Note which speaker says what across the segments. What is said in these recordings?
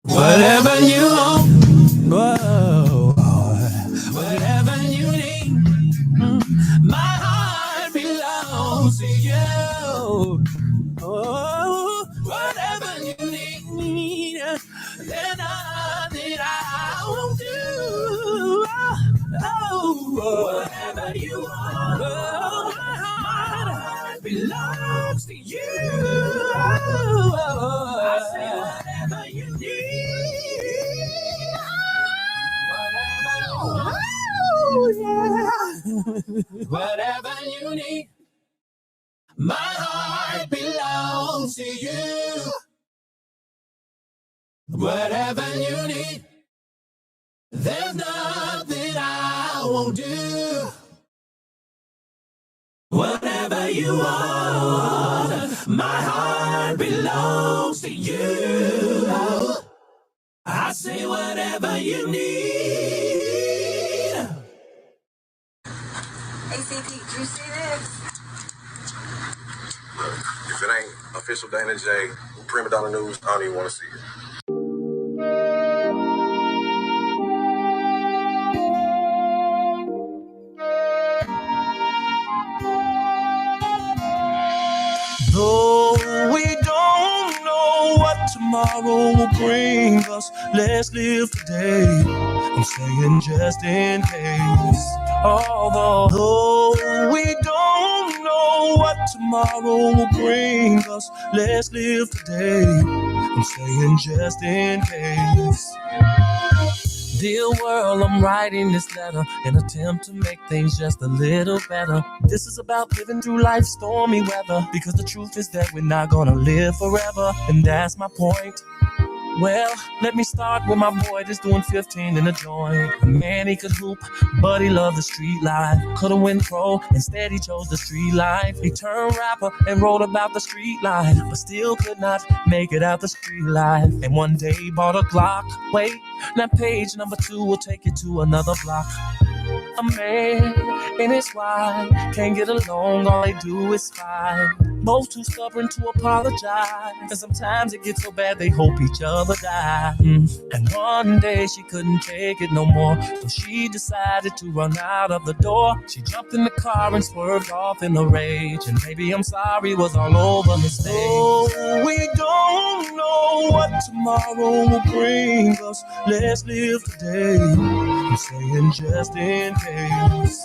Speaker 1: Whatever you want, whoa, whatever you need, my heart belongs to you. Oh, whatever you need, there's nothing I won't do. Oh, whatever you want, oh, my heart belongs to you. Oh, I say whatever you need, whatever you need, my heart belongs to you. Whatever you need, there's nothing I won't do. Whatever you want, my heart belongs to you. I say whatever you need.
Speaker 2: ACP, did you see this?
Speaker 3: Look, if it ain't official Dana J, Prima Donna News, I don't even want to see it.
Speaker 1: Though we don't know what tomorrow will bring us, let's live today. I'm saying just in case. Although we don't know what tomorrow will bring us, let's live today. I'm saying just in case. Dear world, I'm writing this letter, an attempt to make things just a little better. This is about living through life's stormy weather, because the truth is that we're not gonna live forever, and that's my point. Well, let me start with my boy that's doing 15 in a joint. A man, he could hoop, but he loved the street life. Could've went pro, instead he chose the street life. He turned rapper and wrote about the street life, but still could not make it out the street life. And one day he bought a Glock. Wait, now page number 2 will take you to another block. A man and his wife can't get along, all they do is fight. Both too stubborn to apologize, and sometimes it gets so bad they hope each other die. And one day she couldn't take it no more, so she decided to run out of the door. She jumped in the car and swerved off in a rage, and baby I'm sorry was all over his face. Oh, we don't know what tomorrow will bring us, let's live today. I'm saying just in case.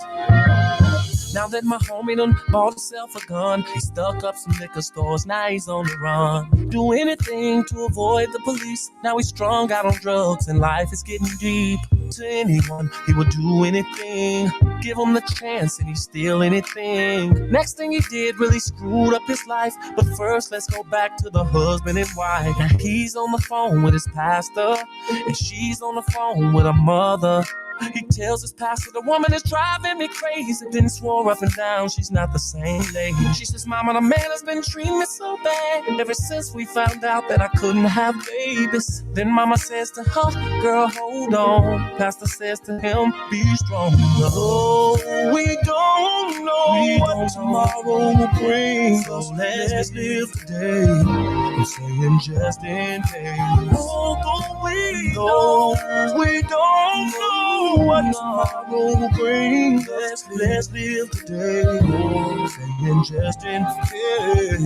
Speaker 1: Now that my homie done bought himself a gun, he stuck up some liquor stores, now he's on the run. Do anything to avoid the police, now he's strung out on drugs and life is getting deep. To anyone, he would do anything, give him the chance and he'd steal anything. Next thing he did really screwed up his life, but first let's go back to the husband and wife. Now he's on the phone with his pastor, and she's on the phone with her mother. He tells his pastor, the woman is driving me crazy. Then swore up and down, she's not the same lady. She says, Mama, the man has been treating me so bad ever since we found out that I couldn't have babies. Then Mama says to her, girl, hold on. Pastor says to him, be strong. Oh, we don't know what tomorrow will bring, so let's live today. I'm saying just in case. Although we don't know what tomorrow will bring, let's live today. Saying just in case.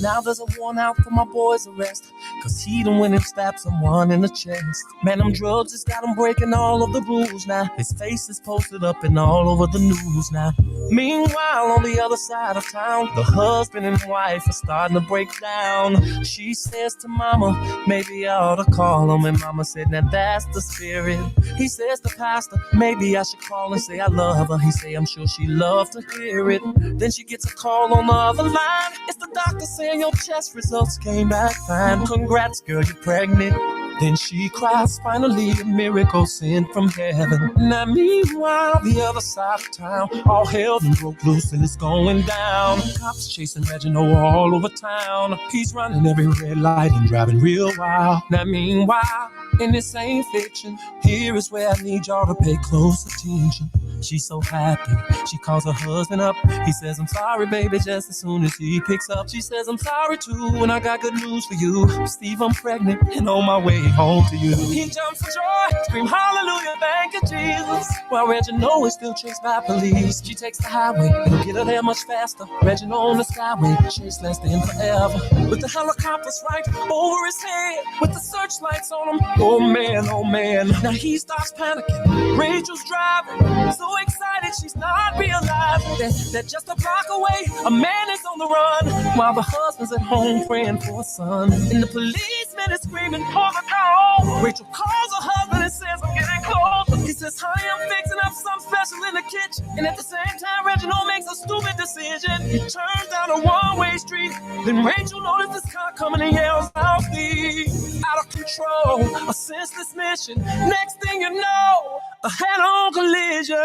Speaker 1: Now there's a warrant out for my boy's arrest, cause he done went and stabbed someone in the chest. Man, them drugs just got him breaking all of the rules now. His face is posted up and all over the news now. Meanwhile, on the other side of town, the husband and wife are starting to break down. She says to Mama, maybe I ought to call him. And Mama said, now that's the spirit. He says to Pastor, maybe I should call and say I love her. He say, I'm sure she loves to hear it. Then she gets a call on the other line. It's the doctor saying your test results came back fine. Congrats, girl, you're pregnant. Then she cries, finally a miracle sent from heaven. Now meanwhile, the other side of town, all hell done broke loose and it's going down. Cops chasing Reginald all over town. He's running every red light and driving real wild. Now meanwhile, and this ain't fiction, here is where I need y'all to pay close attention. She's so happy. She calls her husband up. He says, I'm sorry, baby, just as soon as he picks up. She says, I'm sorry too, and I got good news for you. Steve, I'm pregnant and on my way home to you. He jumps for joy, scream hallelujah, thank you, Jesus. While Reginald is still chased by police. She takes the highway, it'll get her there much faster. Reginald on the skyway, chase lasting forever. With the helicopters right over his head, with the searchlights on him. Oh man, oh man. Now he starts panicking. Rachel's driving, so excited she's not realizing that just a block away, a man is on the run, while the husband's at home praying for a son. And the policeman is screaming for the dog. Rachel calls her husband and says, I'm getting close. He says, honey, I'm fixing up something special in the kitchen. And at the same time, Reginald makes a stupid decision. He turns down a one-way street. Then Rachel notices this car coming and yells out, Steve, out of control, a senseless mission. Next thing you know, a head-on collision.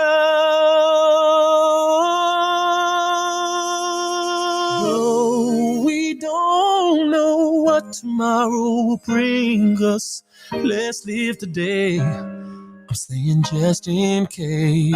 Speaker 1: No, we don't know what tomorrow will bring us. Let's live today. I'm saying just in case.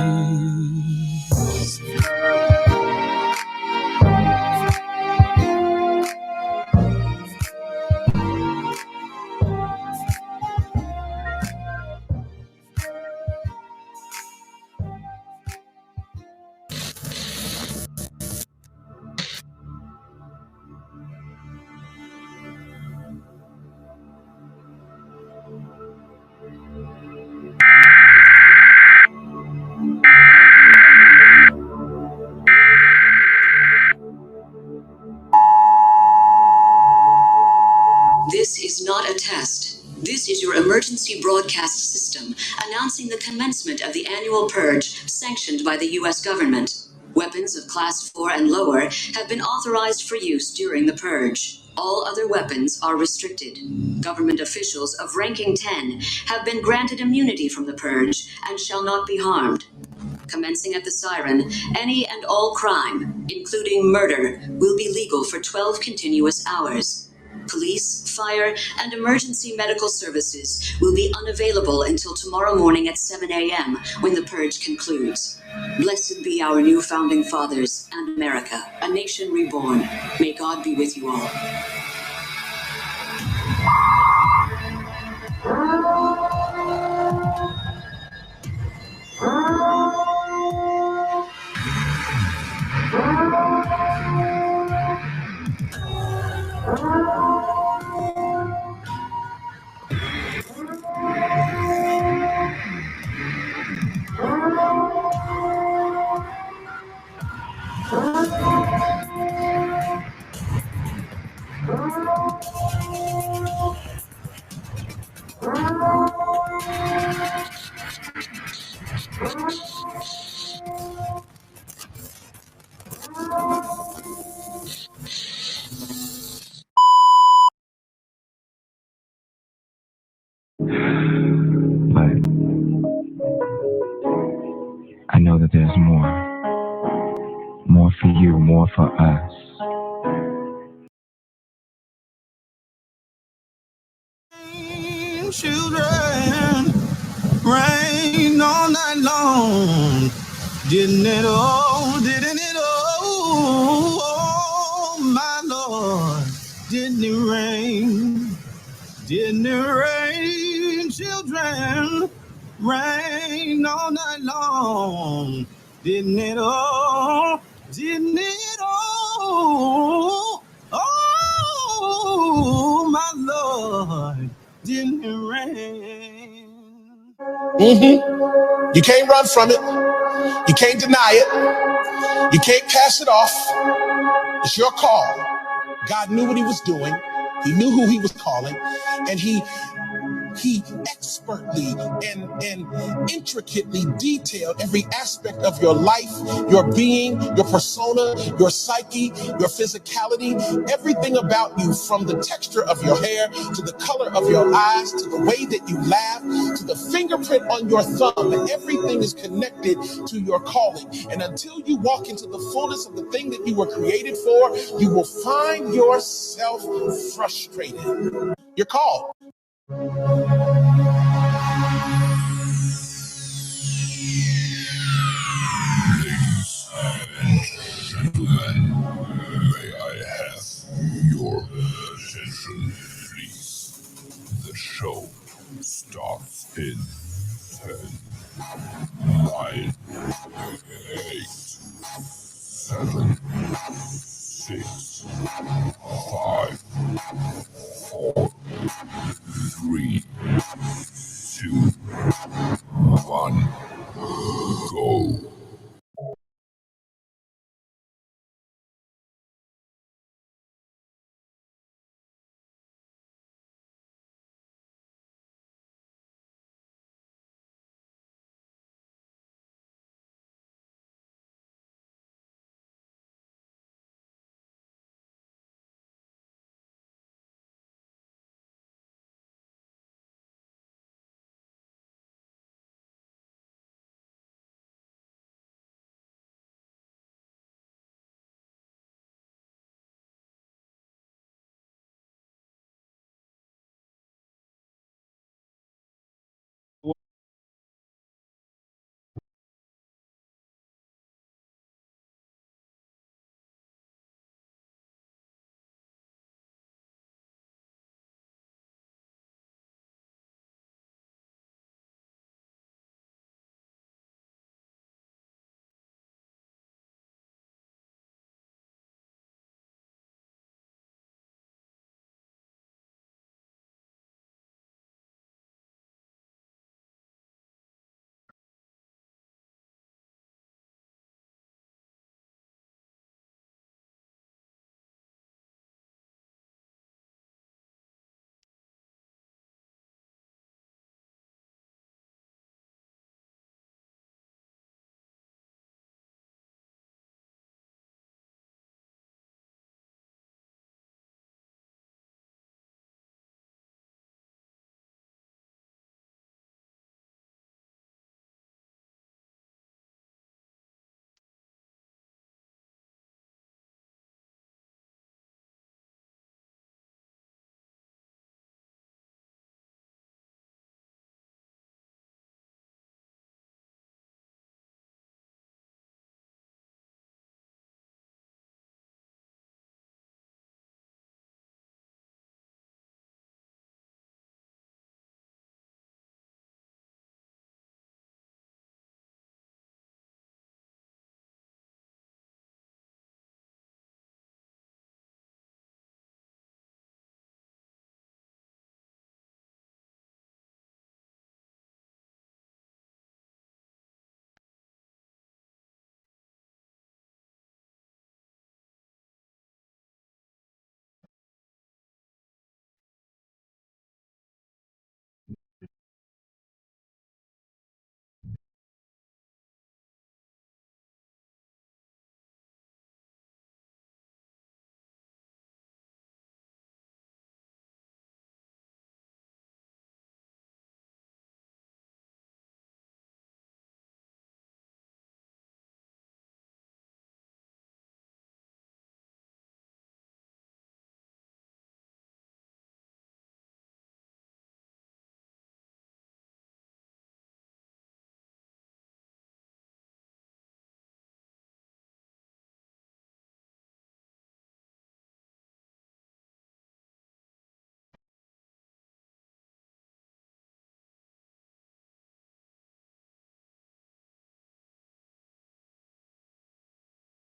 Speaker 4: This is not a test. This is your emergency broadcast system announcing the commencement of the annual purge sanctioned by the U.S. government. Weapons of Class 4 and lower have been authorized for use during the purge. All other weapons are restricted. Government officials of ranking 10 have been granted immunity from the purge and shall not be harmed. Commencing at the siren, any and all crime, including murder, will be legal for 12 continuous hours. Police, fire, and emergency medical services will be unavailable until tomorrow morning at 7 a.m. when the purge concludes. Blessed be our new founding fathers and America, a nation reborn. May God be with you all.
Speaker 5: But I know that there's more. More for you, more for us.
Speaker 1: Children, rain all night long. Didn't it all, didn't it all, oh my Lord, didn't it rain? Didn't it rain, children? Rain all night long. Didn't it all? Didn't it all? Oh, my Lord, didn't it rain?
Speaker 6: You can't run from it. You can't deny it. You can't pass it off. It's your call. God knew what he was doing. He knew who he was calling, and he expertly and intricately detailed every aspect of your life, your being, your persona, your psyche, your physicality, everything about you, from the texture of your hair to the color of your eyes to the way that you laugh to the fingerprint on your thumb. Everything is connected to your calling. And until you walk into the fullness of the thing that you were created for, you will find yourself frustrated. You're called. 8, 7, 6, 5, 4, 3, 2, 1, go.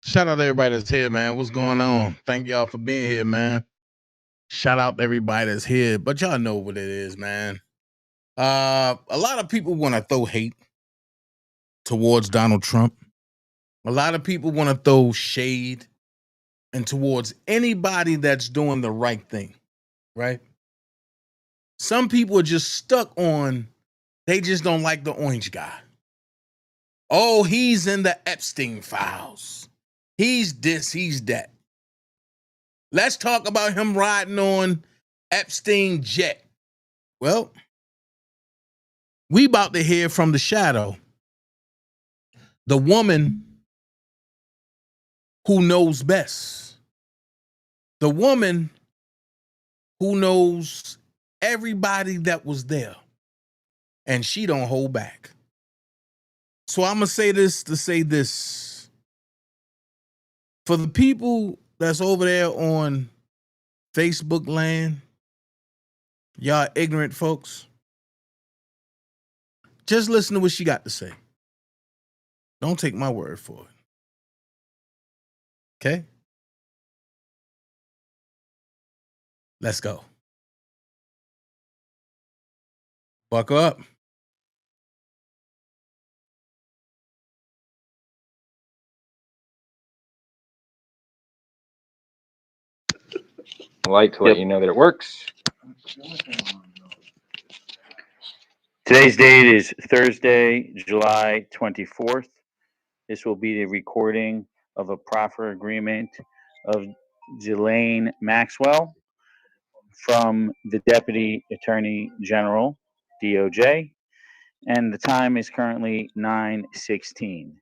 Speaker 7: Shout out to everybody that's here, man. What's going on? Thank y'all for being here, man. Shout out to everybody that's here, but y'all know what it is, man. A lot of people want to throw hate towards Donald Trump. A lot of people want to throw shade and towards anybody that's doing the right thing, right? Some people are just stuck on, they just don't like the orange guy. Oh, he's in the Epstein files. He's this, he's that. Let's talk about him riding on Epstein jet. Well, we about to hear from the shadow, the woman who knows best, the woman who knows everybody that was there, and she don't hold back. So I'm gonna say this to say this. For the people that's over there on Facebook land, y'all ignorant folks, just listen to what she got to say. Don't take my word for it. Okay? Let's go. Buckle up.
Speaker 8: Light to let you know that it works. Today's date is Thursday, July 24th. This will be the recording of a proffer agreement of Ghislaine Maxwell from the Deputy Attorney General, DOJ, and the time is currently 9:16.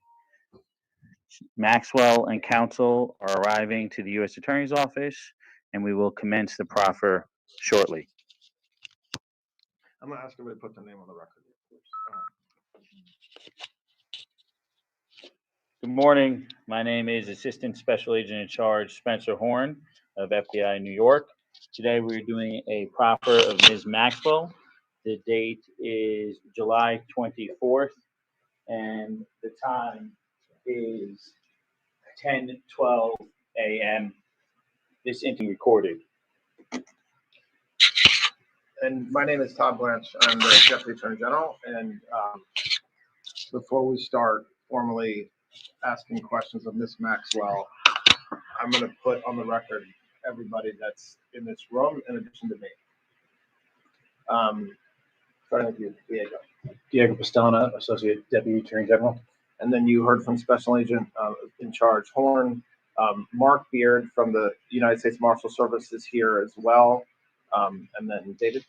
Speaker 8: Maxwell and counsel are arriving to the U.S. Attorney's Office, and we will commence the proffer shortly.
Speaker 3: I'm gonna ask everybody to put their name on the record.
Speaker 8: Good morning. My name is Assistant Special Agent in Charge Spencer Horn of FBI New York. Today we're doing a proffer of Ms. Maxwell. The date is July 24th, and the time is 10:12 a.m. This interview recorded.
Speaker 3: And my name is Todd Blanche. I'm the Deputy Attorney General. And before we start formally asking questions of Ms. Maxwell, I'm going to put on the record everybody that's in this room in addition to me. Starting with you, Diego Pastana, Associate Deputy Attorney General. And then you heard from Special Agent in Charge Horn. Mark Beard from the United States Marshal Service is here as well. And then David.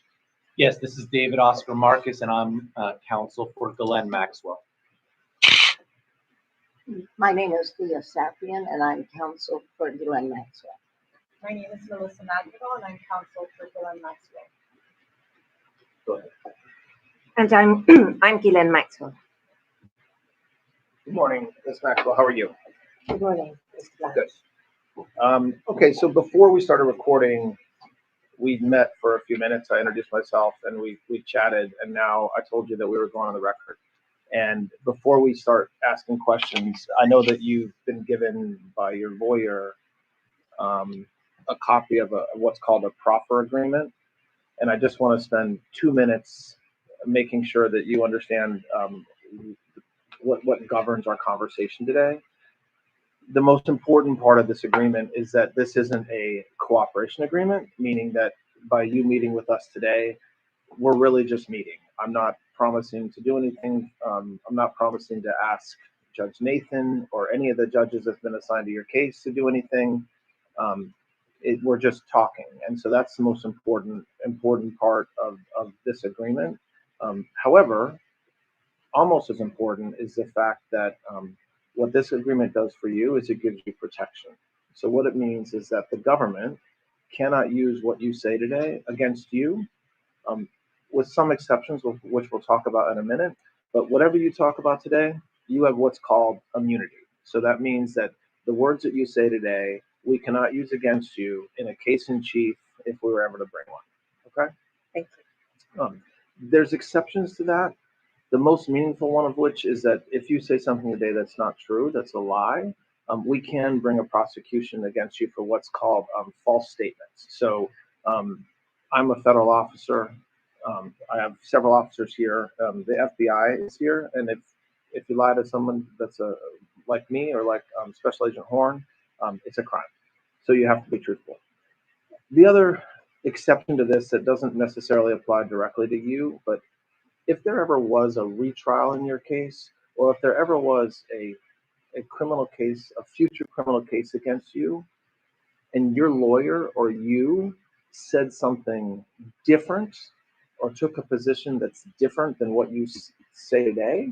Speaker 9: Yes, this is David Oscar Marcus, and I'm counsel for Ghislaine Maxwell.
Speaker 2: My name is Leah Sapian, and I'm counsel for Ghislaine Maxwell.
Speaker 10: My name is Melissa Madrigal, and I'm counsel for Ghislaine Maxwell.
Speaker 3: Go ahead.
Speaker 11: And I'm Ghislaine Maxwell.
Speaker 3: Good morning, Ms. Maxwell. How are you?
Speaker 2: Good morning.
Speaker 3: Good. Okay, so before we started recording, we met for a few minutes. I introduced myself and we chatted, and now I told you that we were going on the record. And before we start asking questions, I know that you've been given by your lawyer a copy of what's called a proffer agreement. And I just want to spend 2 minutes making sure that you understand what governs our conversation today. The most important part of this agreement is that this isn't a cooperation agreement, meaning that by you meeting with us today, we're really just meeting. I'm not promising to do anything. I'm not promising to ask Judge Nathan or any of the judges that's been assigned to your case to do anything. We're just talking. And so that's the most important part of this agreement. However, almost as important is the fact that what this agreement does for you is it gives you protection. So what it means is that the government cannot use what you say today against you, with some exceptions, which we'll talk about in a minute. But whatever you talk about today, you have what's called immunity. So that means that the words that you say today, we cannot use against you in a case in chief if we were ever to bring one. Okay?
Speaker 11: Thank you.
Speaker 3: There's exceptions to that. The most meaningful one of which is that if you say something today that's not true, that's a lie, we can bring a prosecution against you for what's called false statements. So I'm a federal officer. I have several officers here. The FBI is here, and if you lie to someone that's like me or like Special Agent Horn, it's a crime. So you have to be truthful. The other exception to this that doesn't necessarily apply directly to you, but if there ever was a retrial in your case, or if there ever was a criminal case, a future criminal case against you, and your lawyer or you said something different or took a position that's different than what you say today,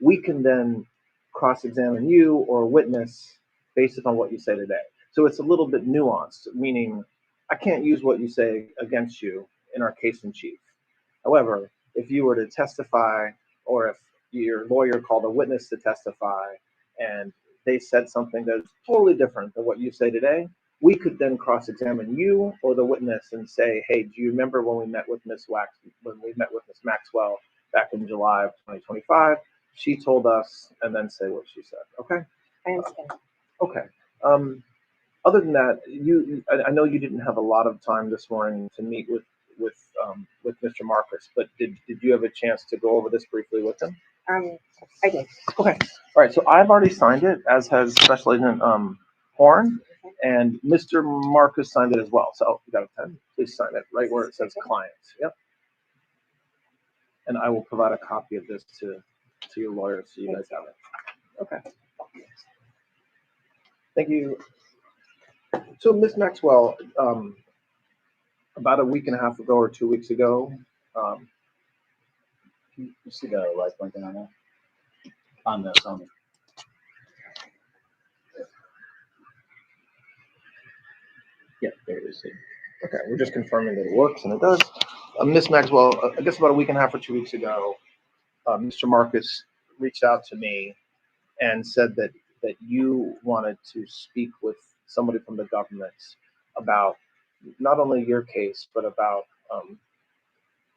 Speaker 3: we can then cross-examine you or a witness based upon what you say today. So it's a little bit nuanced, meaning I can't use what you say against you in our case in chief. However, if you were to testify, or if your lawyer called a witness to testify and they said something that is totally different than what you say today, we could then cross-examine you or the witness and say, hey, do you remember when we met with Ms. Maxwell back in July of 2025? she told us, and then say what she said. Okay.
Speaker 11: I understand.
Speaker 3: Okay. Other than that, I know you didn't have a lot of time this morning to meet with Mr. Marcus, but did you have a chance to go over this briefly with him?
Speaker 11: I did.
Speaker 3: Okay. All right. So I've already signed it, as has Special Agent Horn, and Mr. Marcus signed it as well. So you got a pen? Please sign it right where it says client. Yep. And I will provide a copy of this to your lawyer so you guys have it. Okay. Thank you. So, Ms. Maxwell, about a week and a half ago or 2 weeks ago,
Speaker 8: You see the light blinking on that? On the Sony. Yeah, there it is.
Speaker 3: okay, we're just confirming that it works, and it does. Ms. Maxwell, I guess about a week and a half or 2 weeks ago, Mr. Marcus reached out to me and said that you wanted to speak with somebody from the government about not only your case, but about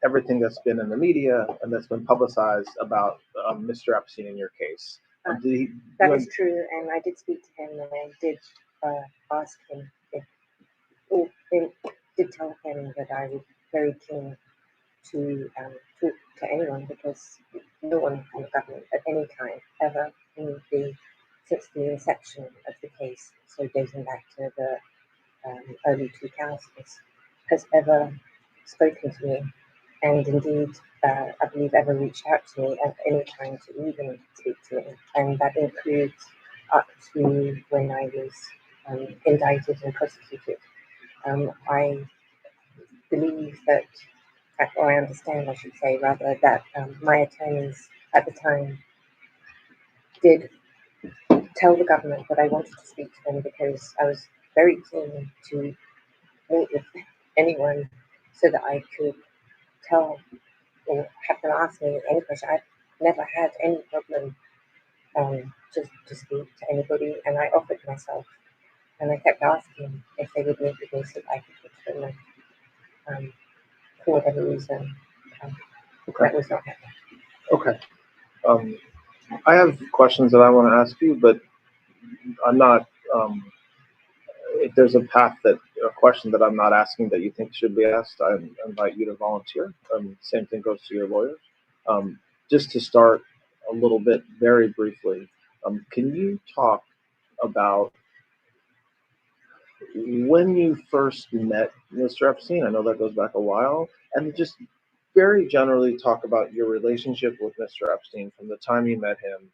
Speaker 3: everything that's been in the media and that's been publicized about Mr. Epstein in your case.
Speaker 11: That is true, and I did speak to him, and I did ask him or did tell him that I was very keen to talk to anyone, because no one from the government at any time ever since the inception of the case, so dating back to the early 2000s, has ever spoken to me, and indeed, I believe ever reached out to me at any time to even speak to me, and that includes up to when I was indicted and prosecuted. I believe that, or I understand, I should say, rather, that my attorneys at the time did tell the government that I wanted to speak to them, because I was very keen to meet with anyone so that I could tell or have them ask me any question. I've never had any problem to speak to anybody, and I offered myself, and I kept asking if they would meet with me so that I could talk to them. And, for whatever reason, that was not happening.
Speaker 3: Okay. I have questions that I want to ask you, but I'm not. If there's a question that I'm not asking that you think should be asked, I invite you to volunteer. Same thing goes to your lawyers. Just to start a little bit, very briefly, can you talk about when you first met Mr. Epstein? I know that goes back a while, and just very generally talk about your relationship with Mr. Epstein from the time you met him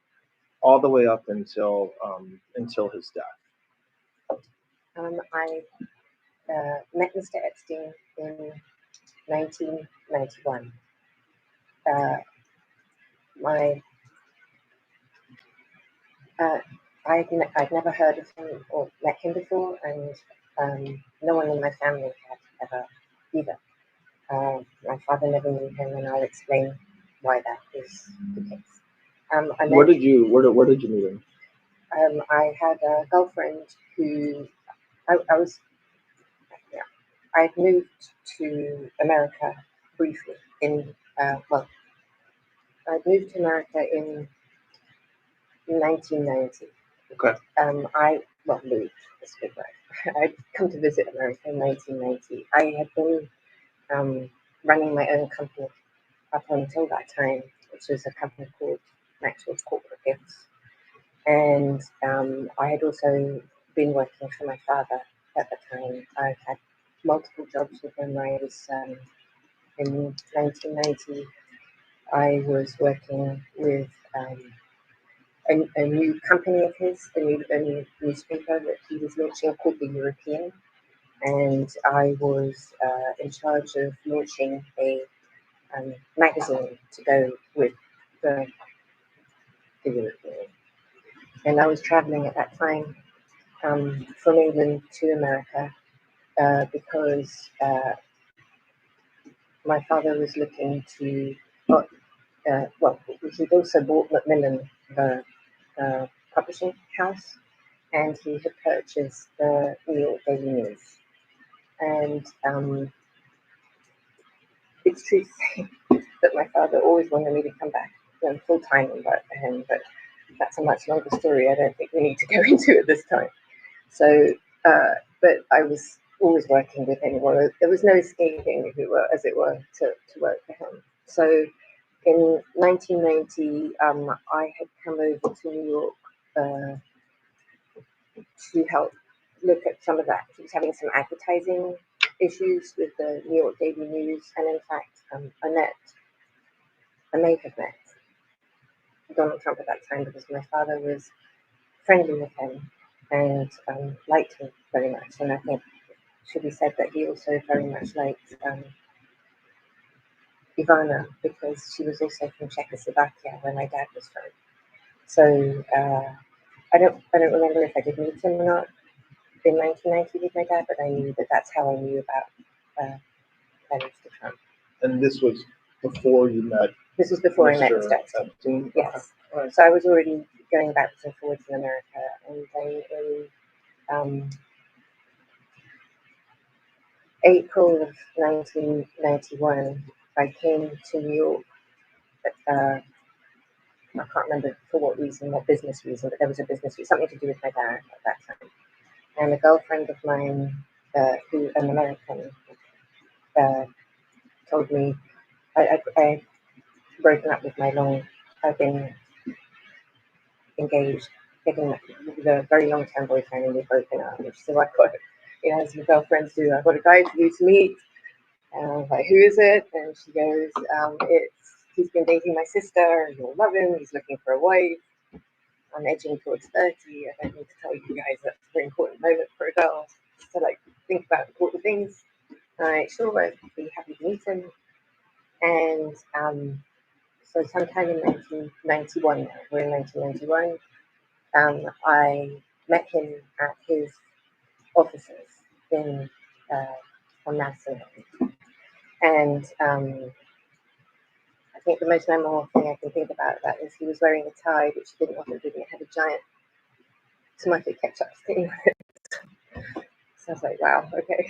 Speaker 3: all the way up until his death.
Speaker 11: I met Mr. Epstein in 1991. I'd never heard of him or met him before, and no one in my family had ever either. My father never knew him, and I'll explain why that is the case.
Speaker 3: Where did you meet him?
Speaker 11: I had a girlfriend who I'd moved to America briefly I'd moved to America in 1990.
Speaker 3: Okay.
Speaker 11: Moved, that's a good word. I'd come to visit America in 1990. I had been running my own company up until that time, which was a company called Maxwell's Corporate Gifts. And I had also been working for my father at the time. I had multiple jobs with him. I was in 1990. I was working with a new company of his, a new newspaper that he was launching called The European, and I was in charge of launching a magazine to go with the European. And I was traveling at that time from England to America because my father was looking to, he'd also bought Macmillan, the publishing house, and he had purchased the New York Daily News. And it's true to say that my father always wanted me to come back full time about him, but that's a much longer story. I don't think we need to go into it this time. So, but I was always working with him. Well, there was no escaping, as it were, to work for him. So, in 1990, I had come over to New York to help look at some of that. He was having some advertising issues with the New York Daily News, and in fact, I may have met Donald Trump at that time because my father was friendly with him and liked him very much. And I think it should be said that he also very much liked Ivana because she was also from Czechoslovakia, where my dad was from. So I don't remember if I did meet him or not in 1990 with my dad, but I knew that that's how I knew about Mr. Trump.
Speaker 3: And this was before you met.
Speaker 11: This was before I met
Speaker 3: Mr.
Speaker 11: Mr.
Speaker 3: Epstein?
Speaker 11: Yes.
Speaker 3: Okay.
Speaker 11: So I was already going backwards and forwards in America, and then in April of 1991, I came to New York. I can't remember for what reason, what business reason, but there was a business reason, something to do with my dad at that time. And a girlfriend of mine, who an American, told me I broken up with I've been engaged, getting with a very long time boyfriend, and we've broken up. And she said, well, I've got, as your girlfriends do, I've got a guy for you to meet. And I was like, who is it? And she goes, he's been dating my sister, you'll love him, he's looking for a wife. I'm edging towards 30. I don't need to tell you guys that's a very important moment for a girl to think about important things. Sure, I'd be happy to meet him. And so sometime in 1991, now, we're in 1991, I met him at his offices on Madison. And I think the most memorable thing I can think about that is he was wearing a tie, which he didn't want to do. It had a giant tomato ketchup stain on it. So I was like, wow, okay.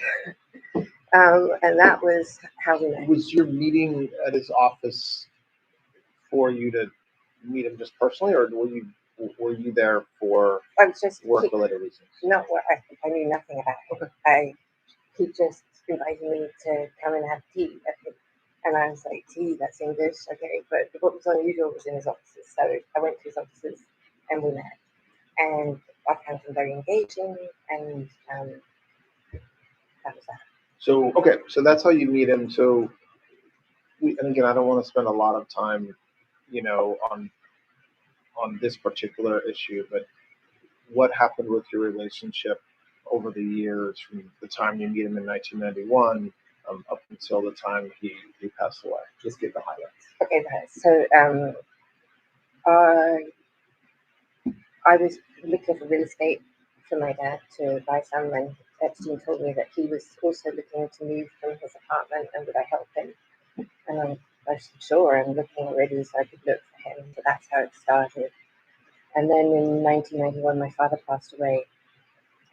Speaker 11: And that was how we met.
Speaker 3: Was your meeting at his office for you to meet him just personally, or were you there for work-related reasons?
Speaker 11: No, I knew nothing about it. He just invited me to come and have tea. And I was like, tea, that's English, okay. But what was unusual was in his offices. So I went to his offices and we met. And I found him very engaging, and that was that.
Speaker 3: So, okay, so that's how you meet him. So, and again, I don't want to spend a lot of time, on this particular issue, but what happened with your relationship over the years from the time you meet him in 1991 up until the time he passed away? Just give the highlights.
Speaker 11: Okay, so I was looking for real estate for my dad to buy some, and Epstein told me that he was also looking to move from his apartment, and would I help him? And I said, sure, I'm looking already, so I could look for him. So that's how it started. And then in 1991, my father passed away,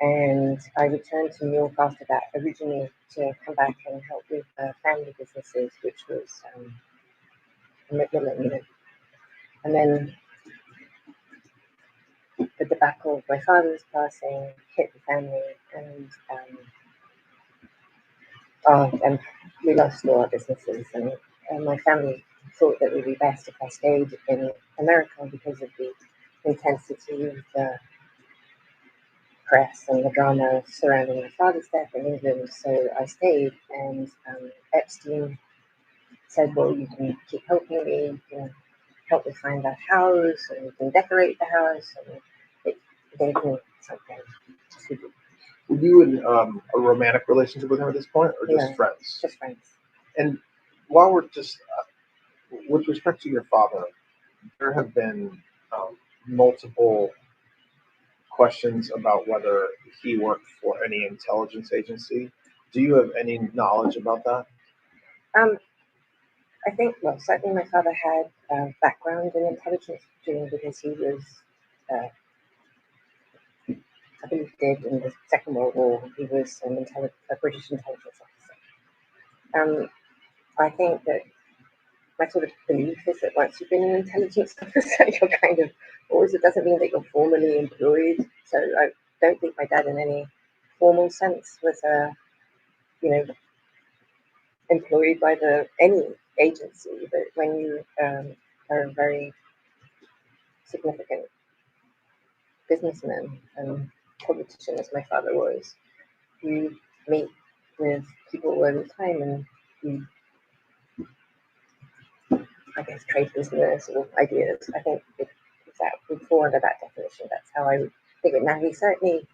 Speaker 11: and I returned to New York after that, originally to come back and help with family businesses, which was Macmillan. And then the debacle of my father's passing hit the family, and we lost all our businesses, and my family thought that it would be best if I stayed in America because of the intensity of the press and the drama surrounding my father's death in England. So I stayed, and Epstein said, well, you can keep helping me, you can help me find that house, and you can decorate the house, and it gave me something to do.
Speaker 3: Were you in a romantic relationship with him at this point, or just friends?
Speaker 11: Just friends.
Speaker 3: And while we're just, with respect to your father, there have been multiple questions about whether he worked for any intelligence agency. Do you have any knowledge about that?
Speaker 11: I think, well, certainly my father had a background in intelligence because he was, I believe he did in the Second World War. He was a British intelligence officer. I think that my sort of belief is that once you've been an intelligence officer, you're kind of always, it doesn't mean that you're formally employed. So I don't think my dad in any formal sense was employed by any agency, but when you are a very significant businessman and politician, as my father was, you meet with people all the time, and you, I guess, trade business or ideas. I think if that would fall under that definition, that's how I would think it. Now, he certainly,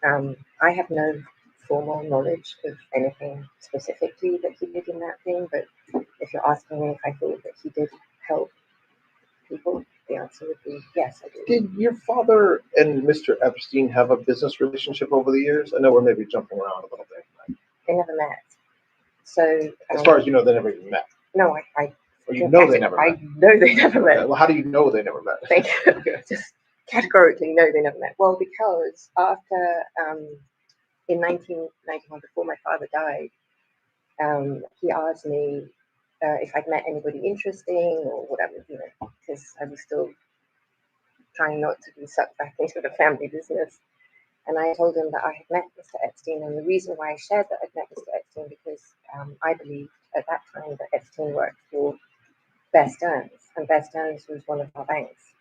Speaker 11: I have no formal knowledge of anything specifically that he did in that thing, but if you're asking me if I thought that he did help people, the answer would be yes, I do.
Speaker 3: Did your father and Mr. Epstein have a business relationship over the years? I know we're maybe jumping around a little bit.
Speaker 11: They never met. So,
Speaker 3: as far as you know, they never even met.
Speaker 11: No,
Speaker 3: or you know they never met.
Speaker 11: I know they never met.
Speaker 3: Okay, well, how do you know they never met?
Speaker 11: Thank you. Just categorically, no, they never met. Well, because after in 1991, before my father died, he asked me if I'd met anybody interesting or whatever, because I was still trying not to be sucked back into the family business. And I told him that I had met Mr. Epstein, and the reason why I shared that I'd met Mr. Epstein because I believed at that time that Epstein worked for Bear Stearns, and Bear Stearns was one of our banks.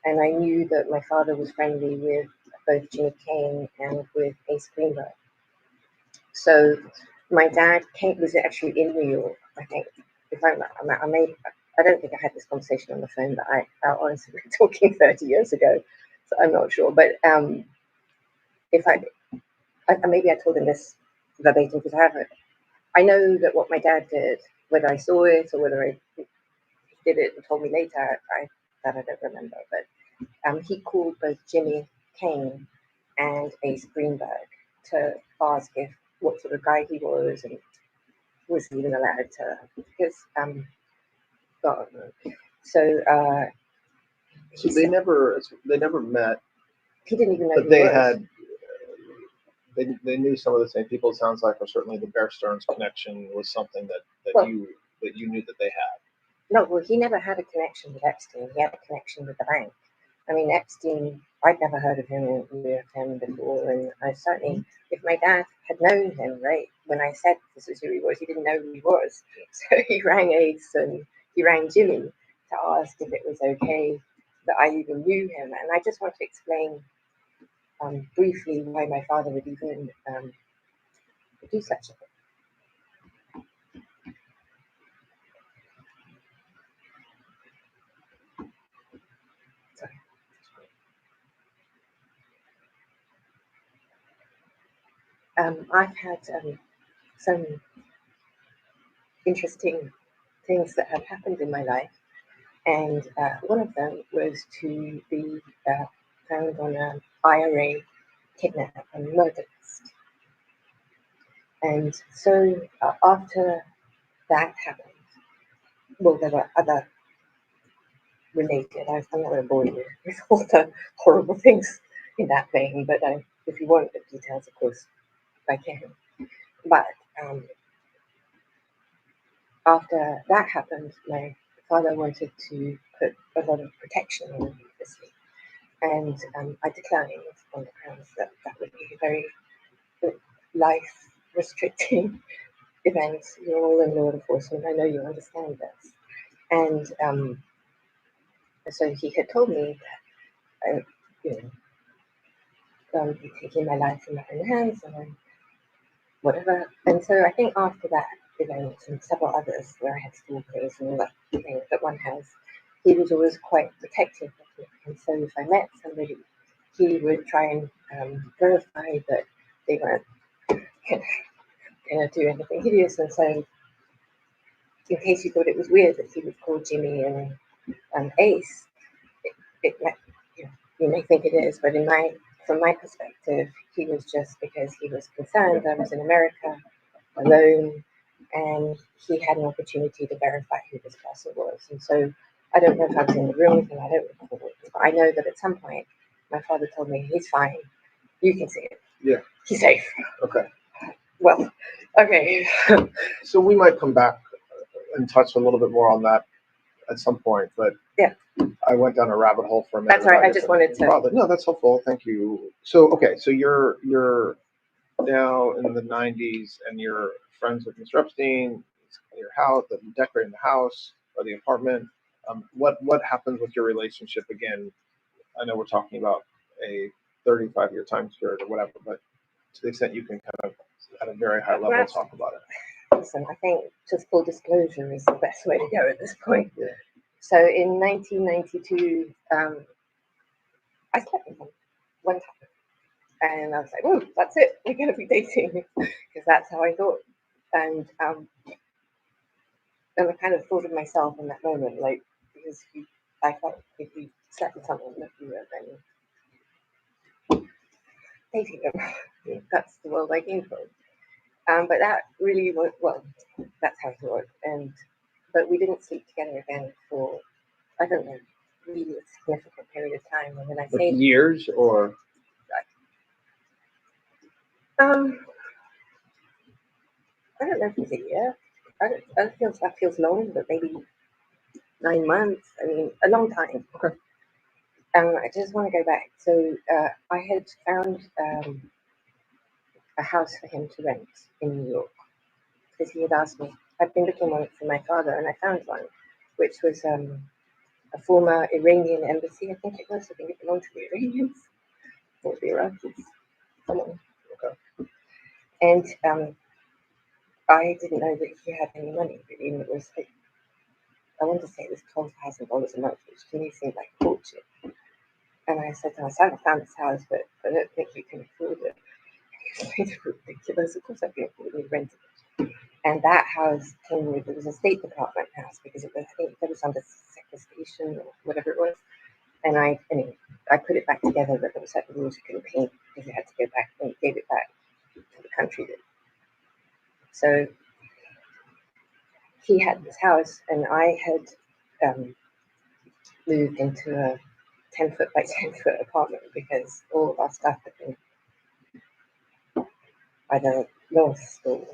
Speaker 11: And I knew that my father was friendly with both Jimmy Kane and with Ace Greenberg. So my dad was actually in New York, I think. If I don't think I had this conversation on the phone, but I honestly been talking 30 years ago, so I'm not sure. But if maybe I told him this verbatim because I know that what my dad did, whether I saw it or whether I did it and told me later, I don't remember. But he called both Jimmy Kane and Ace Greenberg to ask what sort of guy he was and was even allowed to, because God. So
Speaker 3: they never met.
Speaker 11: He didn't even know.
Speaker 3: But they had. They knew some of the same people. It sounds like, or certainly the Bear Stearns connection was something that you knew that they had.
Speaker 11: No, well, he never had a connection with Epstein. He had a connection with the bank. I mean, Epstein, I'd never heard of him or knew of him before, and I certainly, if my dad had known him, right, when I said this is who he was, he didn't know who he was. So he rang Ace and he rang Jimmy to ask if it was okay that I even knew him. And I just want to explain briefly why my father would even do such a thing. I've had some interesting things that have happened in my life, and one of them was to be found on an IRA kidnap and murder list. And so after that happened, well, there were other related, I'm not going to bore you with all the horrible things in that vein, but if you want the details, of course, I can. But after that happened, my father wanted to put a lot of protection on me, obviously. And I declined on the grounds that would be a very life-restricting event. You're all in law enforcement. I know you understand this. And so he had told me that, I'm taking my life in my own hands and whatever. And so I think after that event and several others where I had stalkers and all that thing that one has, he was always quite protective of me. And so if I met somebody, he would try and verify that they weren't going to do anything hideous. And so in case you thought it was weird that he would call Jimmy and Ace, you may think it is, but from my perspective, he was just because he was concerned I was in America alone, and he had an opportunity to verify who this person was. And so I don't know if I was in the room with him, I don't recall it, but I know that at some point my father told me, he's fine, you can see it.
Speaker 3: Yeah.
Speaker 11: He's safe.
Speaker 3: Okay.
Speaker 11: Well, okay.
Speaker 3: So we might come back and touch a little bit more on that at some point, but
Speaker 11: Yeah.
Speaker 3: I went down a rabbit hole for a minute.
Speaker 11: That's all right.
Speaker 3: about
Speaker 11: I just
Speaker 3: your
Speaker 11: wanted to.
Speaker 3: father. No, that's helpful. Thank you. So, okay, so you're now in the 90s, and you're friends with Mr. Epstein. Your house, decorating the house or the apartment. What happens with your relationship again? I know we're talking about a 35-year time period or whatever, but to the extent you can kind of at a very high level talk about it.
Speaker 11: Listen, I think just full disclosure is the best way to go at this point.
Speaker 3: Yeah.
Speaker 11: So in 1992, I slept with him one time, and I was like, "Oh, that's it. We're going to be dating," because that's how I thought. And I kind of thought of myself in that moment, like, because I felt if you slept with someone that you were then dating them, that's the world I came from. But that really was, well, that's how I thought. But we didn't sleep together again for, I don't know, really a significant period of time. And when I say
Speaker 3: years or
Speaker 11: I don't know if it was a year. I don't feel that feels long, but maybe 9 months. I mean, a long time.
Speaker 3: Okay.
Speaker 11: I just want to go back. So I had found a house for him to rent in New York because he had asked me. I'd been looking on it for my father, and I found one, which was a former Iranian embassy. I think it was. I think it belonged to the Iranians or the Iraqis. Someone.
Speaker 3: Okay.
Speaker 11: And I didn't know that he had any money. Really, and it was like, I want to say it was $12,000 a month, which to me seemed like a fortune. And I said to myself, I found this house, but I don't think you can afford it. It's ridiculous. Of course I can afford it. We rented it. And that house came with, it was a State Department house because it was, I think it was under sequestration or whatever it was. And anyway, I put it back together, but there were certain rules you couldn't paint because you had to go back and gave it back to the country. So he had this house, and I had moved into a 10-foot by 10-foot apartment because all of our stuff had been either lost or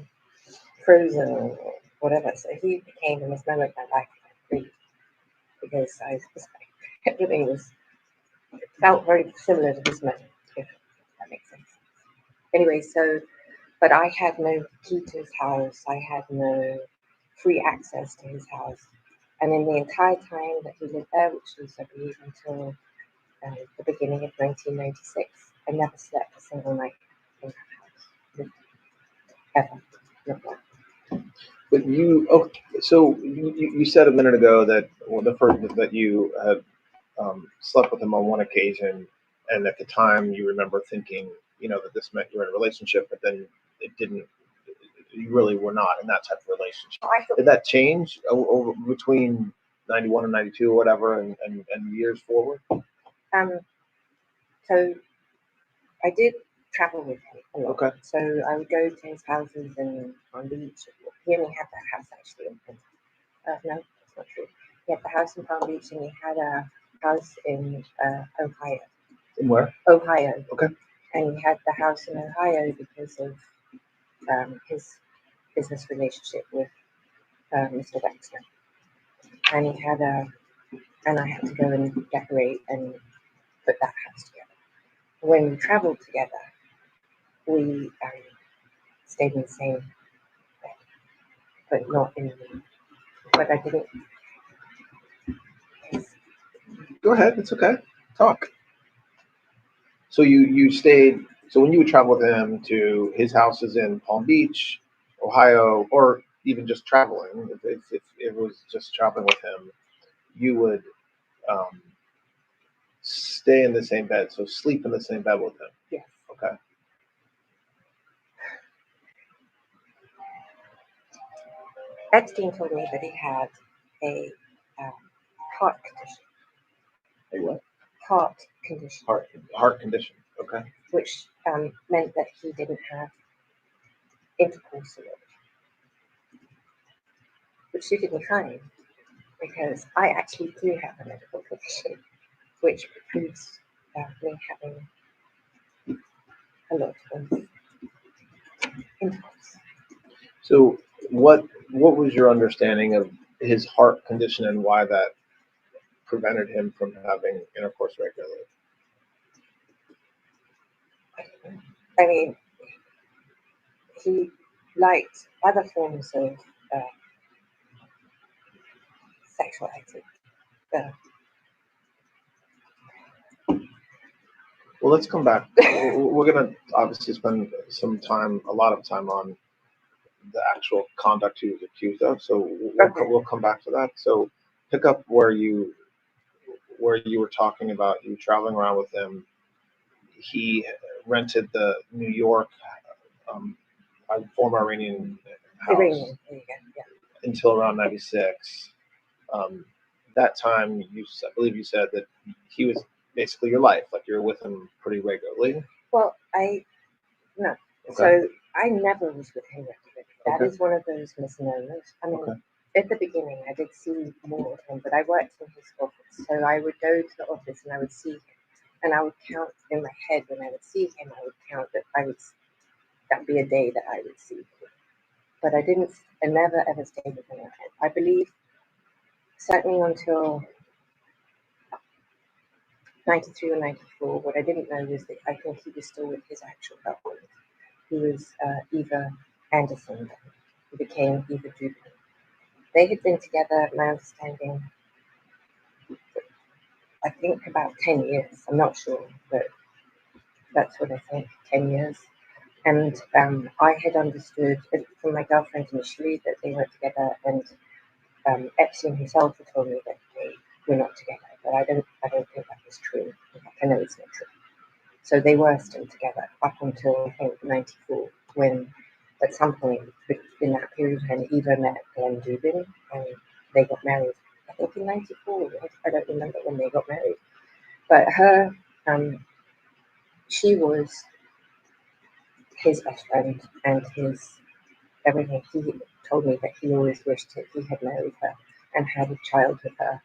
Speaker 11: frozen or whatever. So he became, in this moment of my life, free because I was like, everything felt very similar to this moment, if that makes sense. Anyway, so, but I had no key to his house. I had no free access to his house. And in the entire time that he lived there, which was, I believe, until the beginning of 1996, I never slept a single night in that house. Ever. Never.
Speaker 3: But so you said a minute ago that the first that you had slept with him on one occasion, and at the time you remember thinking, that this meant you were in a relationship, but then it didn't. You really were not in that type of relationship. Did that change over between 91 and 92 or whatever, and years forward?
Speaker 11: So I did travel with him a lot.
Speaker 3: Okay.
Speaker 11: So I would go to his houses on the beach. He only had that house actually in no, that's not true. He had the house in Palm Beach, and he had a house in Ohio.
Speaker 3: In where?
Speaker 11: Ohio.
Speaker 3: Okay.
Speaker 11: And he had the house in Ohio because of his business relationship with Mr. Wexner. And he had and I had to go and decorate and put that house together. When we traveled together, we stayed in the same bed, but not in the. But I didn't.
Speaker 3: Go ahead. It's okay. Talk. So you stayed. So when you would travel with him to his houses in Palm Beach, Ohio, or even just traveling, if it was just traveling with him, you would stay in the same bed. So sleep in the same bed with him.
Speaker 11: Yes.
Speaker 3: Okay.
Speaker 11: Epstein told me that he had a heart condition.
Speaker 3: A what?
Speaker 11: Heart condition.
Speaker 3: Heart condition. Okay.
Speaker 11: Which meant that he didn't have intercourse with it, which suited me fine because I actually do have a medical condition, which precludes me having a lot of intercourse.
Speaker 3: So what what was your understanding of his heart condition and why that prevented him from having intercourse regularly?
Speaker 11: I mean, he liked other forms of sexual activity.
Speaker 3: Well, let's come back. We're going to obviously spend a lot of time on the actual conduct he was accused of. So we'll come back to that. So pick up where you were talking about you traveling around with him. He rented the New York former Iranian house
Speaker 11: Iranian, there you go, yeah.
Speaker 3: until around 96. That time, I believe you said that he was basically your life, like you were with him pretty regularly.
Speaker 11: Well, no.
Speaker 3: Okay.
Speaker 11: So I never was with him regularly. That
Speaker 3: Okay.
Speaker 11: is one of those misnomers. I mean,
Speaker 3: Okay.
Speaker 11: at the beginning, I did see more of him, but I worked in his office. So I would go to the office and I would see him. And I would count in my head when I would see him, I would count that that'd be a day that I would see him. But I never ever stayed with him. I believe, certainly until 93 or 94, what I didn't know was that I think he was still with his actual girlfriend, who was Eva Anderson, who became Eva Dubin. They had been together, my understanding, I think about 10 years. I'm not sure, but that's what I think, 10 years. And I had understood from my girlfriend initially that they were together, and Epstein himself had told me that they were not together, but I don't think that was true. In fact, I know it's not true. So they were still together up until I think 94, when at some point in that period when Eva met Glenn Dubin and they got married. I think in 94. I don't remember when they got married, but she was his best friend and his everything. He told me that he always wished that he had married her and had a child with her.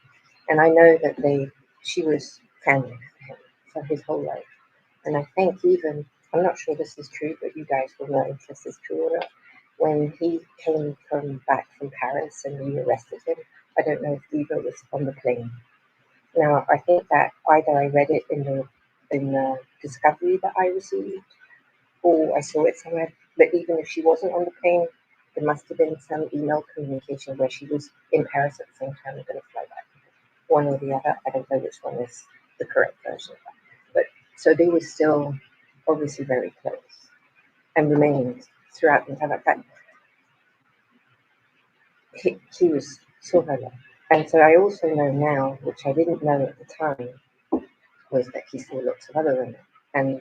Speaker 11: And I know that she was family for him for his whole life. And I think even, I'm not sure this is true, but you guys will know if this is true or not. When he came back from Paris and we arrested him, I don't know if Eva was on the plane. Now, I think that either I read it in the discovery that I received, or I saw it somewhere. But even if she wasn't on the plane, there must have been some email communication where she was in Paris at the same time and going to fly back. One or the other. I don't know which one is the correct version of that. But so they were still obviously very close and remained throughout the entire time. He was still her love. And so I also know now, which I didn't know at the time, was that he saw lots of other women. And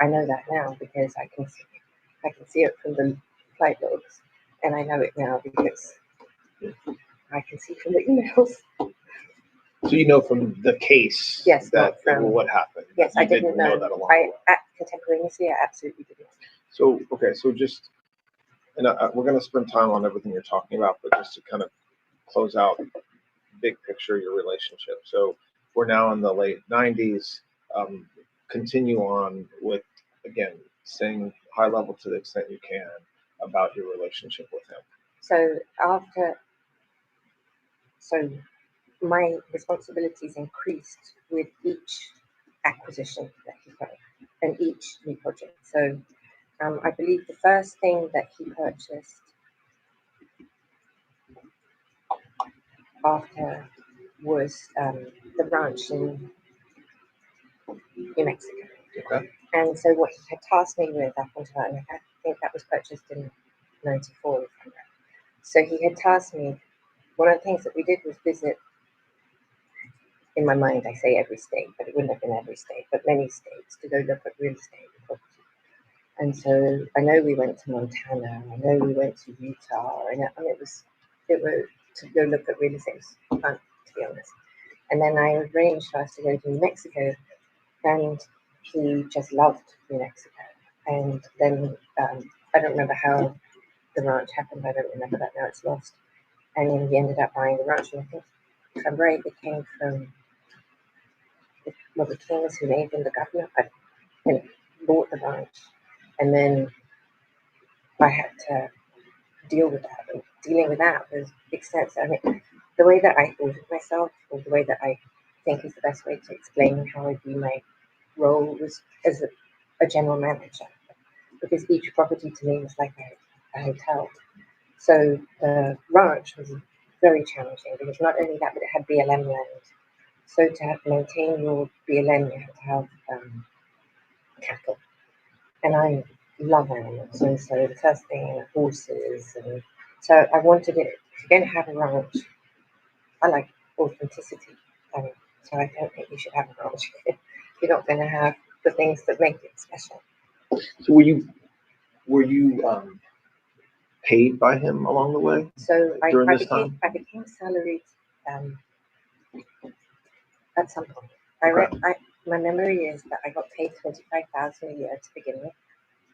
Speaker 11: I know that now because I can see it from the flight logs, and I know it now because I can see from the emails.
Speaker 3: So you know from the case,
Speaker 11: yes,
Speaker 3: that
Speaker 11: from
Speaker 3: what happened.
Speaker 11: Yes,
Speaker 3: you
Speaker 11: I didn't know
Speaker 3: that along the way.
Speaker 11: Contemporaneously, I absolutely didn't.
Speaker 3: So just, and we're going to spend time on everything you're talking about, but just to kind of close out big picture your relationship. So we're now in the late 90s. Continue on with, again, saying high level to the extent you can about your relationship with him.
Speaker 11: So my responsibilities increased with each acquisition that he got and each new project. So I believe the first thing that he purchased after was the ranch in New Mexico.
Speaker 3: Okay.
Speaker 11: And so what he had tasked me with up until that, and I think that was purchased in 94. So he had tasked me, one of the things that we did was visit, in my mind I say every state, but it wouldn't have been every state, but many states, to go look at real estate property. And so I know we went to Montana, I know we went to Utah, and it was to go look at real estate. It was fun, to be honest. And then I arranged for us to go to New Mexico, and he just loved New Mexico. And then I don't remember how the ranch happened. I don't remember that now. It's lost. And then he ended up buying the ranch. And I think, if I'm right, it came from the kings who made him the governor. And bought the ranch. And then I had to dealing with that was extensive. I mean, the way that I thought of myself, or the way that I think is the best way to explain how I view my role, was as a general manager, because each property to me was like a hotel. So the ranch was very challenging, because not only that, but it had BLM land. So to maintain your BLM, you had to have cattle. And I love animals, and so the first thing, horses, and so I wanted it. If you're going to have a ranch, I like authenticity, so I don't think you should have a ranch if you're not going to have the things that make it special.
Speaker 3: So were you paid by him along the way?
Speaker 11: So I
Speaker 3: time?
Speaker 11: became salaried at some point. My memory is that I got paid 25,000 a year to begin with.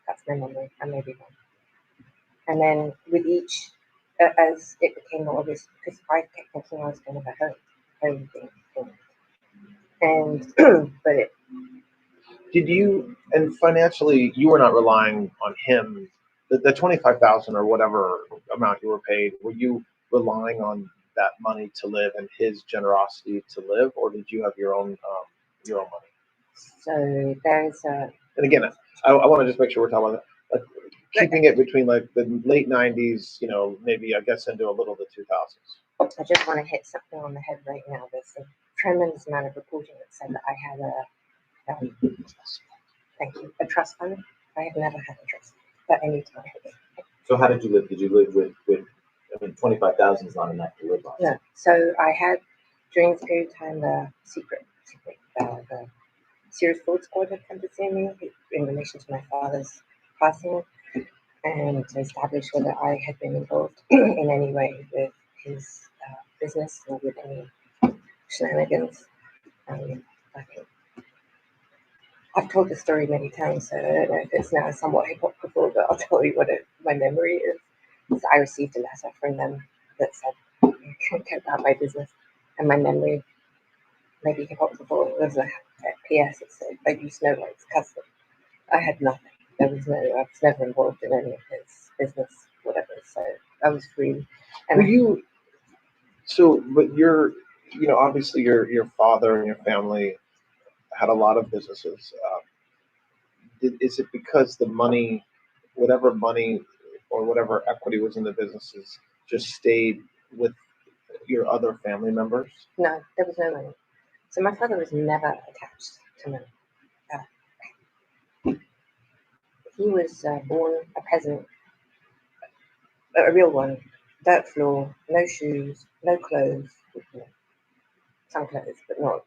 Speaker 11: That's my memory. I may be wrong. And then with each, as it became more obvious, because I kept thinking I was going to have a home thing. And, but it,
Speaker 3: Did you, and financially, you were not relying on him, the 25,000 or whatever amount you were paid, were you relying on that money to live and his generosity to live, or did you have your own money?
Speaker 11: So there's a,
Speaker 3: And again, I want to just make sure we're talking about that. Like, keeping it between like the late 90s, maybe I guess into a little of the 2000s.
Speaker 11: I just want to hit something on the head right now. There's a tremendous amount of reporting that said that I had a trust fund. I have never had a trust fund at any time.
Speaker 12: So how did you live? Did you live with I mean, 25,000 is not enough to live on.
Speaker 11: No. So I had, during this period of time, the Sears Ford Squad had come to see me in relation to my father's passing, and to establish whether I had been involved in any way with his business or with any shenanigans. I think I've told the story many times, so I don't know if it's now somewhat hypocritical, but I'll tell you what my memory is. So I received a letter from them that said, "You can't go about my business," and my memory, maybe hypocritical, was a PS. It said, "I used Snow White's cousin." I had nothing. I was never involved in any of his business, whatever. So I was free. And
Speaker 3: But you're, obviously your father and your family had a lot of businesses. Is it because the money, whatever money or whatever equity was in the businesses, just stayed with your other family members?
Speaker 11: No, there was no money. So my father was never attached to money. He was born a peasant, a real one, dirt floor, no shoes, no clothes, some clothes, but not,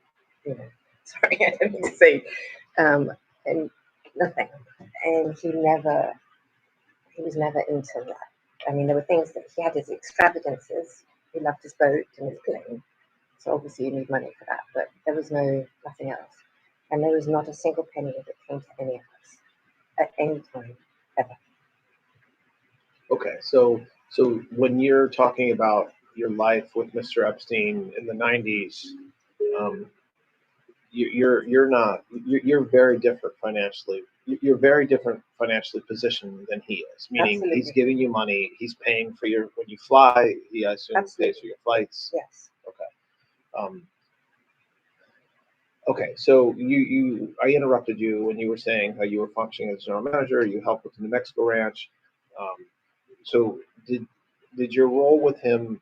Speaker 11: sorry, I don't mean to say, and nothing. And he was never into that. I mean, there were things that he had, his extravagances. He loved his boat and his plane. So obviously you need money for that, but there was nothing else. And there was not a single penny that came to any of us at any time, ever.
Speaker 3: Okay, so when you're talking about your life with Mr. Epstein in the 90s, you're very different financially. You're very different financially positioned than he is. Meaning,
Speaker 11: Absolutely.
Speaker 3: He's giving you money. He's paying for when you fly. He, I assume, pays for your flights.
Speaker 11: Yes.
Speaker 3: Okay. Okay. So I interrupted you when you were saying how you were functioning as general manager. You helped with the New Mexico ranch. So did your role with him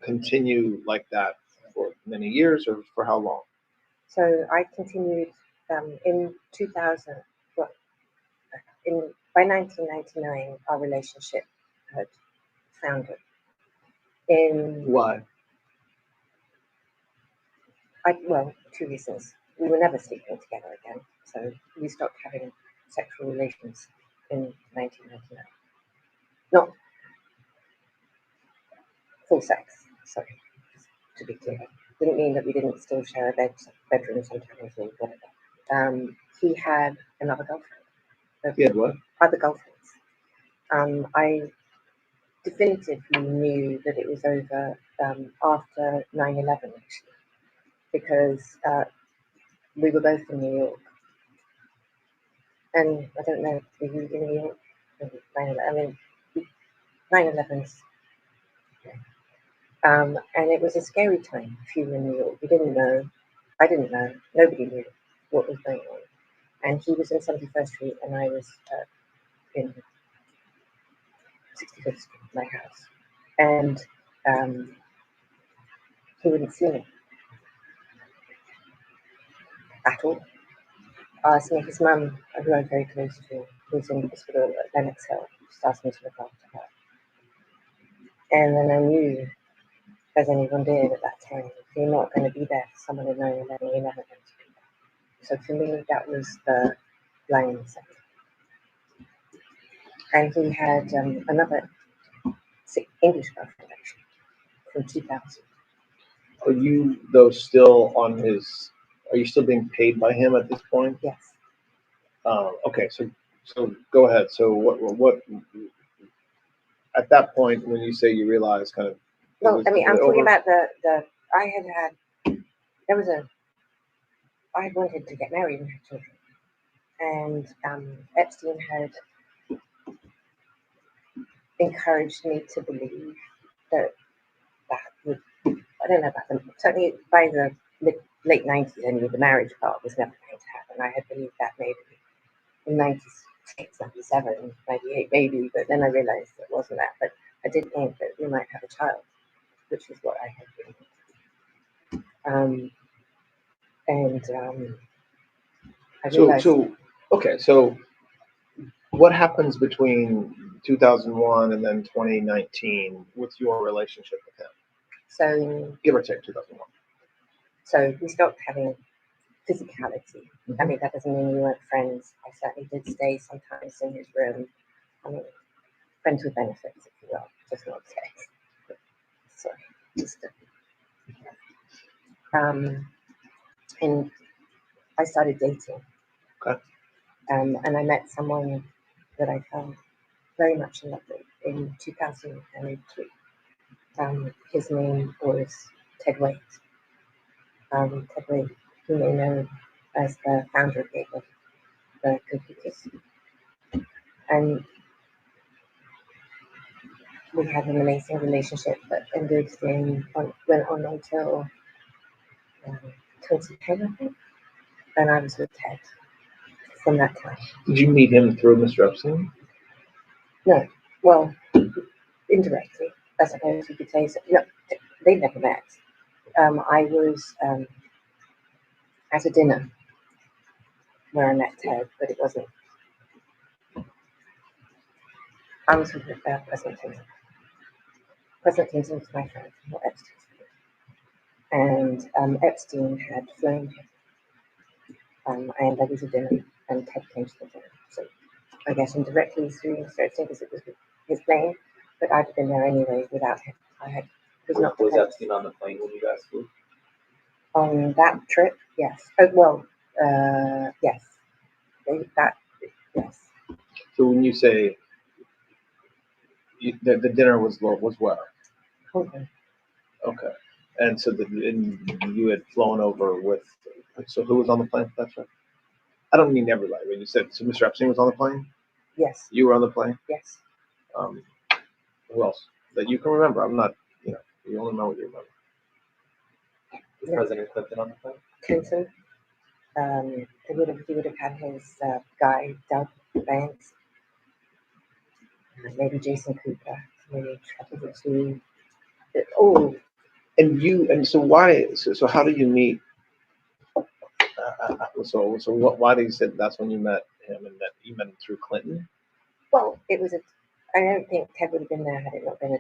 Speaker 3: continue like that for many years, or for how long?
Speaker 11: So I continued in 2000. Well, by 1999, our relationship had foundered.
Speaker 3: Why?
Speaker 11: Two reasons. We were never sleeping together again, so we stopped having sexual relations in 1999. Not full sex, sorry, to be clear. Didn't mean that we didn't still share a bedroom sometimes or whatever. He had another girlfriend.
Speaker 3: He had what?
Speaker 11: Other girlfriends. I definitively knew that it was over after 9/11, actually, because we were both in New York. And I don't know, were you in New York? I mean, 9/11's. And it was a scary time if you were in New York. You didn't know. I didn't know. Nobody knew what was going on. And he was in 71st Street, and I was in 65th Street, my house. And he wouldn't see me at all. Asked me, his mum, who I'm very close to, who's in the hospital at Lenox Hill, just asked me to look after her. And then I knew, as anyone did at that time, if you're not going to be there for someone in 9/11, you're never going to be there. So for me, that was the blind side. And he had another English girlfriend, actually, from 2000.
Speaker 3: Are you though still on his? Are you still being paid by him at this point?
Speaker 11: Yes.
Speaker 3: Okay, so go ahead. So what at that point when you say you realize kind of?
Speaker 11: Well, I mean, I'm talking
Speaker 3: over?
Speaker 11: about the I wanted to get married and have children. And Epstein had encouraged me to believe that would, I don't know about them, certainly by the late 90s, anyway, the marriage part was never going to happen. I had believed that maybe in 96, 97, 98, maybe, but then I realized it wasn't that. But I did think that we might have a child, which is what I had believed. I realized.
Speaker 3: So what happens between 2001 and then 2019 with your relationship with him?
Speaker 11: So
Speaker 3: give or take 2001.
Speaker 11: So we stopped having physicality. Mm-hmm. I mean, that doesn't mean we weren't friends. I certainly did stay sometimes in his room. I mean, friends with benefits, if you will, just not sex. Sorry, just. And I started dating.
Speaker 3: Okay.
Speaker 11: And I met someone that I fell very much in love with in 2003. His name was Ted Waite. Ted Waite, you may know as the founder of the computers. And we had an amazing relationship that went on until 2010, I think. And I was with Ted from that time.
Speaker 3: Did you meet him through Mr. Epstein?
Speaker 11: No. Well, indirectly, I suppose you could say. So. No, they never met. I was at a dinner where I met Ted, but it wasn't. I was with President Clinton. President Clinton was my friend, not Epstein's friend. And Epstein had flown him. And there was a dinner, and Ted came to the dinner. So I guess indirectly through Mr. Epstein, because it was his plane, but I'd have been there anyway without him.
Speaker 12: Was Epstein on the plane when you guys flew?
Speaker 11: On that trip, yes. Yes. Yes.
Speaker 3: So when you say the dinner was where?
Speaker 11: Okay.
Speaker 3: Okay. And so you had flown over with. So who was on the plane? That's right. I don't mean everybody. When you said so, Mr. Epstein was on the plane.
Speaker 11: Yes.
Speaker 3: You were on the plane.
Speaker 11: Yes.
Speaker 3: Who else that you can remember? I'm not. You only know what you remember.
Speaker 12: Was President Clinton on the plane?
Speaker 11: Clinton. He would have had his guy Doug Banks. Maybe Jason Cooper. Maybe Trevor Too. Oh.
Speaker 3: And so why? So how did you meet? Why did you say that's when you met him and that you met him through Clinton?
Speaker 11: Well, it was I don't think Ted would have been there had it not been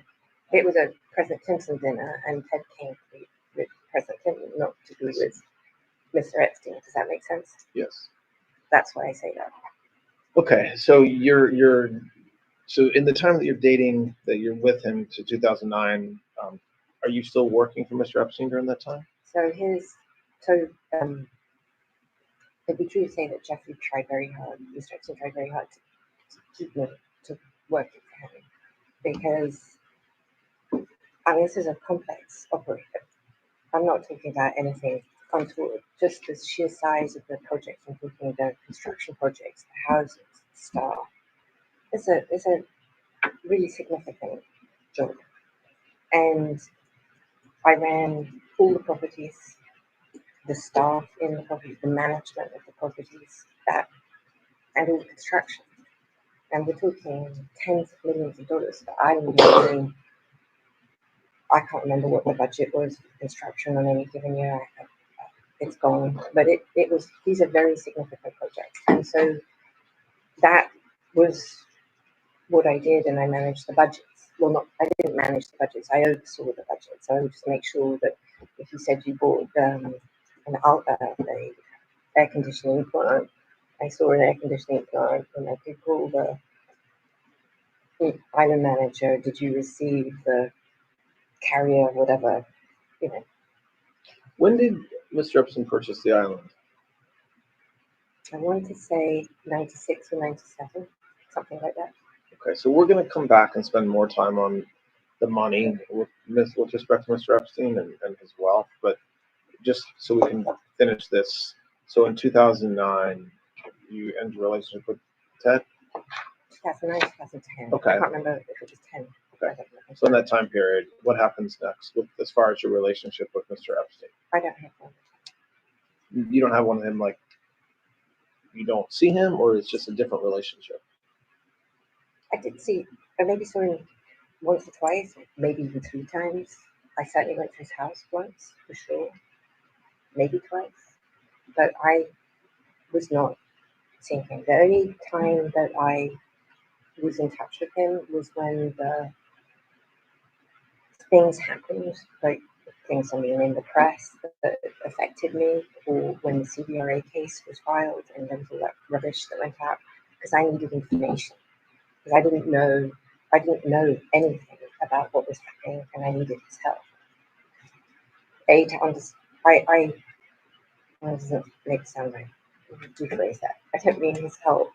Speaker 11: it was a President Clinton dinner, and Ted came to be with President Clinton, not to be with Mr. Epstein. Does that make sense?
Speaker 3: Yes.
Speaker 11: That's why I say that.
Speaker 3: Okay, so so in the time that you're dating, that you're with him to 2009, are you still working for Mr. Epstein during that time?
Speaker 11: It'd be true to say that Jeffrey tried very hard, Mr. Epstein tried very hard to keep me to work for him, because I mean, this is a complex operation. I'm not talking about anything untoward, just the sheer size of the projects. I'm talking about construction projects, the houses, the staff. It's a really significant job. And I ran all the properties, the staff in the properties, the management of the properties, and all the construction. And we're talking tens of millions of dollars that I was doing. I can't remember what the budget was for construction on any given year. It's gone, but it was, these are very significant projects. And so that was what I did, and I managed the budgets. Well, not, I didn't manage the budgets, I oversaw the budgets. So I would just make sure that if you said you bought an air conditioning plant, I saw an air conditioning plant, and I could call the island manager, did you receive the carrier, whatever, you know.
Speaker 3: When did Mr. Epstein purchase the island?
Speaker 11: I want to say 96 or 97, something like that.
Speaker 3: Okay, so we're going to come back and spend more time on the money with respect to Mr. Epstein and his wealth, but just so we can finish this. So in 2009, you ended a relationship with Ted?
Speaker 11: 2009, 2010.
Speaker 3: Okay.
Speaker 11: I can't remember if it was 10.
Speaker 3: Okay. So in that time period, what happens next as far as your relationship with Mr. Epstein?
Speaker 11: I don't have one.
Speaker 3: You don't have one of him, like, you don't see him, or it's just a different relationship?
Speaker 11: I did see, I maybe saw him once or twice, maybe even 3 times. I certainly went to his house once, for sure. Maybe twice. But I was not seeing him. The only time that I was in touch with him was when the things happened, like things I mean in the press that affected me, or when the CBRA case was filed and there was all that rubbish that went out, because I needed information. Because I didn't know anything about what was happening, and I needed his help. I doesn't make it sound right. Do phrase that. I don't mean his help.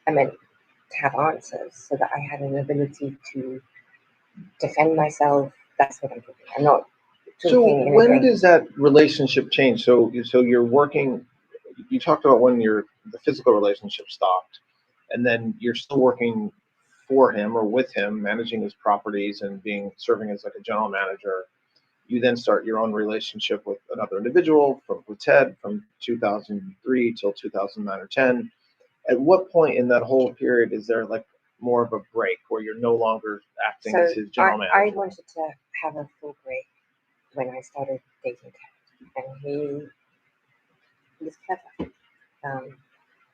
Speaker 11: I meant to have answers so that I had an ability to defend myself. That's what I'm talking. I'm not.
Speaker 3: So when does that relationship change? So you're working. You talked about when the physical relationship stopped, and then you're still working for him or with him, managing his properties and serving as like a general manager. You then start your own relationship with another individual with Ted from 2003 till 2009 or 10. At what point in that whole period is there like more of a break where you're no longer acting as his general manager?
Speaker 11: I wanted to have a full break when I started dating Ted, and he was clever.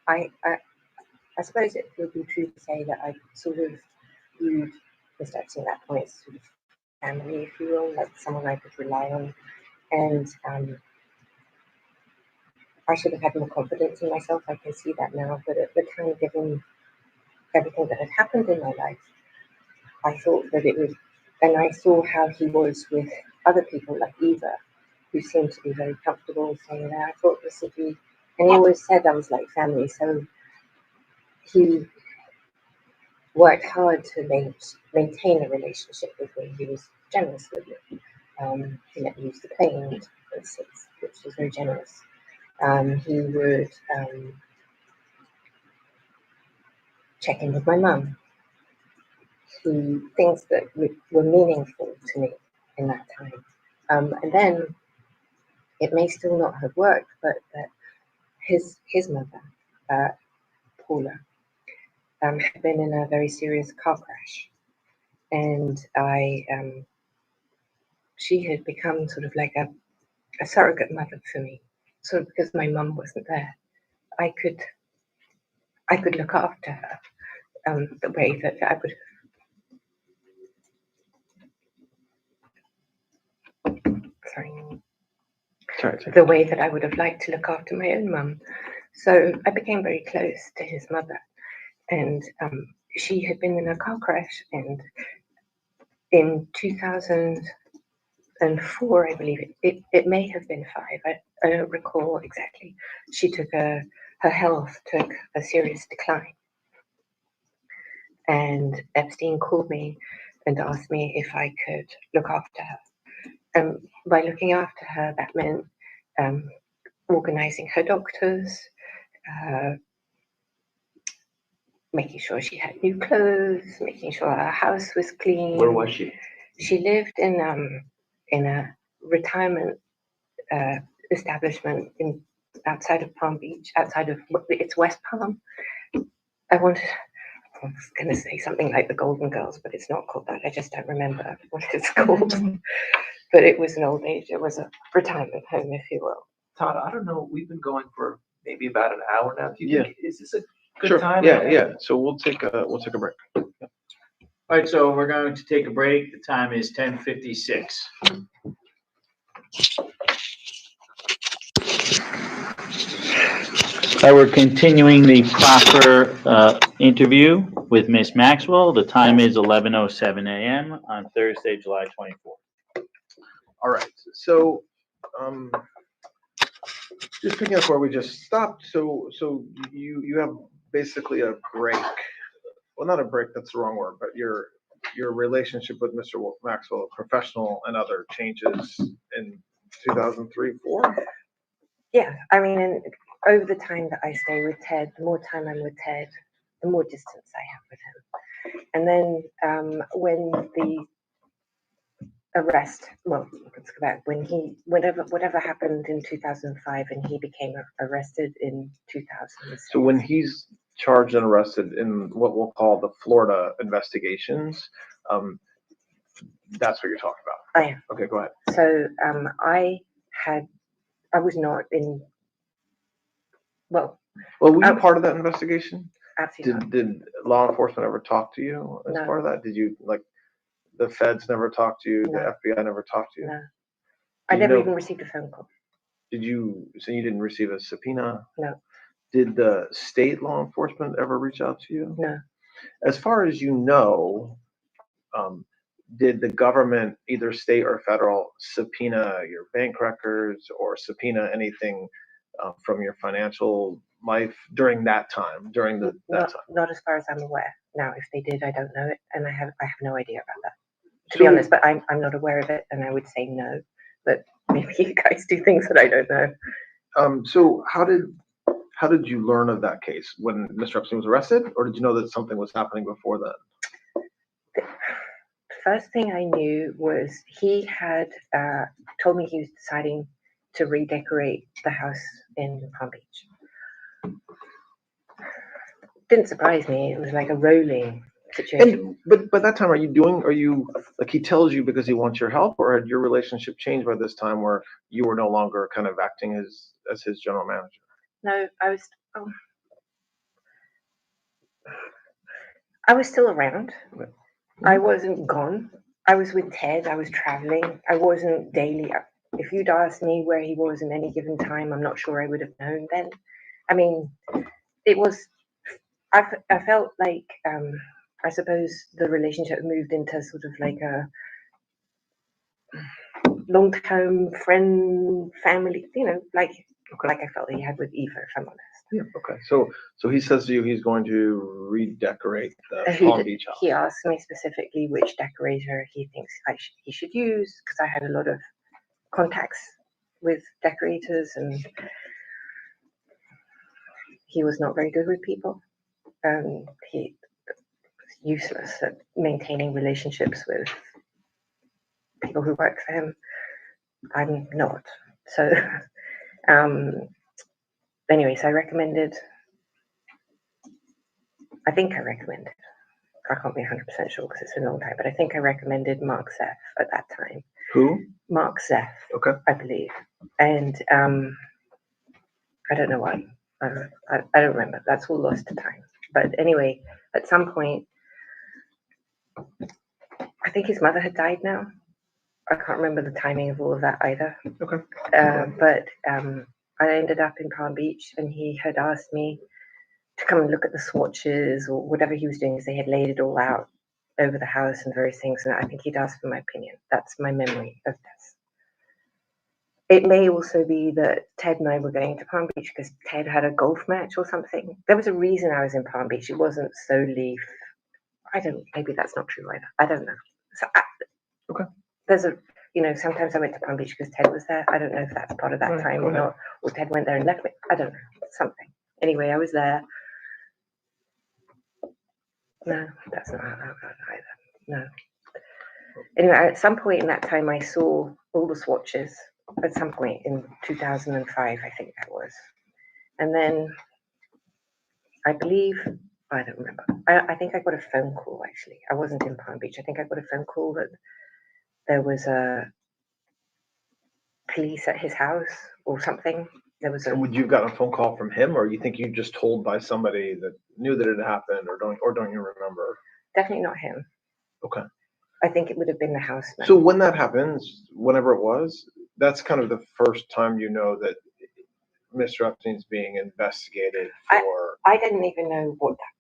Speaker 11: I suppose it would be true to say that I sort of viewed Mr. Epstein at that point as sort of family, if you will, like someone I could rely on. And I should have had more confidence in myself. I can see that now. But at the time, given everything that had happened in my life, I thought that it was, and I saw how he was with other people like Eva, who seemed to be very comfortable saying that. I thought this would be, and he always said I was like family. So he worked hard to maintain a relationship with me. He was generous with me. He let me use the plane, for instance, which was very generous. He would check in with my mum. Things that were meaningful to me in that time. And then it may still not have worked, but that his mother, Paula, had been in a very serious car crash, and she had become sort of like a surrogate mother for me. Sort of because my mum wasn't there, I could look after her the way that I would. Sorry. The way that I would have liked to look after my own mum. So I became very close to his mother, and she had been in a car crash, and in 2004, I believe it may have been 5. I don't recall exactly. Her health took a serious decline, and Epstein called me and asked me if I could look after her. By looking after her, that meant organizing her doctors, making sure she had new clothes, making sure her house was clean.
Speaker 12: Where was she?
Speaker 11: She lived in a retirement establishment outside of Palm Beach, it's West Palm. I was going to say something like the Golden Girls, but it's not called that. I just don't remember what it's called. But it was an old age. It was a retirement home, if you will.
Speaker 12: Todd, I don't know. We've been going for maybe about an hour now. Do you think, is this a good
Speaker 3: Sure.
Speaker 12: time?
Speaker 3: Yeah. So we'll take a break.
Speaker 8: All right, so we're going to take a break. The time is 10:56. We're continuing the proper interview with Miss Maxwell. The time is 11:07 a.m. on Thursday, July 24th.
Speaker 3: All right. So, just picking up where we just stopped. So you have basically a break. Well, not a break. That's the wrong word. But your relationship with Mr. Maxwell, professional and other, changes in 2003, 4.
Speaker 11: Yeah, I mean, and over the time that I stay with Ted, the more time I'm with Ted, the more distance I have with him. And then when the arrest, well, let's go back, whatever happened in 2005 and he became arrested in 2006.
Speaker 3: So when he's charged and arrested in what we'll call the Florida investigations, that's what you're talking about.
Speaker 11: I am.
Speaker 3: Okay, go ahead.
Speaker 11: So I was not in, well,
Speaker 3: were you part of that investigation?
Speaker 11: Absolutely.
Speaker 3: Did law enforcement ever talk to you as part of that? Did you, like, the feds never talked to you? No. The FBI never talked to you?
Speaker 11: No. I never even received a phone call.
Speaker 3: So you didn't receive a subpoena?
Speaker 11: No.
Speaker 3: Did the state law enforcement ever reach out to you?
Speaker 11: No.
Speaker 3: As far as you know, did the government, either state or federal, subpoena your bank records or subpoena anything from your financial life during that time, that time?
Speaker 11: Not as far as I'm aware. Now, if they did, I don't know it, and I have no idea about that, to be honest. But I'm not aware of it, and I would say no. But maybe you guys do things that I don't know.
Speaker 3: So how did you learn of that case when Mr. Epstein was arrested, or did you know that something was happening before then?
Speaker 11: The first thing I knew was he had told me he was deciding to redecorate the house in Palm Beach. Didn't surprise me. It was like a rolling situation.
Speaker 3: But by that time, are you like, he tells you because he wants your help, or had your relationship changed by this time where you were no longer kind of acting as his general manager?
Speaker 11: No, I was still around. I wasn't gone. I was with Ted. I was traveling. I wasn't daily. If you'd asked me where he was in any given time, I'm not sure I would have known then. I mean, it was, I felt like, I suppose the relationship moved into sort of like a long-term friend, family, like I felt he had with Eva, if I'm honest.
Speaker 3: Yeah. Okay. So he says to you he's going to redecorate the Palm Beach house.
Speaker 11: He asked me specifically which decorator he thinks he should use, because I had a lot of contacts with decorators, and he was not very good with people. He was useless at maintaining relationships with people who work for him. I'm not. So, anyways, I think I recommended, I can't be 100% sure because it's a long time, but I think I recommended Mark Zeff at that time.
Speaker 3: Who?
Speaker 11: Mark Zeff.
Speaker 3: Okay.
Speaker 11: I believe. And I don't know why. I don't remember. That's all lost to time. But anyway, at some point, I think his mother had died now. I can't remember the timing of all of that either.
Speaker 3: Okay.
Speaker 11: But I ended up in Palm Beach, and he had asked me to come and look at the swatches or whatever he was doing, because they had laid it all out over the house and various things. And I think he'd asked for my opinion. That's my memory of this. It may also be that Ted and I were going to Palm Beach because Ted had a golf match or something. There was a reason I was in Palm Beach. It wasn't solely, maybe that's not true either. I don't know. So
Speaker 3: okay.
Speaker 11: There's sometimes I went to Palm Beach because Ted was there. I don't know if that's part of that time or not. Or Ted went there and left me. I don't know. Something. Anyway, I was there. No, that's not either. No. Anyway, at some point in that time, I saw all the swatches. At some point in 2005, I think that was. And then I believe, I don't remember. I think I got a phone call, actually. I wasn't in Palm Beach. I think I got a phone call that there was a police at his house or something. There was a.
Speaker 3: And would you have gotten a phone call from him, or you think you just told by somebody that knew that it happened, or don't you remember?
Speaker 11: Definitely not him.
Speaker 3: Okay.
Speaker 11: I think it would have been the houseman.
Speaker 3: So when that happens, whenever it was, that's kind of the first time you know that Mr. Epstein's being investigated for.
Speaker 11: I didn't even know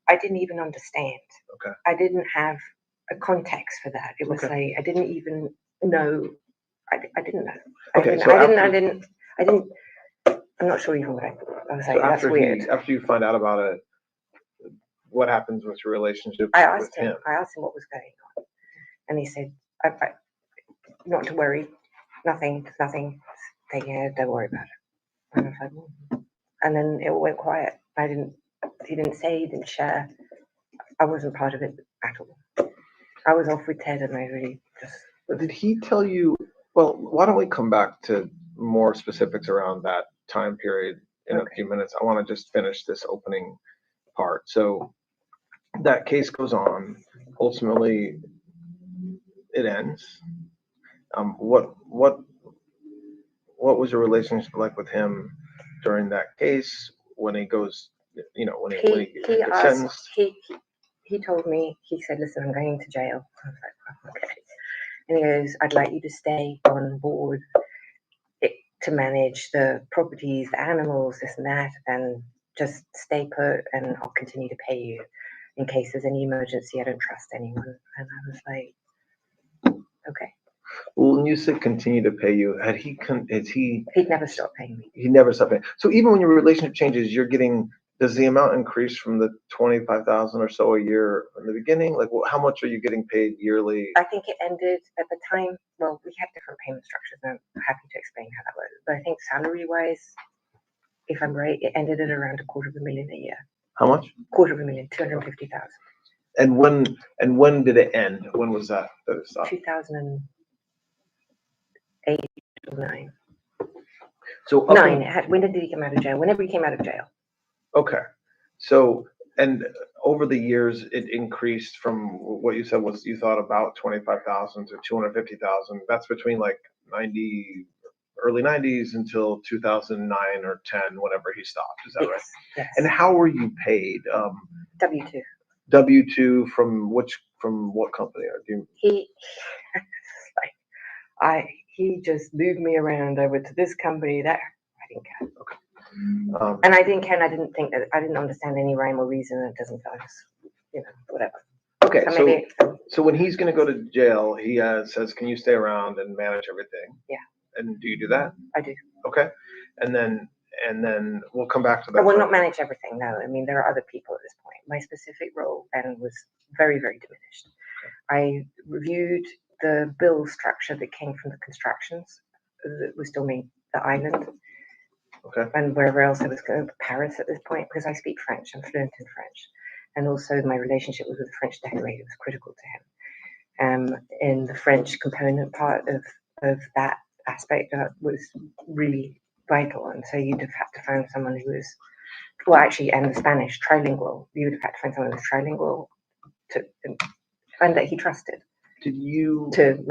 Speaker 11: I didn't even understand.
Speaker 3: Okay.
Speaker 11: I didn't have a context for that. It was
Speaker 3: Okay.
Speaker 11: like I didn't even know. I didn't know.
Speaker 3: Okay,
Speaker 11: I didn't. I'm not sure even what I thought. I was like,
Speaker 3: So
Speaker 11: that's weird.
Speaker 3: after you find out about it, what happens with your relationship
Speaker 11: I
Speaker 3: with
Speaker 11: asked him. I asked him what was going on, and he said, "Not to worry, nothing. Taking it. Don't worry about it." And I was like, and then it all went quiet. He didn't say. He didn't share. I wasn't part of it at all. I was off with Ted, and I really just.
Speaker 3: Did he tell you? Well, why don't we come back to more specifics around that time period in a few minutes? I want to just finish this opening part. So that case goes on. Ultimately, it ends. What was your relationship like with him during that case when he goes? You know, when he gets sentenced.
Speaker 11: He told me. He said, "Listen, I'm going to jail." I was like, oh, "Okay." And he goes, "I'd like you to stay on board to manage the properties, the animals, this and that, and just stay put, and I'll continue to pay you in case there's any emergency. I don't trust anyone." And I was like, "Okay."
Speaker 3: Well, when you said continue to pay you, he'd
Speaker 11: never stopped paying me.
Speaker 3: He never stopped paying. So even when your relationship changes, does the amount increase from the 25,000 or so a year in the beginning? Like, how much are you getting paid yearly?
Speaker 11: I think it ended at the time. Well, we had different payment structures, and I'm happy to explain how that was. But I think salary-wise, if I'm right, it ended at around $250,000 a year.
Speaker 3: How much?
Speaker 11: $250,000, 250,000.
Speaker 3: And when did it end? When was that it stopped?
Speaker 11: 2008 or 9.
Speaker 3: So
Speaker 11: 9. When did he come out of jail? Whenever he came out of jail.
Speaker 3: Okay. So, and over the years, it increased from what you said was you thought about 25,000 to 250,000. That's between like early 90s until 2009 or 10, whenever he stopped. Is that right?
Speaker 11: Yes.
Speaker 3: And how were you paid?
Speaker 11: W-2. W-2
Speaker 3: from what company?
Speaker 11: He just moved me around over to this company, that I didn't care.
Speaker 3: Okay.
Speaker 11: And I didn't care, and I didn't think that I didn't understand any rhyme or reason. It doesn't feel, whatever.
Speaker 3: Okay, so when he's going to go to jail, he says, "Can you stay around and manage everything?"
Speaker 11: Yeah.
Speaker 3: And do you do that?
Speaker 11: I do.
Speaker 3: Okay. And then we'll come back to that.
Speaker 11: I will not manage everything. No, I mean there are other people at this point. My specific role then was very, very diminished. I reviewed the bill structure that came from the constructions that was doing the island.
Speaker 3: Okay.
Speaker 11: And wherever else I was going, Paris at this point, because I speak French, I'm fluent in French. And also my relationship with the French decorator was critical to him. In the French component part of that aspect was really vital. And so you'd have had to find someone who was, and the Spanish, trilingual. You would have had to find someone who was trilingual and that he trusted.
Speaker 3: Did you?
Speaker 11: To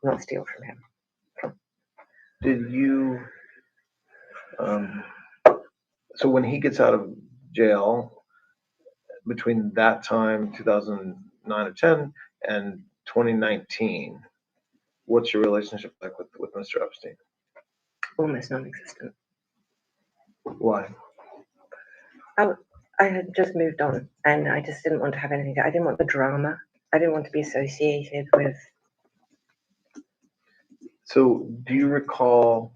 Speaker 11: not steal from him.
Speaker 3: Did you? So when he gets out of jail, between that time, 2009 or 10, and 2019, what's your relationship like with Mr. Epstein?
Speaker 11: Almost non-existent.
Speaker 3: Why?
Speaker 11: I had just moved on, and I just didn't want to have anything. I didn't want the drama. I didn't want to be associated with.
Speaker 3: So, do you recall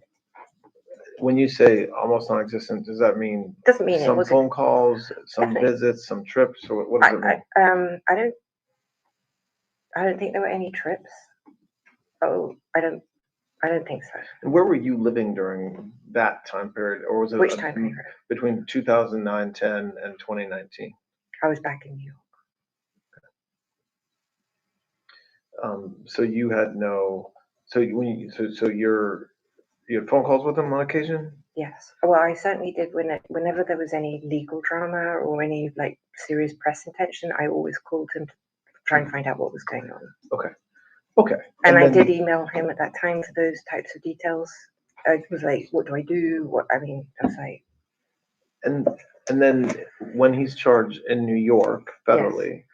Speaker 3: when you say almost non-existent? Does that mean
Speaker 11: doesn't mean
Speaker 3: some phone calls, some visits, some trips, or what does it mean?
Speaker 11: I don't think there were any trips. Oh, I don't think so.
Speaker 3: And where were you living during that time period, or was it
Speaker 11: which time period?
Speaker 3: Between 2009, 10, and 2019?
Speaker 11: I was back in New York.
Speaker 3: So you had no, so you had phone calls with him on occasion?
Speaker 11: Yes. Well, I certainly did whenever there was any legal drama or any like serious press attention, I always called him to try and find out what was going on.
Speaker 3: Okay. Okay.
Speaker 11: And I
Speaker 3: then-
Speaker 11: did email him at that time for those types of details. I was like, what do I do? I was like,
Speaker 3: And then when he's charged in New York federally,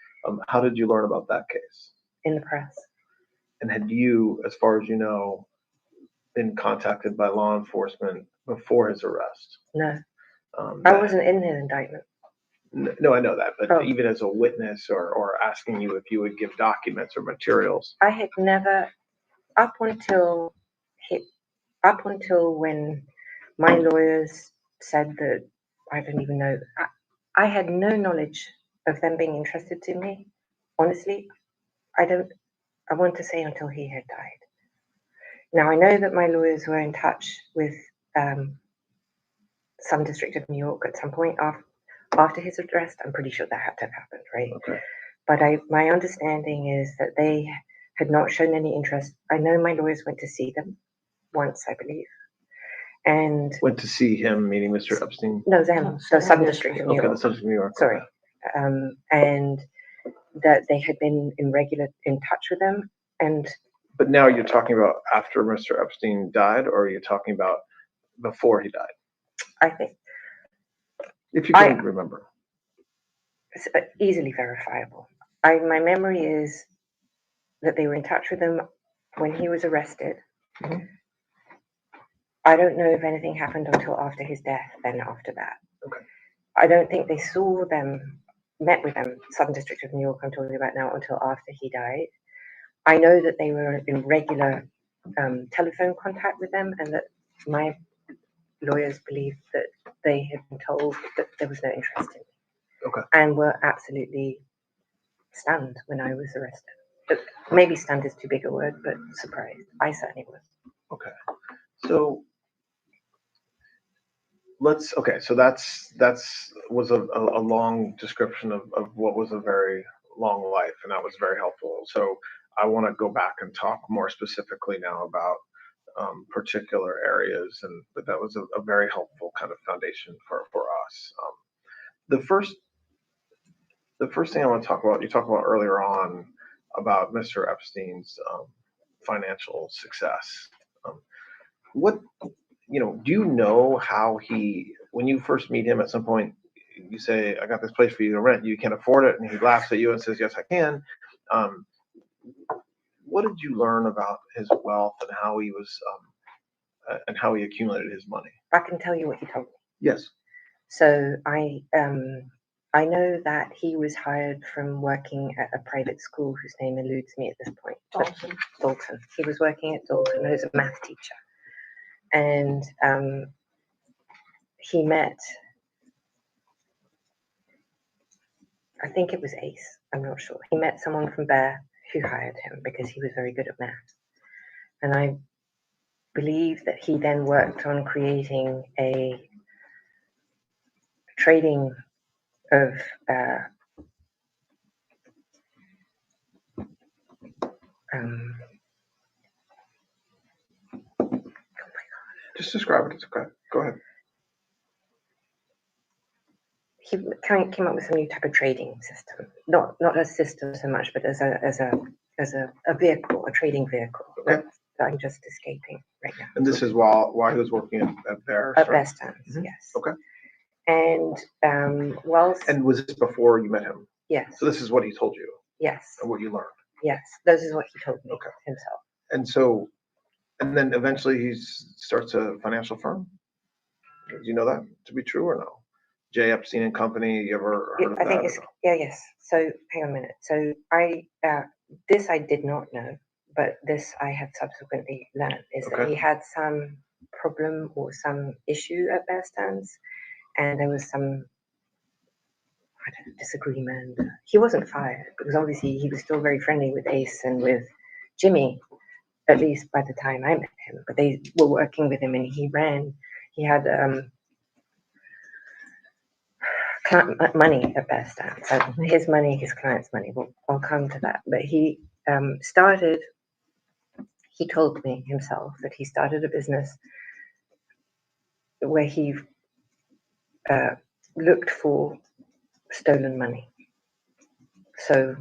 Speaker 3: how did you learn about that case?
Speaker 11: in the press.
Speaker 3: And had you, as far as you know, been contacted by law enforcement before his arrest?
Speaker 11: No, I
Speaker 3: that-
Speaker 11: wasn't in the indictment.
Speaker 3: No, I know that, but
Speaker 11: Oh.
Speaker 3: even as a witness or asking you if you would give documents or materials.
Speaker 11: I had never, up until when my lawyers said that, I don't even know, I had no knowledge of them being interested in me. Honestly, I want to say until he had died. Now, I know that my lawyers were in touch with some district of New York at some point after his arrest. I'm pretty sure that had to have happened, right?
Speaker 3: Okay.
Speaker 11: But my understanding is that they had not shown any interest. I know my lawyers went to see them once, I believe. And
Speaker 3: Went to see him, meaning Mr. Epstein?
Speaker 11: no, them, the sub-district of New
Speaker 3: Okay,
Speaker 11: York.
Speaker 3: the subject of New York.
Speaker 11: Sorry.
Speaker 3: Okay.
Speaker 11: And that they had been in touch with them. And
Speaker 3: But now you're talking about after Mr. Epstein died, or are you talking about before he died?
Speaker 11: I think
Speaker 3: If you can remember.
Speaker 11: it's easily verifiable. My memory is that they were in touch with him when he was arrested.
Speaker 3: Mhm.
Speaker 11: I don't know if anything happened until after his death, then after that.
Speaker 3: Okay.
Speaker 11: I don't think they saw them, met with them, Southern District of New York I'm talking about now, until after he died. I know that they were in regular telephone contact with them, and that my lawyers believed that they had been told that there was no interest in me.
Speaker 3: Okay.
Speaker 11: And were absolutely stunned when I was arrested. But maybe stunned is too big a word, but surprised. I certainly was.
Speaker 3: Okay. So so that's was a long description of what was a very long life, and that was very helpful. So I want to go back and talk more specifically now about particular areas, and that was a very helpful kind of foundation for us. The first thing I want to talk about, you talked about earlier on about Mr. Epstein's financial success. What do you know how when you first meet him at some point, you say, I got this place for you to rent, you can't afford it, and he laughs at you and says, yes, I can. What did you learn about his wealth and how he was, and how he accumulated his money?
Speaker 11: I can tell you what he told me.
Speaker 3: Yes.
Speaker 11: So I know that he was hired from working at a private school whose name eludes me at this point. Dalton. He was working at Dalton as a math teacher. And he met, I think it was Ace, I'm not sure. He met someone from Bear who hired him because he was very good at math. And I believe that he then worked on creating a trading of
Speaker 3: Just describe it. It's okay. Go ahead.
Speaker 11: He came up with some new type of trading system, not a system so much, but as a vehicle, a trading vehicle.
Speaker 3: Okay.
Speaker 11: That I'm just escaping right now.
Speaker 3: And this is while he was working at Bear.
Speaker 11: At Bear Stands,
Speaker 3: Mhm.
Speaker 11: yes.
Speaker 3: Okay.
Speaker 11: And whilst
Speaker 3: And was this before you met him?
Speaker 11: yes,
Speaker 3: So this is what he told you
Speaker 11: yes,
Speaker 3: and what you learned.
Speaker 11: yes, this is what he told me
Speaker 3: Okay.
Speaker 11: himself.
Speaker 3: And then eventually he starts a financial firm. Do you know that to be true or no? J. Epstein and Company. You ever heard of
Speaker 11: I think
Speaker 3: that?
Speaker 11: it's yes. So hang on a minute. So I this I did not know, but this I have subsequently learned is that
Speaker 3: Okay.
Speaker 11: he had some problem or some issue at Bear Stands, and there was some disagreement. He wasn't fired because obviously he was still very friendly with Ace and with Jimmy, at least by the time I met him. But they were working with him, and he had money at Bear Stands. So his money, his client's money. Well, I'll come to that. But he he told me himself that he started a business where he looked for stolen money. So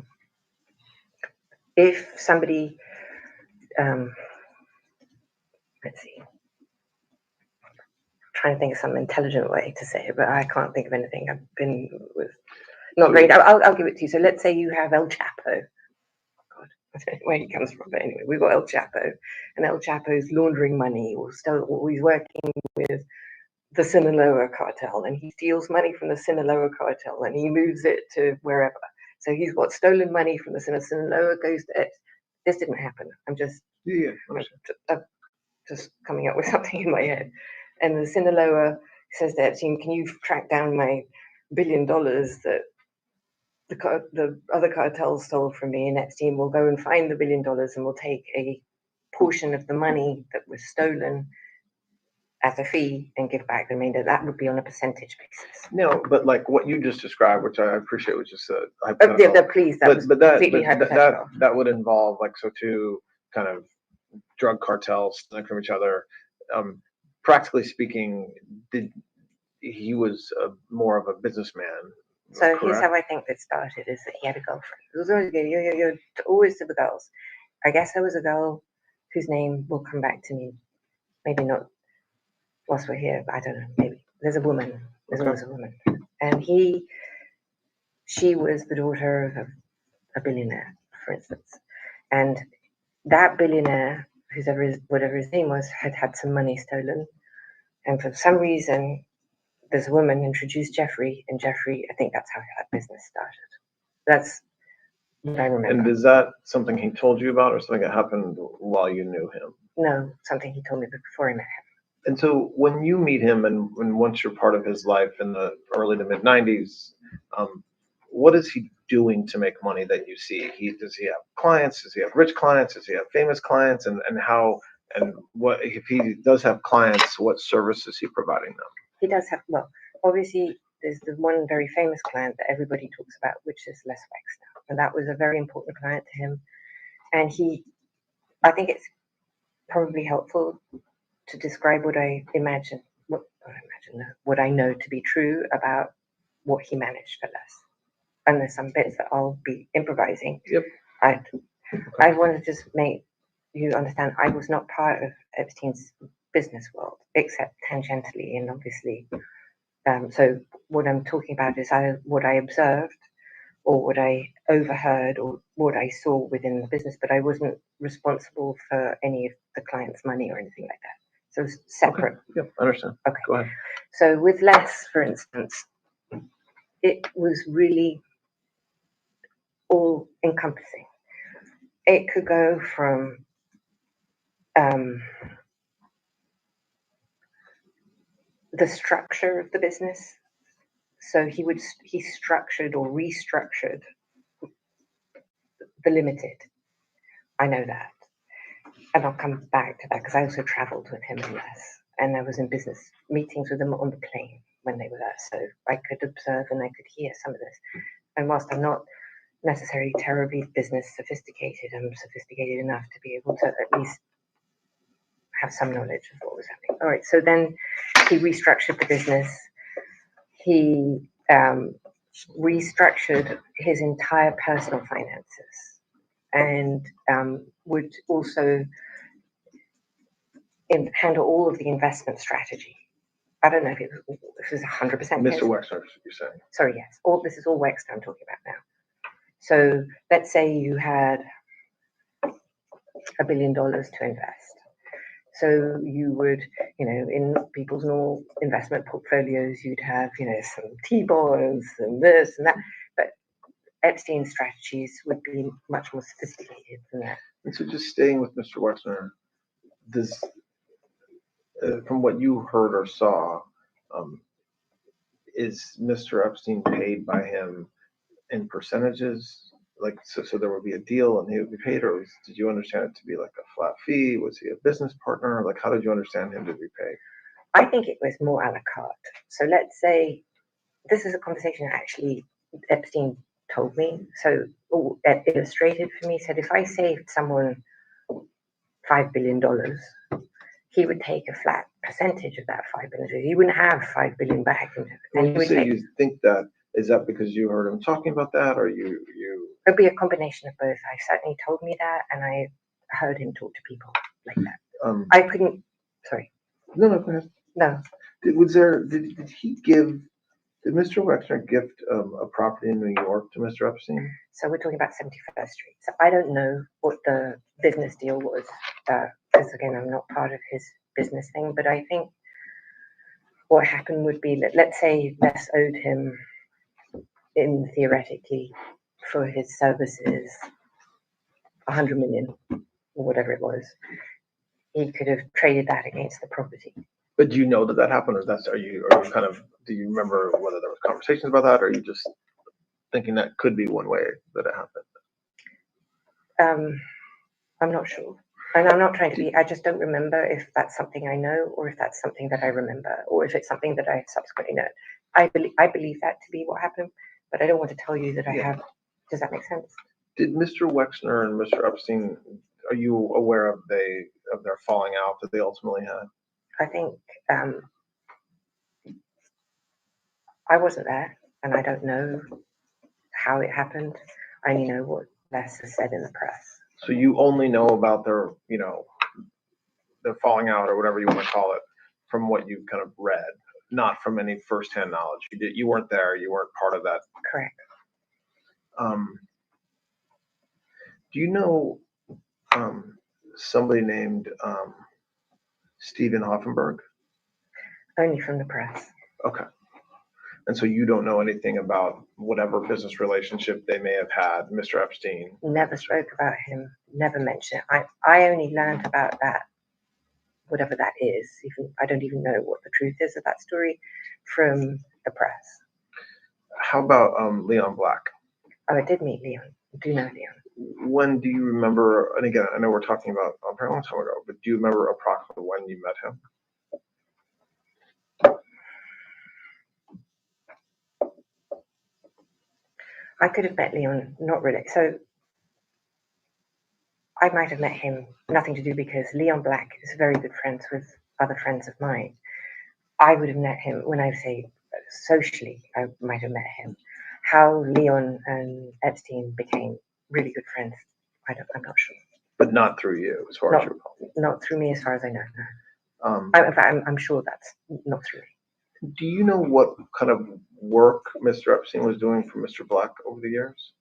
Speaker 11: if somebody, let's see, I'm trying to think of some intelligent way to say it, but I can't think of anything. I've been with, not very, I'll give it to you. So let's say you have El Chapo. God, I don't know where he comes from, but anyway, we've got El Chapo, and El Chapo's laundering money, or he's working with the Sinaloa cartel, and he steals money from the Sinaloa cartel and he moves it to wherever. So he's got stolen money from the Sinaloa, goes to it. This didn't happen. I'm just just coming up with something in my head. And the Sinaloa says to Epstein, can you track down my $1 billion that the other cartels stole from me? And Epstein will go and find the $1 billion and will take a portion of the money that was stolen as a fee and give back the remainder. That would be on a percentage basis.
Speaker 3: No, but like what you just described, which I appreciate, was just a
Speaker 11: hypothetical. Please, that was completely hypothetical.
Speaker 3: That would involve like, so two kind of drug cartels stealing from each other. Practically speaking, he was more of a businessman.
Speaker 11: So here's how I think it started: is that he had a girlfriend. It was always good. You're always to the girls. I guess there was a girl whose name will come back to me. Maybe not whilst we're here, but I don't know, maybe. There's a woman. There's always a woman. And she was the daughter of a billionaire, for instance. And that billionaire, whatever his name was, had some money stolen. And for some reason, this woman introduced Jeffrey, and Jeffrey, I think that's how that business started. That's what I remember.
Speaker 3: And is that something he told you about, or something that happened while you knew him?
Speaker 11: No, something he told me before I met him.
Speaker 3: And so when you meet him, and once you're part of his life in the early to mid 90s, what is he doing to make money that you see? Does he have clients? Does he have rich clients? Does he have famous clients? And how, and what, if he does have clients, what service is he providing them?
Speaker 11: He does have, well, obviously there's the one very famous client that everybody talks about, which is Les Wexner. And that was a very important client to him. And I think it's probably helpful to describe what I know to be true about what he managed for Les. And there's some bits that I'll be improvising.
Speaker 3: Yep.
Speaker 11: I want to just make you understand I was not part of Epstein's business world, except tangentially and obviously. So what I'm talking about is what I observed, or what I overheard, or what I saw within the business, but I wasn't responsible for any of the client's money or anything like that. So it's separate.
Speaker 3: Okay. Yep, I understand.
Speaker 11: Okay.
Speaker 3: Go ahead.
Speaker 11: So with Les, for instance, it was really all encompassing. It could go from the structure of the business. So he structured or restructured the limited. I know that. And I'll come back to that because I also traveled with him and Les. And I was in business meetings with them on the plane when they were there. So I could observe and I could hear some of this. And whilst I'm not necessarily terribly business sophisticated, I'm sophisticated enough to be able to at least have some knowledge of what was happening. All right, so then he restructured the business. He restructured his entire personal finances, and would also handle all of the investment strategy. I don't know if it was 100%.
Speaker 3: Mr. Wexner, you're saying?
Speaker 11: Sorry, yes. This is all Wexner I'm talking about now. So let's say you had $1 billion to invest. So you would, in people's normal investment portfolios, you'd have, some T-bonds and this and that. But Epstein's strategies would be much more sophisticated than that.
Speaker 3: And so just staying with Mr. Wexner, from what you heard or saw, is Mr. Epstein paid by him in percentages? Like, so there would be a deal and he would be paid, or did you understand it to be like a flat fee? Was he a business partner? Like, how did you understand him to be paid?
Speaker 11: I think it was more a la carte. So let's say this is a conversation actually Epstein told me. So that illustrated for me, said if I saved someone $5 billion, he would take a flat percentage of that $5 billion. He wouldn't have $5 billion back.
Speaker 3: When you say you think that, is that because you heard him talking about that, or you?
Speaker 11: It'd be a combination of both. I certainly told me that, and I heard him talk to people like that. I couldn't. Sorry.
Speaker 3: No, go ahead.
Speaker 11: No.
Speaker 3: Did Mr. Wexner gift a property in New York to Mr. Epstein?
Speaker 11: So we're talking about 71st Street. So I don't know what the business deal was, because again, I'm not part of his business thing. But I think what happened would be, let's say Les owed him, theoretically, for his services, 100 million or whatever it was. He could have traded that against the property.
Speaker 3: But do you know that happened, or are you kind of, do you remember whether there was conversations about that, or are you just thinking that could be one way that it happened?
Speaker 11: I'm not sure. And I'm not trying to be, I just don't remember if that's something I know, or if that's something that I remember, or if it's something that I subsequently know. I believe that to be what happened, but I don't want to tell you that I have. Does that make sense?
Speaker 3: Did Mr. Wexner and Mr. Epstein, are you aware of their falling out that they ultimately had?
Speaker 11: I think I wasn't there, and I don't know how it happened. I only know what Les has said in the press.
Speaker 3: So you only know about their falling out, or whatever you want to call it, from what you've kind of read, not from any firsthand knowledge. You weren't there. You weren't part of that.
Speaker 11: Correct.
Speaker 3: Do you know somebody named Stephen Hoffenberg?
Speaker 11: Only from the press.
Speaker 3: Okay. And so you don't know anything about whatever business relationship they may have had, Mr. Epstein?
Speaker 11: Never spoke about him, never mentioned it. I only learned about that, whatever that is. I don't even know what the truth is of that story, from the press.
Speaker 3: How about Leon Black?
Speaker 11: Oh, I did meet Leon. I do know Leon.
Speaker 3: When do you remember, and again, I know we're talking about a very long time ago, but do you remember approximately when you met him?
Speaker 11: I could have met Leon, not really. So I might have met him, nothing to do, because Leon Black is very good friends with other friends of mine. I would have met him, when I say socially, I might have met him. How Leon and Epstein became really good friends, I'm not sure.
Speaker 3: But not through you, as far as you know?
Speaker 11: Not through me, as far as I know, no. In fact, I'm sure that's not through me.
Speaker 3: Do you know what kind of work Mr. Epstein was doing for Mr. Black over the years?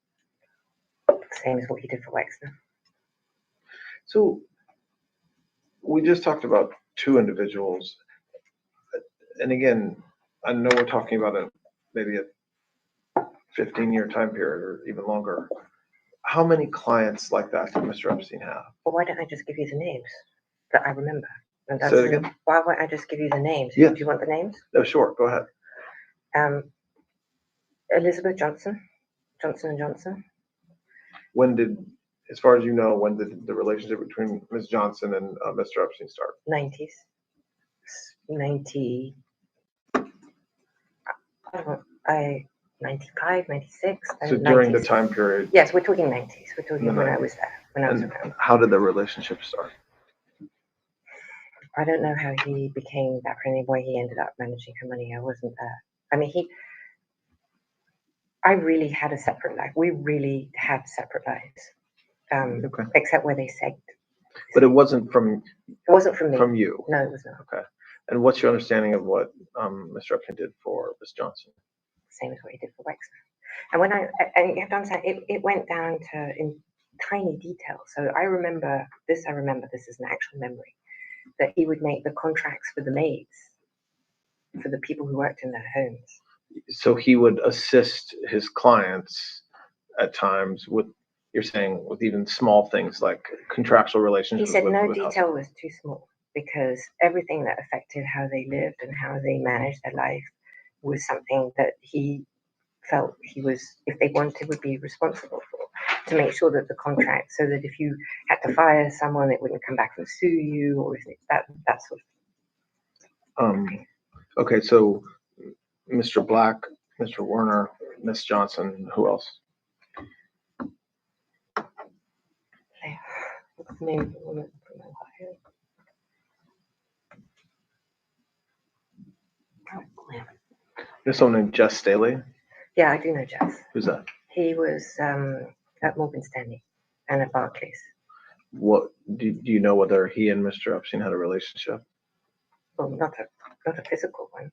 Speaker 11: Same as what he did for Wexner.
Speaker 3: So we just talked about two individuals. And again, I know we're talking about maybe a 15-year time period or even longer. How many clients like that did Mr. Epstein have?
Speaker 11: Well, why don't I just give you the names that I remember? And
Speaker 3: Say it again?
Speaker 11: Why won't I just give you the names?
Speaker 3: Yeah.
Speaker 11: Do you want the names?
Speaker 3: No, sure. Go ahead.
Speaker 11: Elizabeth Johnson, Johnson & Johnson.
Speaker 3: When did, as far as you know, when did the relationship between Ms. Johnson and Mr. Epstein start?
Speaker 11: 90s. 95, 96.
Speaker 3: So during the time period?
Speaker 11: Yes, we're talking 90s. We're talking when I was there, when I was around.
Speaker 3: How did the relationship start?
Speaker 11: I don't know how he became that friendly, why he ended up managing her money. I wasn't there. I mean, I really had a separate life. We really had separate lives,
Speaker 3: Okay.
Speaker 11: Except where they said.
Speaker 3: But it wasn't from.
Speaker 11: It wasn't from me.
Speaker 3: From you.
Speaker 11: No, it was not.
Speaker 3: Okay. And what's your understanding of what Mr. Epstein did for Ms. Johnson?
Speaker 11: Same as what he did for Wexner. And you have to understand, it went down to in tiny detail. So I remember this is an actual memory, that he would make the contracts for the maids, for the people who worked in their homes.
Speaker 3: So he would assist his clients at times with, you're saying, with even small things like contractual relationships.
Speaker 11: He said no detail was too small, because everything that affected how they lived and how they managed their life was something that he felt he was, if they wanted, would be responsible for, to make sure that the contract, so that if you had to fire someone, it wouldn't come back and sue you, or if that sort of thing.
Speaker 3: Okay, so Mr. Black, Mr. Werner, Miss Johnson, who else?
Speaker 11: What's the name of the woman from Ohio? Oh, Glenn.
Speaker 3: There's someone named Jess Staley.
Speaker 11: Yeah, I do know Jess.
Speaker 3: Who's that?
Speaker 11: He was at Morgan Stanley and at Barclays.
Speaker 3: What do you know whether he and Mr. Epstein had a relationship?
Speaker 11: Well, not a physical one.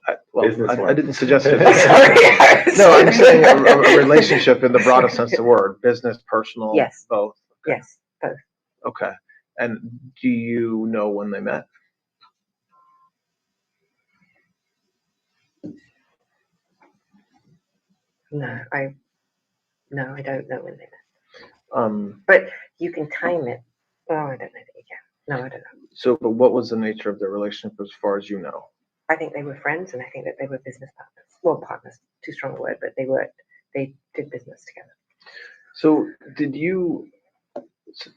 Speaker 3: I didn't suggest it.
Speaker 11: Sorry.
Speaker 3: No, I'm saying a relationship in the broadest sense of the word, business, personal,
Speaker 11: Yes.
Speaker 3: both. Okay.
Speaker 11: Yes, both.
Speaker 3: Okay. And do you know when they met?
Speaker 11: No, I don't know when they met.
Speaker 3: Um,
Speaker 11: But you can time it. Oh, I don't know that you can. No, I don't know.
Speaker 3: So, but what was the nature of their relationship as far as you know?
Speaker 11: I think they were friends, and I think that they were business partners. Well, partners, too strong a word, but they did business together.
Speaker 3: So did you,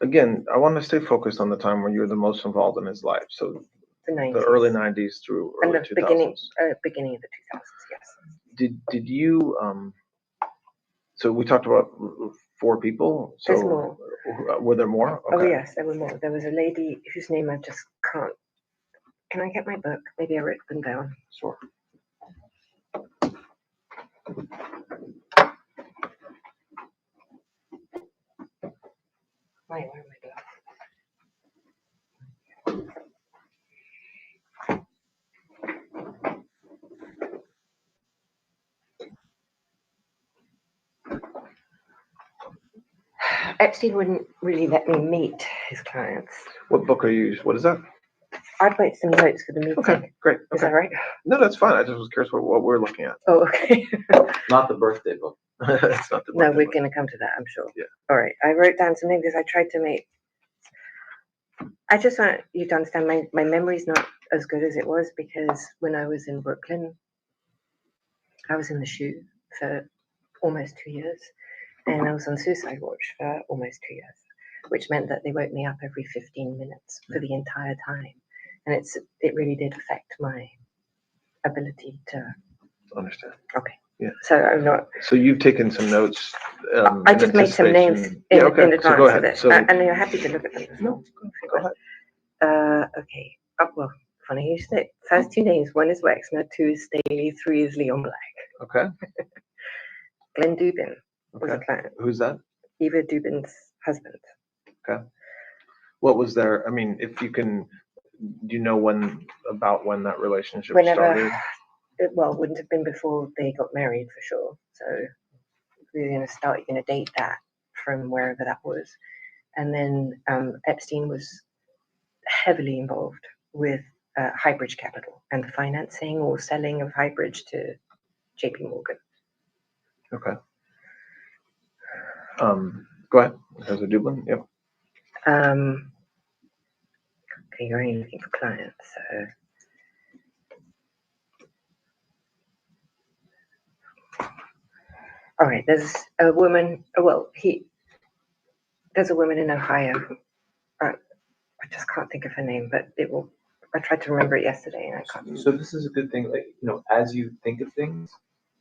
Speaker 3: again, I want to stay focused on the time when you were the most involved in his life. So
Speaker 11: The 90s.
Speaker 3: the early 90s through
Speaker 11: And
Speaker 3: early
Speaker 11: the
Speaker 3: 2000s.
Speaker 11: beginning of the 2000s, yes.
Speaker 3: Did you, so we talked about 4 people. So
Speaker 11: There's more.
Speaker 3: Were there more?
Speaker 11: Oh,
Speaker 3: Okay.
Speaker 11: yes, there were more. There was a lady whose name I just can't. Can I get my book? Maybe I wrote them down.
Speaker 3: Sure.
Speaker 11: Where are my glasses? Epstein wouldn't really let me meet his clients.
Speaker 3: What book are you, what is that?
Speaker 11: I'd write some notes for the meeting.
Speaker 3: Okay, great. Okay.
Speaker 11: Is that right?
Speaker 3: No, that's fine. I just was curious what we're looking at.
Speaker 11: Oh, okay.
Speaker 12: Not the birthday book.
Speaker 3: It's not the
Speaker 11: No,
Speaker 3: birthday
Speaker 11: we're
Speaker 3: book.
Speaker 11: going to come to that, I'm sure.
Speaker 3: Yeah.
Speaker 11: All right. I wrote down something because I tried to make. I just want you to understand my memory's not as good as it was because when I was in Brooklyn, I was in the SHU for almost 2 years, and I was on suicide watch for almost 2 years, which meant that they woke me up every 15 minutes for the entire time, and it really did affect my ability to
Speaker 3: Understand.
Speaker 11: Okay.
Speaker 3: Yeah.
Speaker 11: So I'm not.
Speaker 3: So you've taken some notes.
Speaker 11: I
Speaker 3: in
Speaker 11: just made some names
Speaker 3: anticipation.
Speaker 11: in,
Speaker 3: Yeah, okay.
Speaker 11: in advance
Speaker 3: So go ahead.
Speaker 11: of it,
Speaker 3: So,
Speaker 11: and you're happy to look at them.
Speaker 3: No, go ahead.
Speaker 11: Okay. Oh, well, funny you say. First 2 names. One is Wexner, 2 is Staley, 3 is Leon Black.
Speaker 3: Okay.
Speaker 11: Glenn Dubin was a
Speaker 3: Okay.
Speaker 11: client.
Speaker 3: Who's that?
Speaker 11: Eva Dubin's husband.
Speaker 3: Okay. What was there? I mean, if you can, do you know when that relationship started?
Speaker 11: It wouldn't have been before they got married for sure. So we're going to date that from wherever that was. And then Epstein was heavily involved with Highbridge Capital and the financing or selling of Highbridge to JP Morgan.
Speaker 3: Okay. Go ahead. There's a Dublin. Yep.
Speaker 11: Okay, you're only looking for clients, so. All right, there's a woman. There's a woman in Ohio. I just can't think of her name, but I tried to remember it yesterday, and I can't.
Speaker 12: So this is a good thing. Like, as you think of things,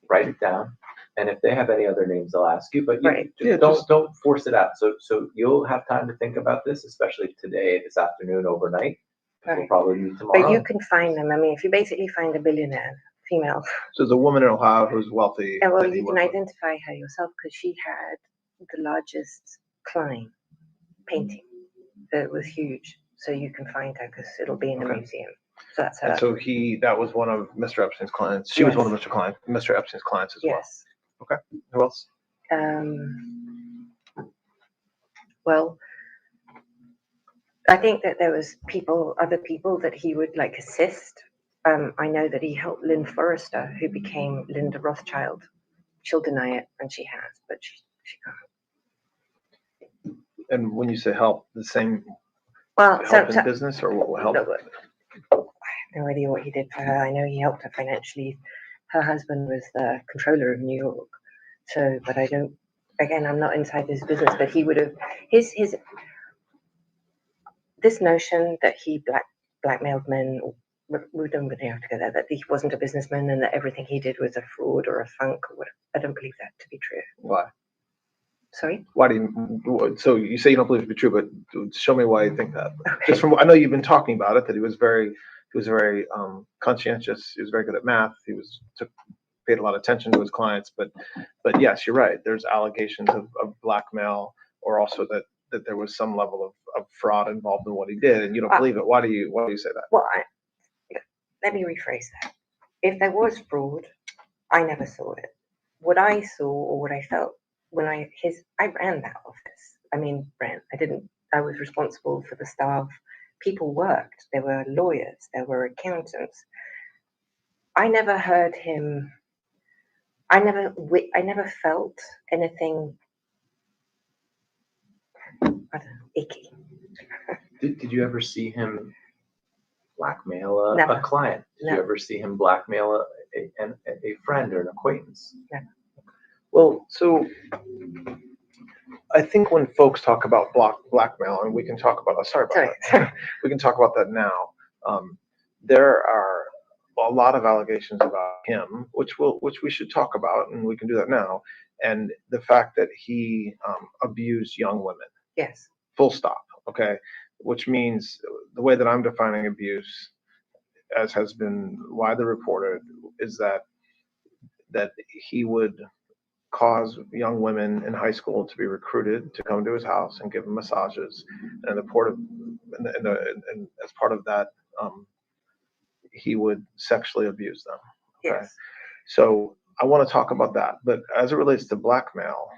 Speaker 12: write it down, and if they have any other names, they'll ask you. But don't force it out. So you'll have time to think about this, especially today, this afternoon, overnight. We'll probably meet tomorrow.
Speaker 11: But you can find them. I mean, if you basically find a billionaire female.
Speaker 3: So there's a woman in Ohio who's wealthy.
Speaker 11: Yeah, well, you can identify her yourself because she had the largest Klein painting that was huge. So you can find her because it'll be in the museum. So that's her.
Speaker 3: And so that was one of Mr. Epstein's clients. She was one of Mr. Epstein's clients as well.
Speaker 11: Yes.
Speaker 3: Okay. Who else?
Speaker 11: Well, I think that there was other people that he would like assist. I know that he helped Lynn Forrester, who became Linda Rothschild. She'll deny it, and she has, but she can't.
Speaker 3: And when you say help, the same
Speaker 11: help
Speaker 3: in business or what will help?
Speaker 11: No, I have no idea what he did for her. I know he helped her financially. Her husband was the controller of New York. So, but I don't. Again, I'm not inside his business, but he would have this notion that he blackmailed men. We don't really have to go there. That he wasn't a businessman and that everything he did was a fraud or a funk or whatever. I don't believe that to be true.
Speaker 3: Why?
Speaker 11: Sorry?
Speaker 3: Why do you, so you say you don't believe it to be true, but show me why you think that. Just from, I know you've been talking about it, that he was very conscientious. He was very good at math. He paid a lot of attention to his clients, but yes, you're right. There's allegations of blackmail, or also that there was some level of fraud involved in what he did, and you don't believe it. Why do you say that?
Speaker 11: Well, let me rephrase that. If there was fraud, I never saw it. What I saw, or what I felt when I ran that office. I was responsible for the staff. People worked. There were lawyers. There were accountants. I never heard him. I never felt anything, I don't know, icky.
Speaker 12: Did you ever see him blackmail
Speaker 11: Never.
Speaker 12: a client? Did you ever see him blackmail a friend or an acquaintance?
Speaker 11: Never.
Speaker 3: Well, so I think when folks talk about blackmail, and we can talk about, that. We can talk about that now. There are a lot of allegations about him, which we should talk about, and we can do that now. And the fact that he abused young women.
Speaker 11: Yes.
Speaker 3: Full stop. Okay. Which means the way that I'm defining abuse, as has been widely reported, is that he would cause young women in high school to be recruited to come to his house and give them massages, and as part of that, he would sexually abuse them. Okay?
Speaker 11: Yes.
Speaker 3: So I want to talk about that, but as it relates to blackmail,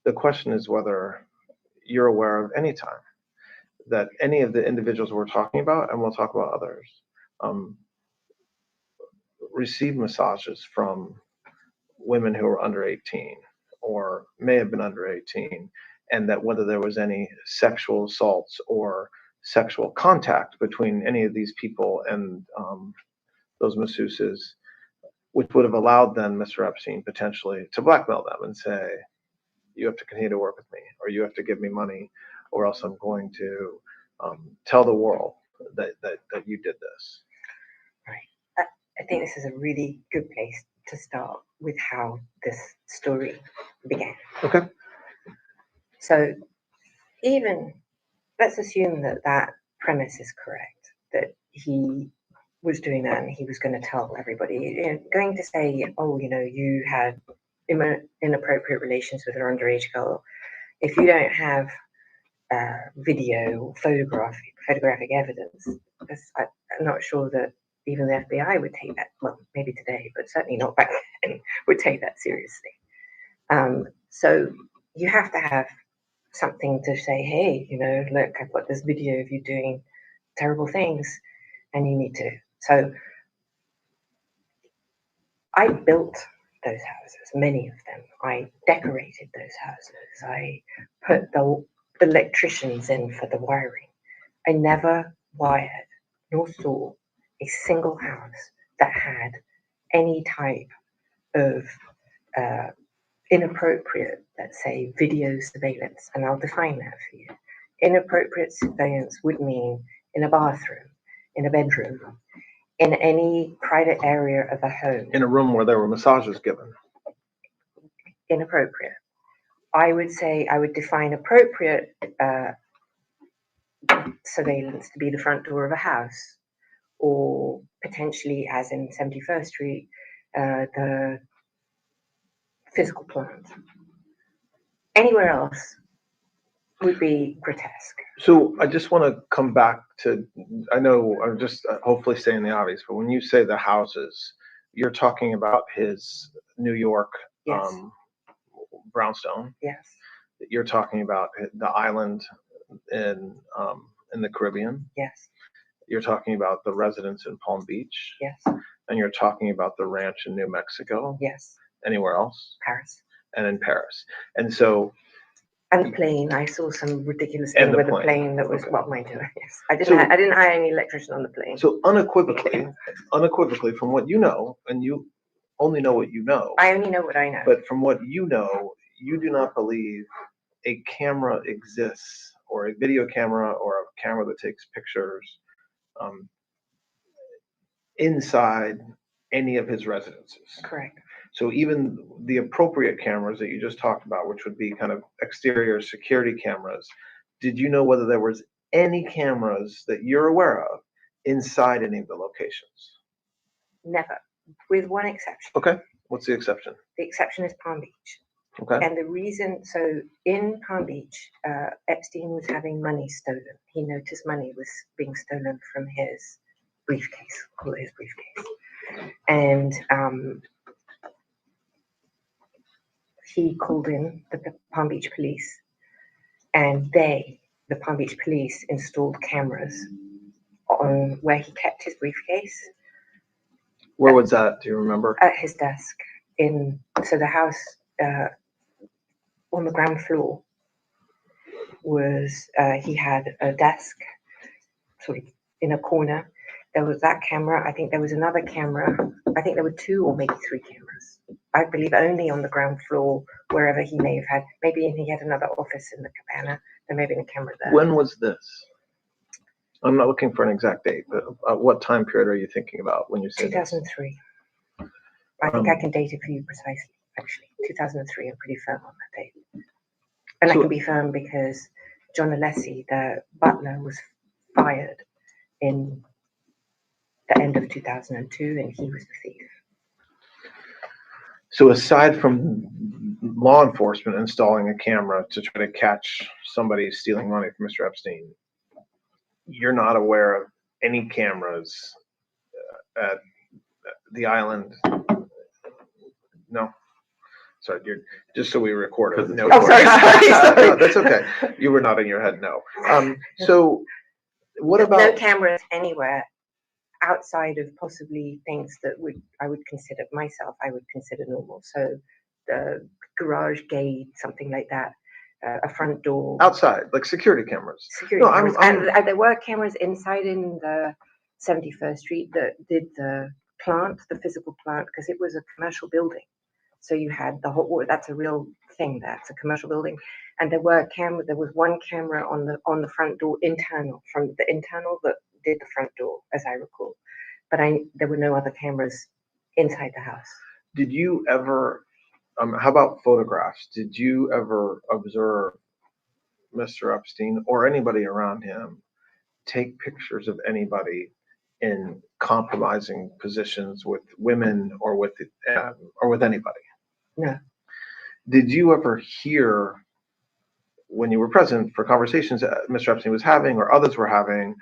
Speaker 3: the question is whether you're aware of any time that any of the individuals we're talking about, and we'll talk about others, receive massages from women who are under 18 or may have been under 18, and that whether there was any sexual assaults or sexual contact between any of these people and those masseuses, which would have allowed then Mr. Epstein potentially to blackmail them and say, you have to continue to work with me, or you have to give me money, or else I'm going to tell the world that you did this.
Speaker 11: Right. I think this is a really good place to start with how this story began.
Speaker 3: Okay.
Speaker 11: So let's assume that premise is correct, that he was doing that and he was going to tell everybody, going to say, oh, you had inappropriate relations with an underage girl. If you don't have video or photographic evidence, because I'm not sure that even the FBI would take that, well, maybe today, but certainly not back then, would take that seriously. So you have to have something to say, hey, look, I've got this video of you doing terrible things, and you need to. So I built those houses, many of them. I decorated those houses. I put the electricians in for the wiring. I never wired nor saw a single house that had any type of inappropriate, let's say, video surveillance. And I'll define that for you. Inappropriate surveillance would mean in a bathroom, in a bedroom, in any private area of a home.
Speaker 3: In a room where there were massages given.
Speaker 11: Inappropriate. I would define appropriate surveillance to be the front door of a house, or potentially, as in 71st Street, the physical plant. Anywhere else would be grotesque.
Speaker 3: So I just want to come back to, I know I'm just hopefully saying the obvious, but when you say the houses, you're talking about his New York
Speaker 11: Yes.
Speaker 3: brownstone.
Speaker 11: Yes.
Speaker 3: You're talking about the island in the Caribbean.
Speaker 11: Yes.
Speaker 3: You're talking about the residence in Palm Beach.
Speaker 11: Yes.
Speaker 3: And you're talking about the ranch in New Mexico.
Speaker 11: Yes.
Speaker 3: Anywhere else?
Speaker 11: Paris.
Speaker 3: And in Paris. And so.
Speaker 11: And the plane. I saw some ridiculous thing with the plane that was,
Speaker 3: okay.
Speaker 11: Well, mind you, yes. I didn't hire any electrician on the plane.
Speaker 3: So unequivocally, from what you know, and you only know what you know.
Speaker 11: I only know what I know.
Speaker 3: But from what you know, you do not believe a camera exists, or a video camera, or a camera that takes pictures inside any of his residences.
Speaker 11: Correct.
Speaker 3: So even the appropriate cameras that you just talked about, which would be kind of exterior security cameras, did you know whether there was any cameras that you're aware of inside any of the locations?
Speaker 11: Never, with one exception.
Speaker 3: Okay, what's the exception?
Speaker 11: The exception is Palm Beach.
Speaker 3: Okay.
Speaker 11: And the reason, so in Palm Beach, Epstein was having money stolen. He noticed money was being stolen from his briefcase, call it his briefcase. And he called in the Palm Beach police, and the Palm Beach police, installed cameras on where he kept his briefcase.
Speaker 3: Where was that? Do you remember?
Speaker 11: At his desk. So the house on the ground floor was, he had a desk sort of in a corner. There was that camera. I think there was another camera. I think there were 2 or maybe 3 cameras. I believe only on the ground floor, wherever he may have had, maybe he had another office in the cabana. There may have been a camera there.
Speaker 3: When was this? I'm not looking for an exact date, but what time period are you thinking about when you say
Speaker 11: 2003. I think I can date it for you precisely, actually. 2003, I'm pretty firm on that date. And I can be firm because John Alessi, the butler, was fired in the end of 2002, and he was the thief.
Speaker 3: So aside from law enforcement installing a camera to try to catch somebody stealing money from Mr. Epstein, you're not aware of any cameras at the island? No? Sorry, just so we record it. No,
Speaker 11: sorry.
Speaker 3: No, that's okay. You were nodding your head no. So what about...
Speaker 11: No cameras anywhere outside of possibly things that I would consider myself, I would consider normal. So the garage gate, something like that, a front door.
Speaker 3: Outside, like security cameras.
Speaker 11: Security cameras. And there were cameras inside in the 71st Street that did the plant, the physical plant, because it was a commercial building. So you had the whole, that's a real thing, that's a commercial building. And there was one camera on the front door, from the internal that did the front door, as I recall. But there were no other cameras inside the house.
Speaker 3: Did you ever, how about photographs? Did you ever observe Mr. Epstein or anybody around him take pictures of anybody in compromising positions with women or with anybody?
Speaker 11: No.
Speaker 3: Did you ever hear, when you were present for conversations that Mr. Epstein was having or others were having,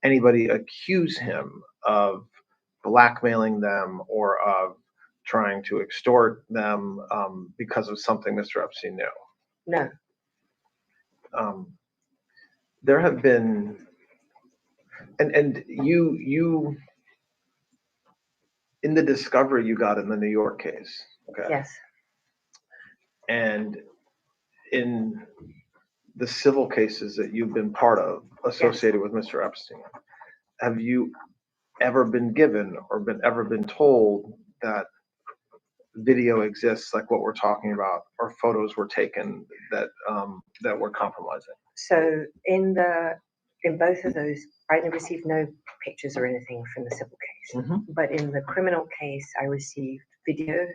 Speaker 3: anybody accuse him of blackmailing them or of trying to extort them because of something Mr. Epstein knew?
Speaker 11: No.
Speaker 3: There have been, and you in the discovery you got in the New York case, okay?
Speaker 11: Yes.
Speaker 3: And in the civil cases that you've been part of associated with Mr. Epstein, have you ever been given or ever been told that video exists like what we're talking about, or photos were taken that were compromising?
Speaker 11: So in both of those, I received no pictures or anything from the civil case.
Speaker 3: Mm-hmm.
Speaker 11: But in the criminal case, I received videos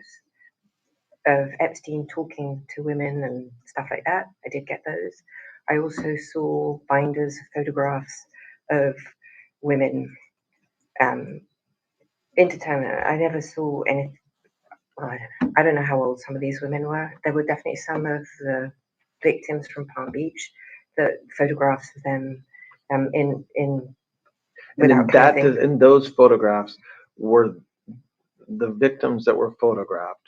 Speaker 11: of Epstein talking to women and stuff like that. I did get those. I also saw binders of photographs of women, indeterminate. I never saw any. Well, I don't know how old some of these women were. There were definitely some of the victims from Palm Beach, that photographs of them in
Speaker 3: those photographs, were the victims that were photographed,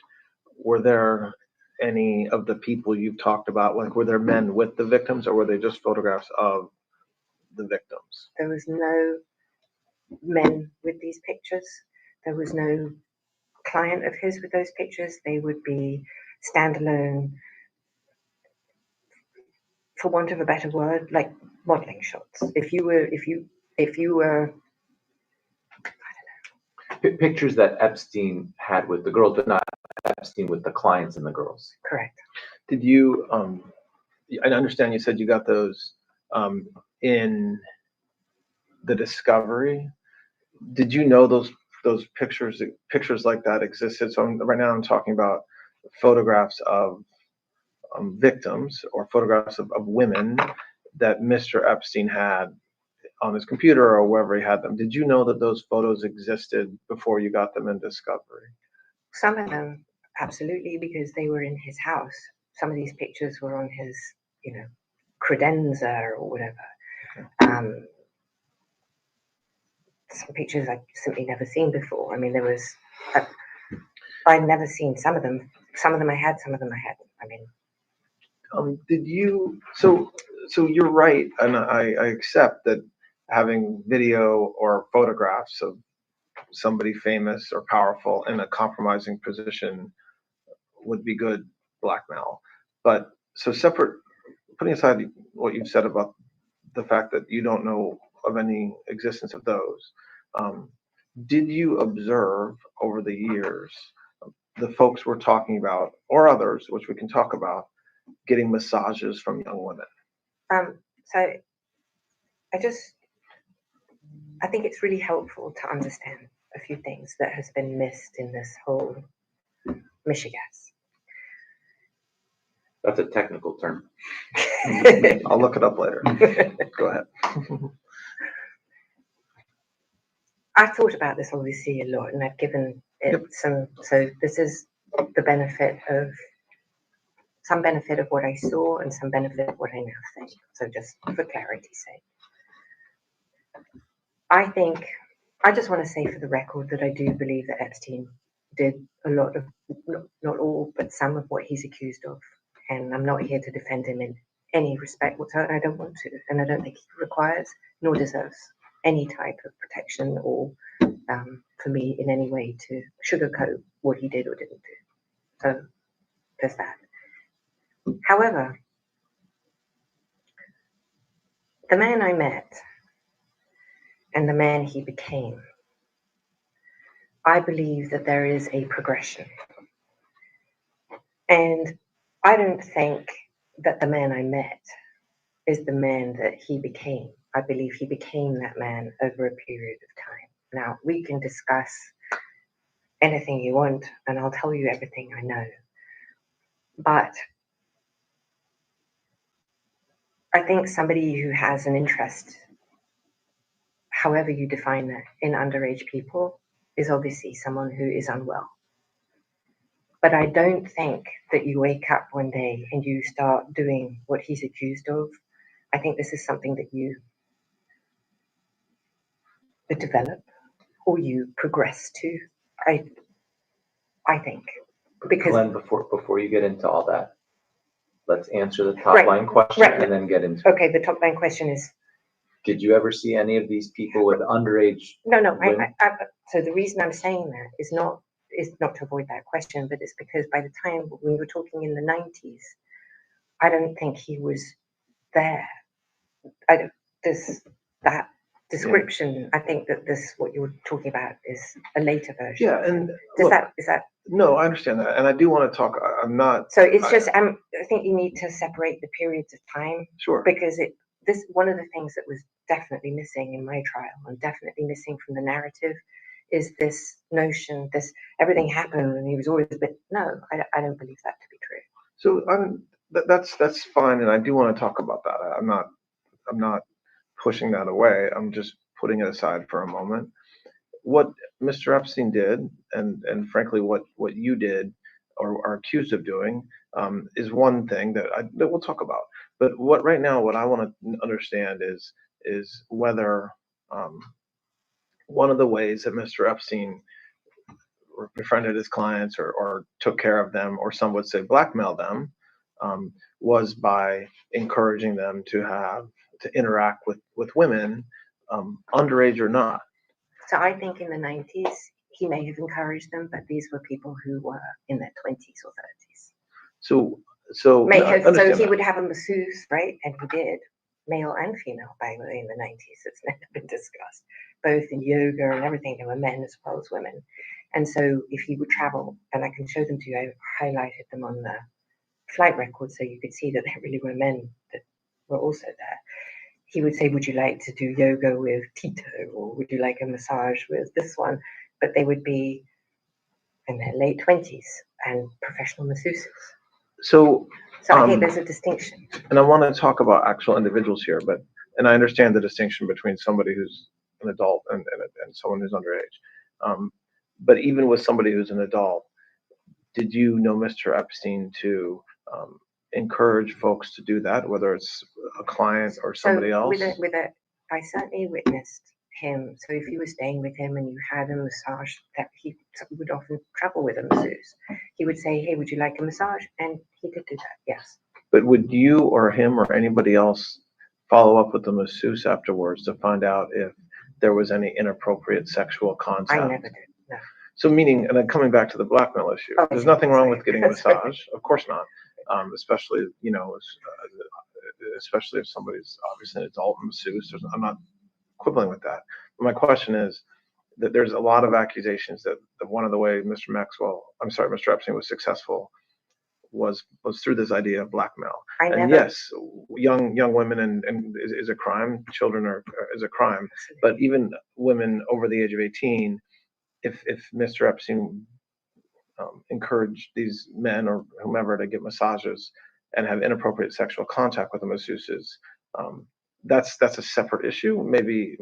Speaker 3: were there any of the people you've talked about, like were there men with the victims, or were they just photographs of the victims?
Speaker 11: There was no men with these pictures. There was no client of his with those pictures. They would be standalone, for want of a better word, like modeling shots. If you were,
Speaker 12: pictures that Epstein had with the girls, but not Epstein with the clients and the girls.
Speaker 11: Correct.
Speaker 3: Did you, I understand you said you got those in the discovery. Did you know those those pictures like that existed. So right now I'm talking about photographs of victims or photographs of women that Mr. Epstein had on his computer or wherever he had them. Did you know that those photos existed before you got them in discovery?
Speaker 11: Some of them, absolutely, because they were in his house. Some of these pictures were on his, credenza or whatever. Some pictures I'd simply never seen before. I mean, I'd never seen some of them. Some of them I had, some of them I hadn't. I mean,
Speaker 3: did you? So you're right, and I accept that having video or photographs of somebody famous or powerful in a compromising position would be good blackmail. But so separate, putting aside what you've said about the fact that you don't know of any existence of those, did you observe over the years the folks we're talking about, or others, which we can talk about, getting massages from young women?
Speaker 11: So I think it's really helpful to understand a few things that has been missed in this whole mishigas.
Speaker 12: That's a technical term.
Speaker 3: I'll look it up later. Go ahead.
Speaker 11: I've thought about this obviously a lot, and I've given it some. So this is the benefit of what I saw and some benefit of what I now think. So just for clarity's sake, I think I just want to say for the record that I do believe that Epstein did a lot of, not all, but some of what he's accused of, and I'm not here to defend him in any respect whatsoever. I don't want to, and I don't think he requires nor deserves any type of protection or for me in any way to sugarcoat what he did or didn't do. So there's that. However, the man I met and the man he became, I believe that there is a progression. And I don't think that the man I met is the man that he became. I believe he became that man over a period of time. Now, we can discuss anything you want, and I'll tell you everything I know. But I think somebody who has an interest, however you define that, in underage people is obviously someone who is unwell. But I don't think that you wake up one day and you start doing what he's accused of. I think this is something that you develop or you progress to. I think. Because
Speaker 12: Glenn, before you get into all that, let's answer the top line question and then get into
Speaker 11: Okay, the top line question is,
Speaker 12: did you ever see any of these people with underage?
Speaker 11: No. So the reason I'm saying that is not to avoid that question, but it's because by the time we were talking in the 90s, I don't think he was there. That description, I think that what you're talking about is a later version.
Speaker 3: Yeah, and
Speaker 11: is that?
Speaker 3: No, I understand that, and I do want to talk. I'm not.
Speaker 11: So it's just I think you need to separate the periods of time.
Speaker 3: Sure.
Speaker 11: Because one of the things that was definitely missing in my trial and definitely missing from the narrative is this notion, everything happened and he was always a bit. No, I don't believe that to be true.
Speaker 3: So that's fine, and I do want to talk about that. I'm not pushing that away. I'm just putting it aside for a moment. What Mr. Epstein did, and frankly, what you did or are accused of doing, is one thing that we'll talk about. But what I want to understand is whether one of the ways that Mr. Epstein befriended his clients or took care of them, or some would say blackmailed them, was by encouraging them to interact with women, underage or not.
Speaker 11: So I think in the 90s, he may have encouraged them, but these were people who were in their 20s or 30s.
Speaker 3: So
Speaker 11: he would have a masseuse, right? And he did, male and female, by the way, in the 90s. It's never been discussed, both in yoga and everything. There were men as well as women. And so if he would travel, and I can show them to you, I highlighted them on the flight record so you could see that there really were men that were also there. He would say, would you like to do yoga with Tito, or would you like a massage with this one? but they would be in their late 20s and professional masseuses.
Speaker 3: So
Speaker 11: I think there's a distinction.
Speaker 3: And I want to talk about actual individuals here, and I understand the distinction between somebody who's an adult and someone who's underage. But even with somebody who's an adult, did you know Mr. Epstein to encourage folks to do that, whether it's a client or somebody else?
Speaker 11: I certainly witnessed him. So if you were staying with him and you had a massage, that he would often travel with a masseuse. He would say, "Hey, would you like a massage?" And he did do that. Yes.
Speaker 3: But would you or him or anybody else follow up with the masseuse afterwards to find out if there was any inappropriate sexual contact?
Speaker 11: I never did. No.
Speaker 3: So meaning, and then coming back to the blackmail issue, there's nothing wrong with getting a massage, of course not. Especially, especially if somebody's obviously an adult masseuse. I'm not quibbling with that. But my question is that there's a lot of accusations that one of the way Mr. Epstein was successful was through this idea of blackmail. Yes, young women and is a crime. Children is a crime. But even women over the age of 18, if Mr. Epstein encouraged these men or whomever to get massages and have inappropriate sexual contact with the masseuses, that's a separate issue, maybe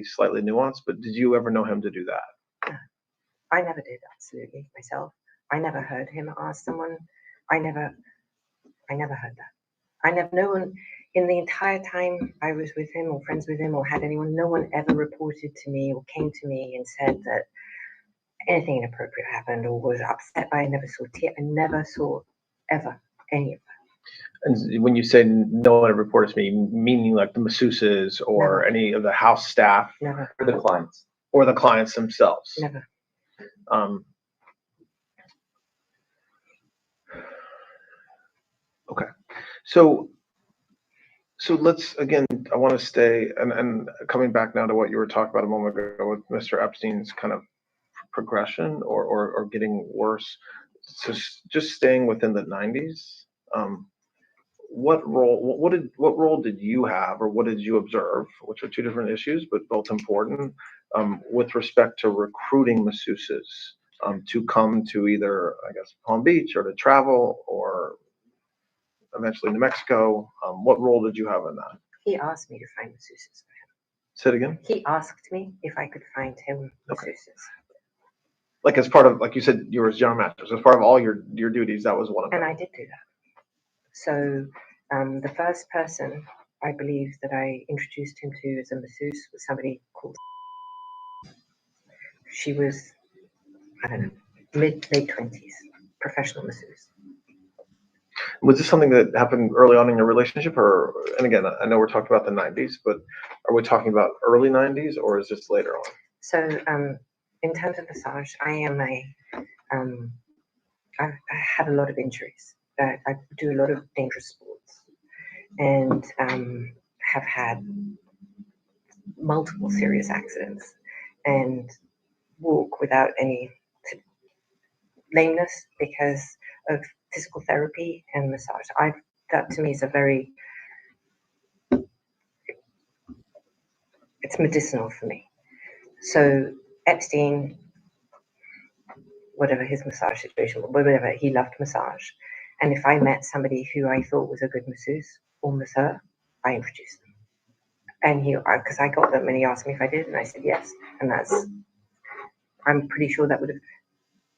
Speaker 3: slightly nuanced. But did you ever know him to do that?
Speaker 11: I never did, absolutely, myself. I never heard him ask someone. I never heard that. No one in the entire time I was with him or friends with him or had anyone, no one ever reported to me or came to me and said that anything inappropriate happened or was upset by it. I never saw ever any of that.
Speaker 3: And when you say no one ever reported to me, meaning like the masseuses or any of the house staff?
Speaker 11: Never.
Speaker 12: Or the clients?
Speaker 3: Or the clients themselves?
Speaker 11: Never.
Speaker 3: Okay. So let's, again, I want to stay, and coming back now to what you were talking about a moment ago with Mr. Epstein's kind of progression or getting worse. So just staying within the 90s, what role did you have, or what did you observe, which are two different issues, but both important, with respect to recruiting masseuses to come to either, I guess, Palm Beach or to travel or eventually New Mexico? What role did you have in that?
Speaker 11: He asked me to find masseuses for him.
Speaker 3: Say it again?
Speaker 11: He asked me if I could find him masseuses.
Speaker 3: Like as part of, like you said, you were his general manager. So as part of all your duties, that was one of them.
Speaker 11: And I did do that. So the first person I believe that I introduced him to as a masseuse was somebody called. She was, I don't know, late 20s, professional masseuse.
Speaker 3: Was this something that happened early on in your relationship, or? And again, I know we're talking about the 90s, but are we talking about early 90s, or is this later on?
Speaker 11: So in terms of massage, I've had a lot of injuries. I do a lot of dangerous sports, and have had multiple serious accidents, and walk without any lameness because of physical therapy and massage. That to me is it's medicinal for me. So Epstein, whatever his massage situation, whatever, he loved massage. And if I met somebody who I thought was a good masseuse or masseur, I introduced them. And because I got them and he asked me if I did, and I said yes. And I'm pretty sure that would have,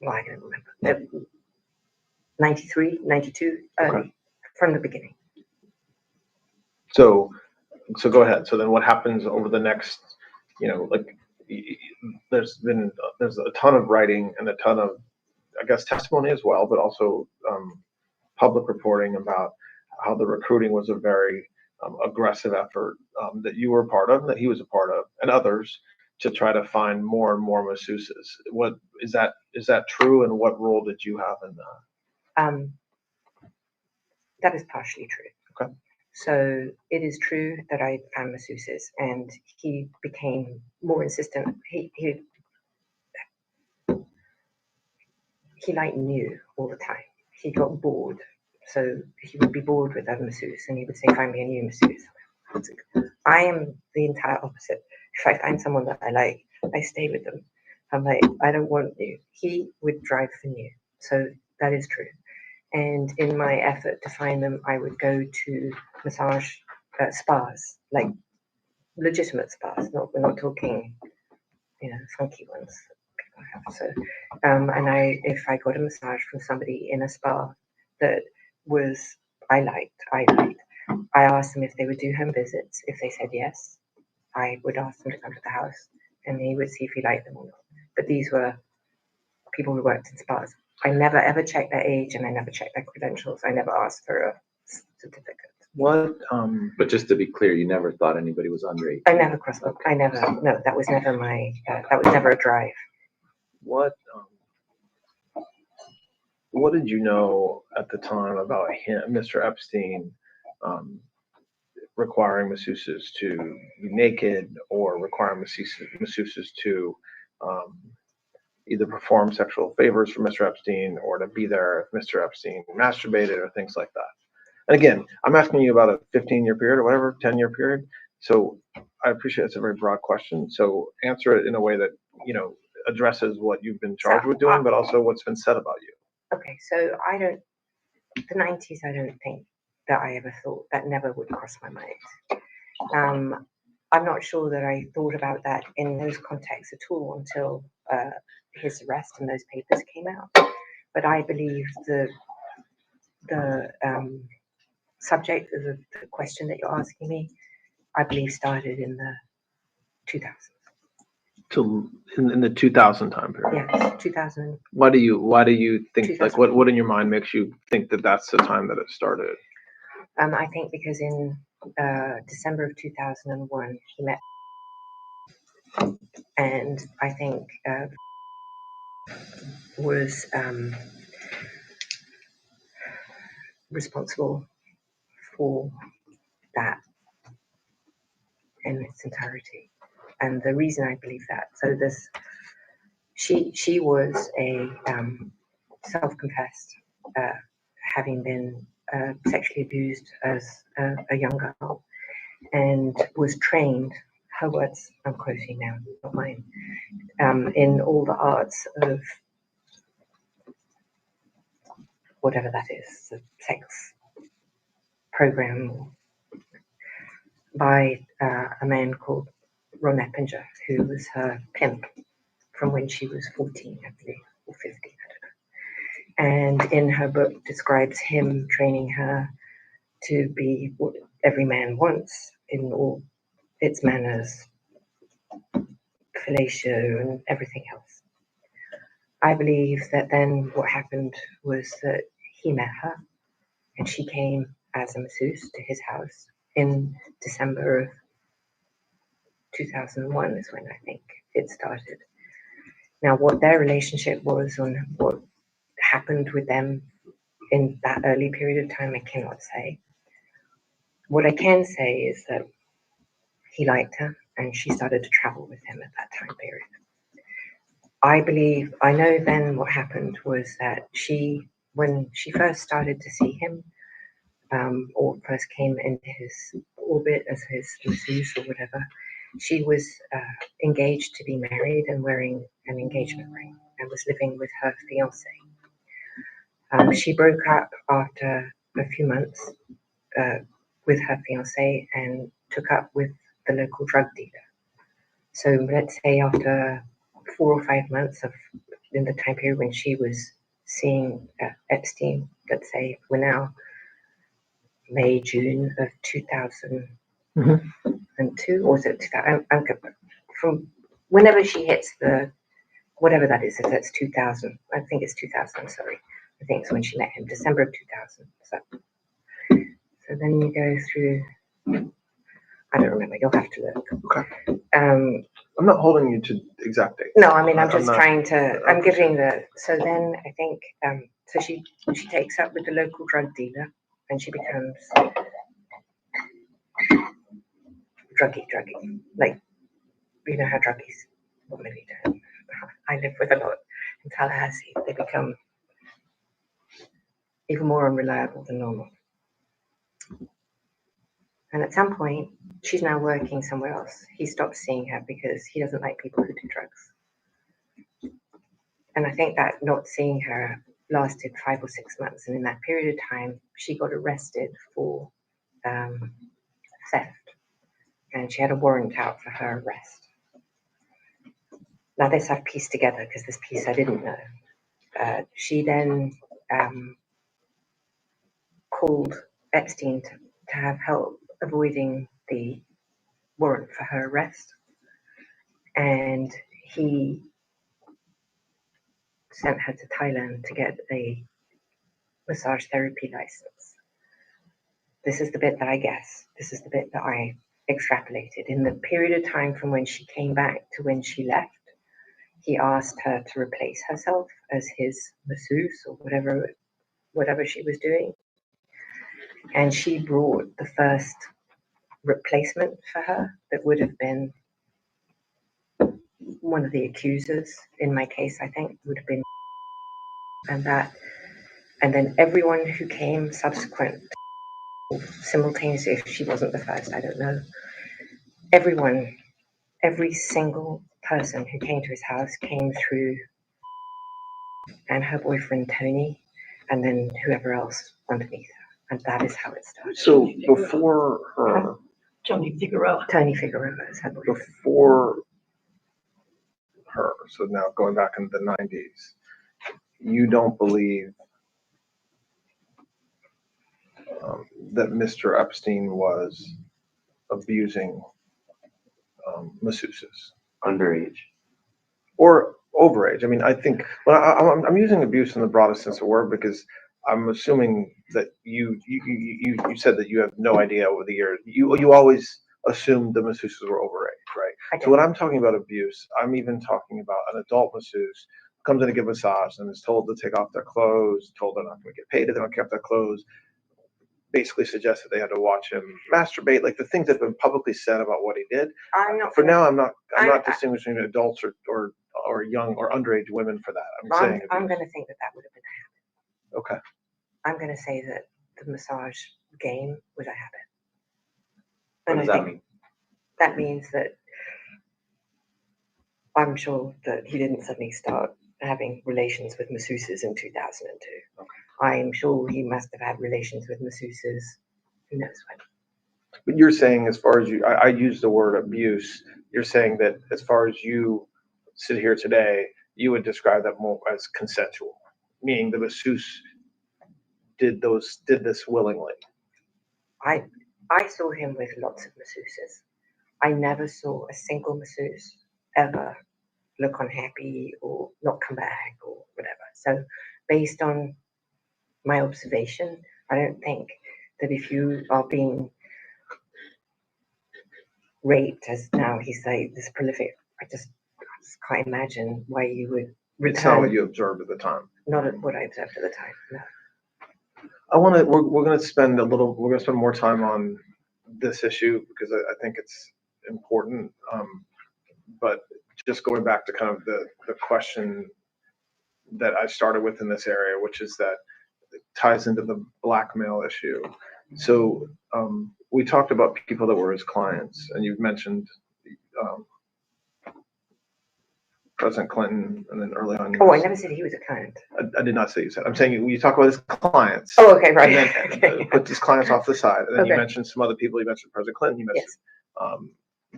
Speaker 11: well, I don't remember, 93, 92, early, from the beginning.
Speaker 3: So go ahead. So then what happens over the next, there's a ton of writing and a ton of, I guess, testimony as well, but also public reporting about how the recruiting was a very aggressive effort that you were a part of, that he was a part of, and others, to try to find more and more masseuses. What is that true, and what role did you have in that?
Speaker 11: That is partially true.
Speaker 3: Okay.
Speaker 11: So it is true that I found masseuses, and he became more insistent. He like knew all the time. He got bored, so he would be bored with other masseuse, and he would say, "Find me a new masseuse." I am the entire opposite. If I find someone that I like, I stay with them. I'm like, I don't want you. He would drive for you. So that is true. And in my effort to find them, I would go to massage spas, like legitimate spas. We're not talking, funky ones people have. So, and if I got a massage from somebody in a spa that I liked, I asked them if they would do home visits. If they said yes, I would ask them to come to the house, and he would see if he liked them or not. But these were people who worked in spas. I never ever checked their age, and I never checked their credentials. I never asked for a certificate.
Speaker 3: What?
Speaker 12: But just to be clear, you never thought anybody was underage.
Speaker 11: I never crossed. I never. No, that was never my. That was never a drive.
Speaker 3: What? What did you know at the time about him, Mr. Epstein, requiring masseuses to be naked or requiring masseuses to either perform sexual favors for Mr. Epstein or to be there if Mr. Epstein masturbated or things like that? And again, I'm asking you about a 15-year period or whatever, 10-year period. So I appreciate it's a very broad question. So answer it in a way that, addresses what you've been charged with doing, but also what's been said about you.
Speaker 11: Okay, so the 90s, I don't think that I ever thought, that never would cross my mind. I'm not sure that I thought about that in those contexts at all until his arrest and those papers came out. But I believe the subject of the question that you're asking me, I believe started in the 2000s.
Speaker 3: In the 2000 time period.
Speaker 11: Yes, 2000.
Speaker 3: Why do you think, like, what in your mind makes you think that that's the time that it started?
Speaker 11: I think because in December of 2001, he met, and I think was responsible for that in its entirety. And the reason I believe that, so she was a self-confessed, having been sexually abused as a young girl, and was trained, her words, I'm quoting now, not mine, in all the arts of whatever that is, the sex program, by a man called Ron Eppinger, who was her pimp from when she was 14, I believe, or 15, I don't know. And in her book describes him training her to be what every man wants in all its manners, fellatio and everything else. I believe that then what happened was that he met her and she came as a masseuse to his house in December of 2001 is when I think it started. Now, what their relationship was and what happened with them in that early period of time, I cannot say. What I can say is that he liked her and she started to travel with him at that time period. I know then what happened was that when she first started to see him, or first came into his orbit as his masseuse or whatever, she was engaged to be married and wearing an engagement ring and was living with her fiance. She broke up after a few months with her fiance and took up with the local drug dealer. So let's say after 4 or 5 months in the time period when she was seeing Epstein, let's say we're now May, June of 2002, or is it 2000? From whenever she hits whatever that is, if that's 2000, I think it's 2000, I'm sorry. I think it's when she met him, December of 2000. So then you go through, I don't remember, you'll have to look.
Speaker 3: Okay. I'm not holding you to exact dates.
Speaker 11: No, I mean, I'm giving so then I think, so she takes up with the local drug dealer and she becomes druggy. Like, you know how druggies, well, maybe you don't. I live with a lot in Tallahassee. They become even more unreliable than normal. And at some point, she's now working somewhere else. He stops seeing her because he doesn't like people who do drugs. And I think that not seeing her lasted 5 or 6 months. And in that period of time, she got arrested for theft. And she had a warrant out for her arrest. Now this I've pieced together because this piece I didn't know. She then called Epstein to have help avoiding the warrant for her arrest. And he sent her to Thailand to get a massage therapy license. This is the bit that I guess. This is the bit that I extrapolated. In the period of time from when she came back to when she left, he asked her to replace herself as his masseuse or whatever she was doing. And she brought the first replacement for her that would have been one of the accusers in my case, I think, would have been, and then everyone who came subsequent, simultaneously, if she wasn't the first, I don't know, every single person who came to his house came through, and her boyfriend Tony, and then whoever else underneath her. And that is how it started.
Speaker 3: So before her,
Speaker 11: Tony Figueroa is her boyfriend.
Speaker 3: before her, so now going back into the 90s, you don't believe that Mr. Epstein was abusing masseuses?
Speaker 12: Underage.
Speaker 3: Or overage. I mean, I think, well, I'm using abuse in the broadest sense of the word because I'm assuming that you said that you have no idea over the years. You always assumed the masseuses were overage, right? So when I'm talking about abuse, I'm even talking about an adult masseuse comes in to give a massage and is told to take off their clothes, told they're not going to get paid if they don't keep their clothes, basically suggested they had to watch him masturbate, like the things that have been publicly said about what he did. I'm not distinguishing adults or young or underage women for that.
Speaker 11: I'm going to think that would have been a habit.
Speaker 3: Okay.
Speaker 11: I'm going to say that the massage game was a habit.
Speaker 12: What does that mean?
Speaker 11: That means that I'm sure that he didn't suddenly start having relations with masseuses in 2002. Okay. I'm sure he must have had relations with masseuses, who knows when.
Speaker 3: But you're saying, as far as I use the word abuse, you're saying that as far as you sit here today, you would describe that more as consensual, meaning the masseuse did this willingly.
Speaker 11: I saw him with lots of masseuses. I never saw a single masseuse ever look unhappy or not come back or whatever. So based on my observation, I don't think that if you are being raped, as now he's like this prolific, I just can't imagine why you would return.
Speaker 3: It's not what you observed at the time.
Speaker 11: Not what I observed at the time, no.
Speaker 3: We're going to spend more time on this issue because I think it's important. But just going back to kind of the question that I started with in this area, which is that it ties into the blackmail issue. So we talked about people that were his clients, and you've mentioned President Clinton, and then early on.
Speaker 11: Oh, I never said he was a client.
Speaker 3: I did not say you said. I'm saying you talk about his clients.
Speaker 11: Oh, okay, right.
Speaker 3: And then put his clients off the side, and then you mentioned some other people. You mentioned President Clinton. You mentioned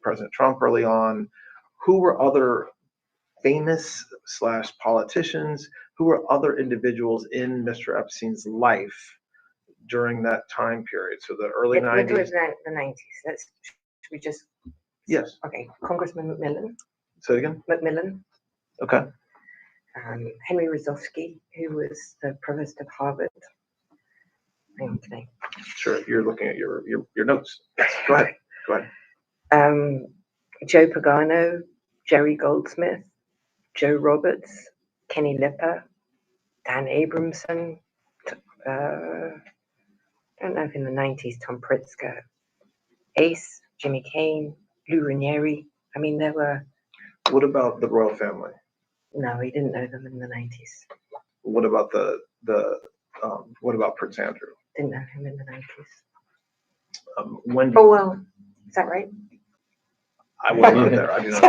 Speaker 3: President Trump early on. Who were other famous / politicians? Who were other individuals in Mr. Epstein's life during that time period? So the early 90s.
Speaker 11: It was the 90s. Should we just?
Speaker 3: Yes.
Speaker 11: Okay, Congressman McMillan.
Speaker 3: Say it again.
Speaker 11: McMillan.
Speaker 3: Okay.
Speaker 11: Henry Rozovsky, who was the provost of Harvard. Hang on today.
Speaker 3: Sure, you're looking at your notes. Yes, go ahead.
Speaker 11: Joe Pagano, Jerry Goldsmith, Joe Roberts, Kenny Lipper, Dan Abramson. I don't know if in the 90s, Tom Pritzker, Ace, Jimmy Kane, Lou Ranieri. I mean, there were.
Speaker 3: What about the royal family?
Speaker 11: No, he didn't know them in the 90s.
Speaker 3: What about what about Prince Andrew?
Speaker 11: Didn't know him in the 90s.
Speaker 3: When?
Speaker 11: Oh, well, is that right?
Speaker 3: I wasn't there. I do not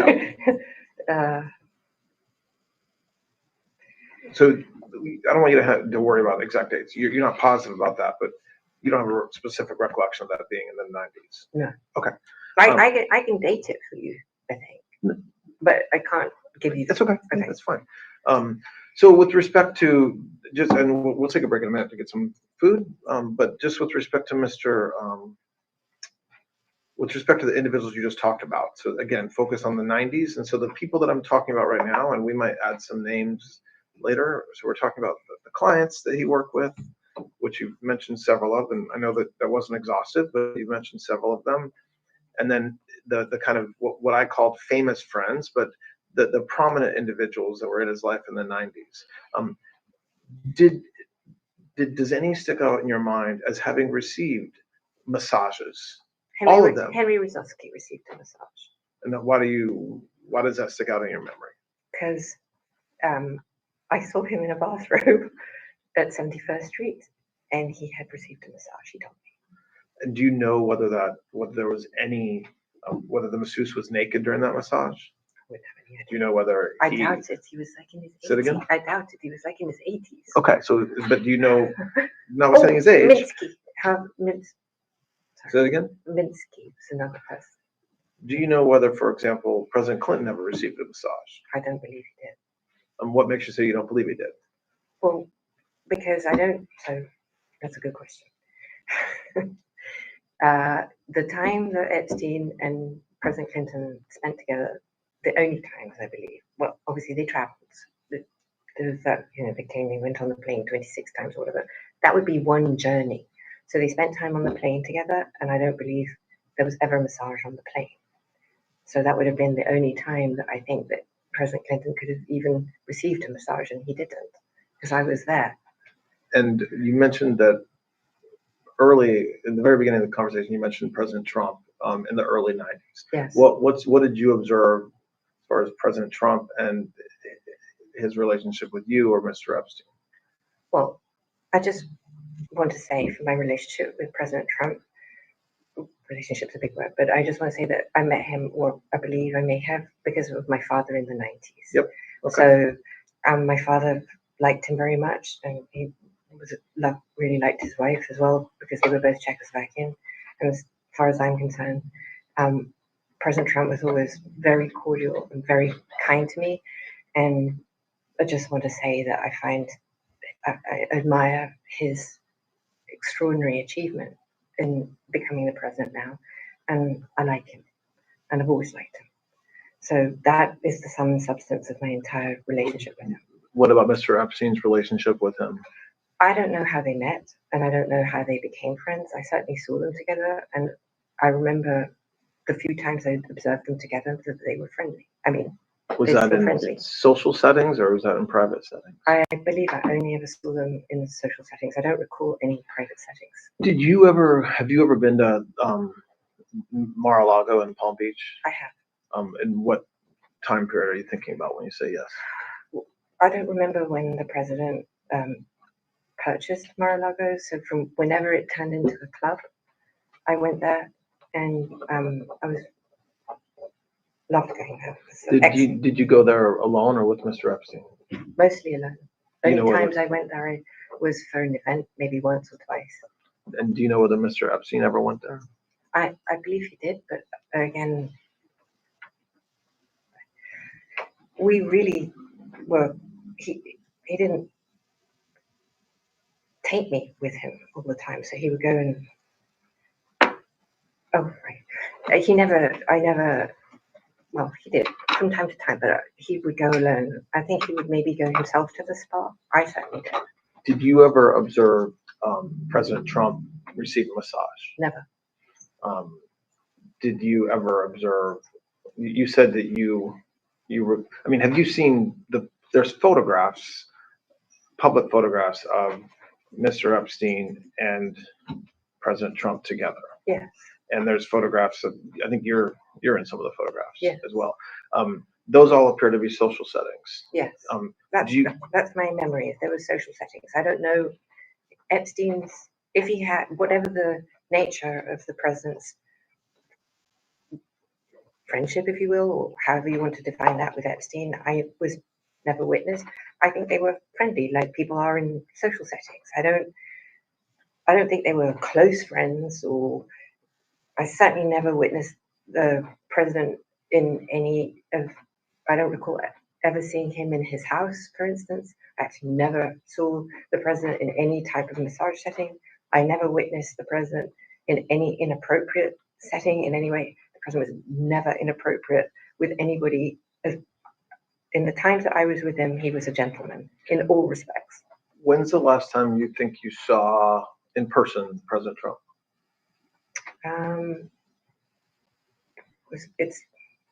Speaker 3: know. So I don't want you to worry about exact dates. You're not positive about that, but you don't have a specific recollection of that being in the 90s.
Speaker 11: No.
Speaker 3: Okay.
Speaker 11: I can date it for you, I think, but I can't give you.
Speaker 3: That's okay.
Speaker 11: Okay.
Speaker 3: That's fine. So with respect to and we'll take a break in a minute to get some food. But just with respect to with respect to the individuals you just talked about. So again, focus on the 90s. And so the people that I'm talking about right now, and we might add some names later. So we're talking about the clients that he worked with, which you've mentioned several of, and I know that wasn't exhaustive, but you mentioned several of them. And then the kind of what I called famous friends, but the prominent individuals that were in his life in the 90s. Does any stick out in your mind as having received massages? All of them.
Speaker 11: Henry Rizowski received a massage.
Speaker 3: And why does that stick out in your memory?
Speaker 11: Because I saw him in a bathrobe at 71st Street, and he had received a massage. He told me.
Speaker 3: And do you know whether there was any whether the masseuse was naked during that massage?
Speaker 11: I wouldn't have any idea.
Speaker 3: Do you know whether
Speaker 11: I doubt it. He was like in his 80s.
Speaker 3: Say it again?
Speaker 11: I doubt it. He was like in his 80s.
Speaker 3: Okay, so but do you know? Notwithstanding his age.
Speaker 11: Minsky.
Speaker 3: Say it again?
Speaker 11: Minsky was another person.
Speaker 3: Do you know whether, for example, President Clinton ever received a massage?
Speaker 11: I don't believe he did.
Speaker 3: And what makes you say you don't believe he did?
Speaker 11: Well, because I don't. So that's a good question. The time that Epstein and President Clinton spent together, the only times I believe. Well, obviously they traveled. There was that, they went on the plane 26 times or whatever. That would be one journey. So they spent time on the plane together, and I don't believe there was ever a massage on the plane. So that would have been the only time that I think that President Clinton could have even received a massage, and he didn't, because I was there.
Speaker 3: And you mentioned that early, in the very beginning of the conversation, you mentioned President Trump in the early 90s.
Speaker 11: Yes.
Speaker 3: What did you observe as far as President Trump and his relationship with you or Mr. Epstein?
Speaker 11: Well, I just want to say for my relationship with President Trump, relationship's a big word, but I just want to say that I met him, or I believe I may have, because of my father in the 90s.
Speaker 3: Yep. Okay.
Speaker 11: So my father liked him very much, and he really liked his wife as well, because they were both Czechoslovakian. And as far as I'm concerned, President Trump was always very cordial and very kind to me. And I just want to say that I admire his extraordinary achievement in becoming the president now, and I like him, and I've always liked him. So that is the sum and substance of my entire relationship with him.
Speaker 3: What about Mr. Epstein's relationship with him?
Speaker 11: I don't know how they met, and I don't know how they became friends. I certainly saw them together, and I remember the few times I observed them together that they were friendly. I mean,
Speaker 3: was that in social settings or was that in private settings?
Speaker 11: I believe I only ever saw them in social settings. I don't recall any private settings.
Speaker 3: Have you ever been to Mar-a-Lago in Palm Beach?
Speaker 11: I have.
Speaker 3: And what time period are you thinking about when you say yes?
Speaker 11: Well, I don't remember when the president purchased Mar-a-Lago. So from whenever it turned into a club, I went there, and I was loved going there. So
Speaker 3: did you go there alone or with Mr. Epstein?
Speaker 11: Mostly alone. Only times I went there was for an event, maybe once or twice.
Speaker 3: And do you know whether Mr. Epstein ever went there?
Speaker 11: I believe he did, but again, we really were. He didn't take me with him all the time, so he would go and. Oh right, I never. Well, he did from time to time, but he would go alone. I think he would maybe go himself to the spa. I certainly did.
Speaker 3: Did you ever observe President Trump receive a massage?
Speaker 11: Never.
Speaker 3: Did you ever observe? You said that you were. I mean, have you seen there's photographs, public photographs of Mr. Epstein and President Trump together?
Speaker 11: Yes.
Speaker 3: And there's photographs of. I think you're in some of the photographs as well.
Speaker 11: Those all appear to be social settings.
Speaker 3: Yes.
Speaker 11: That's my memory. If there were social settings, I don't know Epstein's. If he had whatever the nature of the president's friendship, if you will, or however you want to define that with Epstein, I was never witness. I think they were friendly, like people are in social settings. I don't think they were close friends, or I certainly never witnessed the president in any of, I don't recall ever seeing him in his house, for instance. I actually never saw the president in any type of massage setting. I never witnessed the president in any inappropriate setting in any way. The president was never inappropriate with anybody. In the times that I was with him, he was a gentleman in all respects.
Speaker 3: When's the last time you think you saw in person President Trump?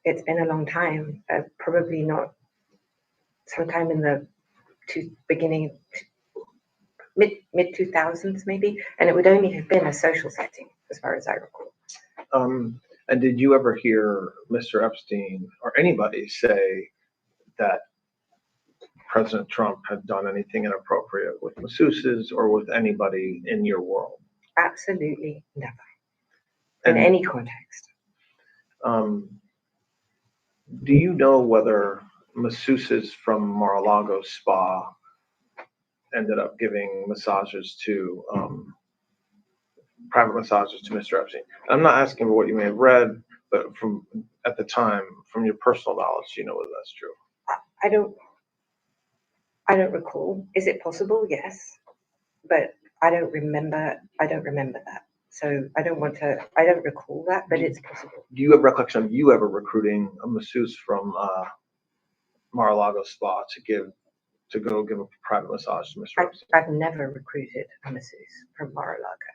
Speaker 11: It's been a long time. Probably not. Sometime in the beginning, mid 2000s maybe, and it would only have been a social setting, as far as I recall.
Speaker 3: And did you ever hear Mr. Epstein or anybody say that President Trump had done anything inappropriate with masseuses or with anybody in your world?
Speaker 11: Absolutely never. In any context.
Speaker 3: Do you know whether masseuses from Mar-a-Lago Spa ended up giving massages to private massages to Mr. Epstein? I'm not asking for what you may have read, but from at the time, from your personal knowledge, do you know whether that's true?
Speaker 11: I don't recall. Is it possible? Yes, but I don't remember that. So I don't recall that, but it's possible.
Speaker 3: Do you have recollection of you ever recruiting a masseuse from Mar-a-Lago Spa to go give a private massage to Mr. Epstein?
Speaker 11: I've never recruited a masseuse from Mar-a-Lago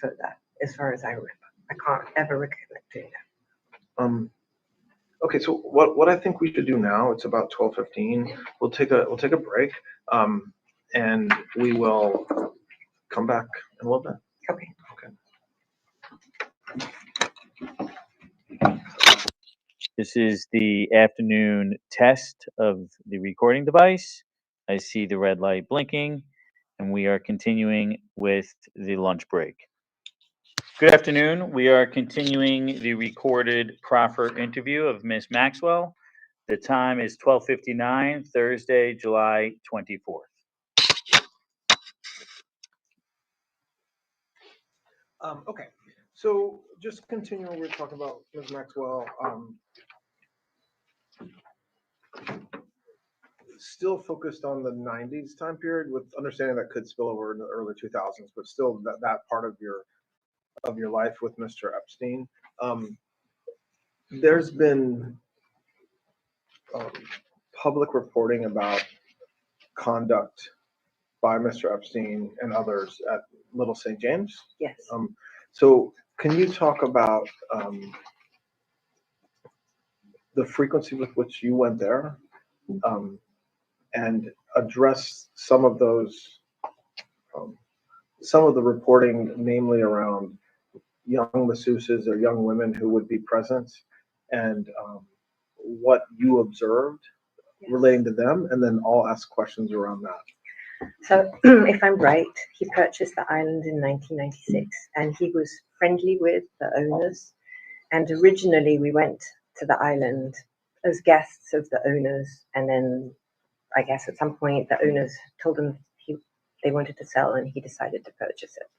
Speaker 11: for that, as far as I remember. I can't ever recollect doing that.
Speaker 3: Okay, so what I think we should do now, it's about 12:15. We'll take a break, and we will come back in a little bit.
Speaker 11: Okay.
Speaker 8: This is the afternoon test of the recording device. I see the red light blinking, and we are continuing with the lunch break. Good afternoon. We are continuing the recorded proffer interview of Ms. Maxwell. The time is 12:59, Thursday, July 24th.
Speaker 3: Okay, so just continuing, we're talking about Ms. Maxwell. Still focused on the 90s time period, with understanding that could spill over into the early 2000s, but still that part of your life with Mr. Epstein. There's been public reporting about conduct by Mr. Epstein and others at Little St. James.
Speaker 11: Yes.
Speaker 3: So can you talk about the frequency with which you went there, and address some of those, some of the reporting, namely around young masseuses or young women who would be present, and what you observed relating to them, and then I'll ask questions around that.
Speaker 11: So, if I'm right, he purchased the island in 1996, and he was friendly with the owners. And originally, we went to the island as guests of the owners, and then I guess at some point the owners told him they wanted to sell, and he decided to purchase it.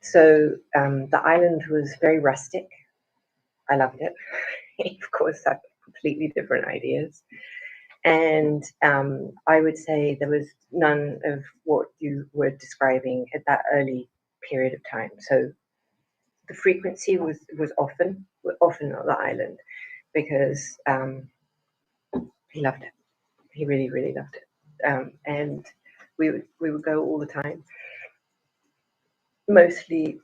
Speaker 11: So the island was very rustic. I loved it. Of course, I had completely different ideas. And I would say there was none of what you were describing at that early period of time. So the frequency was often on the island, because he loved it. He really, really loved it. And we would go all the time. Mostly,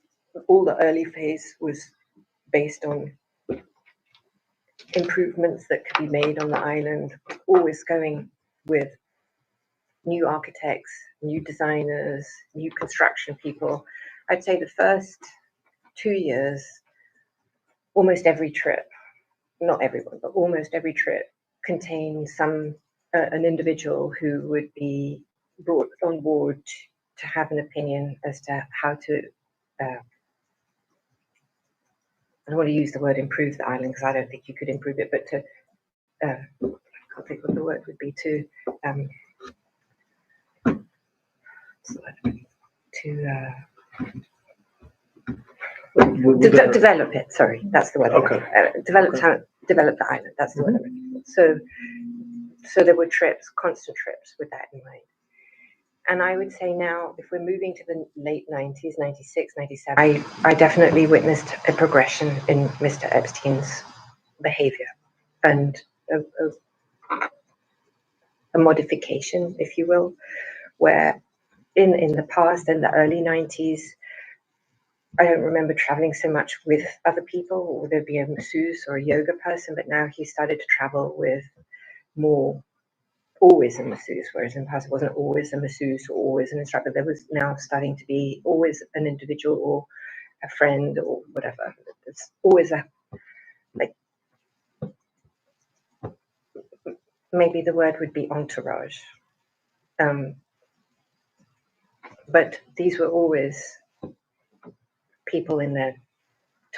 Speaker 11: all the early phase was based on improvements that could be made on the island, always going with new architects, new designers, new construction people. I'd say the first 2 years, almost every trip, not everyone, but almost every trip contained an individual who would be brought on board to have an opinion as to how to, I don't want to use the word improve the island, because I don't think you could improve it, but to can't think what the word would be, to develop it. Sorry, that's the word.
Speaker 3: Okay.
Speaker 11: Develop the island. That's the word. So there were trips, constant trips with that in mind. And I would say now, if we're moving to the late 90s, 96, 97, I definitely witnessed a progression in Mr. Epstein's behavior and a modification, if you will, where in the past, in the early 90s, I don't remember traveling so much with other people, or there'd be a masseuse or a yoga person, but now he started to travel with always a masseuse, whereas in the past it wasn't always a masseuse or always an instructor. There was now starting to be always an individual or a friend or whatever. It's always maybe the word would be entourage. But these were always people in their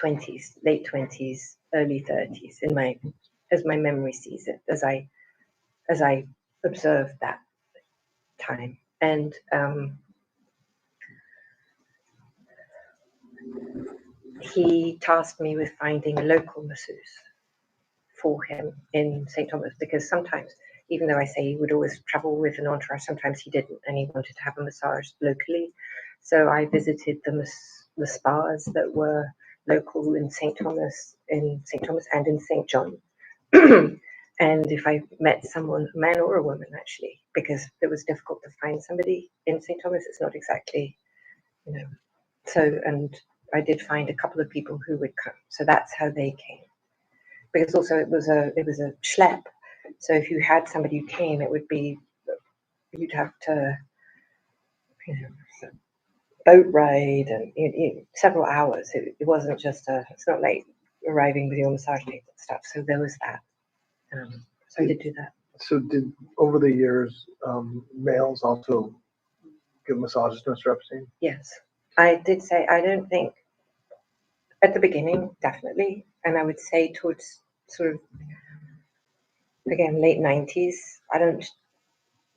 Speaker 11: 20s, late 20s, early 30s, as my memory sees it, as I observed that time. And he tasked me with finding a local masseuse for him in St. Thomas, because sometimes, even though I say he would always travel with an entourage, sometimes he didn't, and he wanted to have a massage locally. So I visited the spas that were local in St. Thomas and in St. John. And if I met someone, a man or a woman actually, because it was difficult to find somebody in St. Thomas, it's not exactly, so, and I did find a couple of people who would come. So that's how they came. Because also it was a schlep. So if you had somebody who came, it would be, you'd have to, boat ride and several hours. It wasn't just it's not like arriving with your massage table and stuff. So there was that. So I did do that.
Speaker 3: So did, over the years, males also give massages to Mr. Epstein?
Speaker 11: Yes. I did say, I don't think, at the beginning, definitely. And I would say towards sort of, again, late 90s, I don't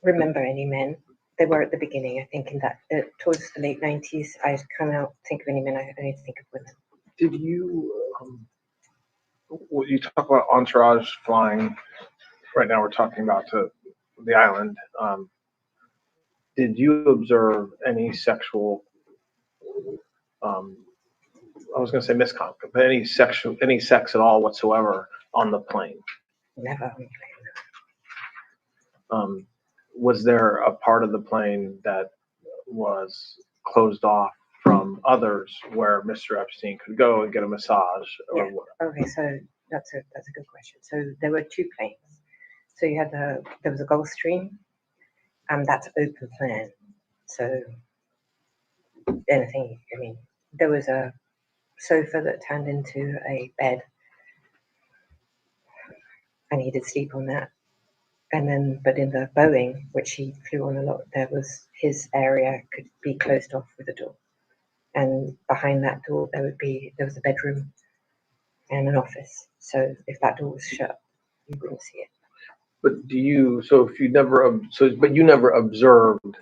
Speaker 11: remember any men. They were at the beginning, I think, in that, towards the late 90s, I can't think of any men, I only think of women.
Speaker 3: Did you, when you talk about entourage flying, right now we're talking about to the island, did you observe any sexual, I was going to say misconduct, but any sex at all whatsoever on the plane?
Speaker 11: Never.
Speaker 3: Was there a part of the plane that was closed off from others where Mr. Epstein could go and get a massage? Or
Speaker 11: yeah. Okay, so that's a good question. So there were two planes. So you had there was a Gulfstream, and that's open plan. So anything, I mean, there was a sofa that turned into a bed, and he did sleep on that. And then, but in the Boeing, which he flew on a lot, there was his area could be closed off with a door, and behind that door there was a bedroom and an office. So if that door was shut, you wouldn't see it.
Speaker 3: But you never observed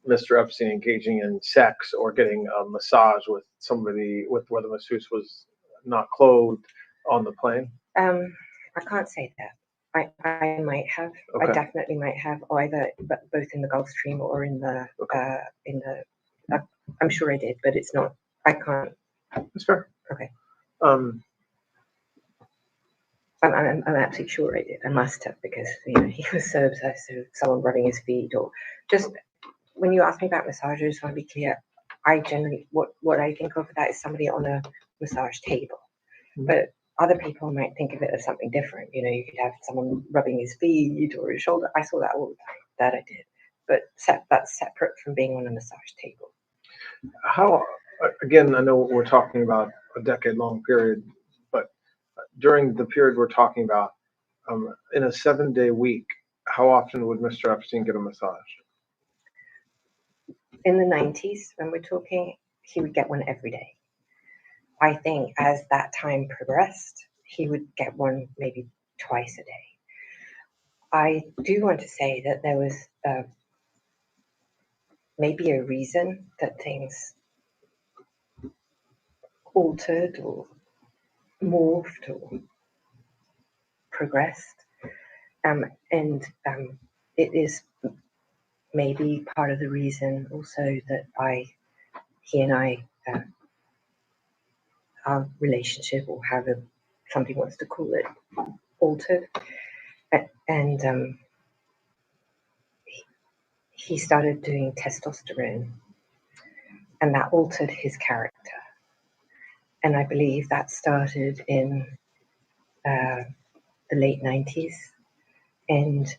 Speaker 3: Mr. Epstein engaging in sex or getting a massage with somebody where the masseuse was not clothed on the plane?
Speaker 11: I can't say that. I might have. Okay. I definitely might have, either both in the Gulfstream or in the I'm sure I did, but it's not. I can't.
Speaker 3: That's fair.
Speaker 11: Okay. I'm absolutely sure I did. I must have, because he was so obsessed with someone rubbing his feet, or just when you ask me about massage, I just want to be clear. I generally what I think of that is somebody on a massage table, but other people might think of it as something different. You could have someone rubbing his feet or his shoulder. I saw that all the time. That I did, but that's separate from being on a massage table.
Speaker 3: How? Again, I know we're talking about a decade-long period, but during the period we're talking about, in a 7-day week, how often would Mr. Epstein get a massage?
Speaker 11: In the 90s, when we're talking, he would get one every day. I think as that time progressed, he would get one maybe twice a day. I do want to say that there was maybe a reason that things altered or morphed or progressed. And it is maybe part of the reason also that he and I, our relationship, or however somebody wants to call it, altered. And he started doing testosterone, and that altered his character. And I believe that started in the late 90s. And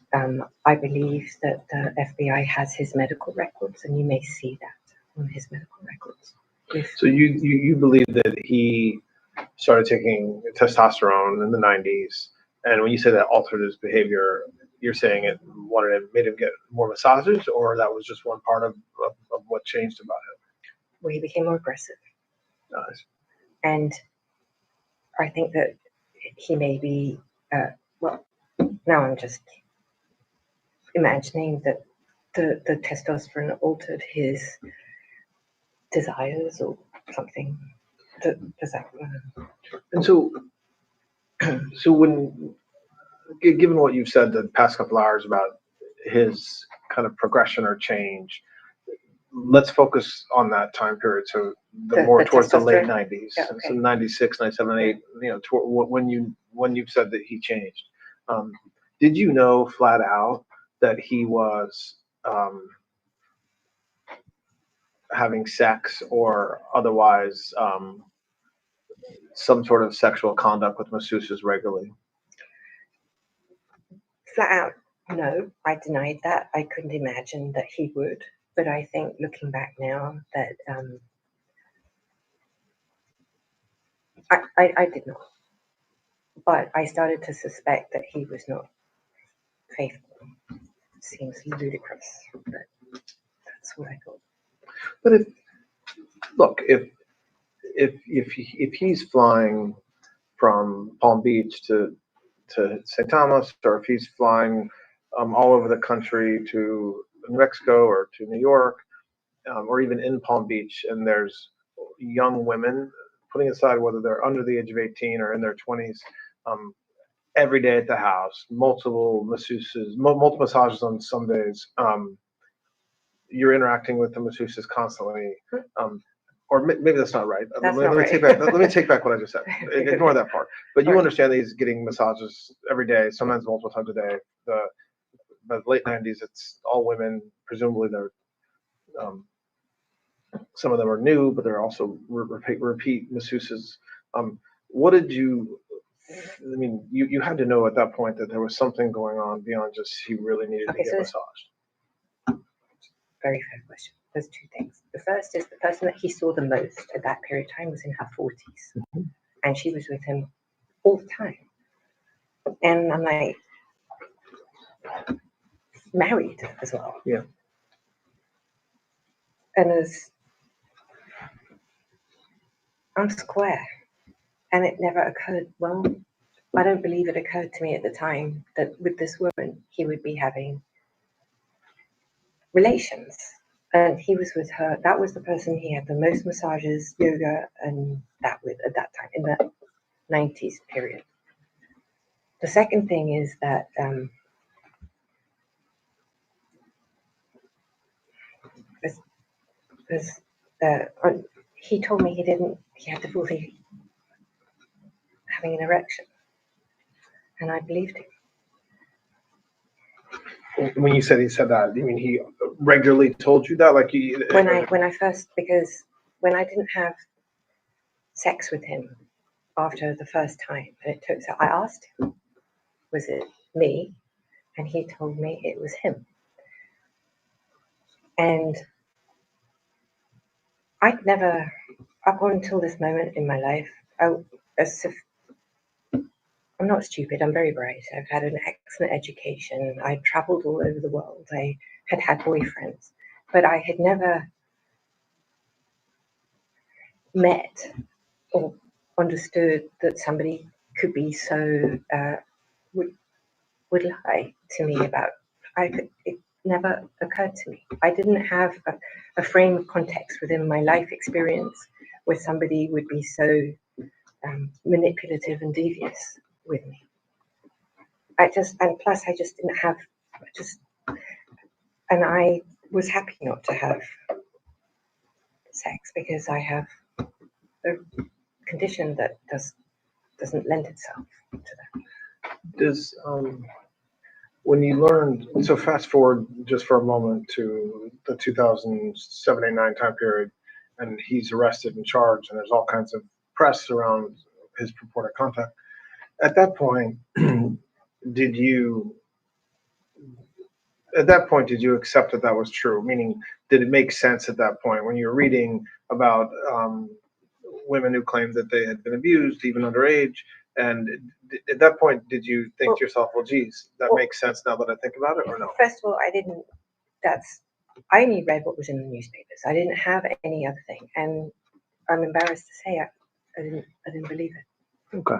Speaker 11: I believe that the FBI has his medical records, and you may see that on his medical records.
Speaker 3: So you believe that he started taking testosterone in the 90s, and when you say that altered his behavior, you're saying it made him get more massages, or that was just one part of what changed about him?
Speaker 11: Well, he became more aggressive.
Speaker 3: Nice.
Speaker 11: And I think that he may be, well, now I'm just imagining that the testosterone altered his desires or something. Does that?
Speaker 3: And so when, given what you've said the past couple hours about his kind of progression or change, let's focus on that time period. So more towards the late 90s,
Speaker 11: yeah, okay.
Speaker 3: So 96, 97, 8, when you've said that he changed. Did you know flat out that he was having sex or otherwise some sort of sexual conduct with masseuses regularly?
Speaker 11: Flat out, no. I denied that. I couldn't imagine that he would. But I think looking back now that I did not. But I started to suspect that he was not faithful. It seems ludicrous, but that's what I thought.
Speaker 3: But if he's flying from Palm Beach to St. Thomas, or if he's flying all over the country to New Mexico or to New York, or even in Palm Beach, and there's young women, putting aside whether they're under the age of 18 or in their 20s, every day at the house, multiple masseuses, multiple massages on some days. You're interacting with the masseuses constantly. Or maybe that's not right.
Speaker 11: That's
Speaker 3: let me take back what I just said. Ignore that part. But you understand that he's getting massages every day, sometimes multiple times a day. By the late 90s, it's all women. Presumably, they're some of them are new, but they're also repeat masseuses. What did you? I mean, you had to know at that point that there was something going on beyond just he really needed to get massaged.
Speaker 11: Very fair question. There's two things. The first is the person that he saw the most at that period of time was in her 40s, and she was with him all the time. And I'm like, married as well.
Speaker 3: Yeah.
Speaker 11: And I'm square, and it never occurred. Well, I don't believe it occurred to me at the time that with this woman he would be having relations. And he was with her. That was the person he had the most massages, yoga, and that with at that time in the 90s period. The second thing is that he told me he had difficulty having an erection, and I believed him.
Speaker 3: When you said he said that, you mean he regularly told you that? Like
Speaker 11: when I first, because when I didn't have sex with him after the first time, and it took, so I asked him, was it me? And he told me it was him. And I'd never, up until this moment in my life, I'm not stupid, I'm very bright. I've had an excellent education. I traveled all over the world. I had boyfriends, but I had never met or understood that somebody could be so, would would lie to me about. It never occurred to me. I didn't have a frame of context within my life experience where somebody would be so manipulative and devious with me. And plus I just didn't have, and I was happy not to have sex because I have a condition that doesn't lend itself to that.
Speaker 3: Does when you learned, so fast forward just for a moment to the 2007-09 time period, and he's arrested and charged, and there's all kinds of press around his purported contact. At that point, did you accept that that was true? Meaning, did it make sense at that point when you were reading about women who claimed that they had been abused, even underage? And at that point, did you think to yourself, well, geez, that makes sense now that I think about it, or no?
Speaker 11: First of all, I only read what was in the newspapers. I didn't have any other thing. And I'm embarrassed to say I didn't believe it.
Speaker 3: Okay.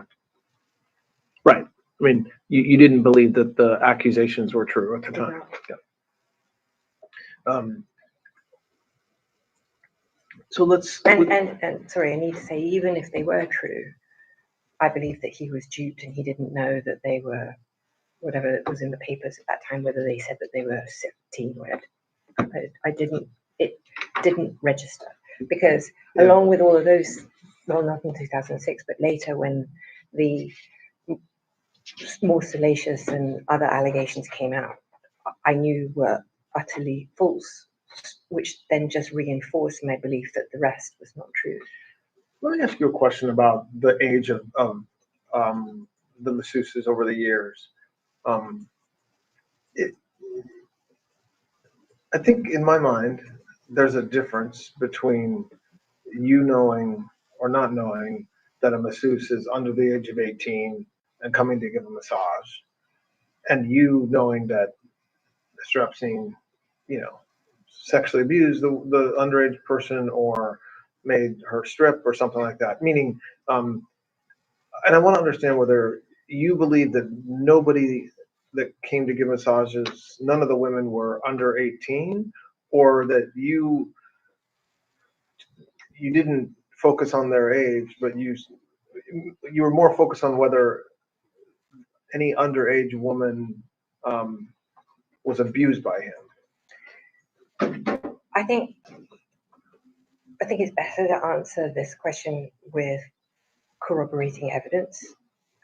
Speaker 3: Right. I mean, you didn't believe that the accusations were true at the time. Yeah. So let's.
Speaker 11: And sorry, I need to say, even if they were true, I believe that he was duped and he didn't know that they were whatever was in the papers at that time, whether they said that they were 17 or it didn't register because along with all of those, well, not in 2006, but later when the more salacious and other allegations came out, I knew were utterly false, which then just reinforced my belief that the rest was not true.
Speaker 3: Let me ask you a question about the age of the masseuses over the years. I think in my mind, there's a difference between you knowing or not knowing that a masseuse is under the age of 18 and coming to give a massage, and you knowing that Mr. Epstein, sexually abused the underage person or made her strip or something like that. Meaning, and I want to understand whether you believe that nobody that came to give massages, none of the women were under 18, or that you didn't focus on their age, but you were more focused on whether any underage woman was abused by him.
Speaker 11: I think it's better to answer this question with corroborating evidence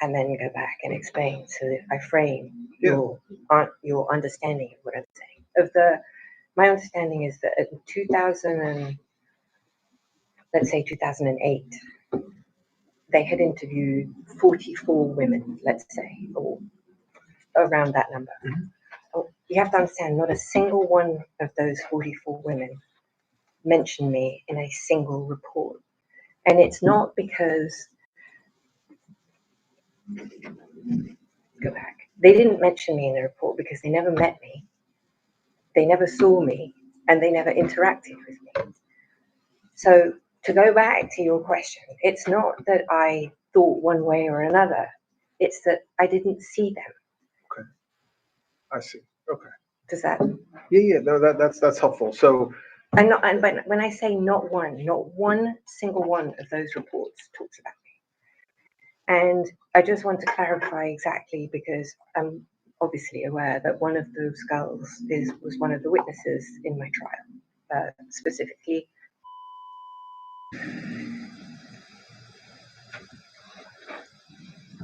Speaker 11: and then go back and explain so that I frame your understanding of what I'm saying. My understanding is that in 2008, they had interviewed 44 women, let's say, or around that number. Mm-hmm. You have to understand, not a single one of those 44 women mentioned me in a single report. And it's not because, go back, they didn't mention me in the report because they never met me, they never saw me, and they never interacted with me. So to go back to your question, it's not that I thought one way or another, it's that I didn't see them.
Speaker 3: Okay, I see. Okay.
Speaker 11: Does that?
Speaker 3: Yeah. No, that's helpful. So.
Speaker 11: And when I say not one single one of those reports talks about me. And I just want to clarify exactly, because I'm obviously aware that one of those girls was one of the witnesses in my trial, specifically.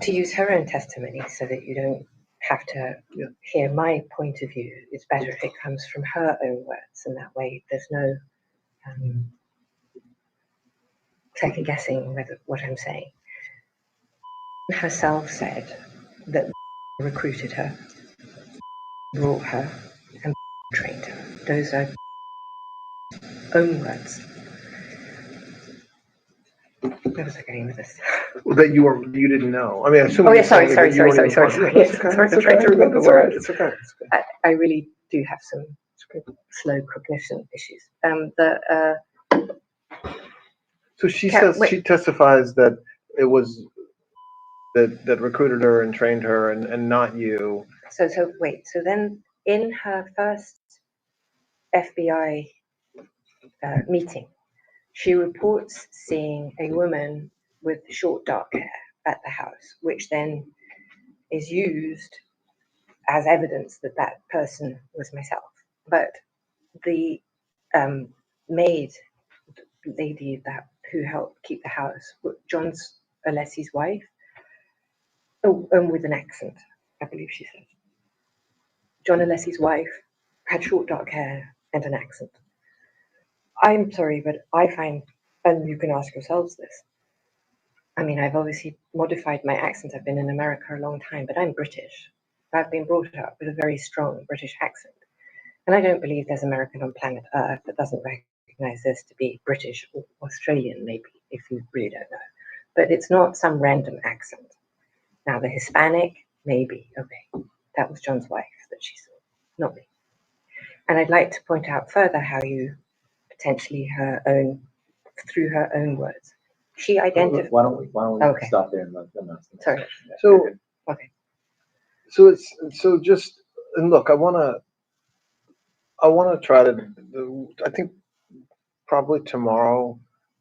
Speaker 11: To use her own testimony so that you don't have to hear my point of view, it's better if it comes from her own words, and that way there's no second guessing what I'm saying. Herself said that recruited her, brought her, and trained her. Those are own words. Where was I going with this?
Speaker 3: That you didn't know. I mean, I assume.
Speaker 11: Oh yeah, sorry. Yes, I'm trying to remember words.
Speaker 3: It's okay.
Speaker 11: I really do have some slow cognition issues.
Speaker 3: So she says, she testifies that it was that recruited her and trained her, and not you.
Speaker 11: So wait. So then, in her first FBI meeting, she reports seeing a woman with short dark hair at the house, which then is used as evidence that that person was myself. But the maid lady who helped keep the house, John's Alessi's wife, with an accent, I believe she said. John Alessi's wife had short dark hair and an accent. I'm sorry, but I find, and you can ask yourselves this, I mean, I've obviously modified my accent. I've been in America a long time, but I'm British. I've been brought up with a very strong British accent. And I don't believe there's American on planet Earth that doesn't recognize this to be British or Australian, maybe, if you really don't know. But it's not some random accent. Now, the Hispanic, maybe, okay. That was John's wife that she saw, not me. And I'd like to point out further how you potentially through her own words, she identified.
Speaker 12: Why don't we stop there and let them ask?
Speaker 11: Sorry.
Speaker 3: So
Speaker 11: okay.
Speaker 3: So just, and look, I wanna try to. I think probably tomorrow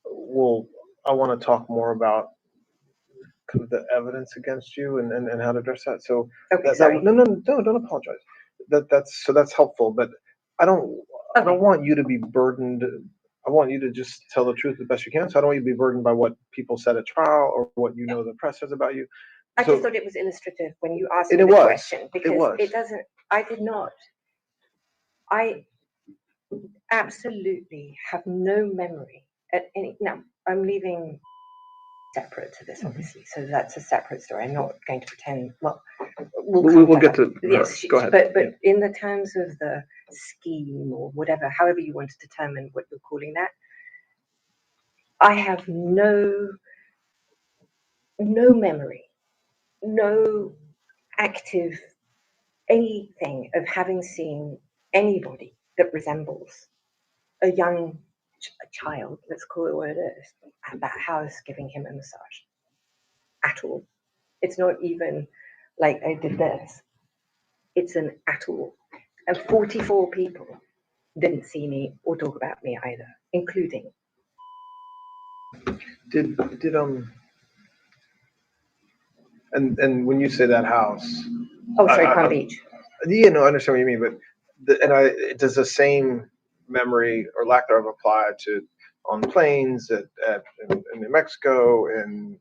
Speaker 3: I want to talk more about kind of the evidence against you and how to address that. So
Speaker 11: sorry.
Speaker 3: No, don't apologize. That's helpful, but I don't want you to be burdened. I want you to just tell the truth the best you can. So I don't want you to be burdened by what people said at trial or what the press says about you.
Speaker 11: I just thought it was illustrative when you asked me the question, because it doesn't. I did not. I absolutely have no memory at any. Now I'm leaving separate to this, obviously, so that's a separate story. I'm not going to pretend. Well, we'll
Speaker 3: get to
Speaker 11: yes.
Speaker 3: Go ahead.
Speaker 11: But in the terms of the scheme or whatever, however you want to determine what you're calling that, I have no memory, no active anything of having seen anybody that resembles a young child, let's call it what it is, at that house giving him a massage at all. It's not even like I did this. It's an at all. And 44 people didn't see me or talk about me either, including.
Speaker 3: Did and when you say that house.
Speaker 11: Oh, sorry, Palm Beach.
Speaker 3: Yeah, no, I understand what you mean, but does the same memory or lack thereof apply to on planes in New Mexico and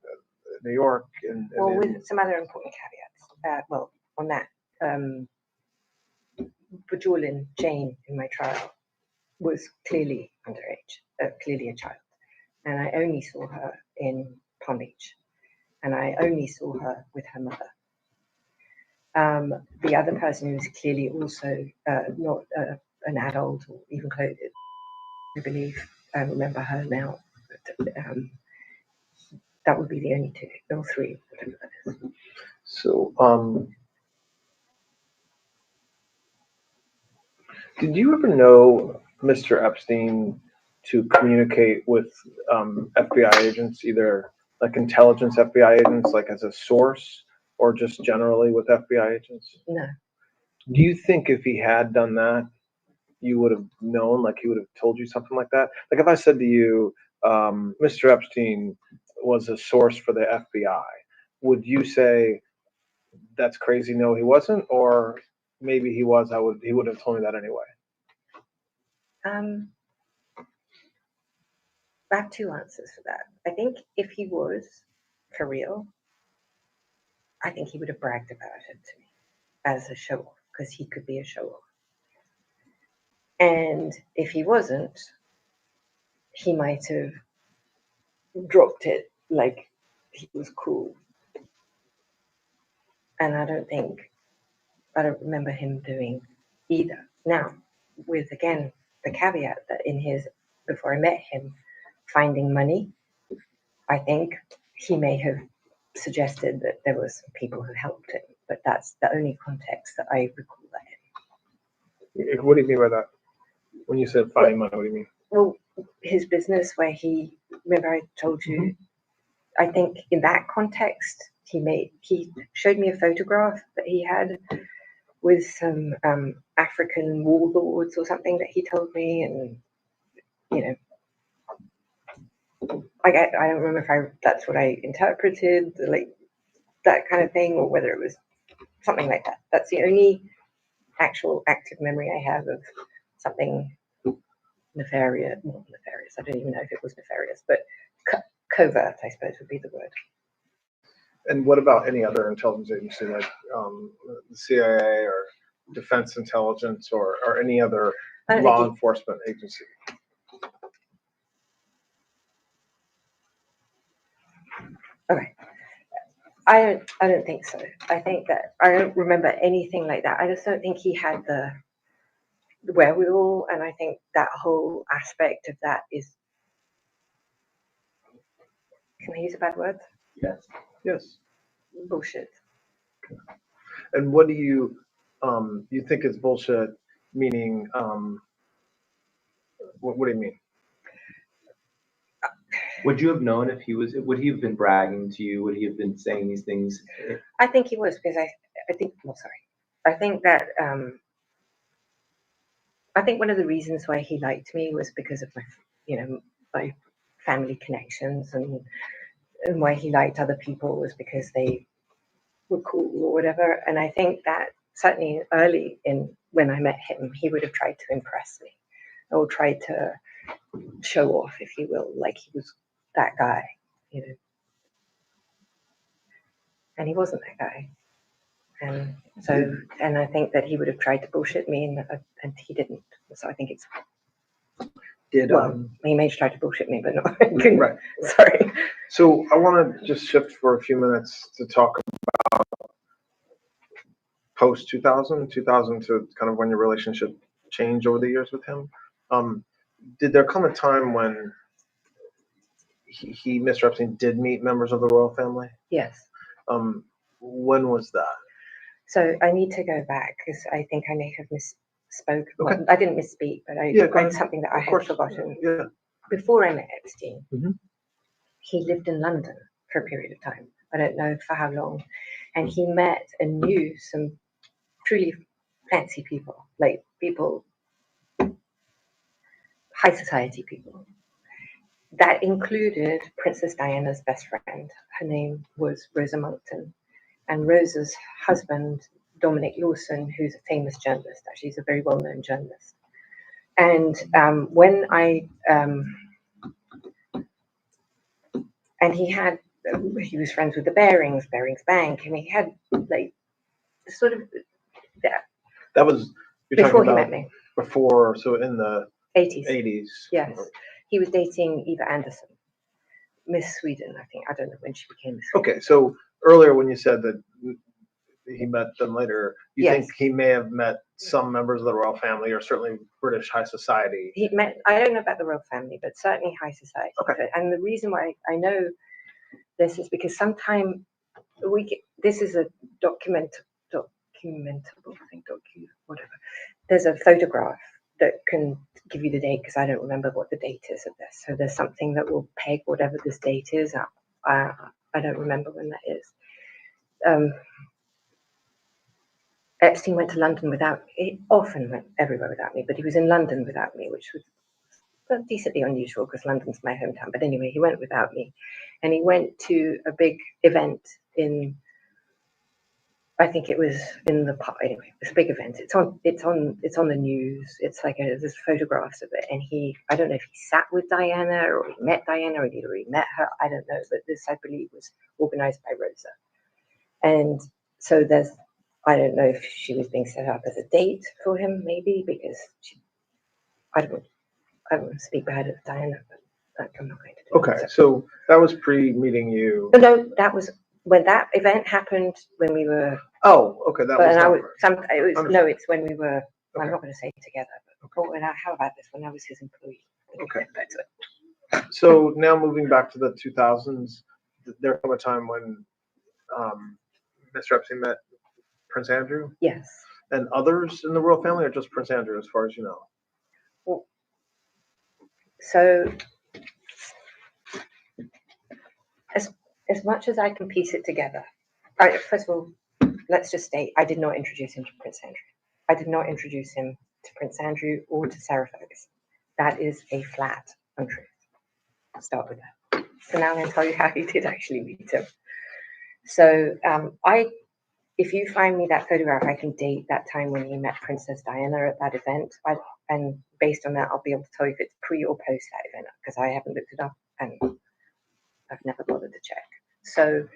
Speaker 3: New York and
Speaker 11: with some other important caveats. On that, Bajorlin Jane in my trial was clearly underage, clearly a child, and I only saw her in Palm Beach, and I only saw her with her mother. The other person who was clearly also not an adult or even clothed, I believe, I remember her now, but that would be the only two, or three, whatever that is.
Speaker 3: So, did you ever know Mr. Epstein to communicate with FBI agents, either like intelligence FBI agents, like as a source, or just generally with FBI agents?
Speaker 11: No.
Speaker 3: Do you think if he had done that, you would have known, like he would have told you something like that? Like if I said to you, Mr. Epstein was a source for the FBI, would you say that's crazy? No, he wasn't, or maybe he was. He would have told me that anyway.
Speaker 11: I have two answers for that. I think if he was for real, I think he would have bragged about it to me as a show off, because he could be a show off. And if he wasn't, he might have dropped it like he was cool. And I don't remember him doing either. Now, with again the caveat that before I met him, finding money, I think he may have suggested that there were some people who helped him, but that's the only context that I recall that in.
Speaker 3: What do you mean by that? When you said finding money, what do you mean?
Speaker 11: Well, his business where remember I told you, I think in that context, he showed me a photograph that he had with some African warlords or something that he told me, and I don't remember if that's what I interpreted, like that kind of thing, or whether it was something like that. That's the only actual active memory I have of something nefarious. Not nefarious. I don't even know if it was nefarious, but covert, I suppose, would be the word.
Speaker 3: And what about any other intelligence agency, like the CIA or Defense Intelligence or any other law enforcement agency?
Speaker 11: Okay. I don't think so. I think that I don't remember anything like that. I just don't think he had the wherewithal, and I think that whole aspect of that is, can I use a bad word?
Speaker 3: Yes.
Speaker 11: Bullshit.
Speaker 3: And what do you think is bullshit? Meaning, what do you mean?
Speaker 12: Would you have known if would he have been bragging to you? Would he have been saying these things?
Speaker 11: I think he was, because I think that I think one of the reasons why he liked me was because of my family connections, and why he liked other people was because they were cool or whatever. And I think that certainly early when I met him, he would have tried to impress me, or tried to show off, if you will, like he was that guy, and he wasn't that guy. And so, and I think that he would have tried to bullshit me, and he didn't. So I think it's he may have tried to bullshit me, but not.
Speaker 3: Right.
Speaker 11: Sorry.
Speaker 3: So I want to just shift for a few minutes to talk about post 2000 to kind of when your relationship changed over the years with him. Did there come a time when he, Mr. Epstein, did meet members of the royal family?
Speaker 11: Yes.
Speaker 3: When was that?
Speaker 11: So I need to go back, because I think I may have misspoke.
Speaker 3: Okay.
Speaker 11: Well, I didn't misspeak, but I read something that I had forgotten.
Speaker 3: Yeah.
Speaker 11: Before I met Epstein,
Speaker 3: Mm-hmm.
Speaker 11: he lived in London for a period of time. I don't know for how long. And he met and knew some truly fancy people, like people, high society people. That included Princess Diana's best friend. Her name was Rosa Monckton. And Rosa's husband, Dominic Lawson, who's a famous journalist. Actually, he's a very well-known journalist. And when I, and he was friends with the Barings Bank, and he had like sort of
Speaker 3: that was
Speaker 11: before he met me.
Speaker 3: Before, so in the 80s.
Speaker 11: Yes, he was dating Eva Anderson, Miss Sweden, I think. I don't know when she became Miss
Speaker 3: Sweden. Okay, so earlier when you said that he met them later, you think he may have met some members of the royal family, or certainly British high society?
Speaker 11: He met, I don't know about the royal family, but certainly high society.
Speaker 3: Okay.
Speaker 11: And the reason why I know this is because sometime this is a documentable thing, whatever. There's a photograph that can give you the date, because I don't remember what the date is of this. So there's something that will peg whatever this date is. I don't remember when that is. Epstein went to London he often went everywhere without me, but he was in London without me, which was decently unusual because London's my hometown. But anyway, he went without me, and he went to a big event I think it was in the park. Anyway, it's a big event. It's on the news. It's like there's photographs of it, and I don't know if he sat with Diana or he met Diana or he'd already met her. I don't know, but this, I believe, was organized by Rosa, and so I don't know if she was being set up as a date for him, maybe, because I don't want to speak bad of Diana, but I'm not going to do
Speaker 3: Okay, so that was pre-meeting you.
Speaker 11: No, that was when that event happened, when we were.
Speaker 3: Oh, okay, that was.
Speaker 11: It's when we were. Okay. I'm not going to say together, but how about this? When I was his employee.
Speaker 3: Okay. So now moving back to the 2000s, there came a time when Mr. Epstein met Prince Andrew?
Speaker 11: Yes.
Speaker 3: And others in the royal family, or just Prince Andrew, as far as you know?
Speaker 11: Well, so as much as I can piece it together, first of all, let's just state I did not introduce him to Prince Andrew. I did not introduce him to Prince Andrew or to Sarah Ferguson. That is a flat untruth. I'll start with that. So now I'm going to tell you how he did actually meet him. So if you find me that photograph, I can date that time when he met Princess Diana at that event. And based on that, I'll be able to tell you if it's pre or post that event, because I haven't looked it up and I've never bothered to check. So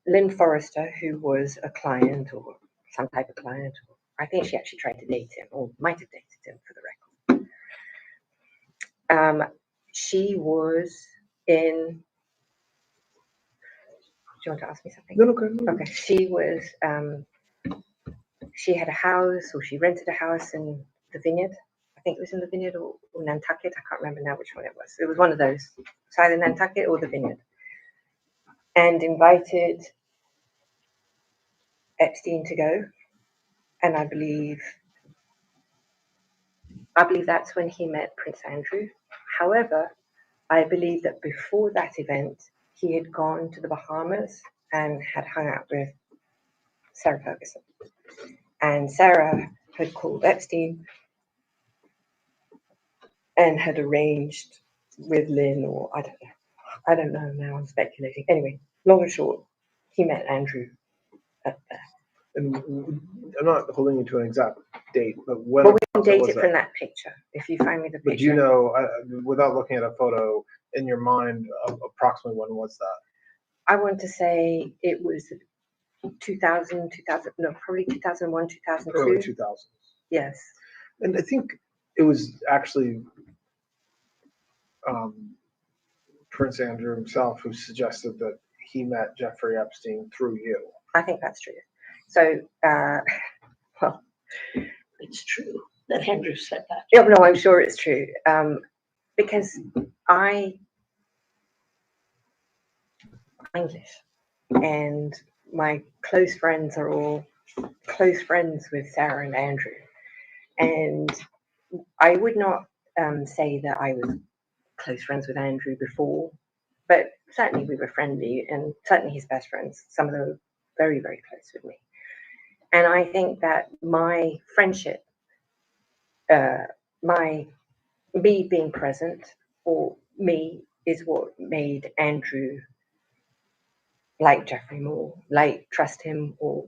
Speaker 11: Lynn Forrester, who was a client or some type of client, I think she actually tried to date him or might have dated him for the record. She was in. Do you want to ask me something?
Speaker 3: No, okay.
Speaker 11: Okay. She was. She had a house, or she rented a house in the Vineyard. I think it was in the Vineyard or Nantucket. I can't remember now which one it was. It was one of those. It's either Nantucket or the Vineyard. And invited Epstein to go. And I believe that's when he met Prince Andrew. However, I believe that before that event, he had gone to the Bahamas and had hung out with Sarah Ferguson. And Sarah had called Epstein and had arranged with Lynn, or I don't know now, I'm speculating. Anyway, long and short, he met Andrew at there.
Speaker 3: And I'm not holding you to an exact date, but when?
Speaker 11: Well, we can date it from that picture. If you find me the picture.
Speaker 3: But you know, without looking at a photo, in your mind, approximately when was that?
Speaker 11: I want to say it was 2000, no, probably 2001, 2002.
Speaker 3: Early 2000s.
Speaker 11: Yes.
Speaker 3: And I think it was actually Prince Andrew himself who suggested that he met Jeffrey Epstein through you.
Speaker 11: I think that's true. So, well,
Speaker 2: It's true that Andrew said that.
Speaker 11: Yeah, no, I'm sure it's true. Because I find it, and my close friends are all close friends with Sarah and Andrew. And I would not say that I was close friends with Andrew before, but certainly we were friendly, and certainly his best friends, some of them were very, very close with me. And I think that my friendship, me being present for me is what made Andrew like Jeffrey more, like trust him, or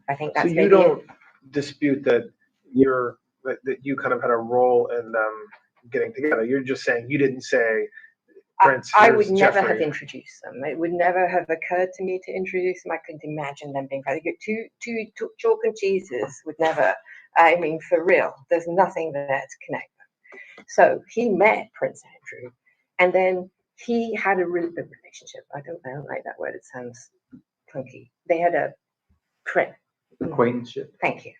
Speaker 11: I think that's.
Speaker 3: So you don't dispute that that you kind of had a role in them getting together. You're just saying you didn't say, Prince.
Speaker 11: I would never
Speaker 3: Jeffrey.
Speaker 11: have introduced them. It would never have occurred to me to introduce them. I couldn't imagine them being friends. Two chalk and cheeses would never. I mean, for real, there's nothing there to connect them. So he met Prince Andrew, and then he had a really good relationship. I don't like that word. It sounds clunky. They had a
Speaker 12: acquaintanceship.
Speaker 11: Thank you.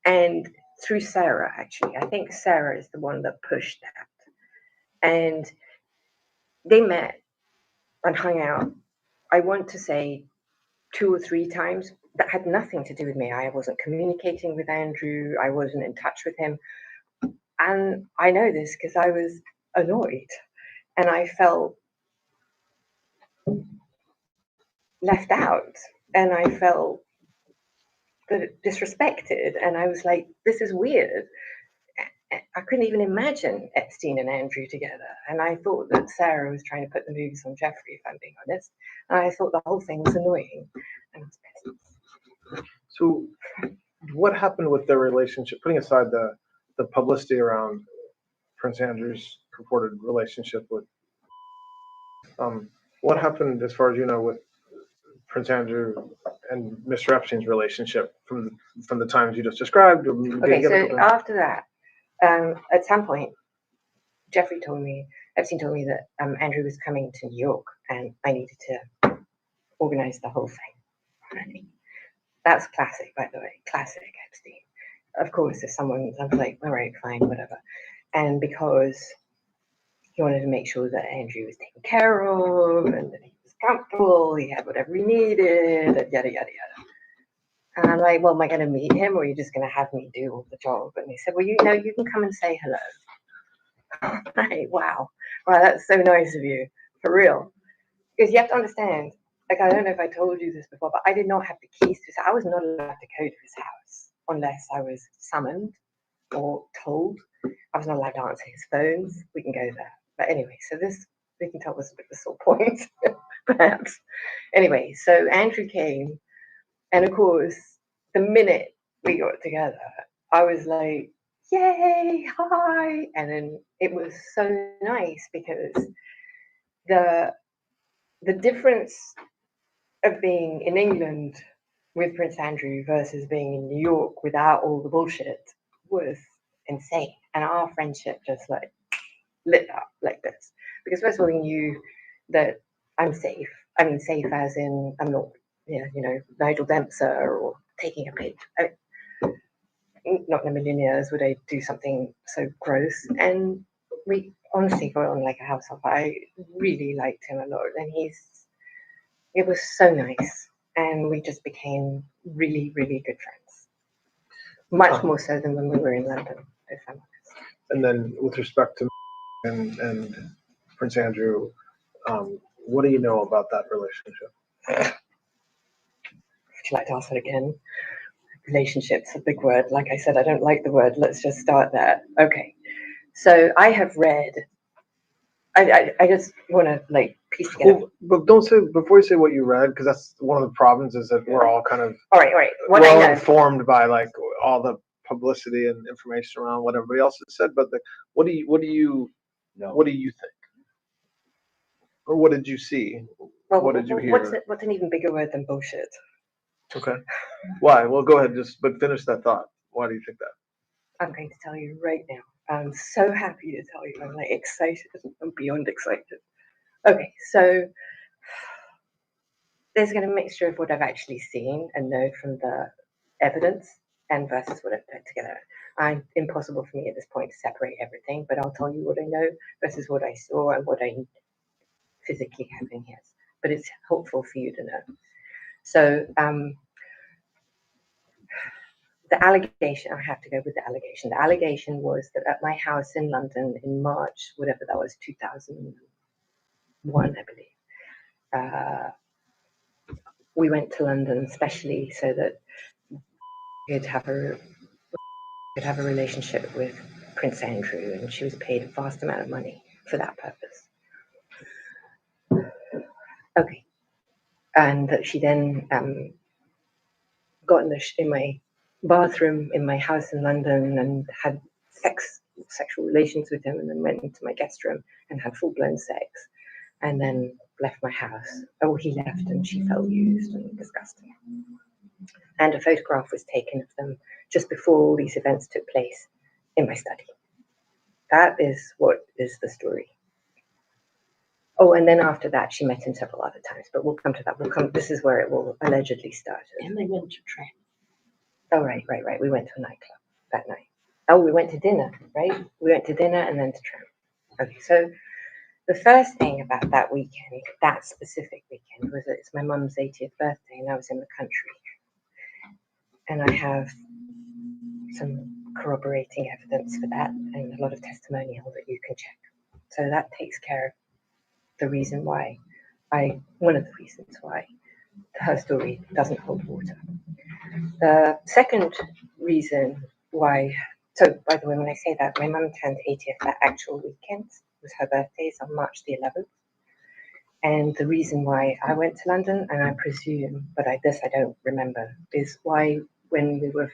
Speaker 11: And through Sarah, actually, I think Sarah is the one that pushed that. And they met and hung out, I want to say 2 or 3 times. That had nothing to do with me. I wasn't communicating with Andrew. I wasn't in touch with him. And I know this because I was annoyed and I felt left out and I felt disrespected. And I was like, this is weird. I couldn't even imagine Epstein and Andrew together. And I thought that Sarah was trying to put the movies on Jeffrey, if I'm being honest. And I thought the whole thing was annoying. And I was pissed.
Speaker 3: So what happened with their relationship, putting aside the publicity around Prince Andrew's purported relationship with, what happened as far as you know with Prince Andrew and Mr. Epstein's relationship from the times you just described?
Speaker 11: Okay, so after that, at some point, Epstein told me that Andrew was coming to New York and I needed to organize the whole thing. That's classic, by the way, classic Epstein. Of course, if someone's, I'm like, all right, fine, whatever. And because he wanted to make sure that Andrew was taken care of and that he was comfortable, he had whatever he needed, and yada, yada, yada. And I'm like, well, am I going to meet him or are you just going to have me do all the job? And he said, well, you can come and say hello. Right, wow, that's so nice of you, for real. Because you have to understand, like, I don't know if I told you this before, but I did not have the keys to his house. I was not allowed to go to his house unless I was summoned or told. I was not allowed to answer his phones. We can go there. But anyway, so this, we can tell was a bit of a sore point, perhaps. Anyway, so Andrew came, and of course, the minute we got together, I was like, yay, hi. And then it was so nice because the difference of being in England with Prince Andrew versus being in New York without all the bullshit was insane. And our friendship just like lit up like this. Because first of all, he knew that I'm safe. I mean, safe as in I'm not, Nigel Dempster or taking a pic. Not in a million years would I do something so gross. And we honestly got on like a house on fire. I really liked him a lot. And it was so nice. And we just became really, really good friends. Much more so than when we were in London, if I'm honest.
Speaker 3: And then with respect to and Prince Andrew, what do you know about that relationship?
Speaker 11: Would you like to ask that again? Relationship's a big word. Like I said, I don't like the word. Let's just start there. Okay. So I have read. I just want to like piece together.
Speaker 3: Well, but don't say before you say what you read, because that's one of the problems is that we're all kind of
Speaker 11: all right.
Speaker 3: What we're all informed by like all the publicity and information around what everybody else has said. But what do you think, or what did you see?
Speaker 11: Well,
Speaker 3: what did you hear?
Speaker 11: What's an even bigger word than bullshit?
Speaker 3: Okay. Why? Well, go ahead. But finish that thought. Why do you think that?
Speaker 11: I'm going to tell you right now. I'm so happy to tell you. I'm like excited. I'm beyond excited. Okay, so there's going to be a mixture of what I've actually seen and know from the evidence and versus what I've put together. Impossible for me at this point to separate everything, but I'll tell you what I know versus what I saw and what I physically have in here. But it's helpful for you to know. So the allegation, I have to go with the allegation. The allegation was that at my house in London in March, whatever that was, 2001, I believe, we went to London especially so that we could have a relationship with Prince Andrew, and she was paid a vast amount of money for that purpose. Okay. And that she then got in my bathroom in my house in London and had sexual relations with him, and then went into my guest room and had full-blown sex, and then left my house. Oh, he left and she felt used and disgusting. And a photograph was taken of them just before all these events took place in my study. That is what is the story. Oh, and then after that, she met him several other times, but we'll come to that. This is where it will allegedly start.
Speaker 2: And they went to Tramp.
Speaker 11: Oh, right. We went to a nightclub that night. Oh, we went to dinner, right? We went to dinner and then to Tramp. Okay, so the first thing about that weekend, that specific weekend, was that it's my mum's 80th birthday and I was in the country. And I have some corroborating evidence for that and a lot of testimonial that you can check. So that takes care of the reason why one of the reasons why her story doesn't hold water. The second reason why, so by the way, when I say that, my mum turned 80th that actual weekend. It was her birthday, on March the 11th. And the reason why I went to London, and I presume, but I don't remember, is why when we were,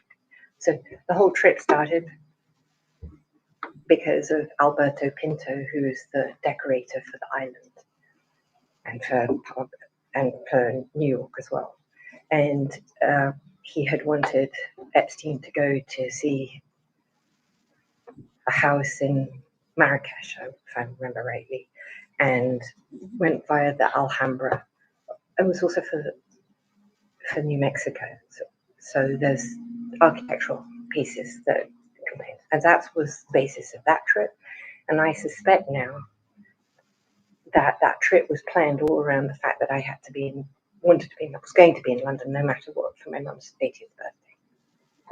Speaker 11: so the whole trip started because of Alberto Pinto, who is the decorator for the island and for New York as well. And he had wanted Epstein to go to see a house in Marrakesh, if I remember rightly, and went via the Alhambra. It was also for New Mexico. So there's architectural pieces that contain, and that was the basis of that trip. And I suspect now that that trip was planned all around the fact that I was going to be in London no matter what for my mum's 80th birthday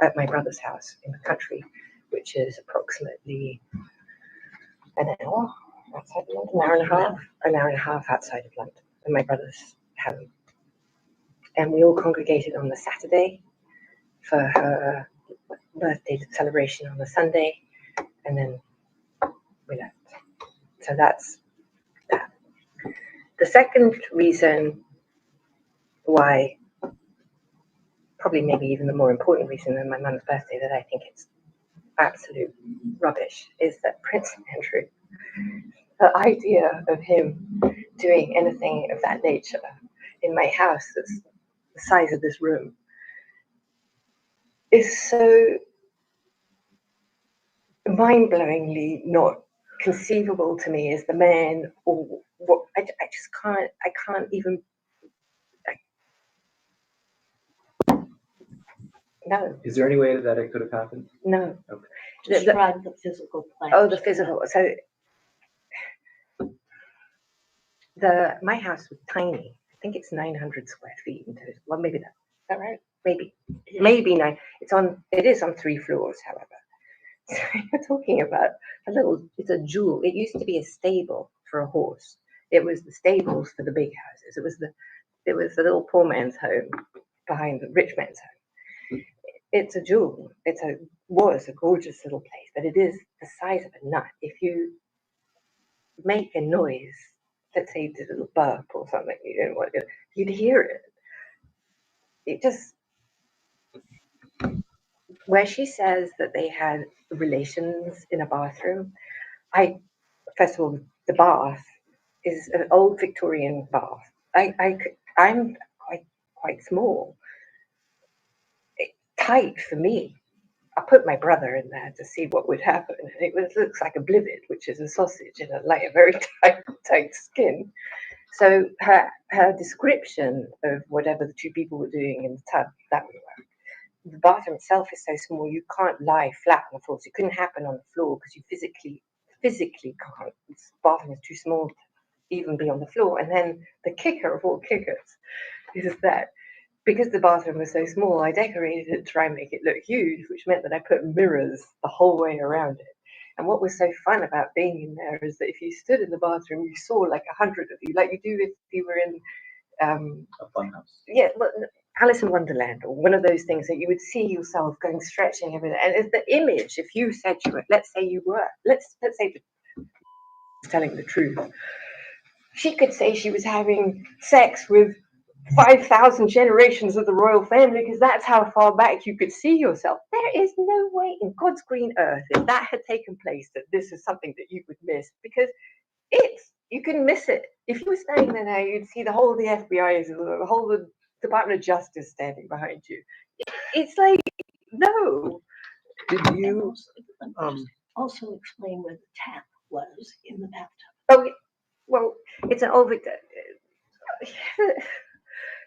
Speaker 11: at my brother's house in the country, which is approximately an hour outside of London, an hour and a half outside of London. my brother's home. And we all congregated on the Saturday for her birthday celebration on the Sunday, and then we left. So that's that. The second reason why, probably maybe even the more important reason than my mum's birthday, that I think it's absolute rubbish, is that Prince Andrew, the idea of him doing anything of that nature in my house that's the size of this room is so mind-blowingly not conceivable to me as the man, or what I just can't even. No.
Speaker 12: Is there any way that it could have happened?
Speaker 11: No.
Speaker 12: Okay.
Speaker 2: Describe the physical plan.
Speaker 11: Oh, the physical. So my house was tiny. I think it's 900 square feet in total. Well, maybe that. Is that right? Maybe 9. It is on 3 floors, however. So you're talking about it's a jewel. It used to be a stable for a horse. It was the stables for the big houses. It was the little poor man's home behind the rich man's home. It's a jewel. Was a gorgeous little place, but it is the size of a nut. If you make a noise, let's say you did a little burp or something, you didn't want to, you'd hear it. It just, where she says that they had relations in a bathroom, first of all, the bath is an old Victorian bath. I'm quite small. It's tight for me. I put my brother in there to see what would happen. It looks like a blivet, which is a sausage in a very tight skin. So her description of whatever the 2 people were doing in the tub, that would work. The bathroom itself is so small you can't lie flat on the floor. So it couldn't happen on the floor because you physically can't. The bathroom is too small to even be on the floor. And then the kicker of all kickers is that because the bathroom was so small, I decorated it to try and make it look huge, which meant that I put mirrors the whole way around it. And what was so fun about being in there is that if you stood in the bathroom, you saw like 100 of you, like you do if you were in
Speaker 12: a funhouse.
Speaker 11: Yeah, well, Alice in Wonderland, or one of those things that you would see yourself going stretching everything. And it's the image. If you said you were, let's say telling the truth, she could say she was having sex with 5,000 generations of the royal family because that's how far back you could see yourself. There is no way in God's green earth, if that had taken place, that this is something that you would miss, because you can miss it. If you were standing there now, you'd see the whole of the FBI, the whole of the Department of Justice standing behind you. It's like, no.
Speaker 3: Did you
Speaker 2: also explain where the tap was in the bathtub?
Speaker 11: Oh, well, it's an old Victor.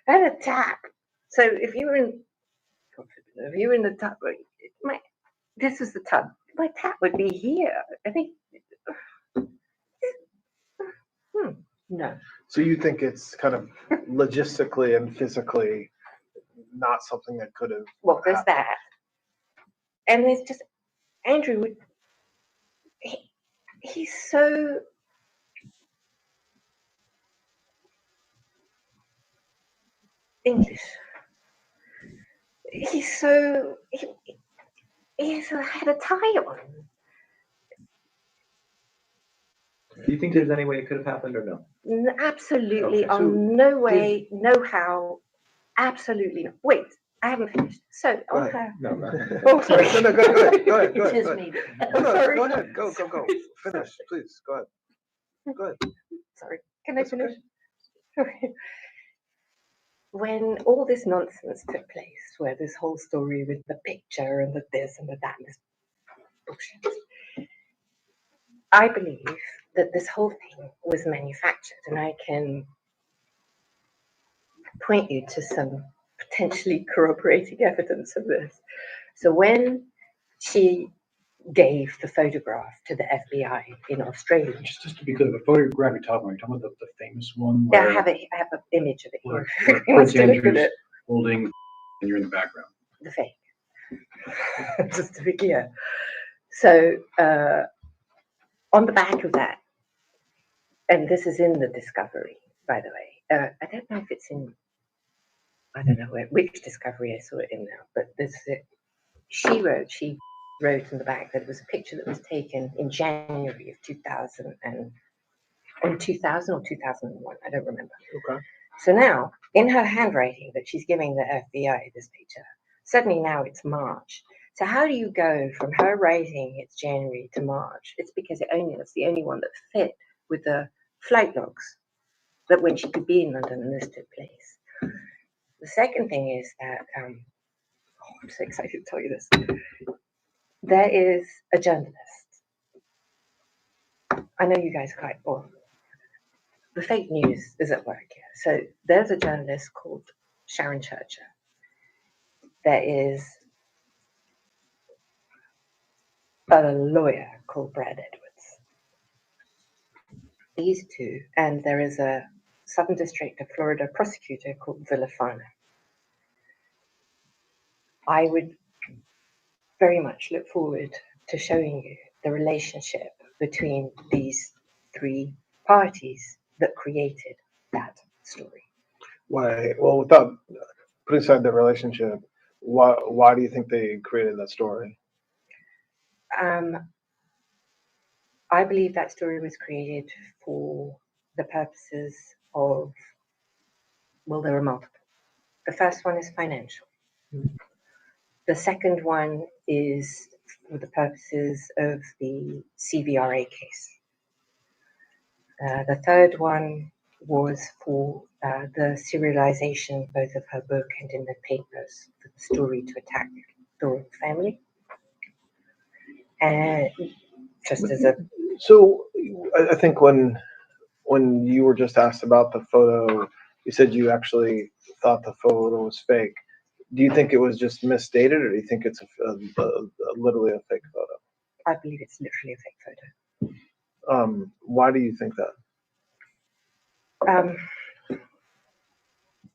Speaker 11: I had a tap. So if you were in the tub, this is the tub. My tap would be here. I think. No.
Speaker 3: So you think it's kind of logistically and physically not something that could have.
Speaker 11: Well, there's that, and there's just Andrew. He's so. English. He's so. He had a tie on.
Speaker 12: Do you think there's any way it could have happened or no?
Speaker 11: Absolutely.
Speaker 12: Okay, so
Speaker 11: no way, no how. Absolutely not. Wait, I haven't finished. So,
Speaker 12: No.
Speaker 11: Oh, sorry.
Speaker 3: No, go ahead. Go ahead.
Speaker 11: Sorry.
Speaker 3: Go ahead. Go. Finish, please. Go ahead.
Speaker 11: Sorry. Can I finish? Okay. When all this nonsense took place, where this whole story with the picture and the this and the that and this bullshit, I believe that this whole thing was manufactured, and I can point you to some potentially corroborating evidence of this. So when she gave the photograph to the FBI in Australia.
Speaker 13: Just to be clear, the photograph you're talking about the famous one?
Speaker 11: Yeah, I have an image of it here.
Speaker 13: Where Prince Andrew's holding and you're in the background.
Speaker 11: The fake. Just to be clear. So on the back of that, and this is in the discovery, by the way, I don't know if it's in, I don't know which Discovery I saw it in now, but she wrote in the back that it was a picture that was taken in January of 2000 or 2001, I don't remember.
Speaker 3: Okay.
Speaker 11: So now, in her handwriting that she's giving the FBI this picture, suddenly now it's March. So how do you go from her writing it's January to March? It's because that's the only one that fit with the flight logs that when she could be in London and this took place. The second thing is that, I'm so excited to tell you this. There is a journalist. I know you guys are quite, well, the fake news is at work here. So there's a journalist called Sharon Churcher. There is a lawyer called Brad Edwards. These two, and there is a Southern District of Florida prosecutor called Villafana. I would very much look forward to showing you the relationship between these three parties that created that story.
Speaker 3: Why? Well, without putting aside the relationship, why do you think they created that story?
Speaker 11: I believe that story was created for the purposes of, well, there are multiple. The first one is financial. The second one is for the purposes of the CVRA case. The third one was for the serialization both of her book and in the papers for the story to attack the royal family. And just as a...
Speaker 3: So I think when you were just asked about the photo, you said you actually thought the photo was fake. Do you think it was just misstated, or do you think it's literally a fake photo?
Speaker 11: I believe it's literally a fake photo.
Speaker 3: Why do you think that?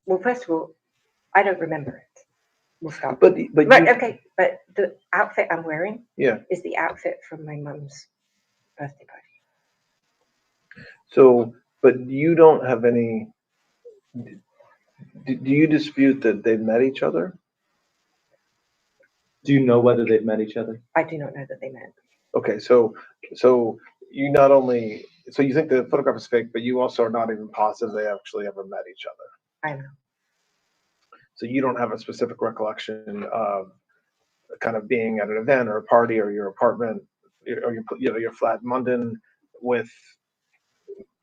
Speaker 11: Well, first of all, I don't remember it. We'll start.
Speaker 3: But
Speaker 11: okay. But the outfit I'm wearing, is the outfit from my mum's birthday party.
Speaker 3: So, but you don't have any. Do you dispute that they've met each other?
Speaker 12: Do you know whether they've met each other?
Speaker 11: I do not know that they met.
Speaker 3: Okay, so you not only you think the photograph is fake, but you also are not even positive they actually ever met each other.
Speaker 11: I know.
Speaker 3: So you don't have a specific recollection of kind of being at an event or a party or your apartment or your flat in London with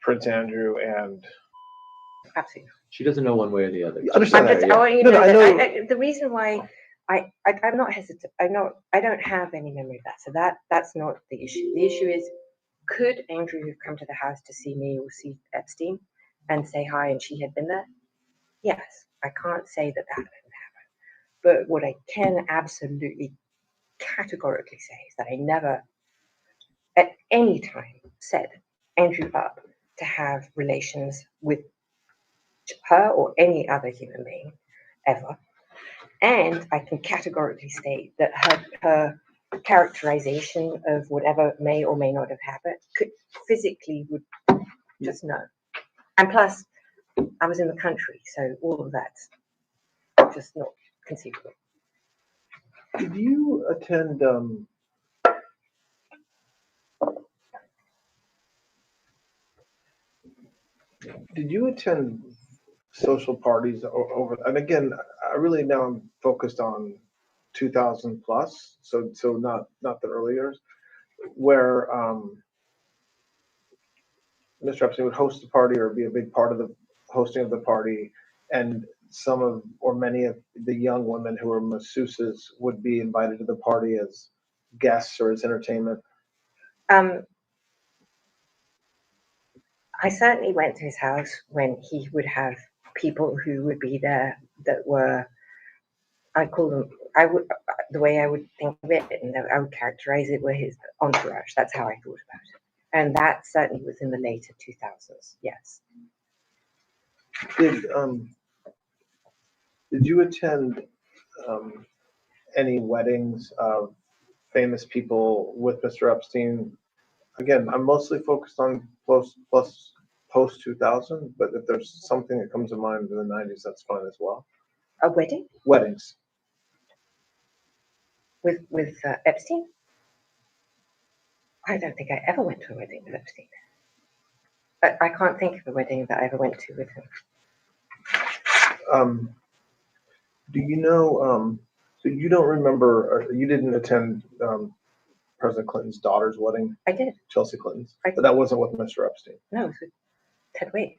Speaker 3: Prince Andrew and.
Speaker 11: Absolutely.
Speaker 12: She doesn't know one way or the other.
Speaker 3: Understand that?
Speaker 11: I want you to know that the reason why I'm not hesitant. I don't have any memory of that. So that's not the issue. The issue is, could Andrew have come to the house to see me or see Epstein and say hi and she had been there? Yes. I can't say that didn't happen. But what I can absolutely categorically say is that I never at any time set Andrew up to have relations with her or any other human being ever. And I can categorically state that her characterization of whatever may or may not have happened physically would just know. And plus, I was in the country, so all of that's just not conceivable.
Speaker 3: Did you attend? Did you attend social parties over? And again, I really now I'm focused on 2000 plus, so not the earlier, where Mr. Epstein would host a party or be a big part of the hosting of the party, and some of or many of the young women who were masseuses would be invited to the party as guests or as entertainment.
Speaker 11: I certainly went to his house when he would have people who would be there that were, I call them, the way I would think of it, and I would characterize it, were his entourage. That's how I thought about it. And that certainly was in the later 2000s, yes.
Speaker 3: Did you attend any weddings of famous people with Mr. Epstein? Again, I'm mostly focused on post post 2000, but if there's something that comes to mind in the 90s, that's fine as well.
Speaker 11: A wedding
Speaker 3: Weddings.
Speaker 11: with Epstein? I don't think I ever went to a wedding with Epstein. I can't think of a wedding that I ever went to with him.
Speaker 3: Do you know, so you don't remember, or you didn't attend President Clinton's daughter's wedding?
Speaker 11: I did.
Speaker 3: Chelsea Clinton's? But that wasn't with Mr. Epstein?
Speaker 11: No, it was with Ted Waite,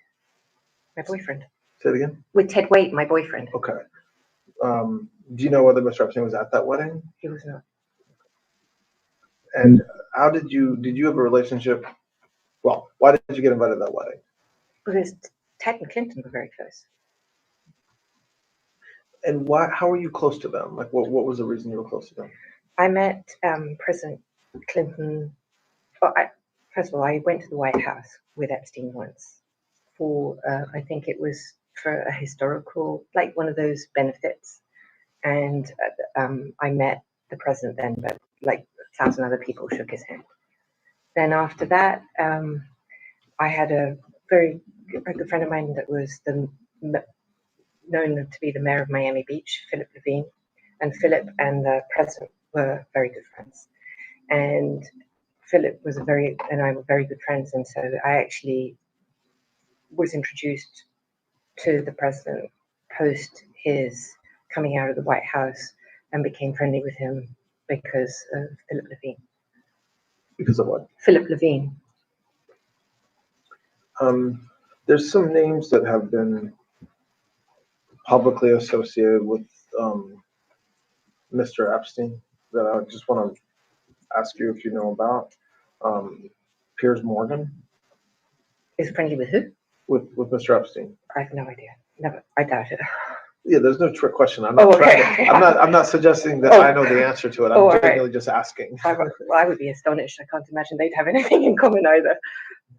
Speaker 11: my boyfriend.
Speaker 3: Say it again?
Speaker 11: With Ted Waite, my boyfriend.
Speaker 3: Okay. Do you know whether Mr. Epstein was at that wedding?
Speaker 11: He was not.
Speaker 3: And how did you have a relationship? Well, why did you get invited to that wedding?
Speaker 11: Because Ted and Clinton were very close.
Speaker 3: And how were you close to them? Like, what was the reason you were close to them?
Speaker 11: I met President Clinton. Well, first of all, I went to the White House with Epstein once for, I think it was for a historical, like one of those benefits. And I met the president then, but like 1,000 other people shook his hand. Then after that, I had a very good friend of mine that was known to be the mayor of Miami Beach, Philip Levine. And Philip and the president were very good friends. And Philip and I were very good friends. And so I actually was introduced to the president post his coming out of the White House and became friendly with him because of Philip Levine.
Speaker 3: Because of what?
Speaker 11: Philip Levine.
Speaker 3: There's some names that have been publicly associated with Mr. Epstein that I just want to ask you if you know about. Piers Morgan.
Speaker 11: Is friendly with who?
Speaker 3: With Mr. Epstein.
Speaker 11: I have no idea. Never. I doubt it.
Speaker 3: Yeah, there's no trick question. I'm not suggesting that I know the answer to it. I'm genuinely just asking.
Speaker 11: I would be astonished. I can't imagine they'd have anything in common either.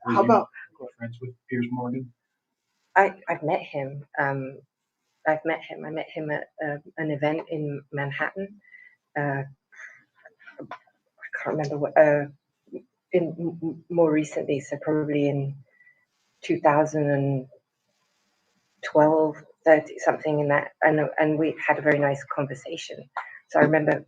Speaker 3: How about
Speaker 13: friends with Piers Morgan?
Speaker 11: I've met him. I met him at an event in Manhattan. I can't remember what. More recently, so probably in 2012, 30, something in that, and we had a very nice conversation. So I remember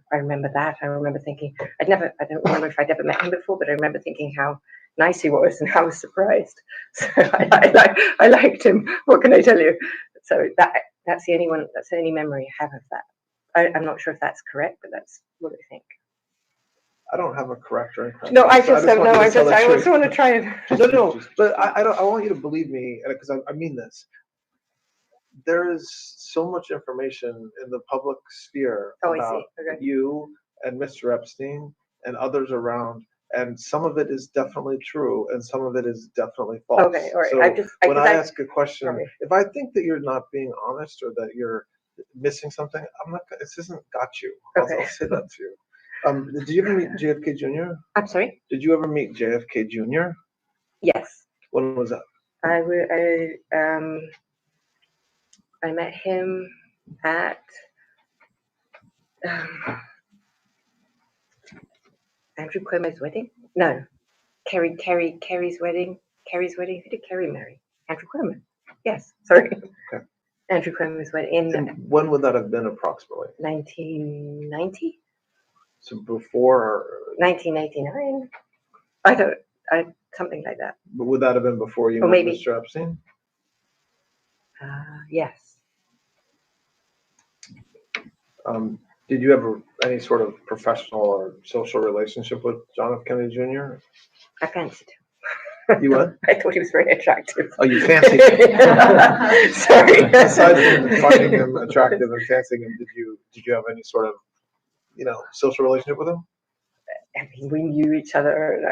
Speaker 11: that. I remember thinking I don't remember if I'd ever met him before, but I remember thinking how nice he was and how I was surprised. So I liked him. What can I tell you? So that's the only memory I have of that. I'm not sure if that's correct, but that's what I think.
Speaker 3: I don't have a correct or incorrect.
Speaker 11: No, I just don't know. I also want to try and.
Speaker 3: No, but I want you to believe me because I mean this. There is so much information in the public sphere about you and Mr. Epstein and others around, and some of it is definitely true, and some of it is definitely false.
Speaker 11: Okay, all right.
Speaker 3: So when I ask a question, if I think that you're not being honest or that you're missing something, I'm not. This isn't got you. I'll say that to you. Did you ever meet JFK Jr.?
Speaker 11: I'm sorry?
Speaker 3: Did you ever meet JFK Jr.?
Speaker 11: Yes.
Speaker 3: When was that?
Speaker 11: I met him at Andrew Cuomo's wedding. No, Kerry's wedding. Kerry's wedding. Who did Kerry marry? Andrew Cuomo. Yes. Sorry.
Speaker 3: Okay.
Speaker 11: Andrew Cuomo's wedding.
Speaker 3: When would that have been approximately?
Speaker 11: 1990.
Speaker 3: So before or
Speaker 11: 1989. Something like that.
Speaker 3: But would that have been before you met Mr. Epstein?
Speaker 11: Yes.
Speaker 3: Did you have any sort of professional or social relationship with John F. Kennedy Jr.?
Speaker 11: I fancied him.
Speaker 3: You what?
Speaker 11: I thought he was very attractive.
Speaker 3: Oh, you fancied him?
Speaker 11: Sorry.
Speaker 3: Aside from finding him attractive and fancying him, did you have any sort of social relationship with him?
Speaker 11: I mean, we knew each other, and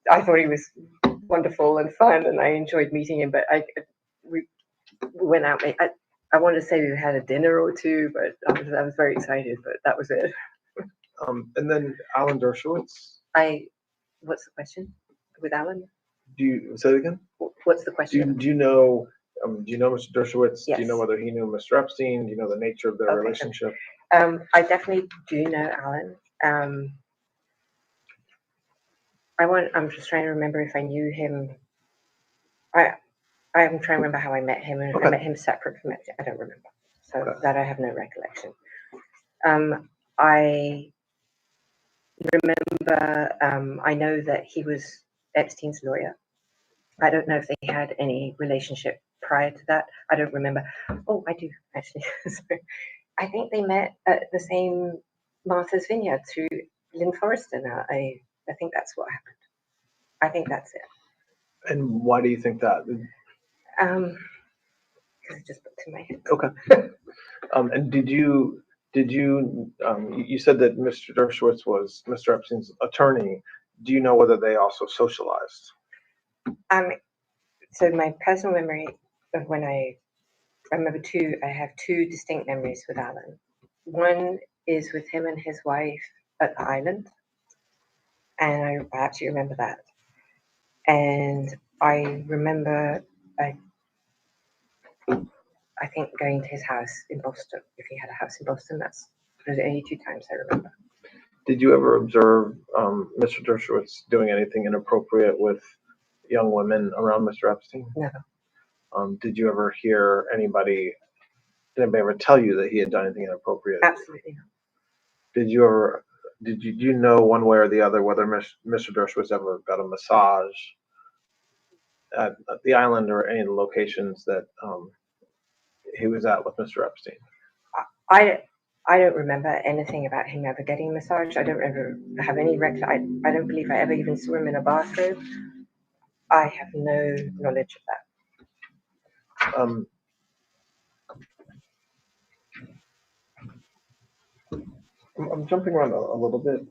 Speaker 11: I thought he was wonderful and fun, and I enjoyed meeting him. But we went out. I wanted to say we had a dinner or two, but I was very excited. But that was it.
Speaker 3: And then Alan Dershowitz.
Speaker 11: What's the question with Alan?
Speaker 3: Do you say it again?
Speaker 11: What's the question?
Speaker 3: Do you know Mr. Dershowitz?
Speaker 11: Yes.
Speaker 3: Do you know whether he knew Mr. Epstein? Do you know the nature of their relationship?
Speaker 11: I definitely do know Alan. I'm just trying to remember if I knew him I'm trying to remember how I met him, and
Speaker 3: Okay.
Speaker 11: I met him separate from it. I don't remember, so
Speaker 3: Okay.
Speaker 11: that I have no recollection. I remember. I know that he was Epstein's lawyer. I don't know if they had any relationship prior to that. I don't remember. Oh, I do actually. Sorry. I think they met at the same Martha's Vineyard through Lynn Forrester. Now, I think that's what happened. I think that's it.
Speaker 3: And why do you think that?
Speaker 11: Because it just popped in my head.
Speaker 3: Okay. And did you you said that Mr. Dershowitz was Mr. Epstein's attorney. Do you know whether they also socialized?
Speaker 11: So my personal memory of when I remember I have two distinct memories with Alan. One is with him and his wife at the island, and I actually remember that. And I remember, I think, going to his house in Boston. If he had a house in Boston, those are the only two times I remember.
Speaker 3: Did you ever observe Mr. Dershowitz doing anything inappropriate with young women around Mr. Epstein?
Speaker 11: Never.
Speaker 3: Did you ever hear anybody ever tell you that he had done anything inappropriate?
Speaker 11: Absolutely not.
Speaker 3: Did you know one way or the other whether Mr. Dershowitz ever got a massage at the island or any of the locations that he was at with Mr. Epstein?
Speaker 11: I don't remember anything about him ever getting a massage. I don't ever have any recollection. I don't believe I ever even saw him in a bathrobe. I have no knowledge of that.
Speaker 3: I'm jumping around a little bit.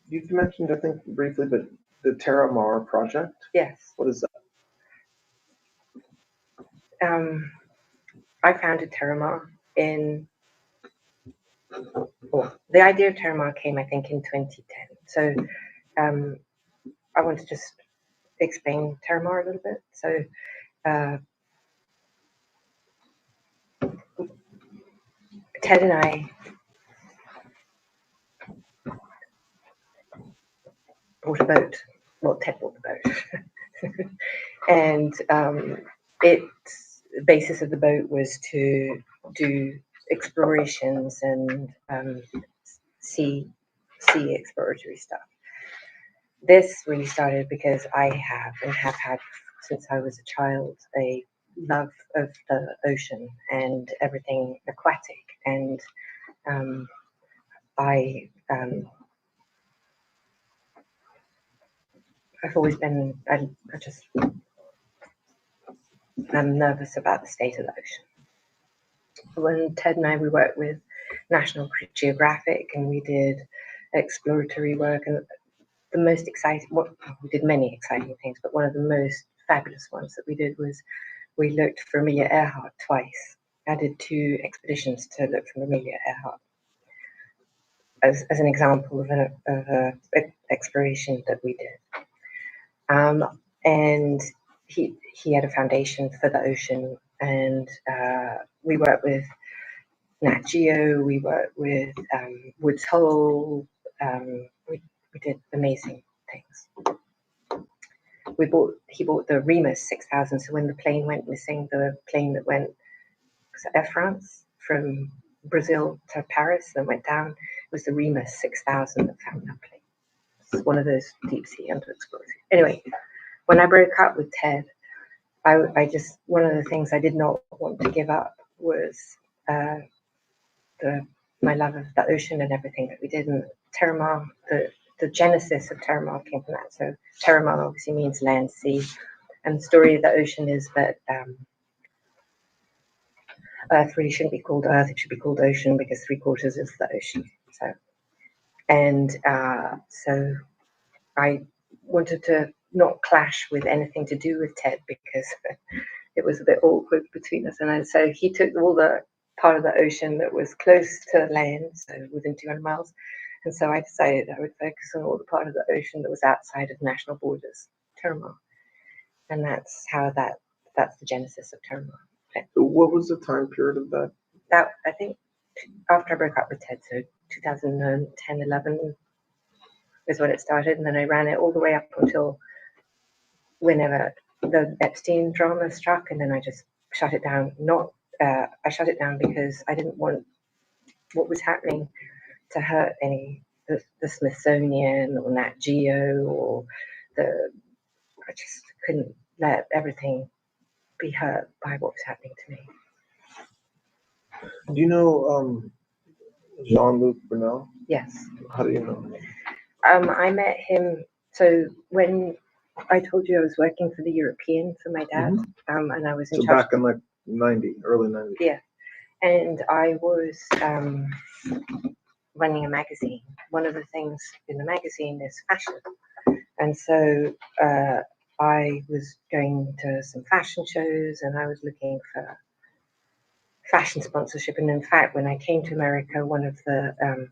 Speaker 3: You mentioned, I think, briefly, but the Terra Mar project?
Speaker 11: Yes.
Speaker 3: What is that?
Speaker 11: I founded Terra Mar the idea of Terra Mar came, I think, in 2010. So I want to just explain Terra Mar a little bit. So Ted and I bought a boat. Well, Ted bought the boat. And the basis of the boat was to do explorations and sea exploratory stuff. This really started because I have and have had since I was a child a love of the ocean and everything aquatic, and I've always been I'm nervous about the state of the ocean. When Ted and I, we worked with National Geographic, and we did exploratory work, and the most exciting, we did many exciting things, but one of the most fabulous ones that we did was we looked for Amelia Earhart twice. I did 2 expeditions to look for Amelia Earhart as an example of an exploration that we did. And he had a foundation for the ocean, and we worked with Nat Geo, we worked with Woods Hole, we did amazing things. He bought the Remus 6000, so when the plane went missing, the plane that went Air France from Brazil to Paris and went down, it was the Remus 6000 that found that plane. It's one of those deep sea under explorers. Anyway, when I broke up with Ted, I just, one of the things I did not want to give up was my love of the ocean and everything that we did. And Terra Mar, the genesis of Terra Mar came from that. So Terra Mar obviously means land, sea, and the story of the ocean is that Earth really shouldn't be called Earth; it should be called ocean because 3/4 is the ocean. So I wanted to not clash with anything to do with Ted because it was a bit awkward between us. And so he took all the part of the ocean that was close to land, so within 200 miles. And so I decided I would focus on all the part of the ocean that was outside of national borders, Terra Mar. And that's the genesis of Terra Mar.
Speaker 3: So what was the time period of that?
Speaker 11: That, I think, after I broke up with Ted, so 2010, 11 is when it started. And then I ran it all the way up until whenever the Epstein drama struck, and then I just shut it down. I shut it down because I didn't want what was happening to hurt the Smithsonian or Nat Geo or I just couldn't let everything be hurt by what was happening to me.
Speaker 3: Do you know Jean-Luc Brunel?
Speaker 11: Yes.
Speaker 3: How do you know him?
Speaker 11: I met him, so when I told you I was working for the European for my dad, and I was in
Speaker 3: So
Speaker 11: charge.
Speaker 3: back in like early 90s.
Speaker 11: Yeah, and I was running a magazine. One of the things in the magazine is fashion, and so I was going to some fashion shows, and I was looking for fashion sponsorship. And in fact, when I came to America, one of the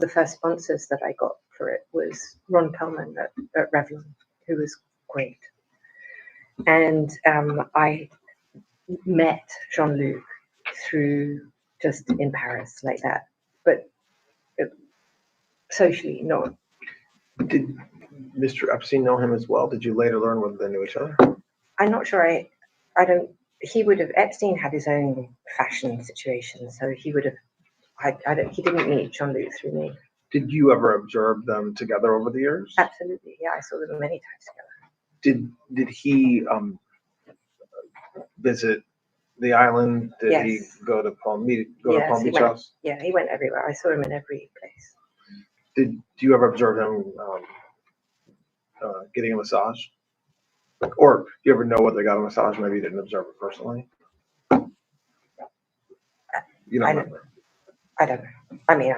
Speaker 11: first sponsors that I got for it was Ron Perlman at Revlon, who was great. And I met Jean-Luc through just in Paris like that, but socially not.
Speaker 3: Did Mr. Epstein know him as well? Did you later learn whether they knew each other?
Speaker 11: I'm not sure. I don't. He would have. Epstein had his own fashion situation, so he would have. He didn't meet Jean-Luc through me.
Speaker 3: Did you ever observe them together over the years?
Speaker 11: Absolutely, yeah. I saw them many times together.
Speaker 3: Did he visit the island? Did he go to Palm Beach House?
Speaker 11: Yeah, he went everywhere. I saw him in every place.
Speaker 3: Do you ever observe him getting a massage? Or do you ever know whether they got a massage? Maybe you didn't observe it personally. You don't remember?
Speaker 11: I don't know. I mean,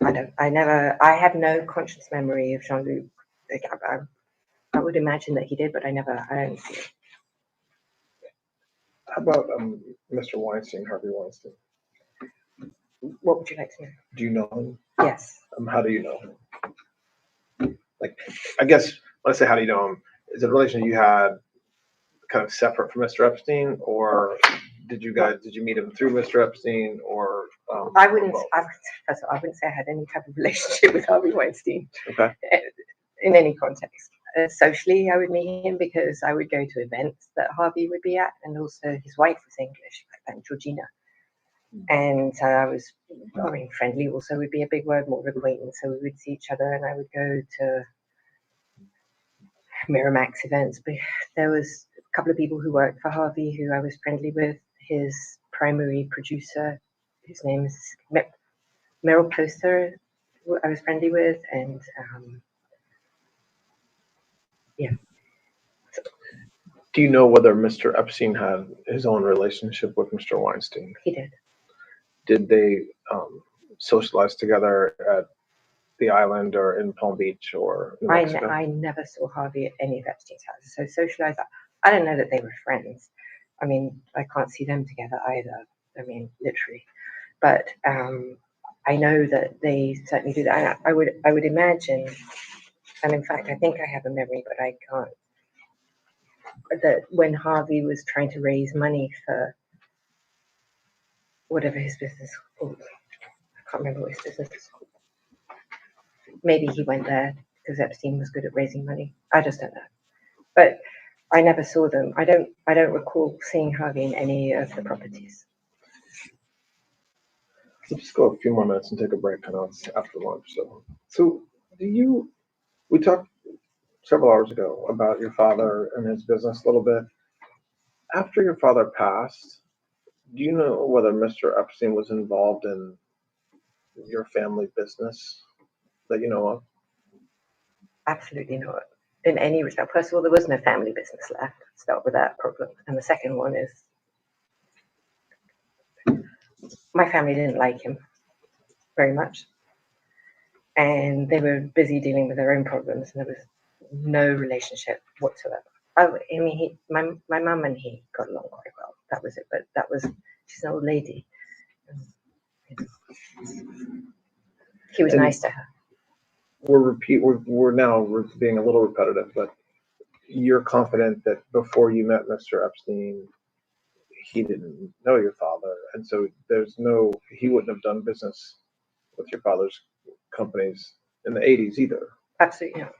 Speaker 11: I don't. I have no conscious memory of Jean-Luc. I would imagine that he did, but I don't see it.
Speaker 3: How about Mr. Weinstein, Harvey Weinstein?
Speaker 11: What would you like to know?
Speaker 3: Do you know him?
Speaker 11: Yes.
Speaker 3: How do you know him? Like, I guess when I say how do you know him, is it a relation you had kind of separate from Mr. Epstein, or did you meet him through Mr. Epstein, or?
Speaker 11: I wouldn't say I had any type of relationship with Harvey Weinstein.
Speaker 3: Okay.
Speaker 11: In any context. Socially, I would meet him because I would go to events that Harvey would be at, and also his wife was English, like Georgina. And I was, friendly also would be a big word, more of acquaintance. So we would see each other, and I would go to Miramax events. But there was a couple of people who worked for Harvey who I was friendly with. His primary producer, whose name is Meryl Poster, who I was friendly with, and yeah.
Speaker 3: Do you know whether Mr. Epstein had his own relationship with Mr. Weinstein?
Speaker 11: He did.
Speaker 3: Did they socialize together at the island or in Palm Beach or New Mexico?
Speaker 11: I never saw Harvey at any of Epstein's houses. So socialize, I don't know that they were friends. I mean, I can't see them together either. I mean, literally. But I know that they certainly do that. I would imagine, and in fact, I think I have a memory, but I can't, that when Harvey was trying to raise money for whatever his business was called, I can't remember what his business was called. Maybe he went there because Epstein was good at raising money. I just don't know. But I never saw them. I don't recall seeing Harvey in any of the properties.
Speaker 3: Let's just go a few more minutes and take a break. I know it's after lunch. So we talked several hours ago about your father and his business a little bit. After your father passed, do you know whether Mr. Epstein was involved in your family business that you know of?
Speaker 11: Absolutely not. In any respect. First of all, there was no family business left. Start with that problem. And the second one is my family didn't like him very much. And they were busy dealing with their own problems, and there was no relationship whatsoever. I mean, my mum and he got along quite well. That was it. But she's an old lady. He was nice to her.
Speaker 3: We're now being a little repetitive, but you're confident that before you met Mr. Epstein, he didn't know your father, and so he wouldn't have done business with your father's companies in the 80s either.
Speaker 11: Absolutely not.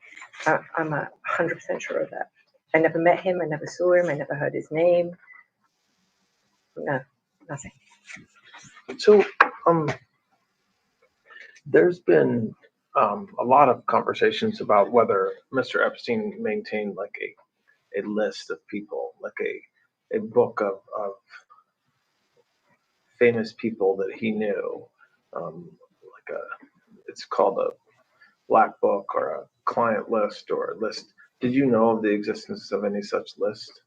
Speaker 11: I'm 100% sure of that. I never met him. I never saw him. I never heard his name. No, nothing.
Speaker 3: So, there's been a lot of conversations about whether Mr. Epstein maintained like a list of people, like a book of famous people that he knew, it's called a black book or a client list or a list. Did you know of the existence of any such list?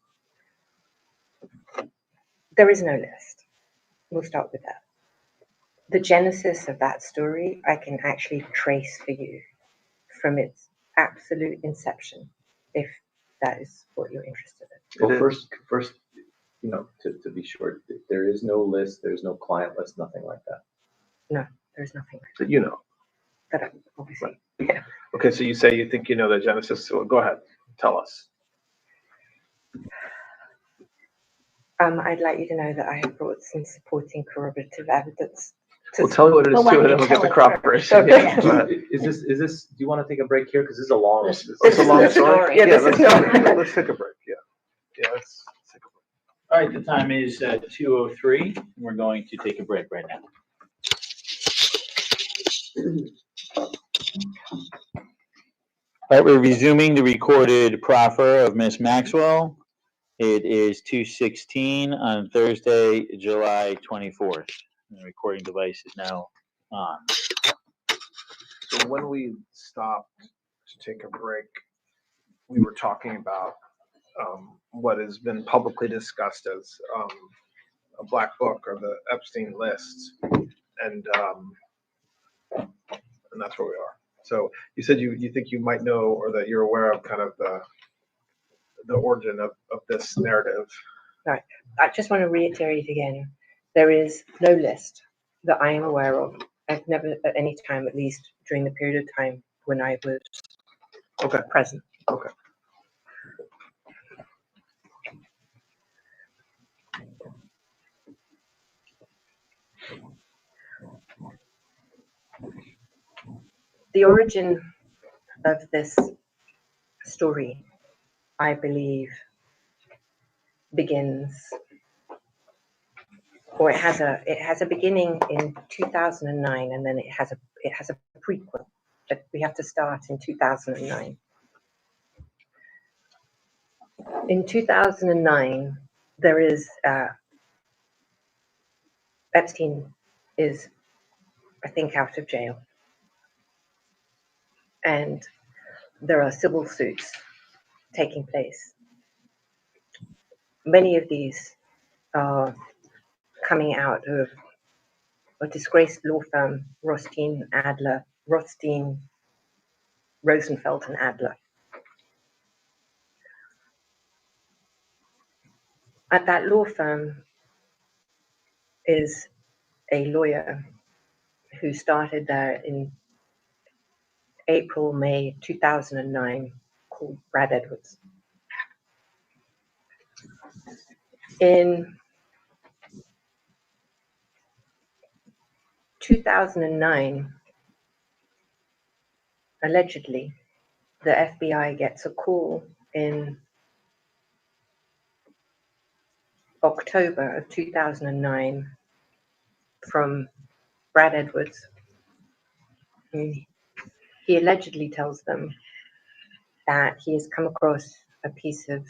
Speaker 11: There is no list. We'll start with that. The genesis of that story I can actually trace for you from its absolute inception, if that is what you're interested in.
Speaker 12: Well, first, to be sure, there is no list, there's no client list, nothing like that.
Speaker 11: No, there's nothing like
Speaker 3: That you know.
Speaker 11: that. Obviously.
Speaker 3: Right.
Speaker 11: Yeah.
Speaker 3: Okay, so you say you think you know the genesis. So go ahead, tell us.
Speaker 11: I'd like you to know that I have brought some supporting corroborative evidence.
Speaker 3: Well, tell me what it is too, and then we'll get the corroboration.
Speaker 11: Okay.
Speaker 3: Yeah.
Speaker 12: Is this? Do you want to take a break here? Because this is a long.
Speaker 3: It's a long story.
Speaker 11: Yeah,
Speaker 3: let's take a break. Yeah, let's take a break.
Speaker 8: All right, the time is 2:03. We're going to take a break right now. All right, we're resuming the recorded proffer of Miss Maxwell. It is 2:16 on Thursday, July 24th. The recording device is now on.
Speaker 3: So when we stopped to take a break, we were talking about what has been publicly discussed as a black book or the Epstein list, and that's where we are. So you said you think you might know, or that you're aware of kind of the origin of this narrative.
Speaker 11: Right. I just want to reiterate again, there is no list that I am aware of. I've never at any time, at least during the period of time when I was present.
Speaker 3: Okay.
Speaker 11: The origin of this story, I believe, begins, or it has a beginning in 2009, and then it has a prequel. But we have to start in 2009. In 2009, there is Epstein is, I think, out of jail, and there are civil suits taking place. Many of these are coming out of a disgraced law firm, Rothstein, Rosenfeld and Adler. At that law firm is a lawyer who started there in April, May 2009, called Brad Edwards. In 2009, allegedly, the FBI gets a call in October of 2009 from Brad Edwards. He allegedly tells them that he has come across a piece of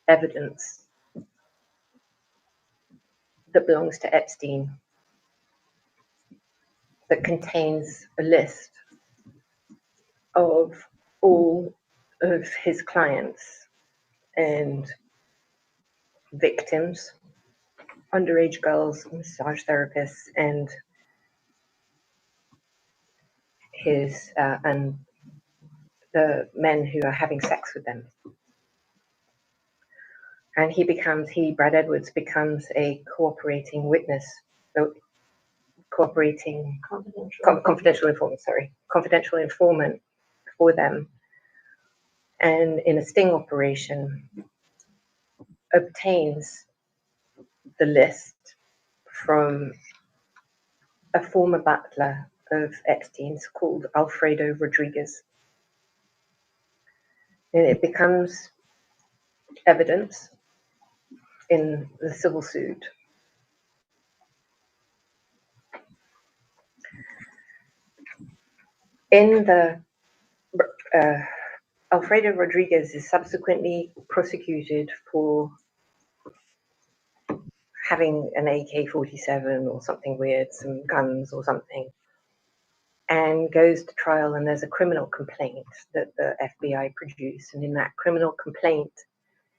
Speaker 11: evidence that belongs to Epstein that contains a list of all of his clients and victims, underage girls, massage therapists, and his and the men who are having sex with them. And Brad Edwards becomes a cooperating witness, confidential informant for them, and in a sting operation obtains the list from a former butler of Epstein's called Alfredo Rodriguez. and it becomes evidence in the civil suit. In the Alfredo Rodriguez is subsequently prosecuted for having an AK-47 or something weird, some guns or something, and goes to trial, and there's a criminal complaint that the FBI produced. And in that criminal complaint,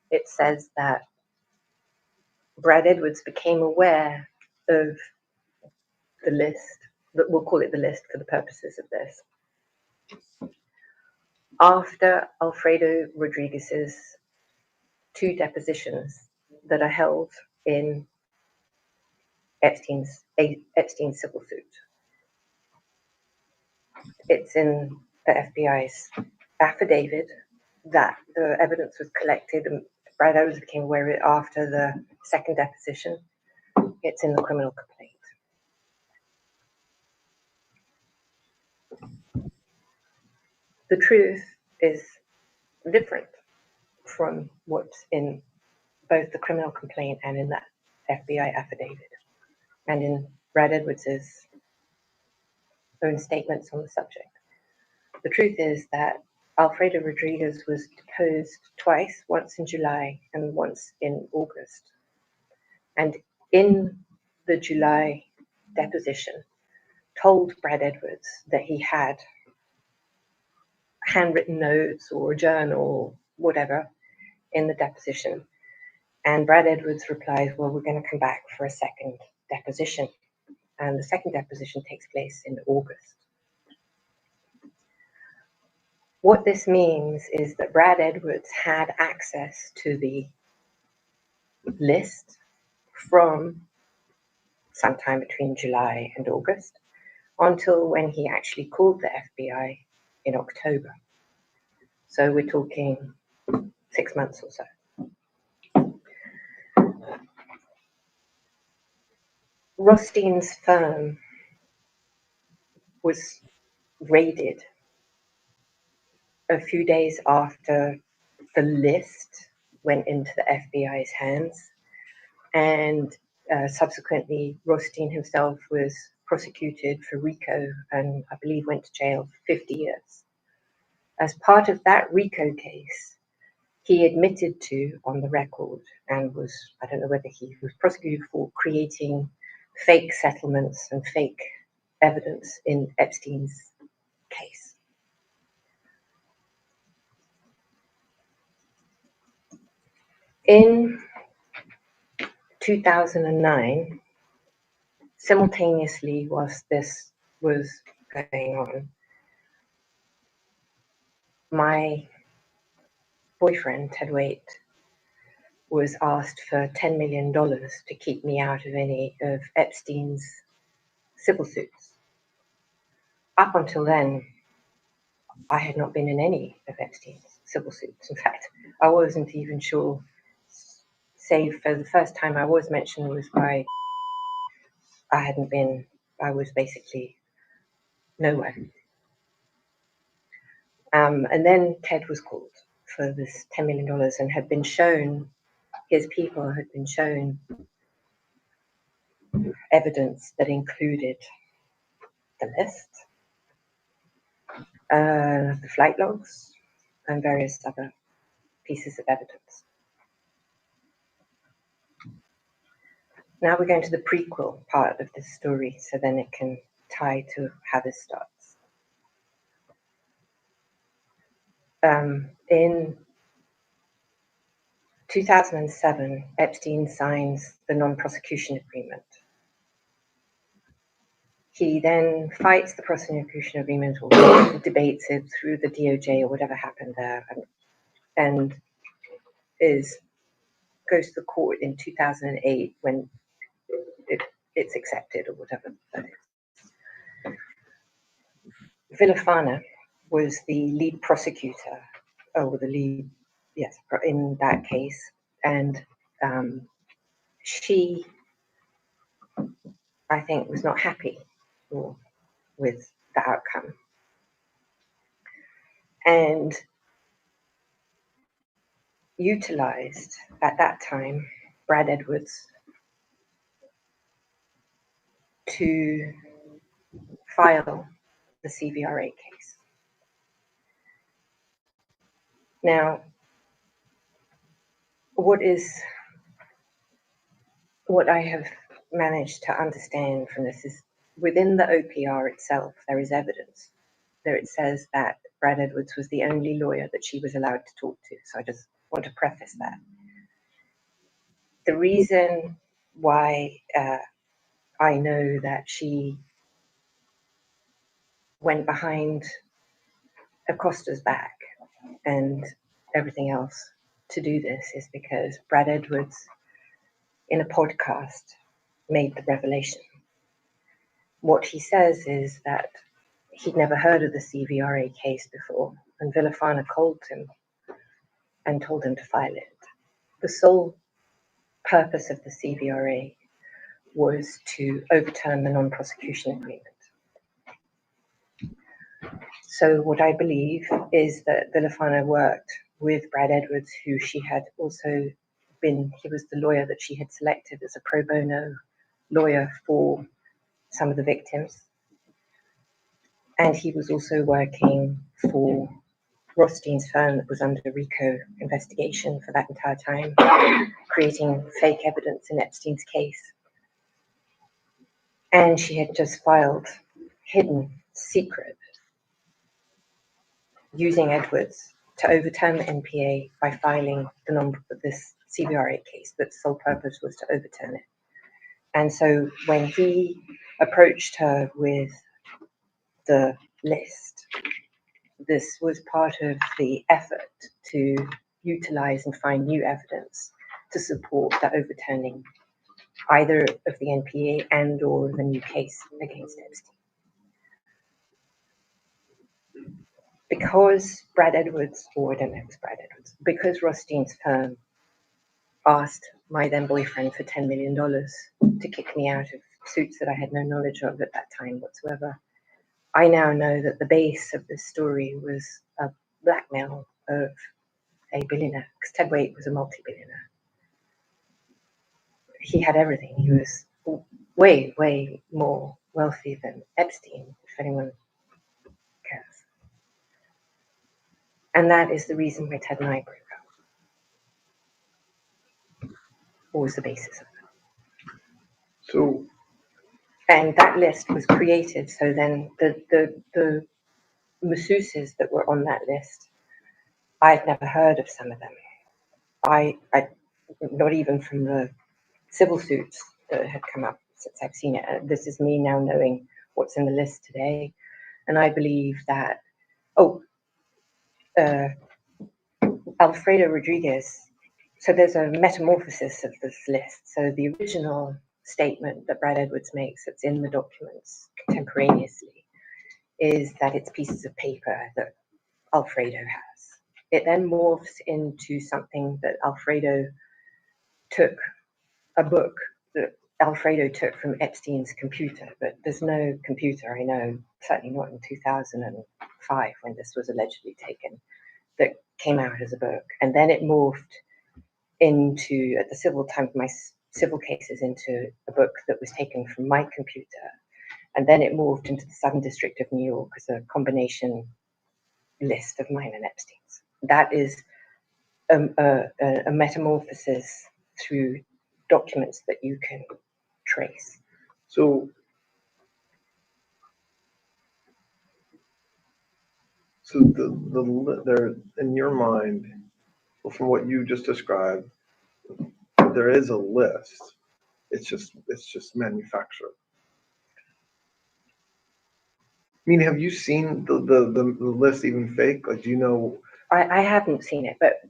Speaker 11: it says that Brad Edwards became aware of the list, that we'll call it the list for the purposes of this, after Alfredo Rodriguez's 2 depositions that are held in Epstein's civil suit. It's in the FBI's affidavit that the evidence was collected, and Brad Edwards became aware of it after the 2nd deposition. It's in the criminal complaint. The truth is different from what's in both the criminal complaint and in that FBI affidavit, and in Brad Edwards's own statements on the subject. The truth is that Alfredo Rodriguez was deposed twice, once in July and once in August. And in the July deposition, told Brad Edwards that he had handwritten notes or a journal or whatever in the deposition. And Brad Edwards replies, well, we're going to come back for a 2nd deposition. And the 2nd deposition takes place in August. What this means is that Brad Edwards had access to the list from sometime between July and August until when he actually called the FBI in October. So we're talking 6 months or so. Rothstein's firm was raided a few days after the list went into the FBI's hands, and subsequently Rothstein himself was prosecuted for RICO and I believe went to jail for 50 years. As part of that RICO case, he admitted to, on the record, and was, I don't know whether he was prosecuted for creating fake settlements and fake evidence in Epstein's case. In 2009, simultaneously whilst this was going on, my boyfriend, Ted Waite, was asked for $10 million to keep me out of any of Epstein's civil suits. Up until then, I had not been in any of Epstein's civil suits. In fact, I wasn't even sure, save for the first time I was mentioned was by, I was basically nowhere. And then Ted was called for this $10 million and had been shown, his people had been shown evidence that included the list, the flight logs, and various other pieces of evidence. Now we're going to the prequel part of this story, so then it can tie to how this starts. In 2007, Epstein signs the non-prosecution agreement. He then fights the prosecution agreement or debates it through the DOJ or whatever happened there, and goes to the court in 2008 when it's accepted or whatever that is. Villafana was the lead prosecutor, in that case, and she, I think, was not happy with the outcome. And utilized at that time Brad Edwards to file the CVRA case. Now, what I have managed to understand from this is within the OPR itself, there is evidence there. It says that Brad Edwards was the only lawyer that she was allowed to talk to. So I just want to preface that. The reason why I know that she went behind Acosta's back and everything else to do this is because Brad Edwards, in a podcast, made the revelation. What he says is that he'd never heard of the CVRA case before, and Villafana called him and told him to file it. The sole purpose of the CVRA was to overturn the non-prosecution agreement. So what I believe is that Villafana worked with Brad Edwards, who she had also been, he was the lawyer that she had selected as a pro bono lawyer for some of the victims. And he was also working for Rothstein's firm that was under RICO investigation for that entire time, creating fake evidence in Epstein's case. And she had just filed hidden, secret, using Edwards to overturn the NPA by filing this CVRA case that's sole purpose was to overturn it. And so when he approached her with the list, this was part of the effort to utilize and find new evidence to support the overturning either of the NPA and or the new case against Epstein. Because Brad Edwards, or I don't know if it's Brad Edwards, because Rothstein's firm asked my then boyfriend for $10 million to kick me out of suits that I had no knowledge of at that time whatsoever, I now know that the base of this story was a blackmail of a billionaire, because Ted Waite was a multi-billionaire. He had everything. He was way, way more wealthy than Epstein, if anyone cares. And that is the reason why Ted and I broke up. What was the basis of it?
Speaker 3: So,
Speaker 11: and that list was created. So then the masseuses that were on that list, I'd never heard of some of them. I not even from the civil suits that had come up since I've seen it. This is me now knowing what's in the list today. And I believe that, Alfredo Rodriguez, so there's a metamorphosis of this list. So the original statement that Brad Edwards makes that's in the documents contemporaneously is that it's pieces of paper that Alfredo has. It then morphs into something that Alfredo took, a book that Alfredo took from Epstein's computer, but there's no computer, I know, certainly not in 2005 when this was allegedly taken, that came out as a book. And then it morphed into, at the civil time of my civil cases, into a book that was taken from my computer. And then it morphed into the Southern District of New York as a combination list of mine and Epstein's. That is a metamorphosis through documents that you can trace.
Speaker 3: So there, in your mind, from what you just described, there is a list. It's just manufactured. I mean, have you seen the list even fake? Like, do you know?
Speaker 11: I haven't seen it, but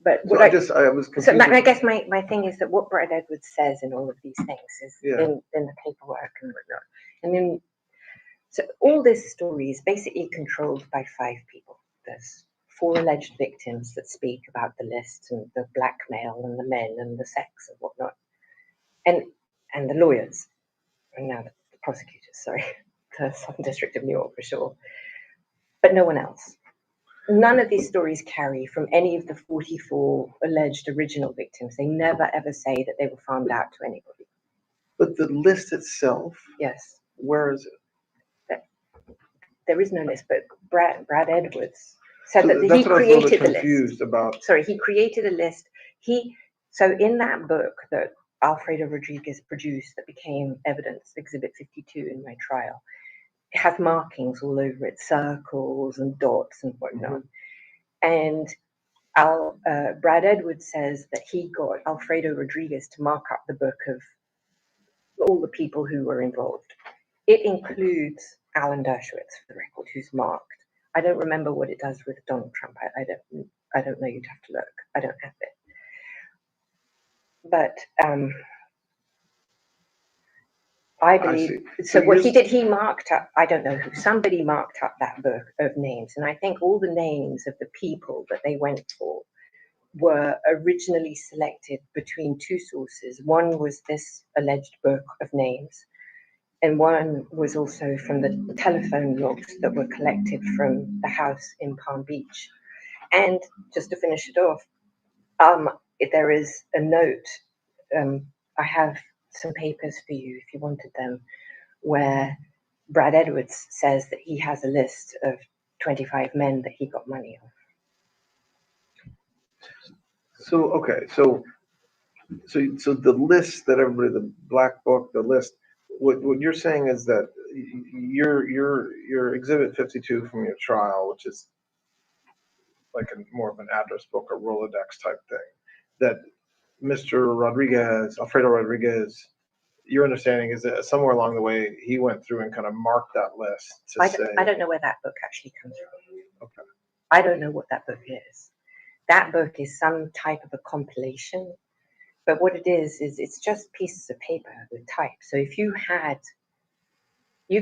Speaker 3: so I was confused.
Speaker 11: So I guess my thing is that what Brad Edwards says in all of these things is in the paperwork and whatnot. And then, so all this story is basically controlled by 5 people. There's 4 alleged victims that speak about the list and the blackmail and the men and the sex and whatnot, and the lawyers, and now the prosecutors. Sorry, the Southern District of New York for sure, but no one else. none of these stories carry from any of the 44 alleged original victims. They never ever say that they were farmed out to anybody.
Speaker 3: But the list itself,
Speaker 11: Yes,
Speaker 3: where is it?
Speaker 11: there is no list, but Brad Edwards said
Speaker 3: So
Speaker 11: that he
Speaker 3: that's what I was a little
Speaker 11: created
Speaker 3: bit
Speaker 11: the list.
Speaker 3: confused about.
Speaker 11: Sorry, he created a list. So in that book that Alfredo Rodriguez produced that became evidence, Exhibit 52 in my trial, it has markings all over it, circles and dots and whatnot. And Brad Edwards says that he got Alfredo Rodriguez to mark up the book of all the people who were involved. It includes Alan Dershowitz, for the record, who's marked. I don't remember what it does with Donald Trump. I don't know. You'd have to look. I don't have it. But I believe, so what he did, he marked up, I don't know who, somebody marked up that book of names. And I think all the names of the people that they went for were originally selected between two sources. One was this alleged book of names, and one was also from the telephone logs that were collected from the house in Palm Beach. And just to finish it off, there is a note. I have some papers for you if you wanted them, where Brad Edwards says that he has a list of 25 men that he got money off.
Speaker 3: So okay, so the list that everybody, the black book, the list. What you're saying is that your Exhibit 52 from your trial, which is like more of an address book, a Rolodex type thing, that Mr. Rodriguez, Alfredo Rodriguez, your understanding is that somewhere along the way he went through and kind of marked that list to
Speaker 11: I don't know where that book actually comes from.
Speaker 3: Okay.
Speaker 11: I don't know what that book is. That book is some type of a compilation, but what it is it's just pieces of paper with type. So if you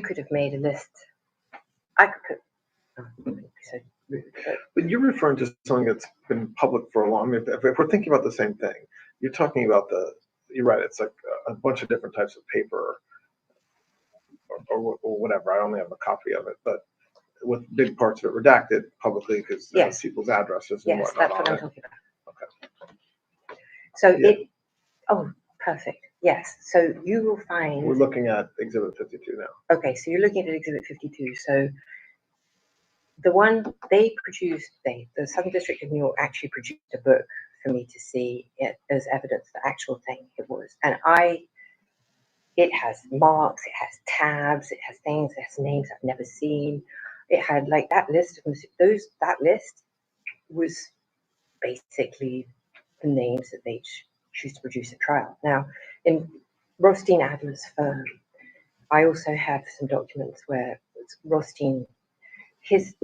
Speaker 11: could have made a list. I could put.
Speaker 3: But you're referring to something that's been public for a long. If we're thinking about the same thing, you're talking about you're right. It's like a bunch of different types of paper, or whatever. I only have a copy of it, but with big parts of it redacted publicly because
Speaker 11: Yes.
Speaker 3: People's addresses and
Speaker 11: Yes,
Speaker 3: whatnot
Speaker 11: that's what
Speaker 3: on
Speaker 11: I'm
Speaker 3: it.
Speaker 11: talking about.
Speaker 3: Okay.
Speaker 11: So
Speaker 3: Yeah.
Speaker 11: Perfect. Yes. So you will find.
Speaker 3: We're looking at Exhibit 52 now.
Speaker 11: Okay, so you're looking at Exhibit 52. So the one they produced, the Southern District of New York actually produced a book for me to see it as evidence, the actual thing it was. And it has marks, it has tabs, it has things, it has names I've never seen. It had like that list of that list was basically the names that they choose to produce a trial. Now, in Rothstein Adler's firm, I also have some documents where Rothstein, his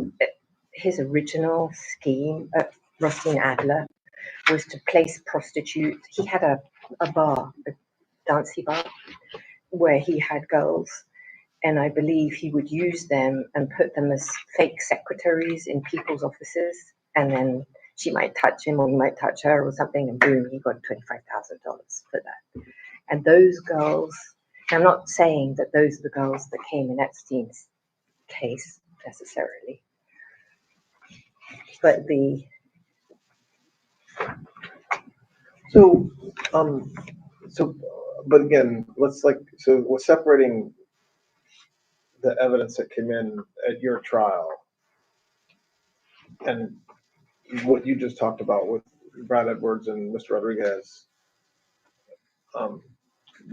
Speaker 11: original scheme at Rothstein Adler was to place prostitutes. He had a bar, a dancey bar, where he had girls, and I believe he would use them and put them as fake secretaries in people's offices, and then she might touch him or he might touch her or something, and boom, he got $25,000 for that. And those girls, I'm not saying that those are the girls that came in Epstein's case necessarily, but
Speaker 3: but again, we're separating the evidence that came in at your trial and what you just talked about with Brad Edwards and Mr. Rodriguez.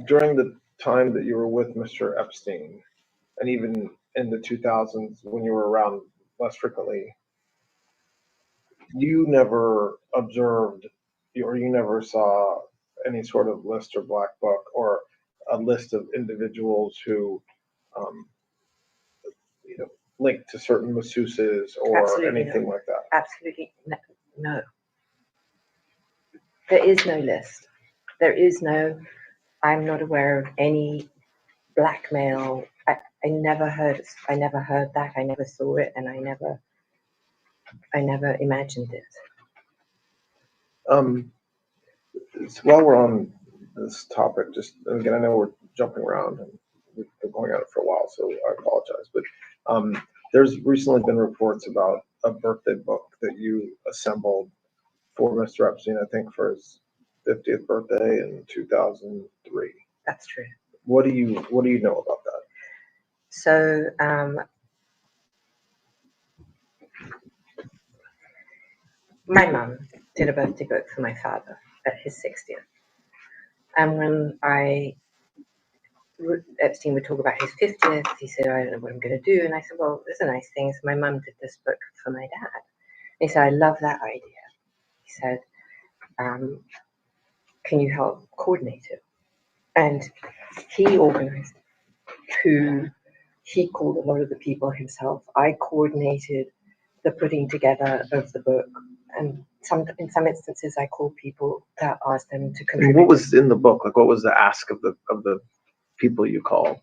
Speaker 3: During the time that you were with Mr. Epstein, and even in the 2000s when you were around less frequently, you never observed or you never saw any sort of list or black book or a list of individuals who linked to certain masseuses or
Speaker 11: absolutely
Speaker 3: anything
Speaker 11: no.
Speaker 3: like that.
Speaker 11: Absolutely no. There is no list. There is no. I'm not aware of any blackmail. I never heard that. I never saw it, and I never imagined it.
Speaker 3: So while we're on this topic, just again, I know we're jumping around and we've been going at it for a while, so I apologize. But there's recently been reports about a birthday book that you assembled for Mr. Epstein, I think for his 50th birthday in 2003.
Speaker 11: That's true.
Speaker 3: What do you know about that?
Speaker 11: So my mum did a birthday book for my father at his 60th. And when Epstein would talk about his 50th, he said, I don't know what I'm going to do. And I said, well, there's a nice thing. So my mum did this book for my dad. And he said, I love that idea. He said, can you help coordinate it? And he organized he called a lot of the people himself. I coordinated the putting together of the book. And in some instances, I called people that asked them to contribute.
Speaker 3: What was in the book? Like, what was the ask of the people you called?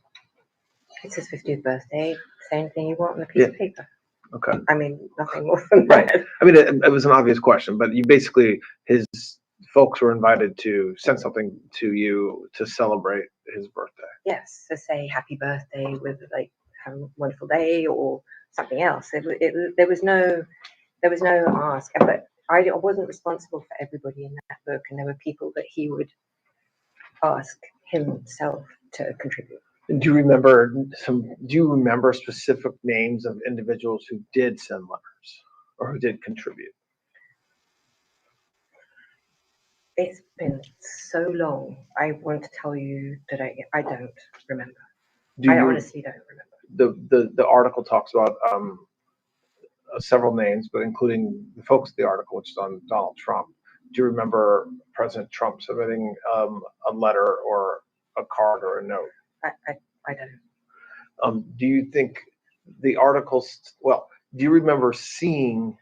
Speaker 11: It's his 50th birthday. Say anything you want on a piece of paper.
Speaker 3: Okay.
Speaker 11: I mean, nothing more than
Speaker 3: Right.
Speaker 11: that.
Speaker 3: I mean, it was an obvious question, but you basically, his folks were invited to send something to you to celebrate his birthday.
Speaker 11: Yes, to say happy birthday with like have a wonderful day or something else. There was no ask, but I wasn't responsible for everybody in that book, and there were people that he would ask himself to contribute.
Speaker 3: Do you remember specific names of individuals who did send letters or who did contribute?
Speaker 11: It's been so long. I want to tell you that I don't remember. I honestly don't remember.
Speaker 3: The article talks about several names, but including the folks of the article, which is on Donald Trump. Do you remember President Trump submitting a letter or a card or a note?
Speaker 11: I don't.
Speaker 3: Do you think the articles? Well, do you remember seeing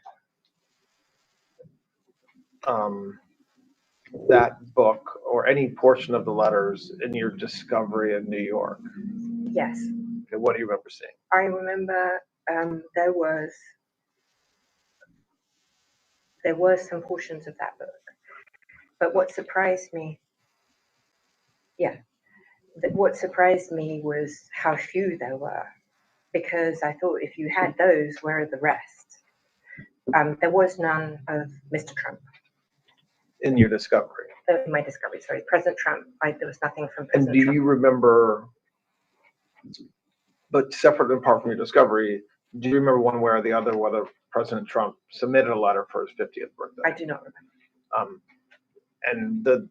Speaker 3: that book or any portion of the letters in your discovery in New York?
Speaker 11: Yes.
Speaker 3: Okay, what do you remember seeing?
Speaker 11: I remember there were some portions of that book, but what surprised me was how few there were, because I thought if you had those, where are the rest? There was none of Mr. Trump.
Speaker 3: In your discovery?
Speaker 11: My discovery, sorry. President Trump, there was nothing from President
Speaker 3: Trump. And do you remember, but separate and apart from your discovery, do you remember one way or the other whether President Trump submitted a letter for his 50th birthday?
Speaker 11: I do not remember.
Speaker 3: And the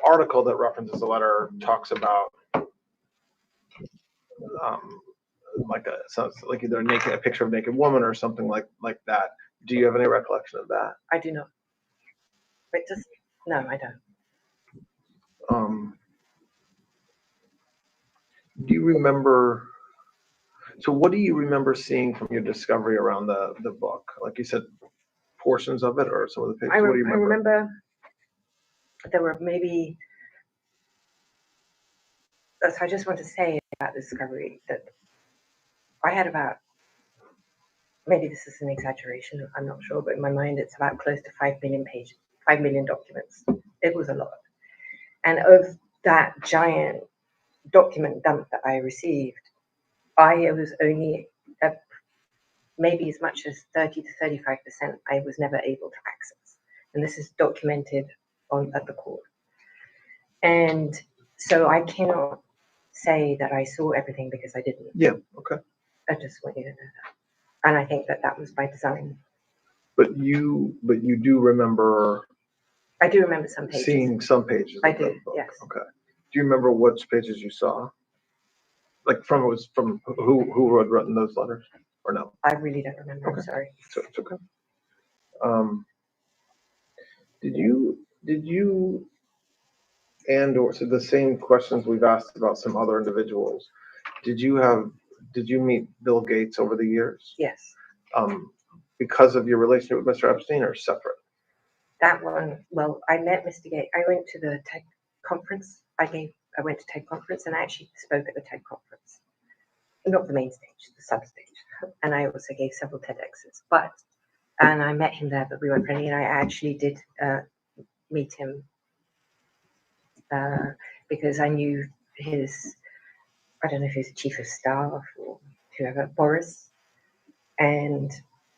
Speaker 3: article that references the letter talks about sounds like either a picture of a naked woman or something like that. Do you have any recollection of that?
Speaker 11: I do not. No, I don't.
Speaker 3: Do you remember? So, what do you remember seeing from your discovery around the book? Like you said, portions of it or some of the pictures. What do you remember?
Speaker 11: I remember there were maybe. So I just want to say about the discovery that I had about, maybe this is an exaggeration, I'm not sure, but in my mind it's about close to 5 million pages, 5 million documents. It was a lot. And of that giant document dump that I received, I was only maybe as much as 30 to 35% I was never able to access. And this is documented at the court. And so I cannot say that I saw everything because I didn't.
Speaker 3: Yeah, okay.
Speaker 11: I just want you to know that. And I think that was by design.
Speaker 3: But you do remember.
Speaker 11: I do remember some pages.
Speaker 3: Seeing some pages.
Speaker 11: I do, yes.
Speaker 3: Okay. Do you remember which pages you saw? Like from who had written those letters, or no?
Speaker 11: I really don't remember.
Speaker 3: Okay.
Speaker 11: I'm sorry.
Speaker 3: So it's okay. Did you or so the same questions we've asked about some other individuals? Did you meet Bill Gates over the years?
Speaker 11: Yes.
Speaker 3: Because of your relationship with Mr. Epstein, or separate?
Speaker 11: That one. Well, I met Mr. Gates. I went to the TED conference. I went to TED conference and I actually spoke at the TED conference. Not the main stage, the substage. And I also gave several TEDx's. And I met him there, but we weren't friendly. And I actually did meet him because I knew I don't know if he was chief of staff or whoever, Boris. And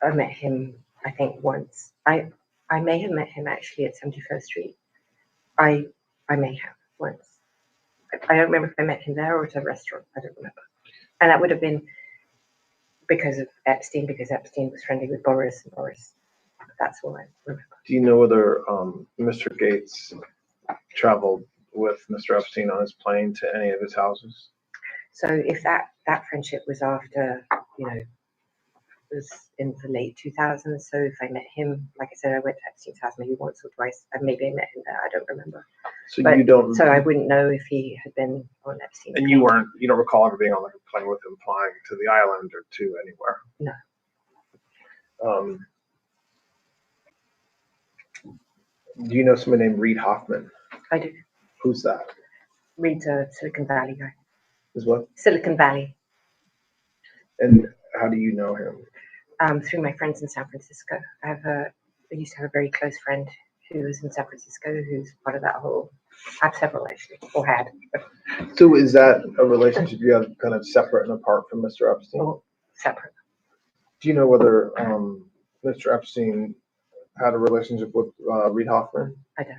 Speaker 11: I met him, I think, once. I may have met him actually at 71st Street. I may have once. I don't remember if I met him there or at a restaurant. I don't remember. And that would have been because of Epstein, because Epstein was friendly with Boris, and Boris. That's all I remember.
Speaker 3: Do you know whether Mr. Gates traveled with Mr. Epstein on his plane to any of his houses?
Speaker 11: So if that friendship was after, was in the late 2000s. So if I met him, like I said, I went to Epstein's house maybe once or twice. Maybe I met him there. I don't remember.
Speaker 3: So you don't.
Speaker 11: So I wouldn't know if he had been on Epstein's.
Speaker 3: And you don't recall ever being on like a plane with him flying to the island or to anywhere?
Speaker 11: No.
Speaker 3: Do you know somebody named Reid Hoffman?
Speaker 11: I do.
Speaker 3: Who's that?
Speaker 11: Reid's a Silicon Valley guy.
Speaker 3: Is what?
Speaker 11: Silicon Valley.
Speaker 3: And how do you know him?
Speaker 11: Through my friends in San Francisco. I used to have a very close friend who was in San Francisco, who's part of that whole. I have several actually, or had.
Speaker 3: So is that a relationship you have kind of separate and apart from Mr. Epstein?
Speaker 11: Oh, separate.
Speaker 3: Do you know whether Mr. Epstein had a relationship with Reid Hoffman?
Speaker 11: I don't know.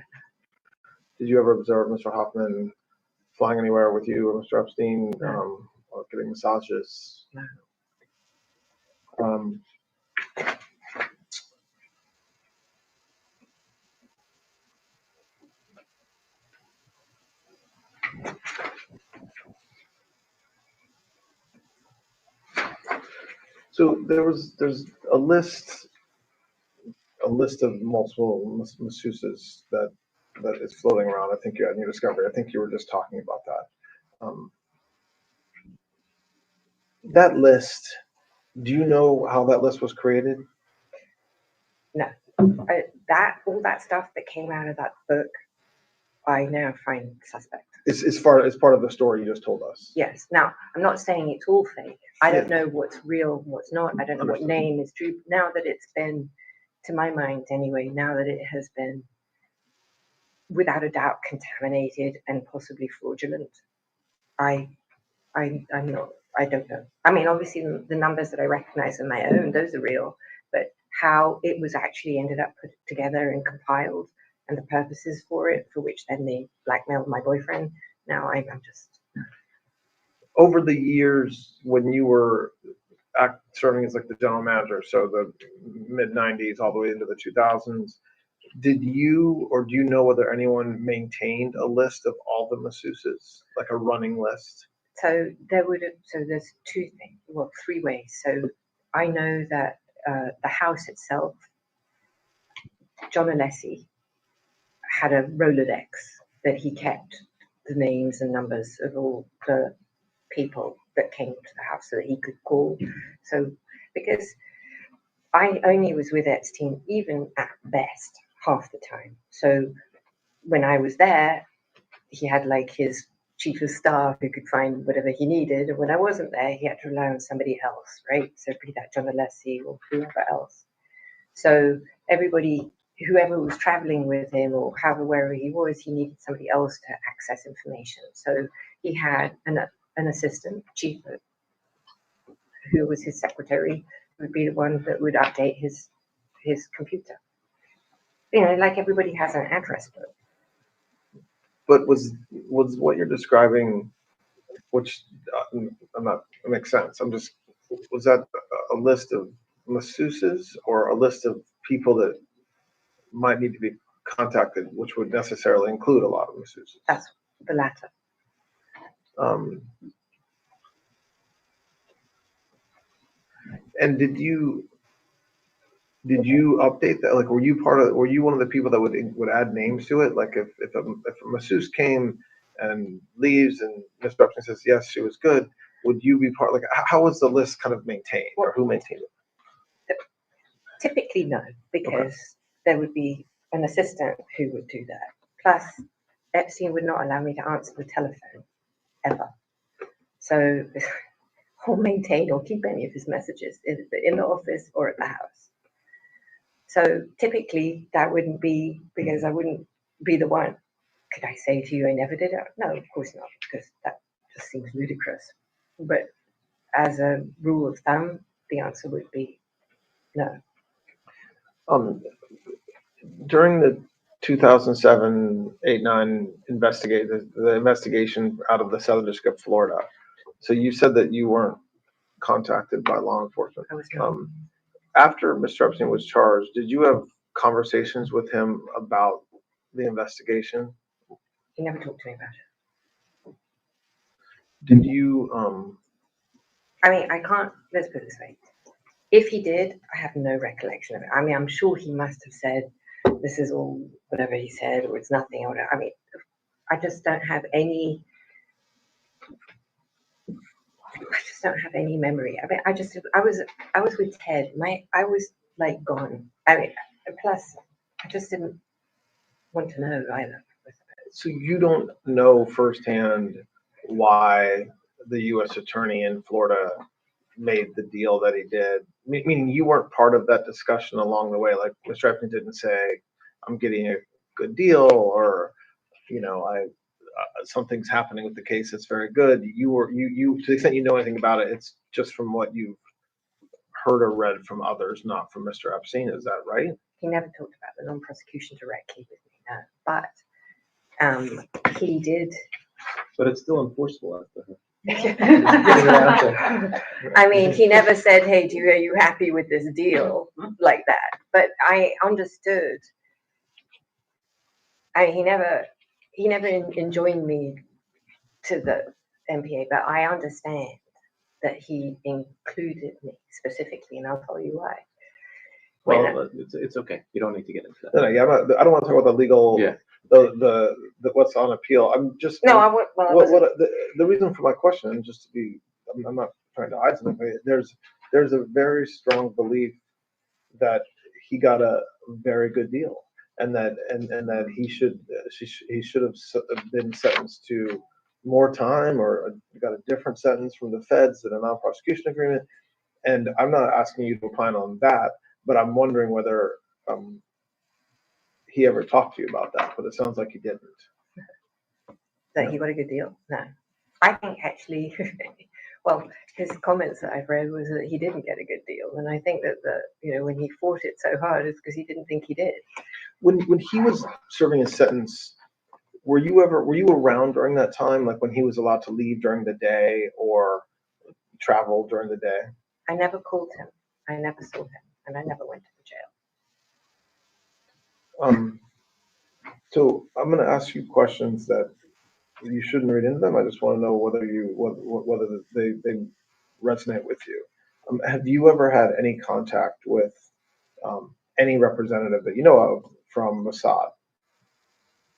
Speaker 3: Did you ever observe Mr. Hoffman flying anywhere with you or Mr. Epstein,
Speaker 11: No.
Speaker 3: or getting massages?
Speaker 11: No.
Speaker 3: So there's a list of multiple masseuses that is floating around. I think you had in your discovery. I think you were just talking about that. That list. Do you know how that list was created?
Speaker 11: No. All that stuff that came out of that book, I now find suspect.
Speaker 3: It's part of the story you just told us.
Speaker 11: Yes. Now, I'm not saying it's all fake. I don't know what's real and what's not. I don't know what name is true. Now that it's been, to my mind anyway, now that it has been without a doubt contaminated and possibly fraudulent, I'm not, I don't know. I mean, obviously the numbers that I recognize on my own, those are real, but how it was actually ended up put together and compiled and the purposes for it, for which then they blackmailed my boyfriend. Now I'm just.
Speaker 3: Over the years, when you were serving as like the general manager, so the mid 90s all the way into the 2000s, do you know whether anyone maintained a list of all the masseuses, like a running list?
Speaker 11: So there's three ways. So I know that the house itself, John Alessi had a Rolodex that he kept the names and numbers of all the people that came to the house so that he could call. So because I only was with Epstein even at best half the time. So when I was there, he had like his chief of staff who could find whatever he needed. And when I wasn't there, he had to rely on somebody else, right? So be that John Alessi or whoever else. So whoever was traveling with him or wherever he was, he needed somebody else to access information. So he had an assistant, chief, who was his secretary, who would be the one that would update his computer. Like everybody has an address book.
Speaker 3: But was what you're describing, which it makes sense. Was that a list of masseuses or a list of people that might need to be contacted, which would necessarily include a lot of masseuses?
Speaker 11: That's the latter.
Speaker 3: And did you update that? Like, were you one of the people that would add names to it? Like, if a masseuse came and leaves and Mr. Epstein says yes, she was good, would you be part? Like, how was the list kind of maintained, or who maintained it?
Speaker 11: Typically, no, because there would be an assistant who would do that. Plus, Epstein would not allow me to answer the telephone ever. So, or maintain or keep any of his messages in the office or at the house. So typically that wouldn't be, because I wouldn't be the one. Could I say to you I never did it? No, of course not, because that just seems ludicrous. But as a rule of thumb, the answer would be No.
Speaker 3: During the 2007, 8, 9 the investigation out of the Southern District of Florida. So you said that you weren't contacted by law enforcement.
Speaker 11: I was not.
Speaker 3: After Mr. Epstein was charged, did you have conversations with him about the investigation?
Speaker 11: He never talked to me about it.
Speaker 3: Did you?
Speaker 11: I mean, I can't. Let's put it this way. If he did, I have no recollection of it. I mean, I'm sure he must have said, "This is all whatever he said," or "It's nothing," or whatever. I mean, I just don't have any. I just don't have any memory. I mean, I was with Ted. I was like gone. I mean, plus, I just didn't want to know either.
Speaker 3: So you don't know firsthand why the U.S. attorney in Florida made the deal that he did, meaning you weren't part of that discussion along the way. Like Mr. Epstein didn't say, "I'm getting a good deal," or something's happening with the case that's very good. You to the extent you know anything about it, it's just from what you've heard or read from others, not from Mr. Epstein. Is that right?
Speaker 11: He never talked about the non-prosecution directly with me, no. But he did.
Speaker 12: But it's still enforceable after her.
Speaker 11: I mean, he never said, "Hey, are you happy with this deal?" like that. But I understood. He never enjoined me to the MPA, but I understand that he included me specifically, and I'll tell you why.
Speaker 12: Well, it's okay. You don't need to get into that.
Speaker 3: No, yeah, I don't want to talk about the legal.
Speaker 12: Yeah.
Speaker 3: The what's on appeal. I'm just.
Speaker 11: No, I would. Well,
Speaker 3: the reason for my question, just to be, I'm not trying to hide something. There's a very strong belief that he got a very good deal, and that he should have been sentenced to more time or got a different sentence from the feds in a non-prosecution agreement. And I'm not asking you to opine on that, but I'm wondering whether he ever talked to you about that. But it sounds like he didn't.
Speaker 11: That he got a good deal? No. I think actually, well, his comments that I've read was that he didn't get a good deal, and I think that when he fought it so hard, it's because he didn't think he did.
Speaker 3: When he was serving his sentence, were you around during that time, like when he was allowed to leave during the day or travel during the day?
Speaker 11: I never called him. I never saw him, and I never went to the jail.
Speaker 3: So I'm going to ask you questions that you shouldn't read into them. I just want to know whether they resonate with you. Have you ever had any contact with any representative that you know of from Mossad,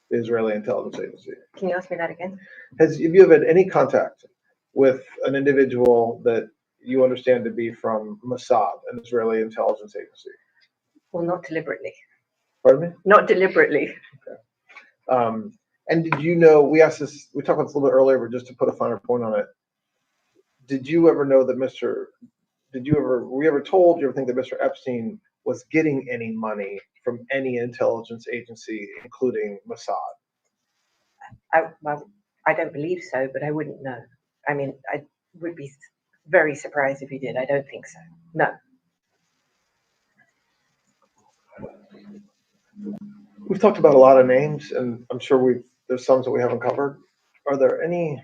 Speaker 3: the Israeli intelligence agency?
Speaker 11: Can you ask me that again?
Speaker 3: Have you ever had any contact with an individual that you understand to be from Mossad, an Israeli intelligence agency?
Speaker 11: Well, not deliberately.
Speaker 3: Pardon me?
Speaker 11: Not deliberately.
Speaker 3: Okay. And did you know, we talked about this a little bit earlier, but just to put a finer point on it, did you ever know that were you ever told, do you ever think that Mr. Epstein was getting any money from any intelligence agency, including Mossad?
Speaker 11: Well, I don't believe so, but I wouldn't know. I mean, I would be very surprised if he did. I don't think so. No.
Speaker 3: We've talked about a lot of names, and I'm sure there's some that we haven't covered. Are there any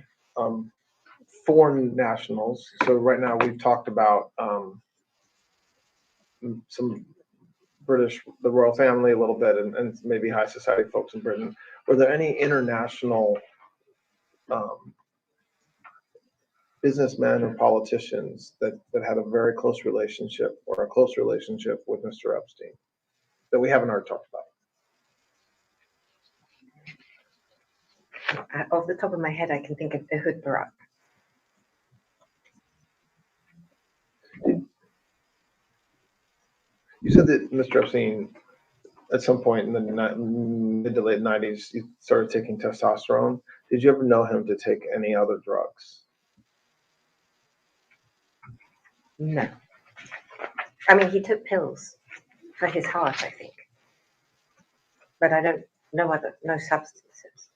Speaker 3: foreign nationals? So right now we've talked about some British, the royal family a little bit, and maybe high society folks in Britain. Were there any international businessmen or politicians that had a very close relationship or a close relationship with Mr. Epstein that we haven't already talked about?
Speaker 11: Off the top of my head, I can think of Ehud Barak.
Speaker 3: You said that Mr. Epstein, at some point in the mid to late 90s, he started taking testosterone. Did you ever know him to take any other drugs?
Speaker 11: No. I mean, he took pills for his heart, I think. But I don't know no substances.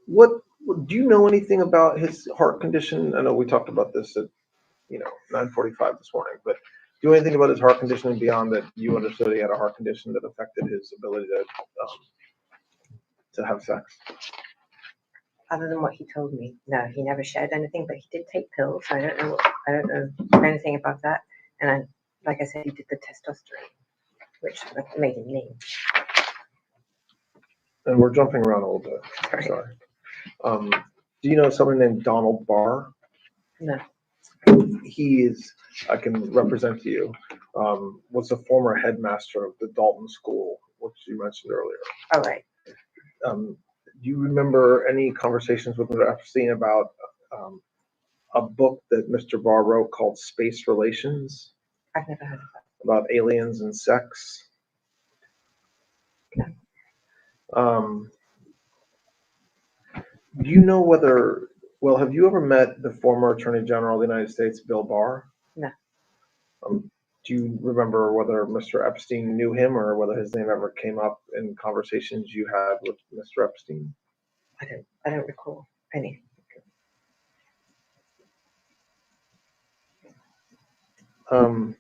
Speaker 3: What do you know anything about his heart condition? I know we talked about this at 9:45 this morning, but you know anything about his heart condition beyond that you understood he had a heart condition that affected his ability to have sex?
Speaker 11: Other than what he told me, no, he never shared anything, but he did take pills. I don't know anything about that. And like I said, he did the testosterone, which made him lean.
Speaker 3: And we're jumping around a little bit. Sorry. Do you know someone named Donald Barr?
Speaker 11: No.
Speaker 3: He is, I can represent to you, was a former headmaster of the Dalton School, which you mentioned earlier.
Speaker 11: All right.
Speaker 3: Do you remember any conversations with Mr. Epstein about a book that Mr. Barr wrote called Space Relations?
Speaker 11: I've never heard of that.
Speaker 3: About aliens and sex?
Speaker 11: No.
Speaker 3: Do you know whether, well, have you ever met the former Attorney General of the United States, Bill Barr?
Speaker 11: No.
Speaker 3: Do you remember whether Mr. Epstein knew him or whether his name ever came up in conversations you had with Mr. Epstein?
Speaker 11: I don't recall any.
Speaker 3: Do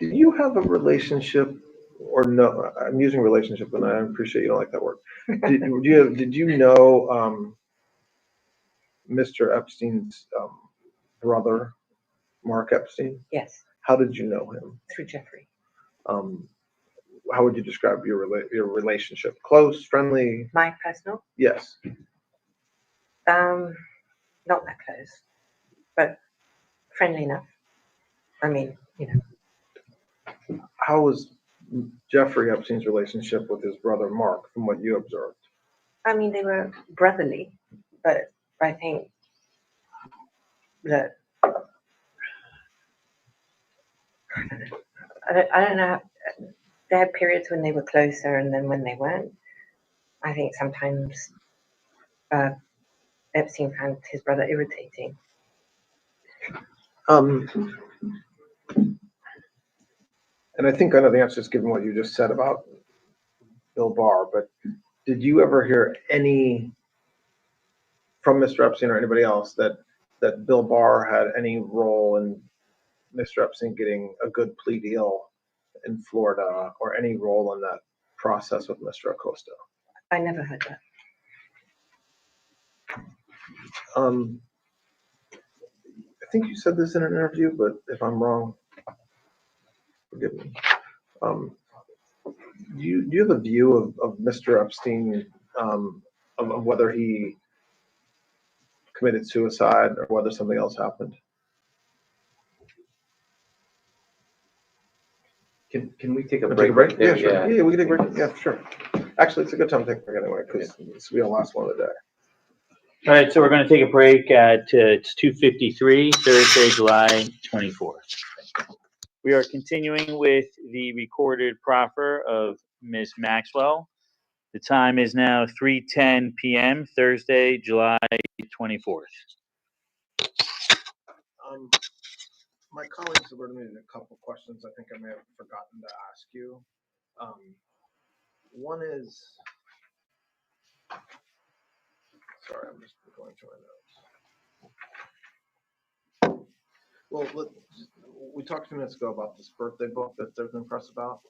Speaker 3: you have a relationship, or no? I'm using relationship, and I appreciate you don't like that word. Did you know Mr. Epstein's brother, Mark Epstein?
Speaker 11: Yes.
Speaker 3: How did you know him?
Speaker 11: Through Jeffrey.
Speaker 3: How would you describe your relationship? Close, friendly?
Speaker 11: My personal?
Speaker 3: Yes.
Speaker 11: Not that close, but friendly enough. I mean, you know.
Speaker 3: How was Jeffrey Epstein's relationship with his brother Mark, from what you observed?
Speaker 11: I mean, they were brotherly, but I think that I don't know. There had periods when they were closer, and then when they weren't. I think sometimes Epstein found his brother irritating.
Speaker 3: And I think I know the answer, just given what you just said about Bill Barr, but did you ever hear any from Mr. Epstein or anybody else that Bill Barr had any role in Mr. Epstein getting a good plea deal in Florida, or any role in that process with Mr. Acosta?
Speaker 11: I never heard that.
Speaker 3: I think you said this in an interview, but if I'm wrong, forgive me. Do you have a view of Mr. Epstein, of whether he committed suicide or whether something else happened?
Speaker 12: Can we take a
Speaker 3: Wanna
Speaker 12: break?
Speaker 3: take a break?
Speaker 12: There?
Speaker 3: Yeah, sure. Yeah, we can take a break. Yeah, sure. Actually, it's a good time to take a break anyway, because this will be the last one of the day.
Speaker 8: All right, so we're going to take a break at it's 2:53, Thursday, July 24th. We are continuing with the recorded proffer of Ms. Maxwell. The time is now 3:10 p.m., Thursday, July 24th.
Speaker 3: My colleagues alerted me to a couple questions I think I may have forgotten to ask you. One is, sorry, I'm just going through my notes. Well, we talked a few minutes ago about this birthday book that there's been press about.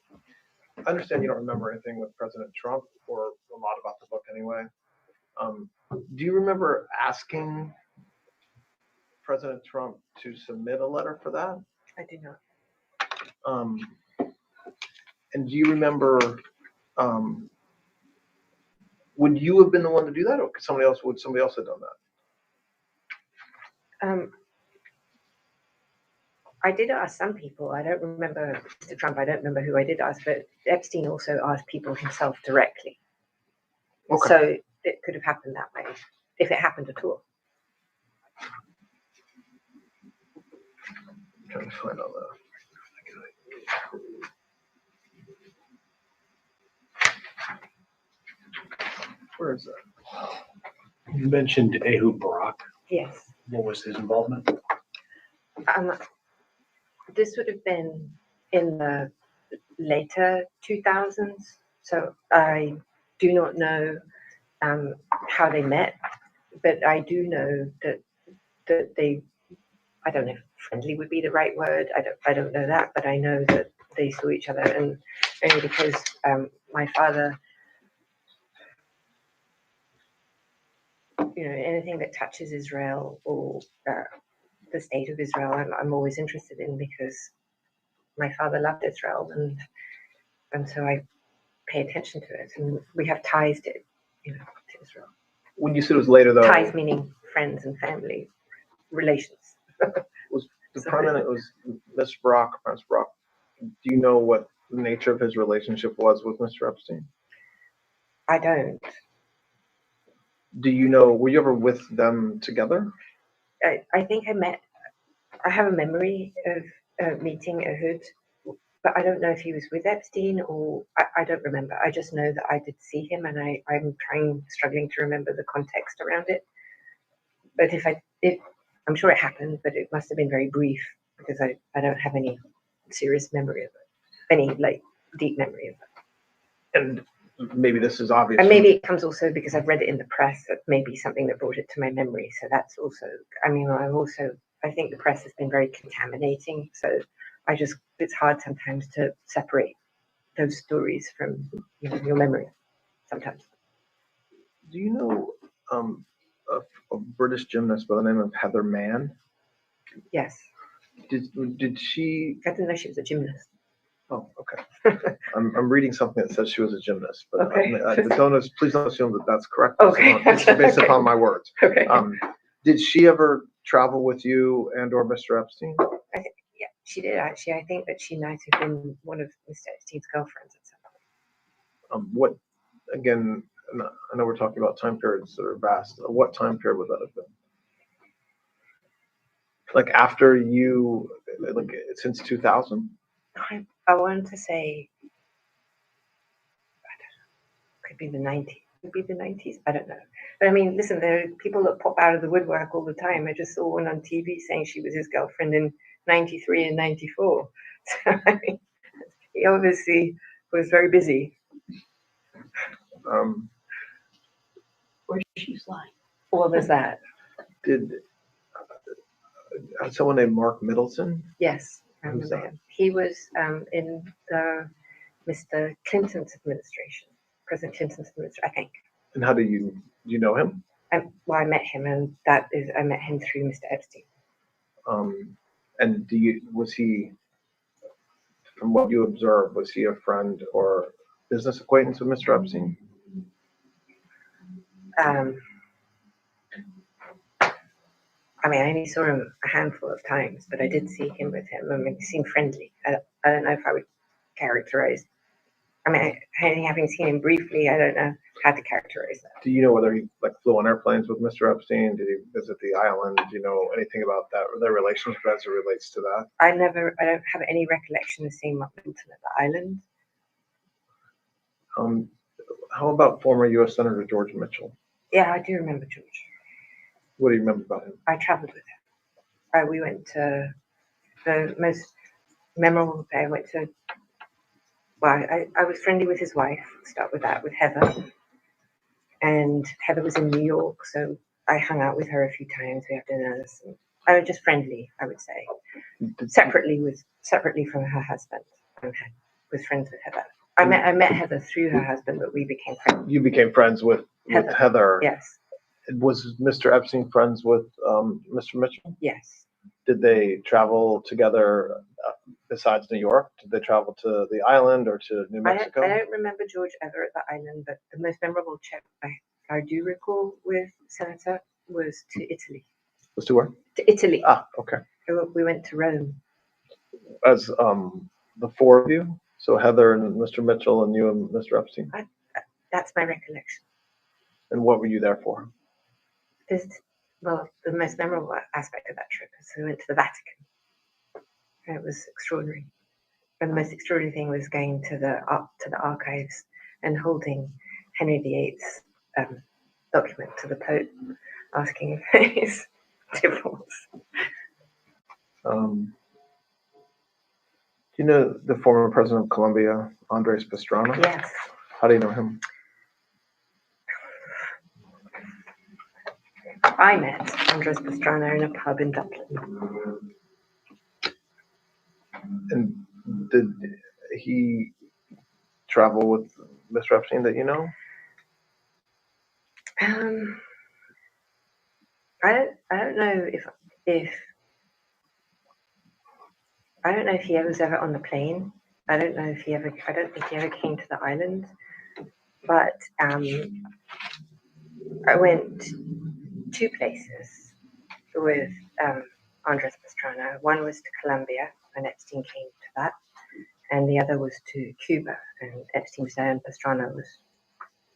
Speaker 3: I understand you don't remember anything with President Trump, or a lot about the book anyway. Do you remember asking President Trump to submit a letter for that?
Speaker 11: I do not.
Speaker 3: And do you remember, would you have been the one to do that, or would somebody else have done that?
Speaker 11: I did ask some people. I don't remember Mr. Trump. I don't remember who I did ask, but Epstein also asked people himself directly.
Speaker 3: Okay.
Speaker 11: So it could have happened that way, if it happened at all.
Speaker 3: I'm trying to find out that. Where is that?
Speaker 13: You mentioned Ehud Barak.
Speaker 11: Yes.
Speaker 13: What was his involvement?
Speaker 11: This would have been in the later 2000s, so I do not know how they met, but I do know that they I don't know if friendly would be the right word. I don't know that, but I know that they saw each other, and only because my father, anything that touches Israel or the state of Israel, I'm always interested in, because my father loved Israel, and so I pay attention to it, and we have ties to Israel.
Speaker 3: When you said it was later, though,
Speaker 11: ties meaning friends and family relations.
Speaker 3: Was the prominent was Miss Brock, Prince Brock. Do you know what the nature of his relationship was with Mr. Epstein?
Speaker 11: I don't.
Speaker 3: Do you know? Were you ever with them together?
Speaker 11: I think I have a memory of meeting Ehud, but I don't know if he was with Epstein or I don't remember. I just know that I did see him, and I'm struggling to remember the context around it. But I'm sure it happened, but it must have been very brief, because I don't have any serious memory of it, any deep memory of it.
Speaker 3: And maybe this is obvious.
Speaker 11: And maybe it comes also because I've read it in the press. That may be something that brought it to my memory. So that's also. I think the press has been very contaminating. So it's hard sometimes to separate those stories from your memory. Sometimes.
Speaker 3: Do you know a British gymnast by the name of Heather Mann?
Speaker 11: Yes.
Speaker 3: Did she?
Speaker 11: I didn't know she was a gymnast.
Speaker 3: Oh, okay. I'm reading something that says she was a gymnast, but
Speaker 11: okay.
Speaker 3: Please don't assume that that's correct.
Speaker 11: Okay.
Speaker 3: Based upon my words.
Speaker 11: Okay.
Speaker 3: Did she ever travel with you and/or Mr. Epstein?
Speaker 11: Yeah, she did actually. I think that she might have been one of Mr. Epstein's girlfriends at some point.
Speaker 3: What? Again, I know we're talking about time periods that are vast. What time period would that have been? Like after you, since 2000?
Speaker 11: I want to say, could be the 90s. Could be the 90s. I don't know. But I mean, listen, there are people that pop out of the woodwork all the time. I just saw one on TV saying she was his girlfriend in 93 and 94. So I mean, he obviously was very busy.
Speaker 2: Where's she flying?
Speaker 11: What was that?
Speaker 3: Did someone named Mark Middleton?
Speaker 11: Yes, I remember him. He was in the Mr. Clinton's administration, President Clinton's administration, I think.
Speaker 3: And how do you know him?
Speaker 11: Well, I met him, and I met him through Mr. Epstein.
Speaker 3: And was he, from what you observed, was he a friend or business acquaintance with Mr. Epstein?
Speaker 11: I mean, I only saw him a handful of times, but I did see him with him. I mean, he seemed friendly. I don't know if I would characterize. I mean, having seen him briefly, I don't know how to characterize that.
Speaker 3: Do you know whether he flew on airplanes with Mr. Epstein? Did he visit the island? Do you know anything about that, or their relationship as it relates to that?
Speaker 11: I don't have any recollection of seeing Mark Middleton at the island.
Speaker 3: How about former U.S. Senator George Mitchell?
Speaker 11: Yeah, I do remember George.
Speaker 3: What do you remember about him?
Speaker 11: I traveled with him. We went to the most memorable day. I went to. Well, I was friendly with his wife. Start with that, with Heather. And Heather was in New York, so I hung out with her a few times. We had dinners. And I was just friendly, I would say. Separately from her husband. I was friends with Heather. I met Heather through her husband, but we became friends.
Speaker 3: You became friends with Heather.
Speaker 11: Yes.
Speaker 3: Was Mr. Epstein friends with Mr. Mitchell?
Speaker 11: Yes.
Speaker 3: Did they travel together besides New York? Did they travel to the island or to New Mexico?
Speaker 11: I don't remember George ever at the island, but the most memorable trip I do recall with Senator was to Italy.
Speaker 3: Was to where?
Speaker 11: To Italy.
Speaker 3: Ah, okay.
Speaker 11: We went to Rome.
Speaker 3: As the four of you? So Heather and Mr. Mitchell and you and Mr. Epstein?
Speaker 11: That's my recollection.
Speaker 3: And what were you there for?
Speaker 11: Well, the most memorable aspect of that trip is we went to the Vatican. It was extraordinary. And the most extraordinary thing was going to the archives and holding Henry VIII's document to the Pope, asking for his divorce.
Speaker 3: Do you know the former president of Colombia, Andres Pastrana?
Speaker 11: Yes.
Speaker 3: How do you know him?
Speaker 11: I met Andres Pastrana in a pub in Dublin.
Speaker 3: And did he travel with Mr. Epstein that you know?
Speaker 11: I don't know if I don't know if he was ever on the plane. I don't think he ever came to the island. But I went 2 places with Andres Pastrana. One was to Colombia, and Epstein came to that, and the other was to Cuba, and Epstein was there, and Pastrana was,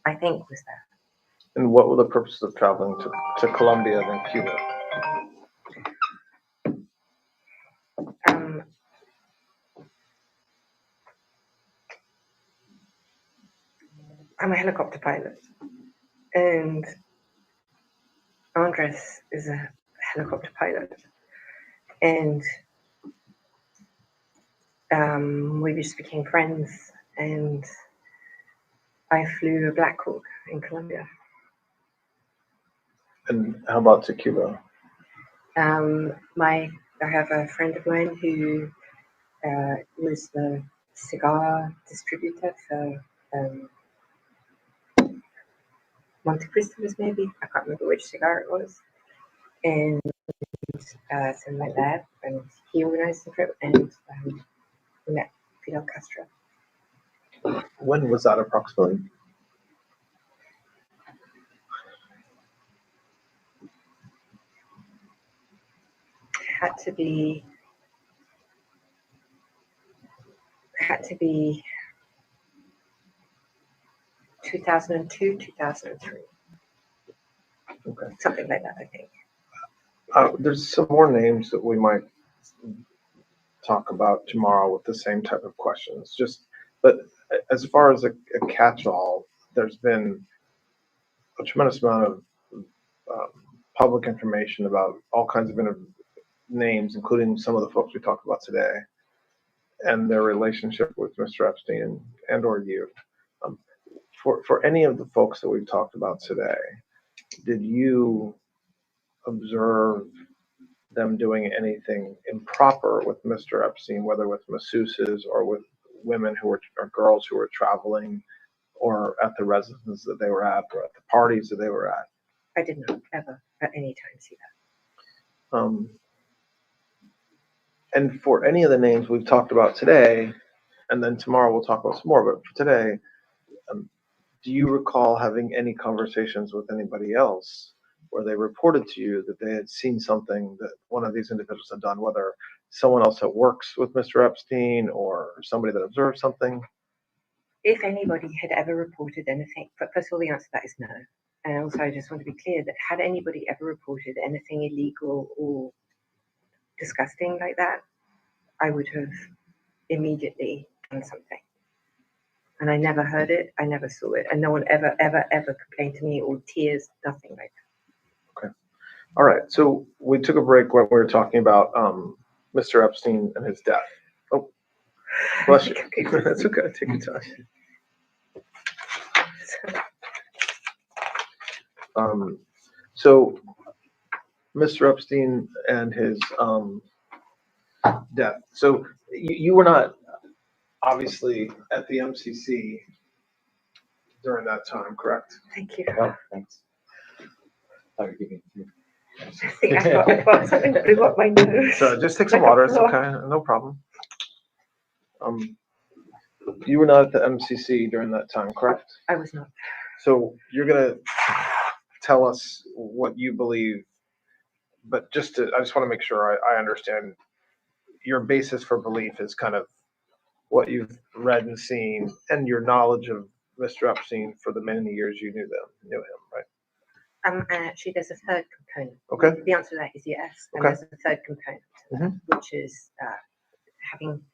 Speaker 11: I think, was there.
Speaker 3: And what were the purposes of traveling to Colombia and Cuba?
Speaker 11: I'm a helicopter pilot, and Andres is a helicopter pilot, and we just became friends, and I flew a Black Hawk in Colombia.
Speaker 3: And how about to Cuba?
Speaker 11: I have a friend of mine who was the cigar distributor for Monte Cristos, maybe. I can't remember which cigar it was. And so we went there, and he organized the trip, and we met Fidel Castro.
Speaker 3: When was that approximately?
Speaker 11: Had to be 2002, 2003.
Speaker 3: Okay.
Speaker 11: Something like that, I think.
Speaker 3: There's some more names that we might talk about tomorrow with the same type of questions. But as far as a catch-all, there's been a tremendous amount of public information about all kinds of names, including some of the folks we talked about today, and their relationship with Mr. Epstein and/or you. For any of the folks that we've talked about today, did you observe them doing anything improper with Mr. Epstein, whether with masseuses or with women or girls who were traveling, or at the residence that they were at, or at the parties that they were at?
Speaker 11: I did not ever at any time see that.
Speaker 3: And for any of the names we've talked about today, and then tomorrow we'll talk about some more, but for today, do you recall having any conversations with anybody else where they reported to you that they had seen something that one of these individuals had done, whether someone else that works with Mr. Epstein or somebody that observed something?
Speaker 11: If anybody had ever reported anything, but first of all, the answer to that is no. And also, I just want to be clear that had anybody ever reported anything illegal or disgusting like that, I would have immediately done something. And I never heard it, I never saw it, and no one ever complained to me, or tears, nothing like that.
Speaker 3: Okay. All right. So we took a break when we were talking about Mr. Epstein and his death. Oh, bless you. That's okay. Take your time. So Mr. Epstein and his death. So you were not obviously at the MCC during that time, correct?
Speaker 11: Thank you.
Speaker 12: Oh, thanks.
Speaker 11: I think I got something that blew up my nose.
Speaker 3: So just take some water. It's okay. No problem. You were not at the MCC during that time, correct?
Speaker 11: I was not.
Speaker 3: So you're going to tell us what you believe, but I just want to make sure I understand your basis for belief is kind of what you've read and seen and your knowledge of Mr. Epstein for the many years you knew him, right?
Speaker 11: And actually, there's a third component.
Speaker 3: Okay.
Speaker 11: The answer to that is yes. And
Speaker 3: Okay.
Speaker 11: there's a third component, which is having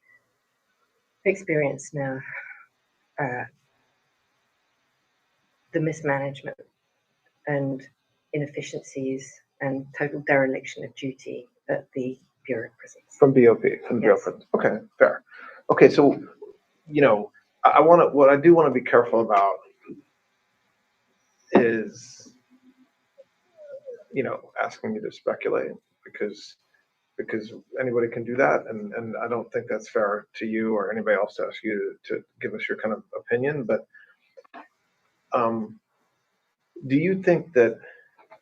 Speaker 11: experienced now the mismanagement and inefficiencies and total dereliction of duty at the Bureau of Prisons.
Speaker 3: From BOP, from the Bureau of Prisons. Okay, fair. Okay, so, what I do want to be careful about is asking you to speculate because anybody can do that, and I don't think that's fair to you or anybody else to ask you to give us your kind of opinion. But do you think that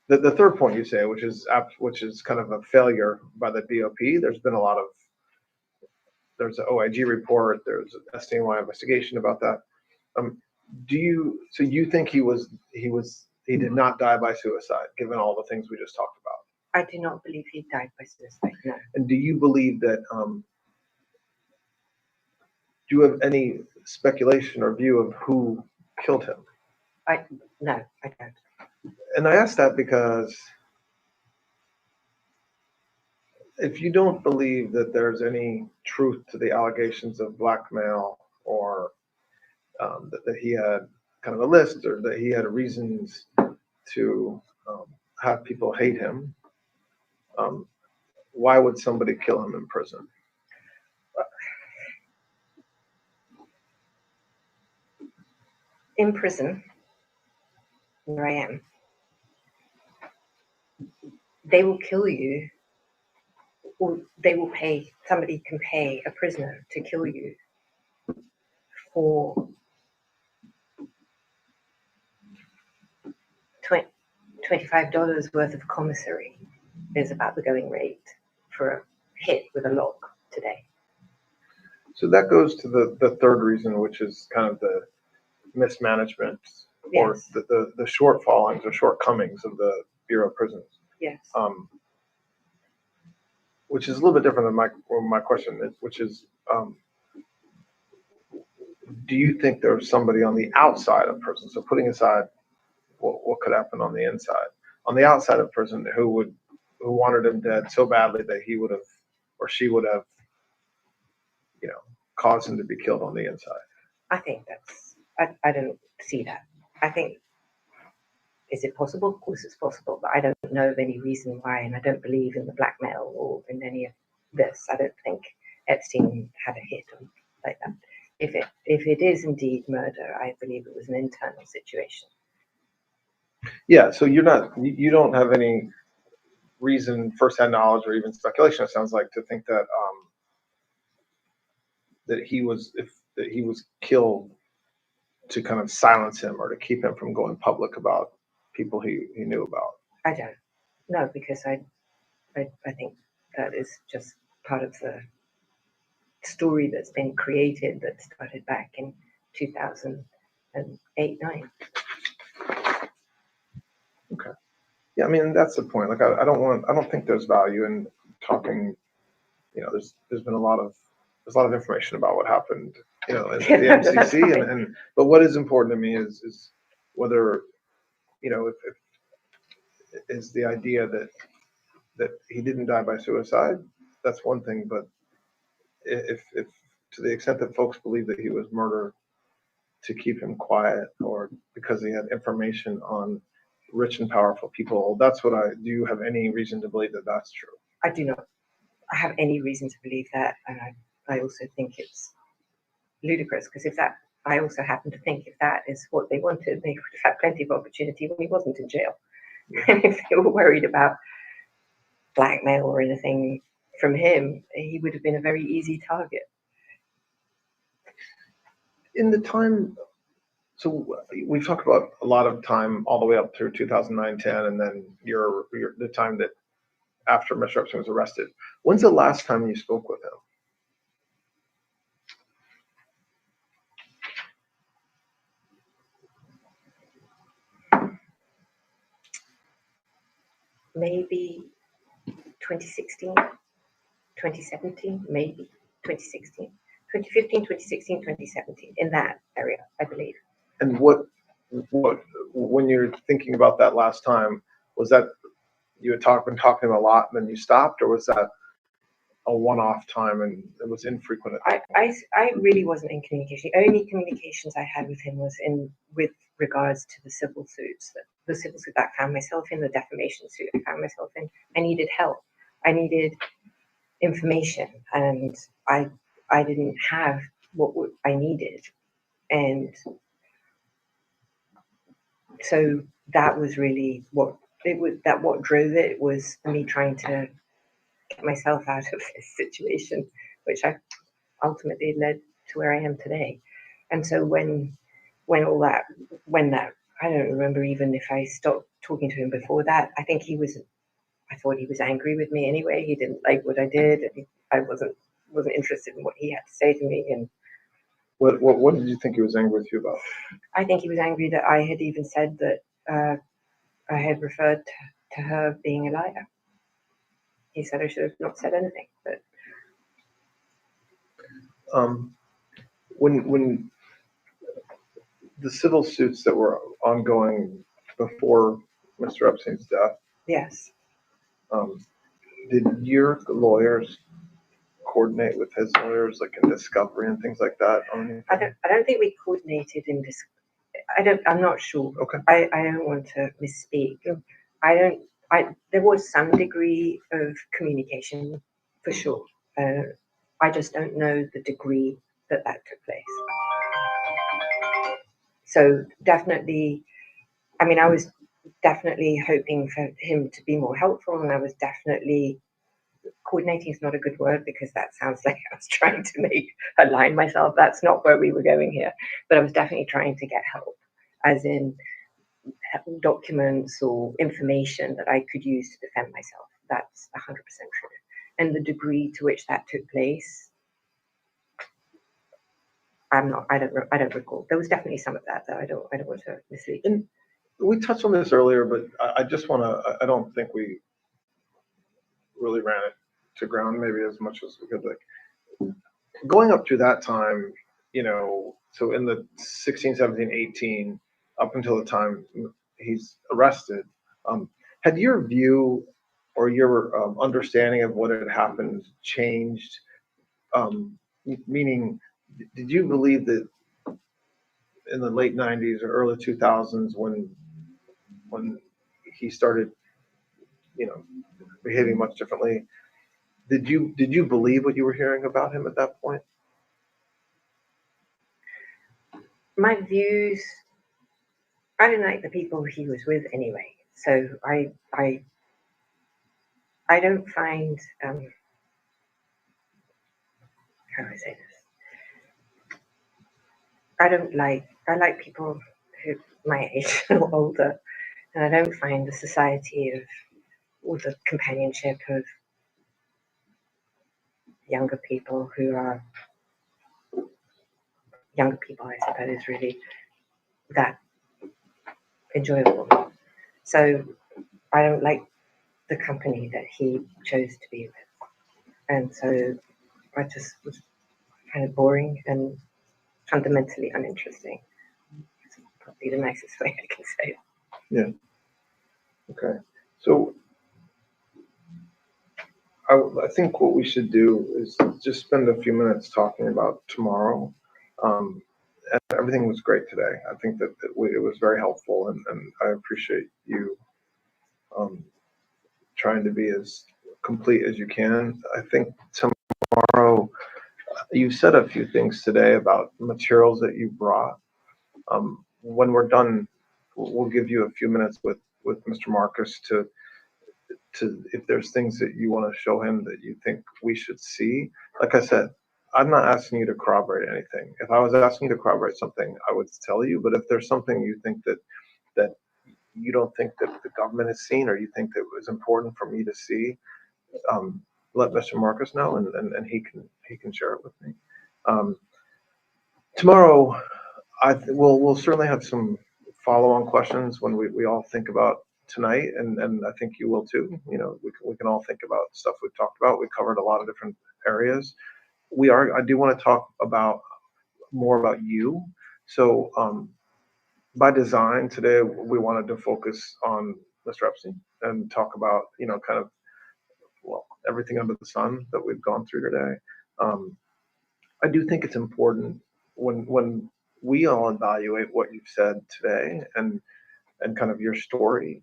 Speaker 3: the third point you say, which is kind of a failure by the BOP, there's been there's an OIG report, there's an SDNY investigation about that. So you think he did not die by suicide, given all the things we just talked about?
Speaker 11: I do not believe he died by suicide, no.
Speaker 3: And do you believe that, do you have any speculation or view of who killed him?
Speaker 11: No, I don't.
Speaker 3: And I ask that because if you don't believe that there's any truth to the allegations of blackmail or that he had kind of a list or that he had reasons to have people hate him, why would somebody kill him in prison?
Speaker 11: In prison, where I am, they will kill you, or somebody can pay a prisoner to kill you for $25 worth of commissary is about the going rate for a hit with a lock today.
Speaker 3: So that goes to the third reason, which is kind of the mismanagement or the shortfallings or shortcomings of the Bureau of Prisons.
Speaker 11: Yes.
Speaker 3: Which is a little bit different than my question is, which is, do you think there's somebody on the outside of prison? So putting aside what could happen on the inside, on the outside of prison, who wanted him dead so badly that he would have, or she would have, caused him to be killed on the inside?
Speaker 11: I think I don't see that. I think, is it possible? Of course it's possible, but I don't know of any reason why, and I don't believe in the blackmail or in any of this. I don't think Epstein had a hit like that. If it is indeed murder, I believe it was an internal situation.
Speaker 3: Yeah, so you don't have any reason, firsthand knowledge, or even speculation, it sounds like, to think that that he was killed to kind of silence him or to keep him from going public about people he knew about.
Speaker 11: I don't know, because I think that is just part of the story that's been created that started back in 2008-9.
Speaker 3: Okay. Yeah, I mean, that's the point. Like, I don't think there's value in talking. There's been a lot of information about what happened, in the MCC, but what is important to me is whether, if is the idea that he didn't die by suicide. That's one thing, but if to the extent that folks believe that he was murdered to keep him quiet or because he had information on rich and powerful people, do you have any reason to believe that that's true?
Speaker 11: I do not have any reason to believe that, and I also think it's ludicrous, because I also happen to think if that is what they wanted, they would have had plenty of opportunity when he wasn't in jail. And if they were worried about blackmail or anything from him, he would have been a very easy target.
Speaker 3: In the time, so we've talked about a lot of time all the way up through 2009-10, and then the time that after Mr. Epstein was arrested. When's the last time you spoke with him?
Speaker 11: Maybe 2016, 2017, maybe 2016, 2015, 2016, 2017, in that area, I believe.
Speaker 3: And what when you're thinking about that last time, was that you had been talking to him a lot and then you stopped, or was that a one-off time and it was infrequent?
Speaker 11: I really wasn't in communication. The only communications I had with him was with regards to the civil suits. The civil suit that I found myself in, the defamation suit I found myself in. I needed help. I needed information, and I didn't have what I needed. And so that was really what what drove it was me trying to get myself out of this situation, which I ultimately led to where I am today. And so when that, I don't remember even if I stopped talking to him before that. I thought he was angry with me anyway. He didn't like what I did. I wasn't interested in what he had to say to me. And
Speaker 3: what did you think he was angry with you about?
Speaker 11: I think he was angry that I had even said that I had referred to her being a liar. He said I should have not said anything. But
Speaker 3: when the civil suits that were ongoing before Mr. Epstein's death,
Speaker 11: yes,
Speaker 3: did your lawyers coordinate with his lawyers, like in discovery and things like that?
Speaker 11: I don't think we coordinated in this. I'm not sure.
Speaker 3: Okay.
Speaker 11: I don't want to misspeak. There was some degree of communication for sure. I just don't know the degree that took place. So definitely, I mean, I was definitely hoping for him to be more helpful, and I was definitely coordinating is not a good word because that sounds like I was trying to align myself. That's not where we were going here. But I was definitely trying to get help, as in documents or information that I could use to defend myself. That's 100% true. And the degree to which that took place, I don't recall. There was definitely some of that, though. I don't want to mislead you.
Speaker 3: And we touched on this earlier, but I just want to. I don't think we really ran it to ground maybe as much as we could. Like going up to that time, so in the 16, 17, 18, up until the time he's arrested, had your view or your understanding of what had happened changed? Meaning, did you believe that in the late 90s or early 2000s when he started, behaving much differently, did you believe what you were hearing about him at that point?
Speaker 11: My views, I didn't like the people he was with anyway. So I don't find, how do I say this? I like people who my age or older, and I don't find the society of, or the companionship of younger people who are younger people, I suppose, really that enjoyable. So I don't like the company that he chose to be with. And so I just was kind of boring and fundamentally uninteresting. It's probably the nicest way I can say it.
Speaker 3: Yeah. Okay. So I think what we should do is just spend a few minutes talking about tomorrow. And everything was great today. I think that it was very helpful, and I appreciate you trying to be as complete as you can. I think tomorrow, you said a few things today about materials that you brought. When we're done, we'll give you a few minutes with Mr. Marcus to if there's things that you want to show him that you think we should see. Like I said, I'm not asking you to corroborate anything. If I was asking you to corroborate something, I would tell you. But if there's something you think that you don't think that the government has seen, or you think that it was important for me to see, let Mr. Marcus know, and he can share it with me. Tomorrow, we'll certainly have some follow-on questions when we all think about tonight, and I think you will too. We can all think about stuff we've talked about. We covered a lot of different areas. I do want to talk more about you. So by design today, we wanted to focus on Mr. Epstein and talk about kind of everything under the sun that we've gone through today. I do think it's important when we all evaluate what you've said today and kind of your story,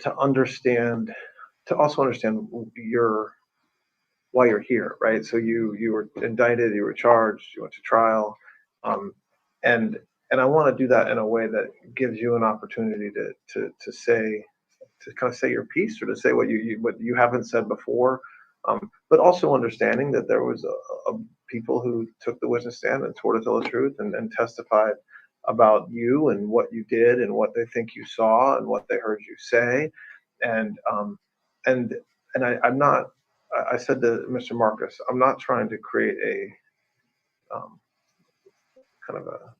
Speaker 3: to also understand why you're here, right? So you were indicted, you were charged, you went to trial, and I want to do that in a way that gives you an opportunity to say kind of say your piece or to say what you haven't said before, but also understanding that there was a people who took the witness stand and swore to tell the truth and testified about you and what you did and what they think you saw and what they heard you say, and I'm not. I said to Mr. Marcus, I'm not trying to create a kind of a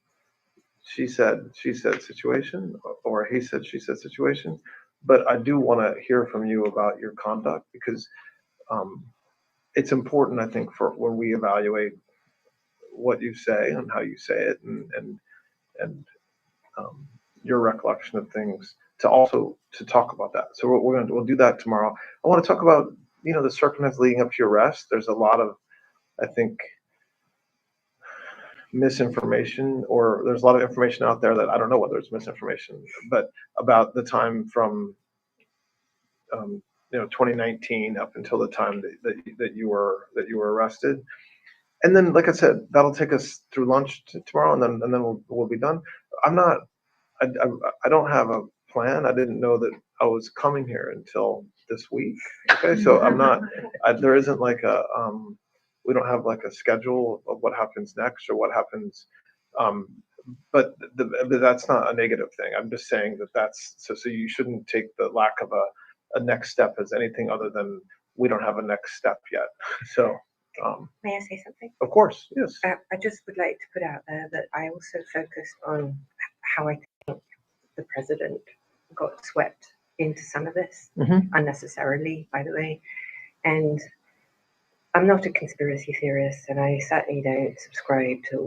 Speaker 3: she said situation or he said she said situation, but I do want to hear from you about your conduct because it's important, I think, for when we evaluate what you say and how you say it and your recollection of things to also to talk about that. So we'll do that tomorrow. I want to talk about the circumstances leading up to your arrest. There's a lot of, I think, misinformation, or there's a lot of information out there that I don't know whether it's misinformation, but about the time from 2019 up until the time that you were arrested. And then, like I said, that'll take us through lunch tomorrow, and then we'll be done. I don't have a plan. I didn't know that I was coming here until this week. Okay, so I'm not. There isn't like a. We don't have like a schedule of what happens next or what happens. But that's not a negative thing. I'm just saying that's so. So you shouldn't take the lack of a next step as anything other than we don't have a next step yet. So.
Speaker 11: May I say something?
Speaker 3: Of course, yes.
Speaker 11: I just would like to put out there that I also focused on how I think the president got swept into some of this unnecessarily, by the way. And I'm not a conspiracy theorist, and I certainly don't subscribe to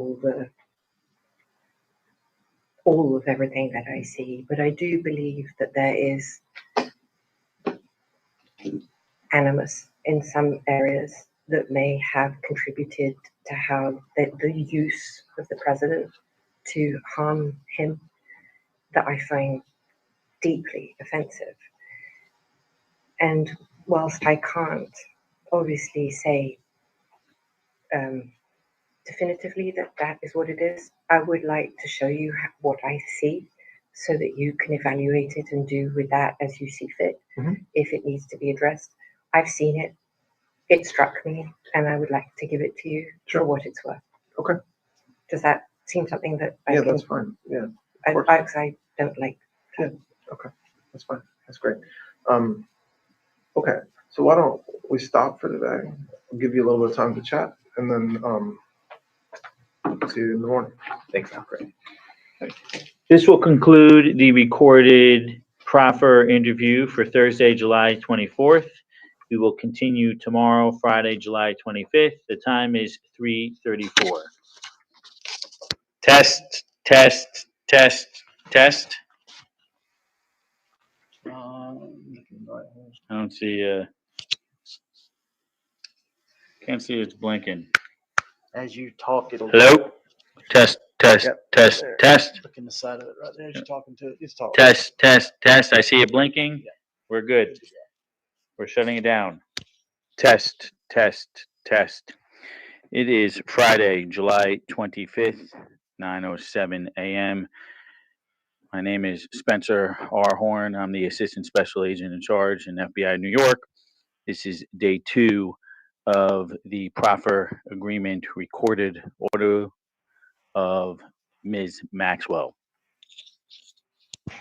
Speaker 11: all of everything that I see. But I do believe that there is animus in some areas that may have contributed to how the use of the president to harm him that I find deeply offensive. And whilst I can't obviously say definitively that is what it is, I would like to show you what I see so that you can evaluate it and do with that as you see fit, if it needs to be addressed. I've seen it. It struck me, and I would like to give it to you for what it's worth.
Speaker 3: Okay.
Speaker 11: Does that seem something that
Speaker 3: that's fine. Yeah.
Speaker 11: I don't like that.
Speaker 3: Yeah. Okay. That's fine. That's great. Okay. So why don't we stop for today? I'll give you a little bit of time to chat, and then see you in the morning.
Speaker 12: Thanks, Al. Great.
Speaker 8: This will conclude the recorded proffer interview for Thursday, July 24th. We will continue tomorrow, Friday, July 25th. The time is 3:34. Test, test, test, test. I don't see, can't see it's blinking.
Speaker 14: As you talk, it'll.
Speaker 8: Hello? Test, test, test,
Speaker 14: there.
Speaker 8: test.
Speaker 14: Look in the side of it right there as you're talking to it. It's talking.
Speaker 8: Test, test, test. I see it blinking. We're good. We're shutting it down. Test, test, test. It is Friday, July 25th, 9:07 a.m. My name is Spencer R. Horn. I'm the Assistant Special Agent in Charge in FBI New York. This is day 2 of the proffer agreement recorded audio of Ms. Maxwell.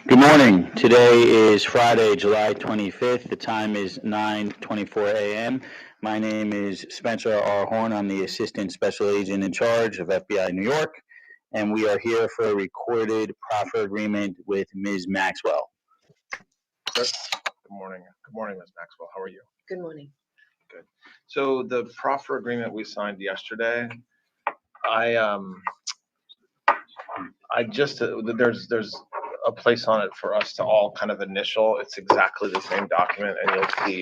Speaker 8: Good morning. Today is Friday, July 25th. The time is 9:24 a.m. My name is Spencer R. Horn. I'm the Assistant Special Agent in Charge of FBI New York, and we are here for a recorded proffer agreement with Ms. Maxwell.
Speaker 3: Good morning. Good morning, Ms. Maxwell. How are you?
Speaker 11: Good morning.
Speaker 3: Good. So the proffer agreement we signed yesterday, I just there's a place on it for us to all kind of initial. It's exactly the same document, and you'll see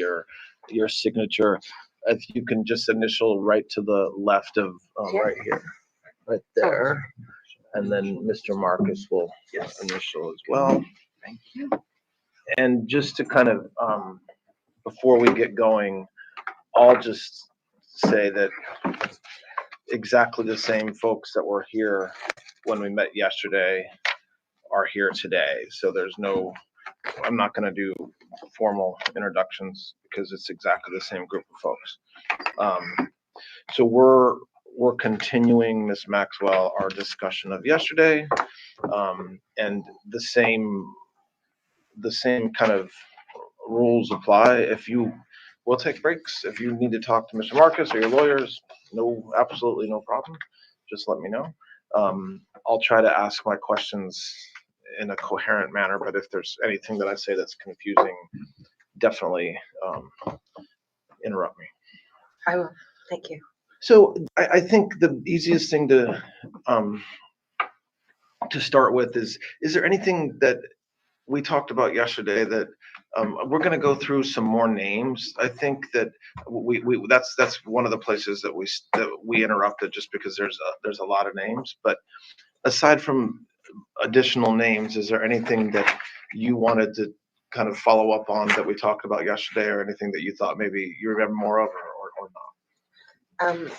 Speaker 3: your signature. If you can just initial right to the left of right here, right there, and then Mr. Marcus will initial as well. Thank you. And just to kind of before we get going, I'll just say that exactly the same folks that were here when we met yesterday are here today. So there's no I'm not going to do formal introductions because it's exactly the same group of folks. So we're continuing, Ms. Maxwell, our discussion of yesterday, and the same kind of rules apply. If you will take breaks, if you need to talk to Mr. Marcus or your lawyers, absolutely no problem. Just let me know. I'll try to ask my questions in a coherent manner, but if there's anything that I say that's confusing, definitely interrupt me.
Speaker 11: I will. Thank you.
Speaker 3: So I think the easiest thing to start with is there anything that we talked about yesterday that we're going to go through some more names. I think that that's one of the places that we interrupted just because there's a lot of names. But aside from additional names, is there anything that you wanted to kind of follow up on that we talked about yesterday, or anything that you thought maybe you remember more of or not?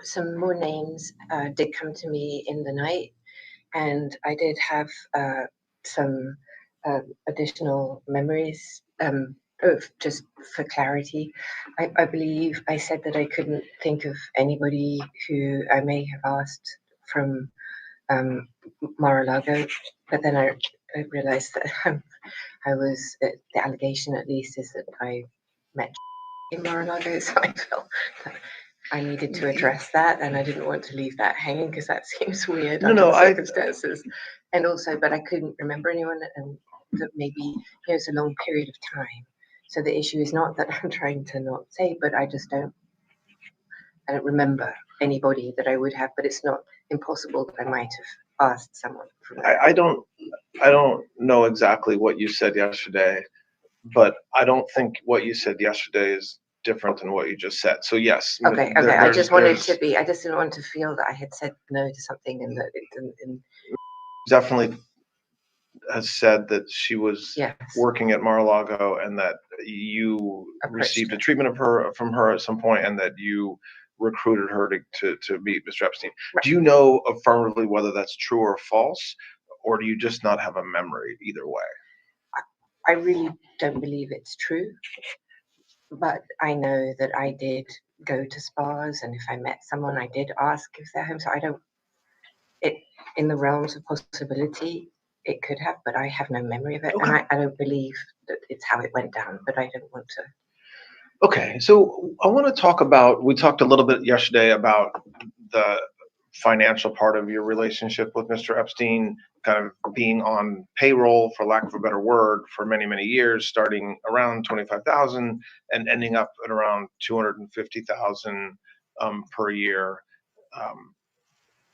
Speaker 11: Some more names did come to me in the night, and I did have some additional memories. Just for clarity, I believe I said that I couldn't think of anybody who I may have asked from Mar-a-Lago, but then I realized that the allegation at least is that I met in Mar-a-Lago, so I felt that I needed to address that, and I didn't want to leave that hanging because that seems weird under the circumstances. And also, but I couldn't remember anyone, and that maybe it's a long period of time. So the issue is not that I'm trying to not say, but I just don't remember anybody that I would have. But it's not impossible that I might have asked someone from that.
Speaker 3: I don't know exactly what you said yesterday, but I don't think what you said yesterday is different than what you just said. So yes.
Speaker 11: Okay. I just wanted to be. I just didn't want to feel that I had said no to something and that it didn't.
Speaker 3: Definitely has said that she was working at Mar-a-Lago and that you received a treatment from her at some point, and that you recruited her to meet Mr. Epstein. Right. Do you know affirmatively whether that's true or false, or do you just not have a memory either way?
Speaker 11: I really don't believe it's true, but I know that I did go to spas, and if I met someone, I did ask if they're home. So in the realms of possibility, it could have, but I have no memory of it. Okay. And I don't believe that it's how it went down, but I don't want to.
Speaker 3: Okay, so I want to talk about, we talked a little bit yesterday about the financial part of your relationship with Mr. Epstein, kind of being on payroll, for lack of a better word, for many, many years, starting around $25,000 and ending up at around $250,000 per year.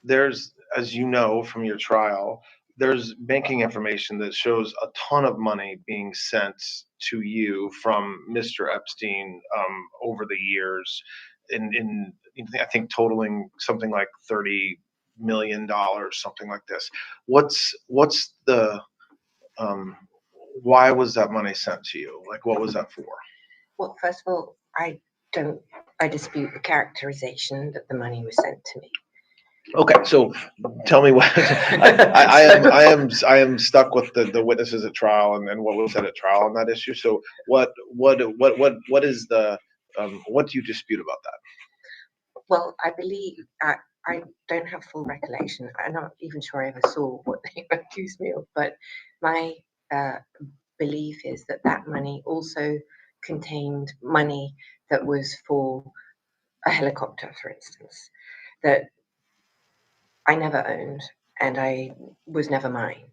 Speaker 3: There's, as you know from your trial, there's banking information that shows a ton of money being sent to you from Mr. Epstein over the years, in I think totaling something like $30 million, something like this. What's the why was that money sent to you? Like, what was that for?
Speaker 11: Well, first of all, I dispute the characterization that the money was sent to me.
Speaker 3: Okay, so tell me what I am stuck with the witnesses at trial and what was said at trial on that issue. So what is the what do you dispute about that?
Speaker 11: Well, I believe I don't have full recollection. I'm not even sure I ever saw what they accused me of, but my belief is that that money also contained money that was for a helicopter, for instance, that I never owned and I was never mine.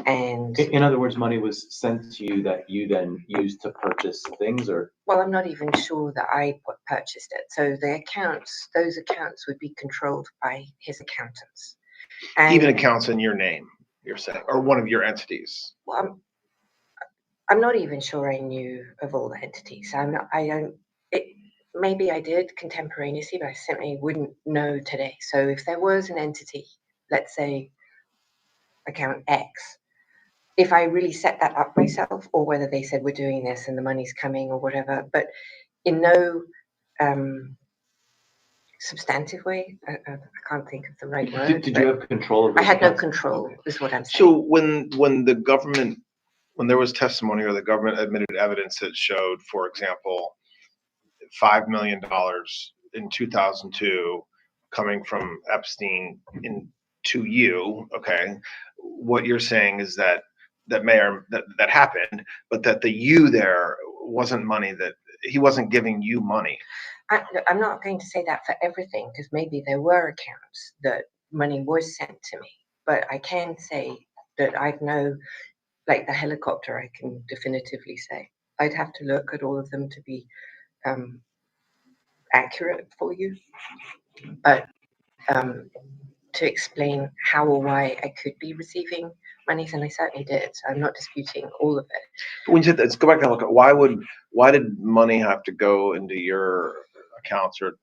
Speaker 11: And
Speaker 12: in other words, money was sent to you that you then used to purchase things, or?
Speaker 11: Well, I'm not even sure that I purchased it. So the accounts, those accounts would be controlled by his accountants. And
Speaker 3: even accounts in your name, you're saying, or one of your entities?
Speaker 11: Well, I'm not even sure I knew of all the entities. Maybe I did contemporaneously, but I certainly wouldn't know today. So if there was an entity, let's say account X, if I really set that up myself, or whether they said we're doing this and the money's coming or whatever, but in no substantive way, I can't think of the right word.
Speaker 12: Did you have control of it?
Speaker 11: I had no control, is what I'm saying.
Speaker 3: So when the government when there was testimony or the government admitted evidence that showed, for example, $5 million in 2002 coming from Epstein to you, okay, what you're saying is that that happened, but that the you there wasn't money, that he wasn't giving you money.
Speaker 11: I'm not going to say that for everything, because maybe there were accounts that money was sent to me, but I can say that I know, like the helicopter, I can definitively say. I'd have to look at all of them to be accurate for you, but to explain how or why I could be receiving monies, and I certainly did, so I'm not disputing all of it.
Speaker 3: When you said that, let's go back and look at why did money have to go into your accounts or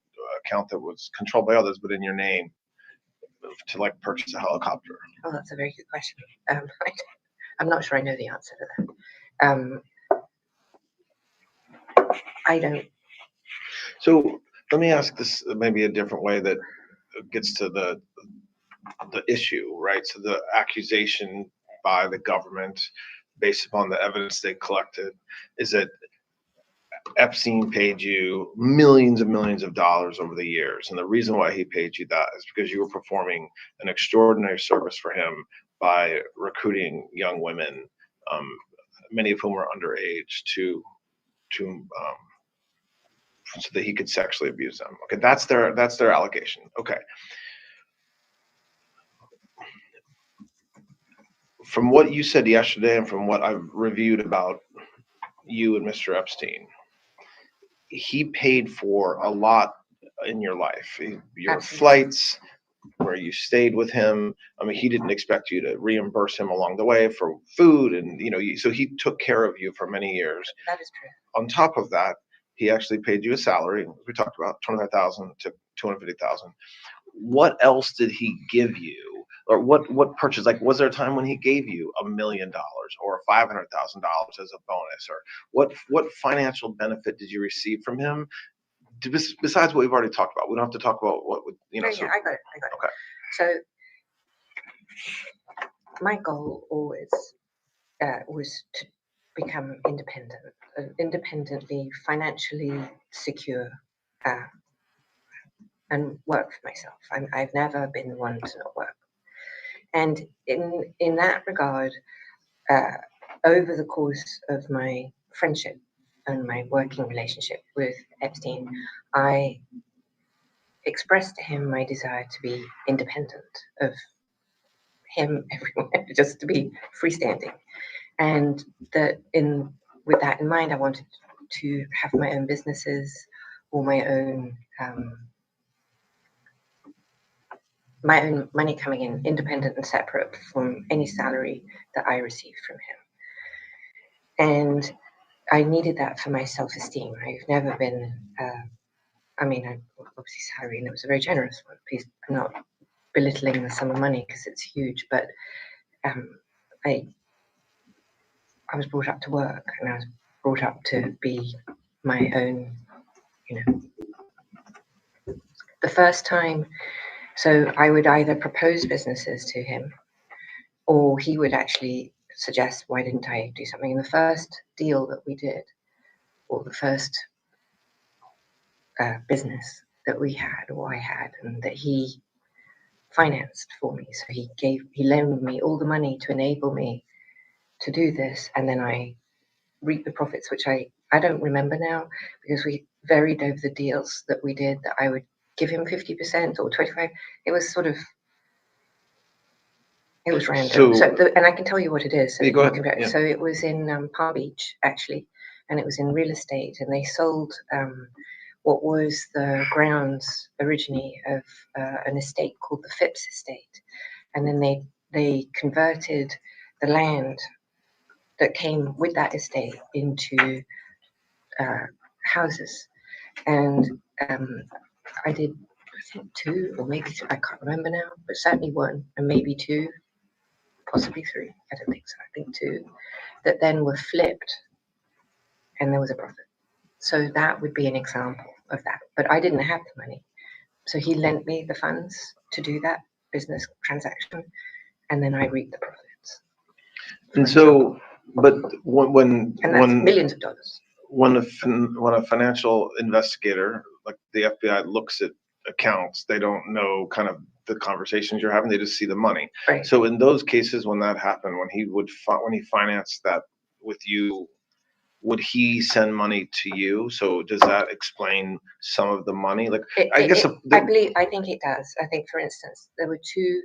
Speaker 3: account that was controlled by others but in your name to like purchase a helicopter?
Speaker 11: Oh, that's a very good question. I'm not sure I know the answer to that. I don't.
Speaker 3: So let me ask this maybe a different way that gets to the issue, right? So the accusation by the government, based upon the evidence they collected, is that Epstein paid you millions and millions of dollars over the years. And the reason why he paid you that is because you were performing an extraordinary service for him by recruiting young women, many of whom were underage, so that he could sexually abuse them. Okay, that's their allegation. Okay. From what you said yesterday and from what I've reviewed about you and Mr. Epstein, he paid for a lot in your life. Your
Speaker 11: Absolutely.
Speaker 3: flights, where you stayed with him. I mean, he didn't expect you to reimburse him along the way for food, and so he took care of you for many years.
Speaker 11: That is true.
Speaker 3: On top of that, he actually paid you a salary. We talked about $25,000 to $250,000. What else did he give you? Or what purchase? Like, was there a time when he gave you $1 million or $500,000 as a bonus? Or what financial benefit did you receive from him? Besides what we've already talked about, we don't have to talk about what would.
Speaker 11: Yeah, I got it.
Speaker 3: Okay.
Speaker 11: So my goal always was to become independently financially secure, and work for myself. I've never been one to not work. And in that regard, over the course of my friendship and my working relationship with Epstein, I expressed to him my desire to be independent of him everywhere, just to be freestanding. And with that in mind, I wanted to have my own businesses or my own money coming in, independent and separate from any salary that I received from him. And I needed that for my self-esteem. I've never been, I obviously salary, and it was a very generous one. Please, I'm not belittling the sum of money because it's huge, but I was brought up to work, and I was brought up to be my own, The first time, so I would either propose businesses to him, or he would actually suggest, why didn't I do something? In the first deal that we did, or the first business that we had, or I had, and that he financed for me. So he loaned me all the money to enable me to do this, and then I reaped the profits, which I don't remember now, because we varied over the deals that we did, that I would give him 50% or 25%. It was random. And I can tell you what it is. So,
Speaker 3: go ahead. Yeah.
Speaker 11: So it was in Palm Beach, actually, and it was in real estate, and they sold what was the grounds originally of an estate called the Phipps Estate. And then they converted the land that came with that estate into houses. And I did, I think 2 or maybe 3, I can't remember now, but certainly 1 and maybe 2, possibly 3, I don't think so, I think 2, that then were flipped and there was a profit. So that would be an example of that. But I didn't have the money. So he lent me the funds to do that business transaction, and then I reaped the profits.
Speaker 3: And so But when
Speaker 11: And that's millions of dollars.
Speaker 3: when a financial investigator like the FBI looks at accounts, they don't know kind of the conversations you're having. They just see the money.
Speaker 11: Right.
Speaker 3: So in those cases, when that happened, when he financed that with you, would he send money to you? So does that explain some of the money? Like I
Speaker 11: think it does. I think, for instance, there were two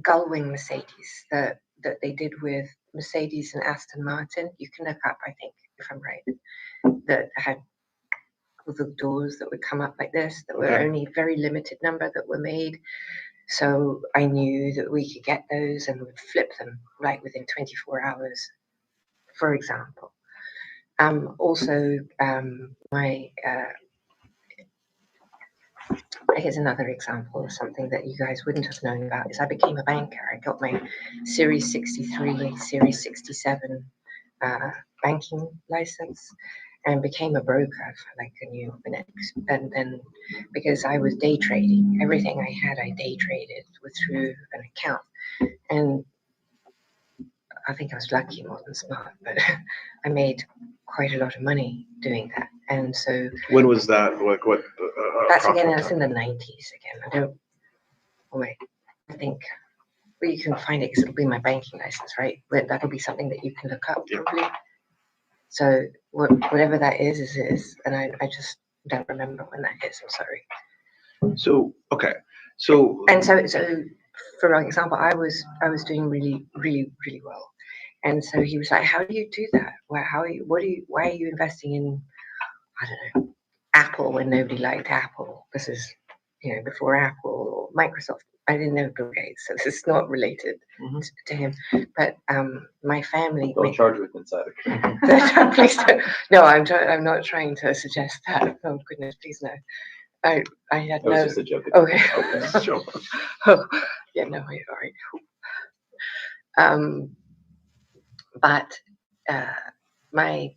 Speaker 11: gullwing Mercedes that they did with Mercedes and Aston Martin. You can look up, I think, if I'm right, that had the doors that would come up like this, that were only very limited number that were made. So I knew that we could get those and would flip them like within 24 hours, for example. Also, here's another example of something that you guys wouldn't have known about is I became a banker. I got my Series 63, Series 67 banking license and became a broker for like a new minute. And then because I was day trading, everything I had, I day traded through an account. And I think I was lucky more than smart, but I made quite a lot of money doing that. And so
Speaker 3: when was that? Like what?
Speaker 11: That's in the 90s again. I think, well, you can find it because it'll be my banking license, right? But that'll be something that you can look up probably. So whatever that is, and I just don't remember when that is. I'm sorry.
Speaker 3: So okay, so
Speaker 11: for example, I was doing really, really, really well, and so he was like, "How do you do that? Why are you investing in, I don't know, Apple when nobody liked Apple? This is, before Apple or Microsoft. I didn't know Bill Gates, so this is not related to him. But my family.
Speaker 12: Don't charge with insider.
Speaker 11: Please don't. No, I'm not trying to suggest that. Oh goodness, please no. I had
Speaker 12: That was just a joke.
Speaker 11: Okay.
Speaker 3: Okay. Sure.
Speaker 11: Oh, yeah, no, all right. But my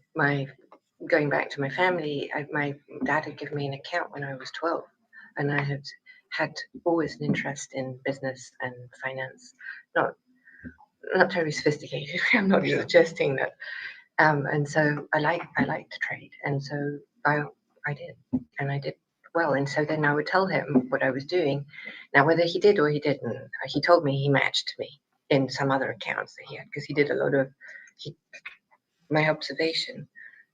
Speaker 11: going back to my family, my dad had given me an account when I was 12, and I had always an interest in business and finance. Not very sophisticated. I'm not suggesting that. And so I like to trade, and so I did, and I did well. And so then I would tell him what I was doing. Now, whether he did or he didn't, he told me he matched me in some other accounts that he had, because he did a lot of my observation.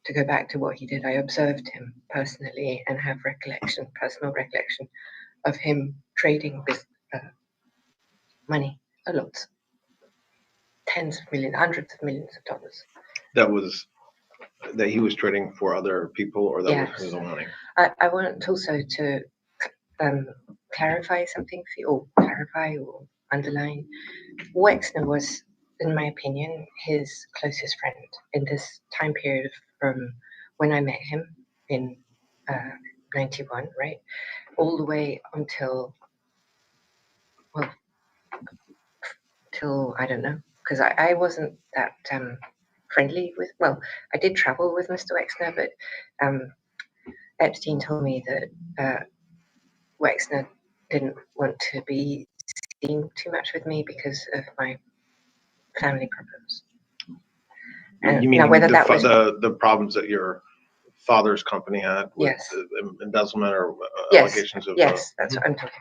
Speaker 11: To go back to what he did, I observed him personally and have personal recollection of him trading money, a lot, tens of millions, hundreds of millions of dollars.
Speaker 3: That he was trading for other people, or that was his own money?
Speaker 11: I want also to clarify something for you, or underline. Wexner was, in my opinion, his closest friend in this time period from when I met him in 91, right? All the way until, till I don't know, because I wasn't that friendly with, I did travel with Mr. Wexner, but Epstein told me that Wexner didn't want to be seen too much with me because of my family problems.
Speaker 3: You mean the problems that your father's company had with embezzlement or allegations of?
Speaker 11: Yes, that's what I'm talking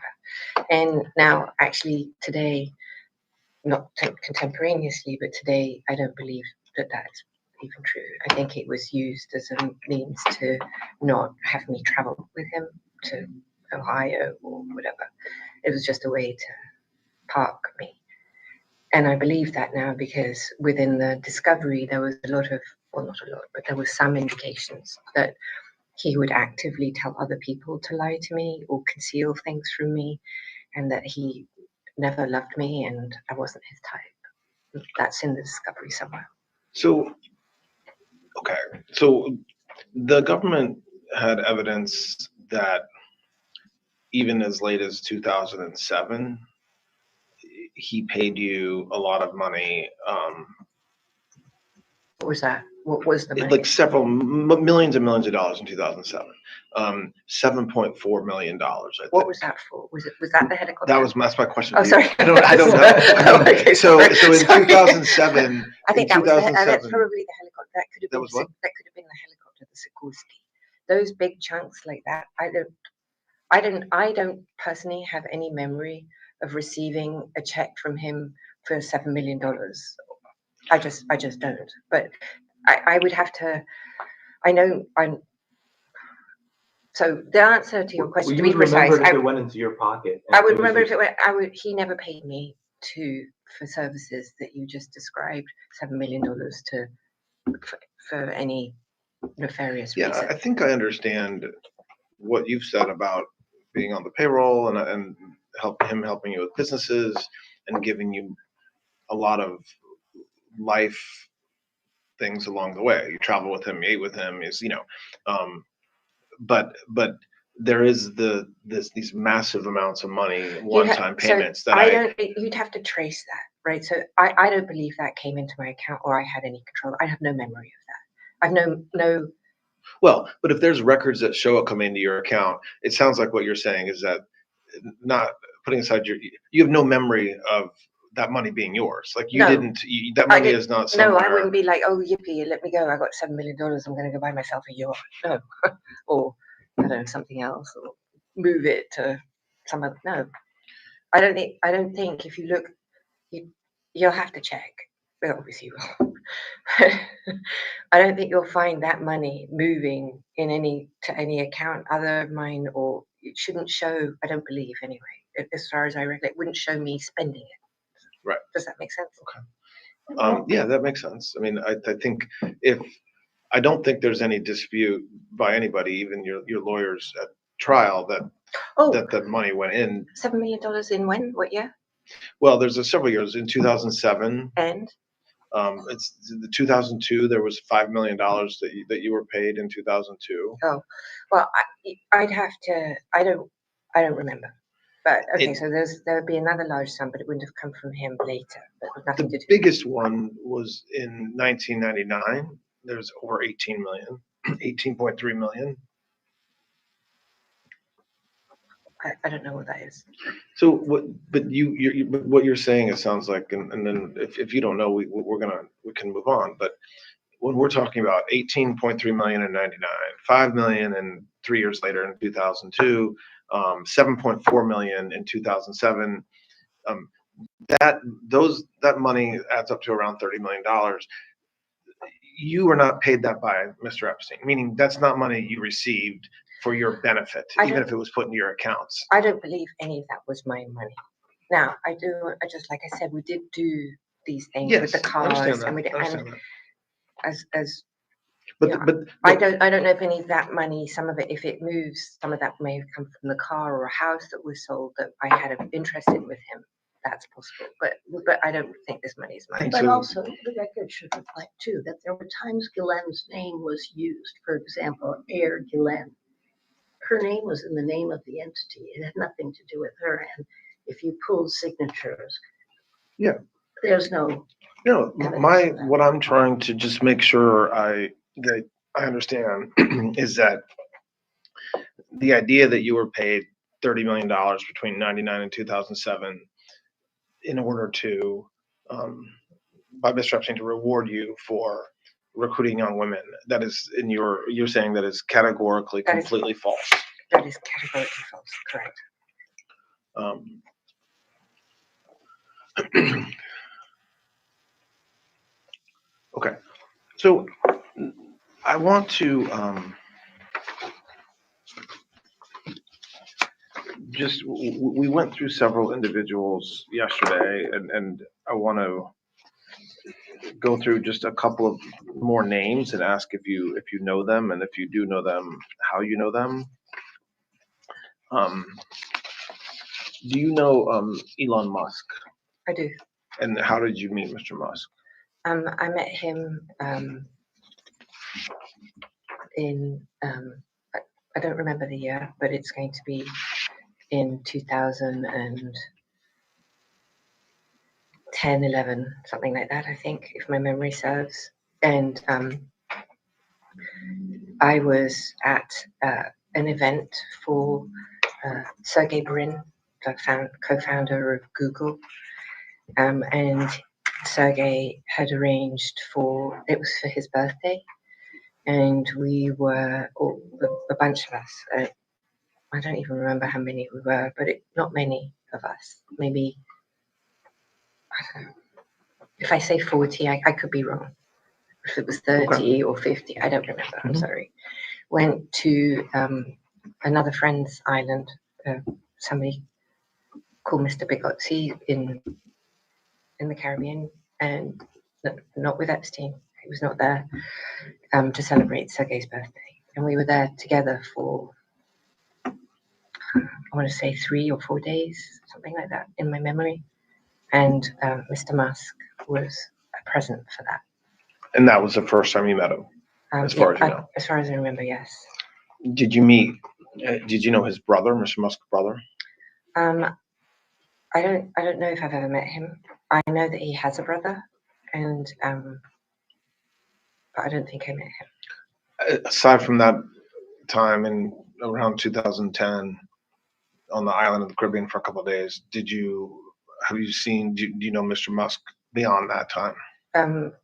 Speaker 11: about. And now, actually, today, not contemporaneously, but today, I don't believe that that's even true. I think it was used as a means to not have me travel with him to Ohio or whatever. It was just a way to park me. And I believe that now because within the discovery, there was a lot of, well, not a lot, but there was some indications that he would actively tell other people to lie to me or conceal things from me, and that he never loved me and I wasn't his type. That's in the discovery somewhere.
Speaker 3: So, okay. So the government had evidence that even as late as 2007, he paid you a lot of money.
Speaker 11: What was that?
Speaker 2: What was the money?
Speaker 3: Like several millions and millions of dollars in 2007. $7.4 million. I think.
Speaker 2: What was that for? Was that the helicopter?
Speaker 3: That's my question.
Speaker 2: Oh,
Speaker 3: to you.
Speaker 2: sorry.
Speaker 3: I don't know. I mean,
Speaker 2: Okay,
Speaker 3: so
Speaker 2: sorry.
Speaker 3: in 2007,
Speaker 2: I think
Speaker 3: in
Speaker 2: that's
Speaker 3: 2007,
Speaker 2: probably the helicopter. That could have been the helicopter, the Sikorsky. Those big chunks like that. I don't personally have any memory of receiving a check from him for $7 million. I just don't. But I would have to. I know I'm. So the answer to your question, to be precise,
Speaker 12: if it went into your pocket.
Speaker 2: I would remember if it went. He never paid me for services that you just described. $7 million for any nefarious reason.
Speaker 3: I think I understand what you've said about being on the payroll and helping you with businesses and giving you a lot of life things along the way. You travel with him, you ate with him, but there is these massive amounts of money, one-time payments
Speaker 2: you'd have to trace that, right? So I don't believe that came into my account or I had any control. I have no memory of that. I've no.
Speaker 3: Well, but if there's records that show it coming into your account, it sounds like what you're saying is that, not putting aside you have no memory of that money being yours. Like that money is not somewhere.
Speaker 2: No, I wouldn't be like, oh, yippee, let me go. I got $7 million. I'm going to go buy myself a yacht. No, or I don't know, something else, or move it to some other. No, I don't think if you look, you'll have to check. Well, obviously you will. I don't think you'll find that money moving to any account other of mine, or it shouldn't show. I don't believe anyway. As far as I reckon, it wouldn't show me spending it.
Speaker 3: Right.
Speaker 2: Does that make sense?
Speaker 3: Okay. Yeah, that makes sense. I mean, I think I don't think there's any dispute by anybody, even your lawyers at trial, that the money went in.
Speaker 2: $7 million in when? What year?
Speaker 3: Well, there's several years. In 2007.
Speaker 2: And.
Speaker 3: It's the 2002. There was $5 million that you were paid in 2002.
Speaker 2: Oh, well, I'd have to. I don't remember. But okay, so there would be another large sum, but it wouldn't have come from him later. But nothing to do.
Speaker 3: The biggest one was in 1999. There's over 18 million, 18.3 million.
Speaker 2: I don't know what that is.
Speaker 3: So what? But what you're saying, it sounds like, and then if you don't know, we can move on. But when we're talking about 18.3 million in 99, 5 million and 3 years later in 2002, 7.4 million in 2007, that money adds up to around $30 million. You were not paid that by Mr. Epstein, meaning that's not money you received for your benefit, even if it was put into your accounts.
Speaker 2: I don't believe any of that was my money. Now, I just like I said, we did do these things with the cars, and we did, I don't know if any of that money, some of it, if it moves, some of that may have come from the car or a house that was sold that I had an interest in with him. That's possible, but I don't think this money is mine. But also, the record should reflect too that there were times Ghislaine's name was used. For example, Air Ghislaine. Her name was in the name of the entity. It had nothing to do with her. And if you pulled signatures, there's no.
Speaker 3: No, what I'm trying to just make sure that I understand is that the idea that you were paid $30 million between 99 and 2007 in order to, by Mr. Epstein, to reward you for recruiting young women, that is you're saying that is categorically completely false.
Speaker 2: That is categorically false, correct.
Speaker 3: Okay, so I want to we went through several individuals yesterday, and I want to go through just a couple of more names and ask if you know them, and if you do know them, how you know them. Do you know Elon Musk?
Speaker 2: I do.
Speaker 3: And how did you meet Mr. Musk?
Speaker 2: I met him in I don't remember the year, but it's going to be in 2010, 11, something like that, I think, if my memory serves. And I was at an event for Sergey Brin, the co-founder of Google, and Sergey had arranged it was for his birthday, and we were, a bunch of us, I don't even remember how many we were, but not many of us, maybe, I don't know, if I say 40, I could be wrong. If it was 30 or 50, I don't remember, I'm sorry. Went to another friend's island, somebody called Mr. Bigotzi in the Caribbean, and not with Epstein. He was not there to celebrate Sergei's birthday. And we were there together for, I want to say 3 or 4 days, something like that, in my memory. And Mr. Musk was present for that.
Speaker 3: And that was the first time you met him, as far as you know?
Speaker 2: As far as I remember, yes.
Speaker 3: Did you meet, did you know his brother, Mr. Musk's brother?
Speaker 2: I don't know if I've ever met him. I know that he has a brother, and but I don't think I met him.
Speaker 3: Aside from that time in around 2010 on the island of the Caribbean for a couple of days, do you know Mr. Musk beyond that time?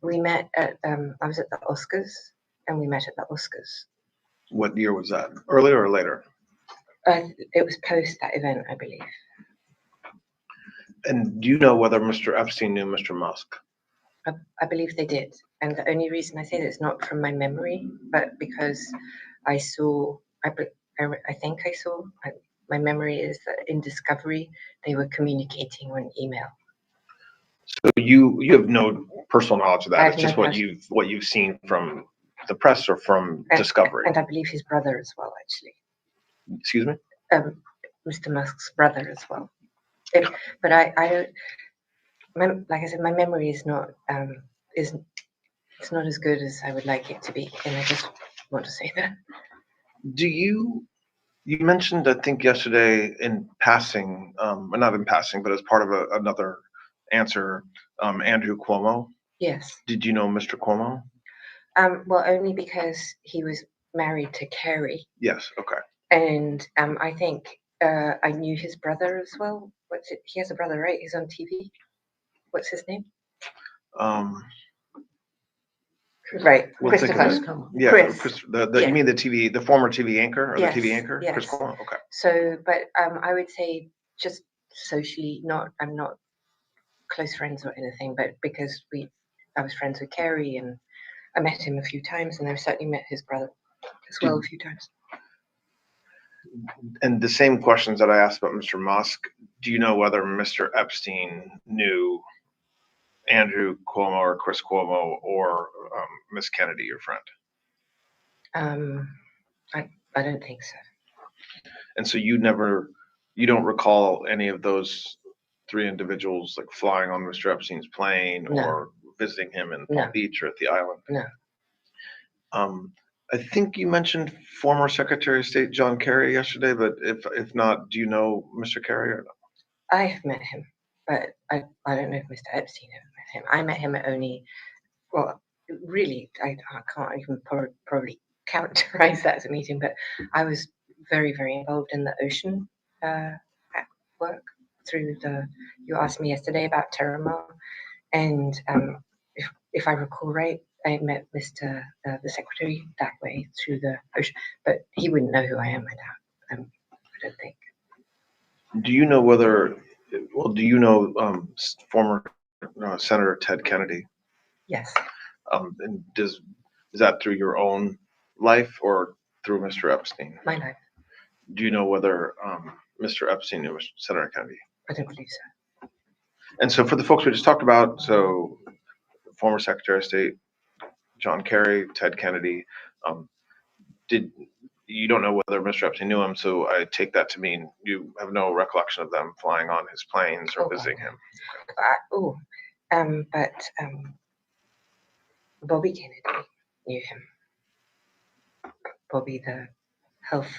Speaker 2: We met at, I was at the Oscars, and we met at the Oscars.
Speaker 3: What year was that? Earlier or later?
Speaker 2: It was post that event, I believe.
Speaker 3: And do you know whether Mr. Epstein knew Mr. Musk?
Speaker 2: I believe they did. And the only reason I say that is not from my memory, but because I saw, I think I saw, my memory is that in Discovery, they were communicating on email.
Speaker 3: So you have no personal knowledge of that. It's just what you've seen from the press or from Discovery.
Speaker 2: And I believe his brother as well, actually.
Speaker 3: Excuse me?
Speaker 2: Mr. Musk's brother as well. But I don't, like I said, my memory is not, it's not as good as I would like it to be. And I just want to say that.
Speaker 3: You mentioned, I think yesterday in passing, not in passing, but as part of another answer, Andrew Cuomo.
Speaker 2: Yes.
Speaker 3: Did you know Mr. Cuomo?
Speaker 2: Well, only because he was married to Carrie.
Speaker 3: Yes. Okay.
Speaker 2: And I think I knew his brother as well. He has a brother, right? He's on TV. What's his name? Right, Christopher.
Speaker 3: Yeah,
Speaker 2: Chris.
Speaker 3: You mean the former TV anchor or
Speaker 2: yes,
Speaker 3: the TV anchor?
Speaker 2: Yes.
Speaker 3: Chris Cuomo? Okay.
Speaker 2: So, but I would say just socially, I'm not close friends or anything, but because I was friends with Carrie and I met him a few times, and I've certainly met his brother as well a few times.
Speaker 3: And the same questions that I asked about Mr. Musk, do you know whether Mr. Epstein knew Andrew Cuomo or Chris Cuomo or Miss Kennedy, your friend?
Speaker 2: I don't think so.
Speaker 3: And so you don't recall any of those 3 individuals like flying on Mr. Epstein's plane or visiting him in Palm Beach or at the island?
Speaker 2: No.
Speaker 3: I think you mentioned former Secretary of State John Kerry yesterday, but if not, do you know Mr. Kerry or not?
Speaker 2: I have met him, but I don't know if Mr. Epstein ever met him. I met him at only, well, really, I can't even probably characterize that as a meeting, but I was very, very involved in the ocean work through you asked me yesterday about Terramar, and if I recall right, I met Mr. The Secretary that way through the ocean, but he wouldn't know who I am, I don't think.
Speaker 3: Do you know former Senator Ted Kennedy?
Speaker 2: Yes.
Speaker 3: And is that through your own life or through Mr. Epstein?
Speaker 2: My life.
Speaker 3: Do you know whether Mr. Epstein knew Senator Kennedy?
Speaker 2: I don't believe so.
Speaker 3: And so for the folks we just talked about, so former Secretary of State John Kerry, Ted Kennedy, you don't know whether Mr. Epstein knew him, so I take that to mean you have no recollection of them flying on his planes or visiting him.
Speaker 2: But Bobby Kennedy knew him. Bobby, the health.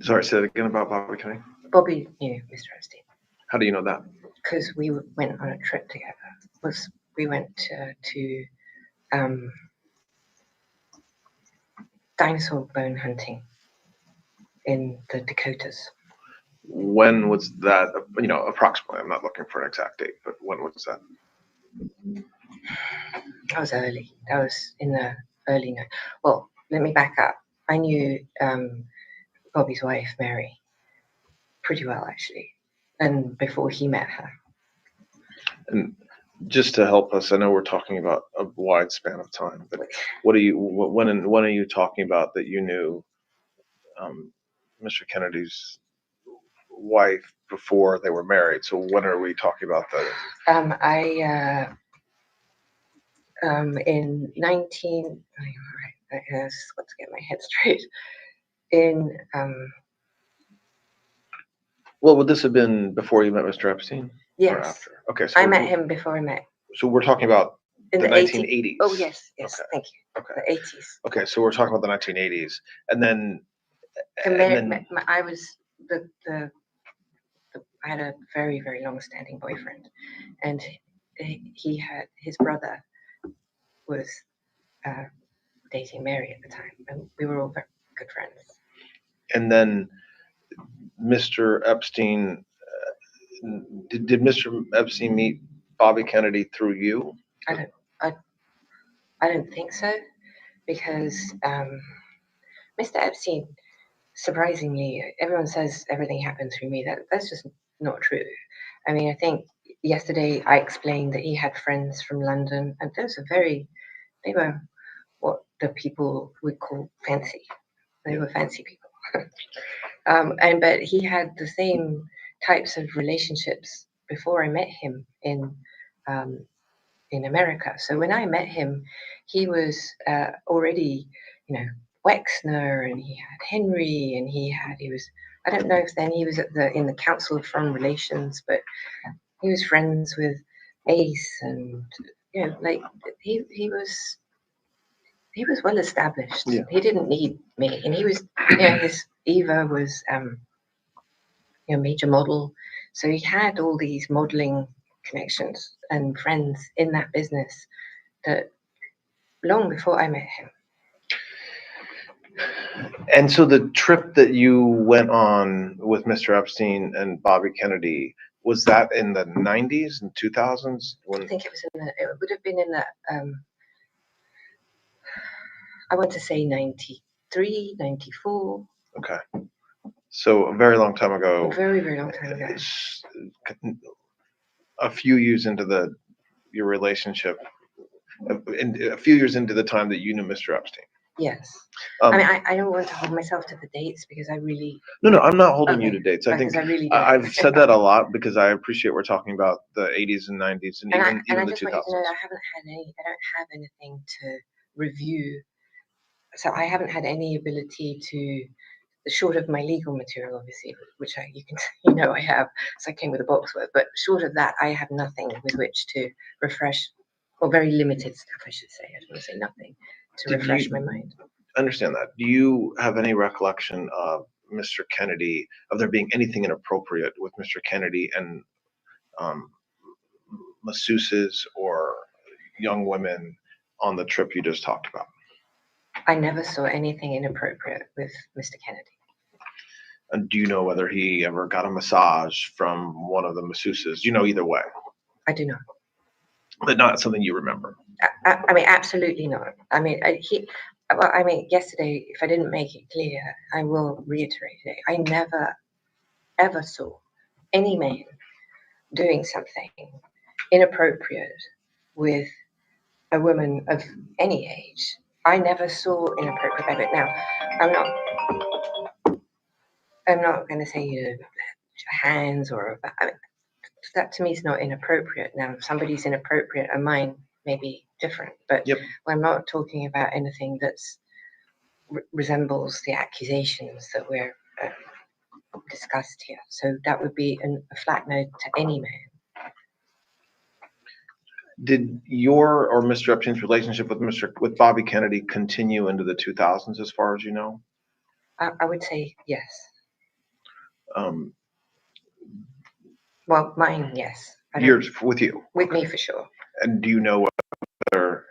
Speaker 3: Sorry, say that again about Bobby Kennedy.
Speaker 2: Bobby knew Mr. Epstein.
Speaker 3: How do you know that?
Speaker 2: Because we went on a trip together. We went to dinosaur bone hunting in the Dakotas.
Speaker 3: When was that? Approximately. I'm not looking for an exact date, but when was that?
Speaker 2: That was early. That was in the early night. Well, let me back up. I knew Bobby's wife, Mary, pretty well actually, and before he met her.
Speaker 3: And just to help us, I know we're talking about a wide span of time, but when are you talking about that you knew Mr. Kennedy's wife before they were married? So when are we talking about that?
Speaker 2: In 19. Let's get my head straight. In
Speaker 3: Well, would this have been before you met Mr. Epstein?
Speaker 2: Yes.
Speaker 3: Or after? Okay. So
Speaker 2: I met him before I met.
Speaker 3: So we're talking about
Speaker 2: In
Speaker 3: the
Speaker 2: 80s.
Speaker 3: 1980s.
Speaker 2: Oh yes, yes.
Speaker 3: Okay.
Speaker 2: Thank you.
Speaker 3: Okay.
Speaker 2: The 80s.
Speaker 3: Okay, so we're talking about the 1980s, and then.
Speaker 2: I was the I had a very, very long-standing boyfriend, and he had his brother was dating Mary at the time, and we were all very good friends.
Speaker 3: And then Mr. Epstein, did Mr. Epstein meet Bobby Kennedy through you?
Speaker 2: I don't think so, because Mr. Epstein, surprisingly, everyone says everything happened through me. That's just not true. I mean, I think yesterday I explained that he had friends from London, and they were what the people would call fancy. They were fancy people. But he had the same types of relationships before I met him in America. So when I met him, he was already, Wexner, and he had Henry, and he was. I don't know if then he was in the Council of Foreign Relations, but he was friends with Ace, and he was well established.
Speaker 3: Yeah.
Speaker 2: He didn't need me, and he was, his Eva was, major model, so he had all these modeling connections and friends in that business that long before I met him.
Speaker 3: And so the trip that you went on with Mr. Epstein and Bobby Kennedy, was that in the 90s and 2000s?
Speaker 2: I think it would have been in the, I want to say 93, 94.
Speaker 3: Okay. So a very long time ago.
Speaker 2: A very, very long time ago.
Speaker 3: A few years into your relationship, a few years into the time that you knew Mr. Epstein.
Speaker 2: Yes. I don't want to hold myself to the dates because I really.
Speaker 3: No, I'm not holding you to dates. I think
Speaker 2: I really
Speaker 3: I've said that a lot because I appreciate we're talking about the 80s and 90s and even the 2000s.
Speaker 2: I just want you to know I don't have anything to review. So I haven't had any ability to, short of my legal material, obviously, which I have, so I came with a box worth, but short of that, I have nothing with which to refresh, or very limited stuff, I should say. I don't want to say nothing to refresh my mind.
Speaker 3: Understand that. Do you have any recollection of Mr. Kennedy, of there being anything inappropriate with Mr. Kennedy and masseuses or young women on the trip you just talked about?
Speaker 2: I never saw anything inappropriate with Mr. Kennedy.
Speaker 3: And do you know whether he ever got a massage from one of the masseuses? Do you know either way?
Speaker 2: I do not.
Speaker 3: But not something you remember?
Speaker 2: I mean, absolutely not. I mean, yesterday, if I didn't make it clear, I will reiterate it. I never, ever saw any man doing something inappropriate with a woman of any age. I never saw inappropriate behavior. Now, I'm not going to say hands or that to me is not inappropriate. Now, if somebody's inappropriate and mine may be different, but I'm not talking about anything that's resembles the accusations that we're discussed here. So that would be a flat no to any man.
Speaker 3: Did your or Mr. Epstein's relationship with Bobby Kennedy continue into the 2000s, as far as you know?
Speaker 2: I would say yes. Well, mine, yes.
Speaker 3: Yours with you?
Speaker 2: With me for sure.
Speaker 3: And do you know whether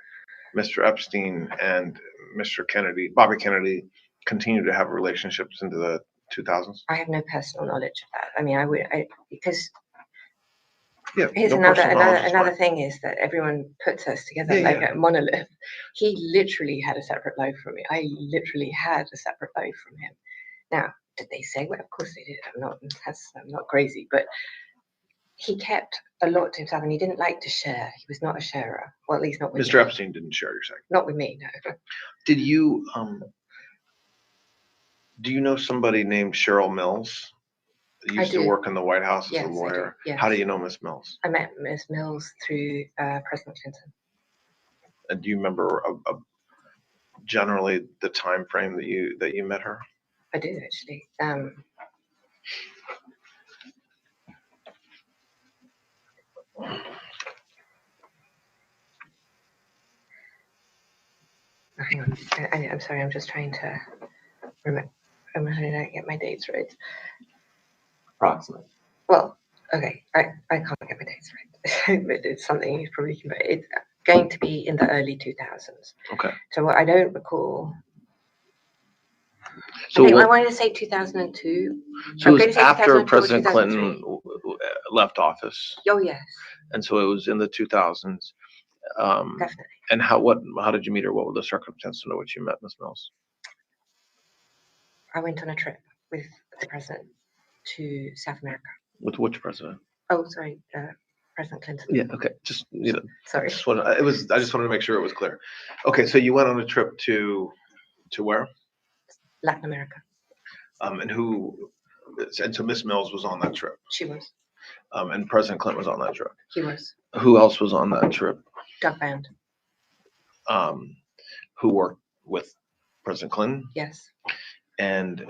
Speaker 3: Mr. Epstein and Mr. Kennedy, Bobby Kennedy, continue to have relationships into the 2000s?
Speaker 2: I have no personal knowledge of that. I mean, because
Speaker 3: Yeah.
Speaker 2: here's
Speaker 3: no
Speaker 2: another
Speaker 3: personal knowledge is
Speaker 2: another
Speaker 3: fine.
Speaker 2: thing is that everyone puts us together
Speaker 3: Yeah,
Speaker 2: like
Speaker 3: yeah.
Speaker 2: a monolith. He literally had a separate life from me. I literally had a separate life from him. Now, did they say? Well, of course they did. I'm not crazy, but he kept a lot to himself, and he didn't like to share. He was not a sharer. Well, at least not with
Speaker 3: Mr.
Speaker 2: me.
Speaker 3: Epstein didn't share, you're saying?
Speaker 2: Not with me, no.
Speaker 3: Did you, do you know somebody named Cheryl Mills? That used to
Speaker 2: do.
Speaker 3: work in the White House as
Speaker 2: Yes,
Speaker 3: a
Speaker 2: I do,
Speaker 3: lawyer.
Speaker 2: yes.
Speaker 3: How do you know Miss Mills?
Speaker 2: I met Ms. Mills through President Clinton.
Speaker 3: And do you remember generally the time frame that you met her?
Speaker 2: I do actually. Hang on. I'm sorry. I'm just trying to remember. I'm trying to get my dates right.
Speaker 12: Approximately.
Speaker 2: Well, okay. I can't get my dates right. But it's something you probably can. It's going to be in the early 2000s.
Speaker 3: Okay.
Speaker 2: So what I don't recall.
Speaker 3: So
Speaker 2: I wanted to say 2002.
Speaker 3: So it was after
Speaker 2: 2002 or
Speaker 3: President
Speaker 2: 2003.
Speaker 3: Clinton left office,
Speaker 2: Oh yes,
Speaker 3: and so it was in the 2000s.
Speaker 2: definitely.
Speaker 3: And how did you meet her? What were the circumstances in which you met Miss Mills?
Speaker 2: I went on a trip with the president to South America.
Speaker 3: With which president?
Speaker 2: Oh, sorry, President Clinton.
Speaker 3: Yeah. Okay. Just
Speaker 2: Sorry.
Speaker 3: I just wanted to make sure it was clear. Okay. So you went on a trip to where?
Speaker 2: Latin America.
Speaker 3: And so Miss Mills was on that trip.
Speaker 2: She was.
Speaker 3: And President Clinton was on that trip.
Speaker 2: He was.
Speaker 3: Who else was on that trip?
Speaker 2: Doug Band.
Speaker 3: Who worked with President Clinton?
Speaker 2: Yes.
Speaker 3: And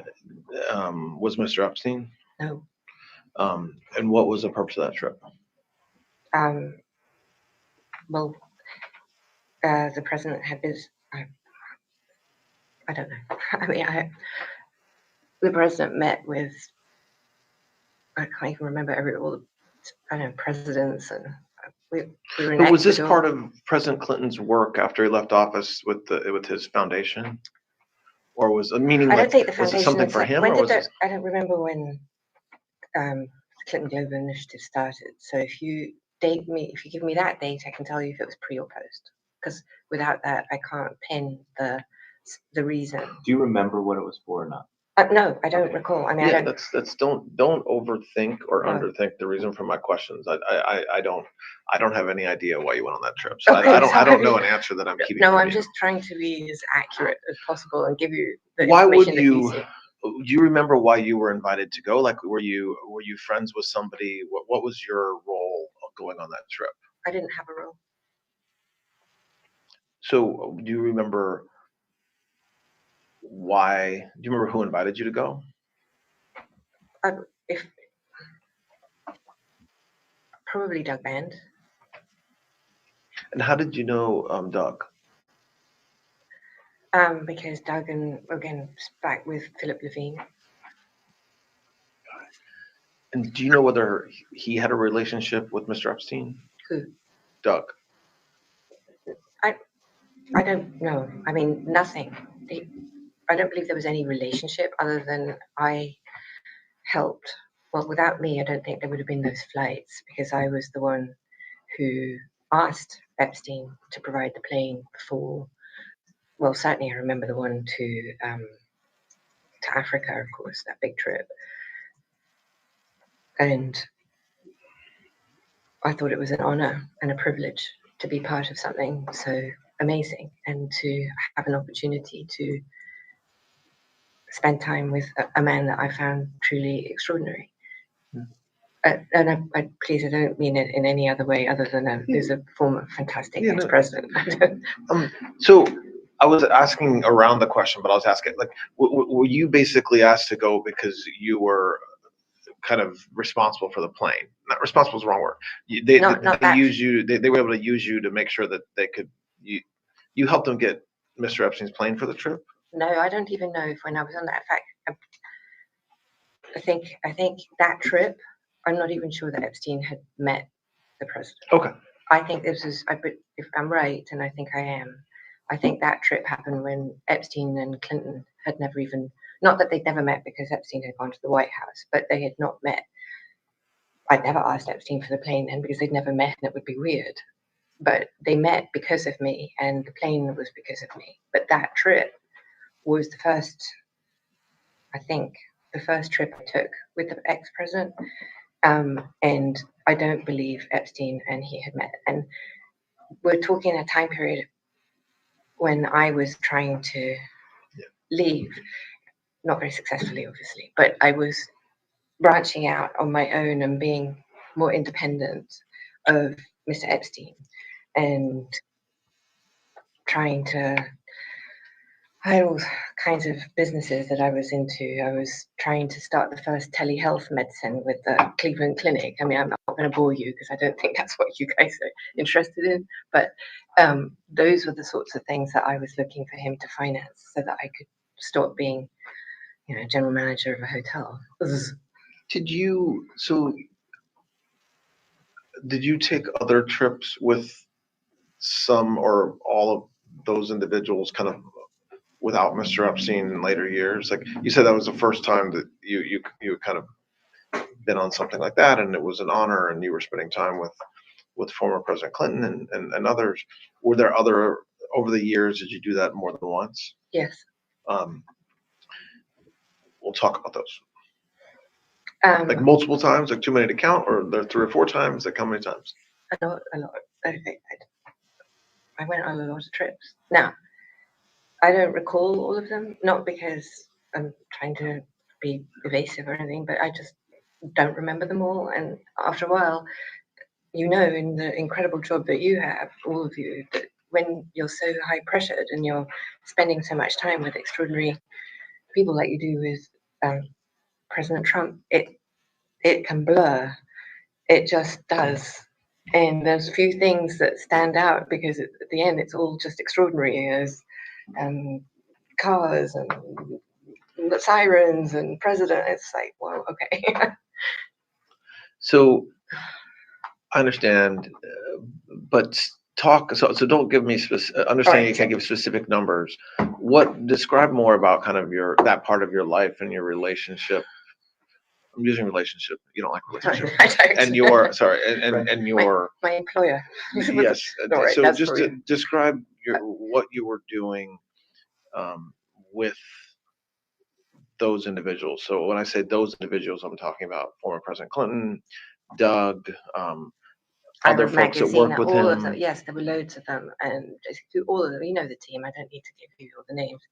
Speaker 3: was Mr. Epstein?
Speaker 2: No.
Speaker 3: And what was the purpose of that trip?
Speaker 2: Well, the president had his. I don't know. I mean, the president met with. I can't even remember all the presidents, and we were in
Speaker 3: But was this
Speaker 2: Ecuador.
Speaker 3: part of President Clinton's work after he left office with his foundation, or was meaning?
Speaker 2: I don't think the
Speaker 3: was
Speaker 2: foundation.
Speaker 3: it something for him, or was it?
Speaker 2: I don't remember when the Clinton Global Initiative started. So if you give me that date, I can tell you if it was pre or post. Because without that, I can't pin the reason.
Speaker 12: Do you remember what it was for or not?
Speaker 2: No, I don't recall. I mean,
Speaker 3: Yeah,
Speaker 2: I don't.
Speaker 3: that's don't overthink or
Speaker 2: No.
Speaker 3: underthink the reason for my questions. I don't have any idea why you went on that trip. So
Speaker 2: Okay,
Speaker 3: I don't
Speaker 2: sorry.
Speaker 3: know an answer that I'm keeping.
Speaker 2: No,
Speaker 3: from
Speaker 2: I'm
Speaker 3: you.
Speaker 2: just trying to be as accurate as possible and give you the
Speaker 3: Why would
Speaker 2: information that
Speaker 3: you?
Speaker 2: see.
Speaker 3: Do you remember why you were invited to go? Like, were you friends with somebody? What was your role of going on that trip?
Speaker 2: I didn't have a role.
Speaker 3: So, do you remember why? Do you remember who invited you to go?
Speaker 2: Probably Doug Band.
Speaker 3: And how did you know Doug?
Speaker 2: Because Doug and again back with Philip Levine.
Speaker 3: And do you know whether he had a relationship with Mr. Epstein?
Speaker 2: Who?
Speaker 3: Doug.
Speaker 2: I don't know. I mean, nothing. I don't believe there was any relationship other than I helped. Well, without me, I don't think there would have been those flights because I was the one who asked Epstein to provide the plane for. Well, certainly I remember the one to Africa, of course, that big trip. And I thought it was an honor and a privilege to be part of something so amazing and to have an opportunity to spend time with a man that I found truly extraordinary. And please, I don't mean it in any other way other than as a former fantastic ex-president.
Speaker 3: So I was asking around the question, but I was asking, like, were you basically asked to go because you were kind of responsible for the plane? Not responsible is the wrong word. They use you. They were able to use you to make sure that they could. You helped them get Mr. Epstein's plane for the trip.
Speaker 2: No, I don't even know if when I was on that. In fact, I think that trip. I'm not even sure that Epstein had met the president.
Speaker 3: Okay.
Speaker 2: I think this is. If I'm right, and I think I am, I think that trip happened when Epstein and Clinton had never even, not that they'd never met because Epstein had gone to the White House, but they had not met. I'd never asked Epstein for the plane then because they'd never met and it would be weird. But they met because of me and the plane was because of me. But that trip was the first, I think, the first trip I took with the ex-president. And I don't believe Epstein and he had met. And we're talking a time period when I was trying to leave, not very successfully, obviously, but I was branching out on my own and being more independent of Mr. Epstein and trying to, I had all kinds of businesses that I was into. I was trying to start the first telehealth medicine with the Cleveland Clinic. I mean, I'm not going to bore you because I don't think that's what you guys are interested in, but those were the sorts of things that I was looking for him to finance so that I could stop being, you know, general manager of a hotel.
Speaker 3: Did you take other trips with some or all of those individuals kind of without Mr. Epstein in later years? Like you said, that was the first time that you kind of been on something like that, and it was an honor, and you were spending time with former President Clinton and others. Were there other over the years? Did you do that more than once?
Speaker 2: Yes.
Speaker 3: We'll talk about those. Like multiple times, like too many to count, or there 3 or 4 times? Like how many times?
Speaker 2: A lot. I went on a lot of trips. Now, I don't recall all of them, not because I'm trying to be evasive or anything, but I just don't remember them all. And after a while, you know, in the incredible job that you have, all of you, that when you're so high pressured and you're spending so much time with extraordinary people like you do with President Trump, it can blur. It just does. And there's a few things that stand out because at the end it's all just extraordinary. There's cars and the sirens and president. It's like, well, okay.
Speaker 3: So I understand, but talk. So don't give me specific. Understand you can't give specific numbers. Describe more about kind of that part of your life and your relationship. I'm using relationship. You don't like relationship. And your and your
Speaker 2: my employer.
Speaker 3: Yes.
Speaker 2: Right,
Speaker 3: so just to describe what you were doing with those individuals. So when I say those individuals, I'm talking about former President Clinton, Doug, other folks that work with
Speaker 2: all
Speaker 3: him.
Speaker 2: Of them. Yes, there were loads of them, and basically all of them. You know the team. I don't need to give you all the names.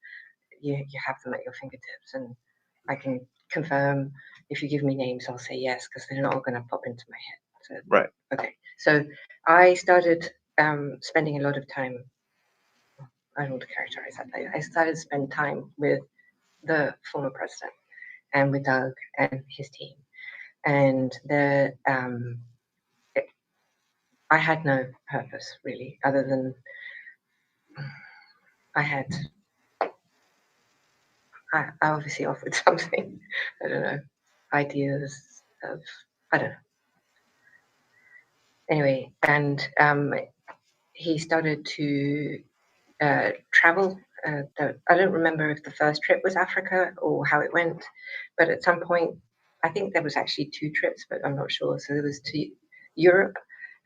Speaker 2: You have them at your fingertips, and I can confirm. If you give me names, I'll say yes because they're not all going to pop into my head. So,
Speaker 3: right.
Speaker 2: Okay. So I started spending a lot of time. I don't want to characterize that. I started to spend time with the former president and with Doug and his team, and I had no purpose really, other than I obviously offered something. I don't know, ideas of, I don't know. Anyway, and he started to travel. I don't remember if the first trip was Africa or how it went, but at some point, I think there was actually 2 trips, but I'm not sure. So there was to Europe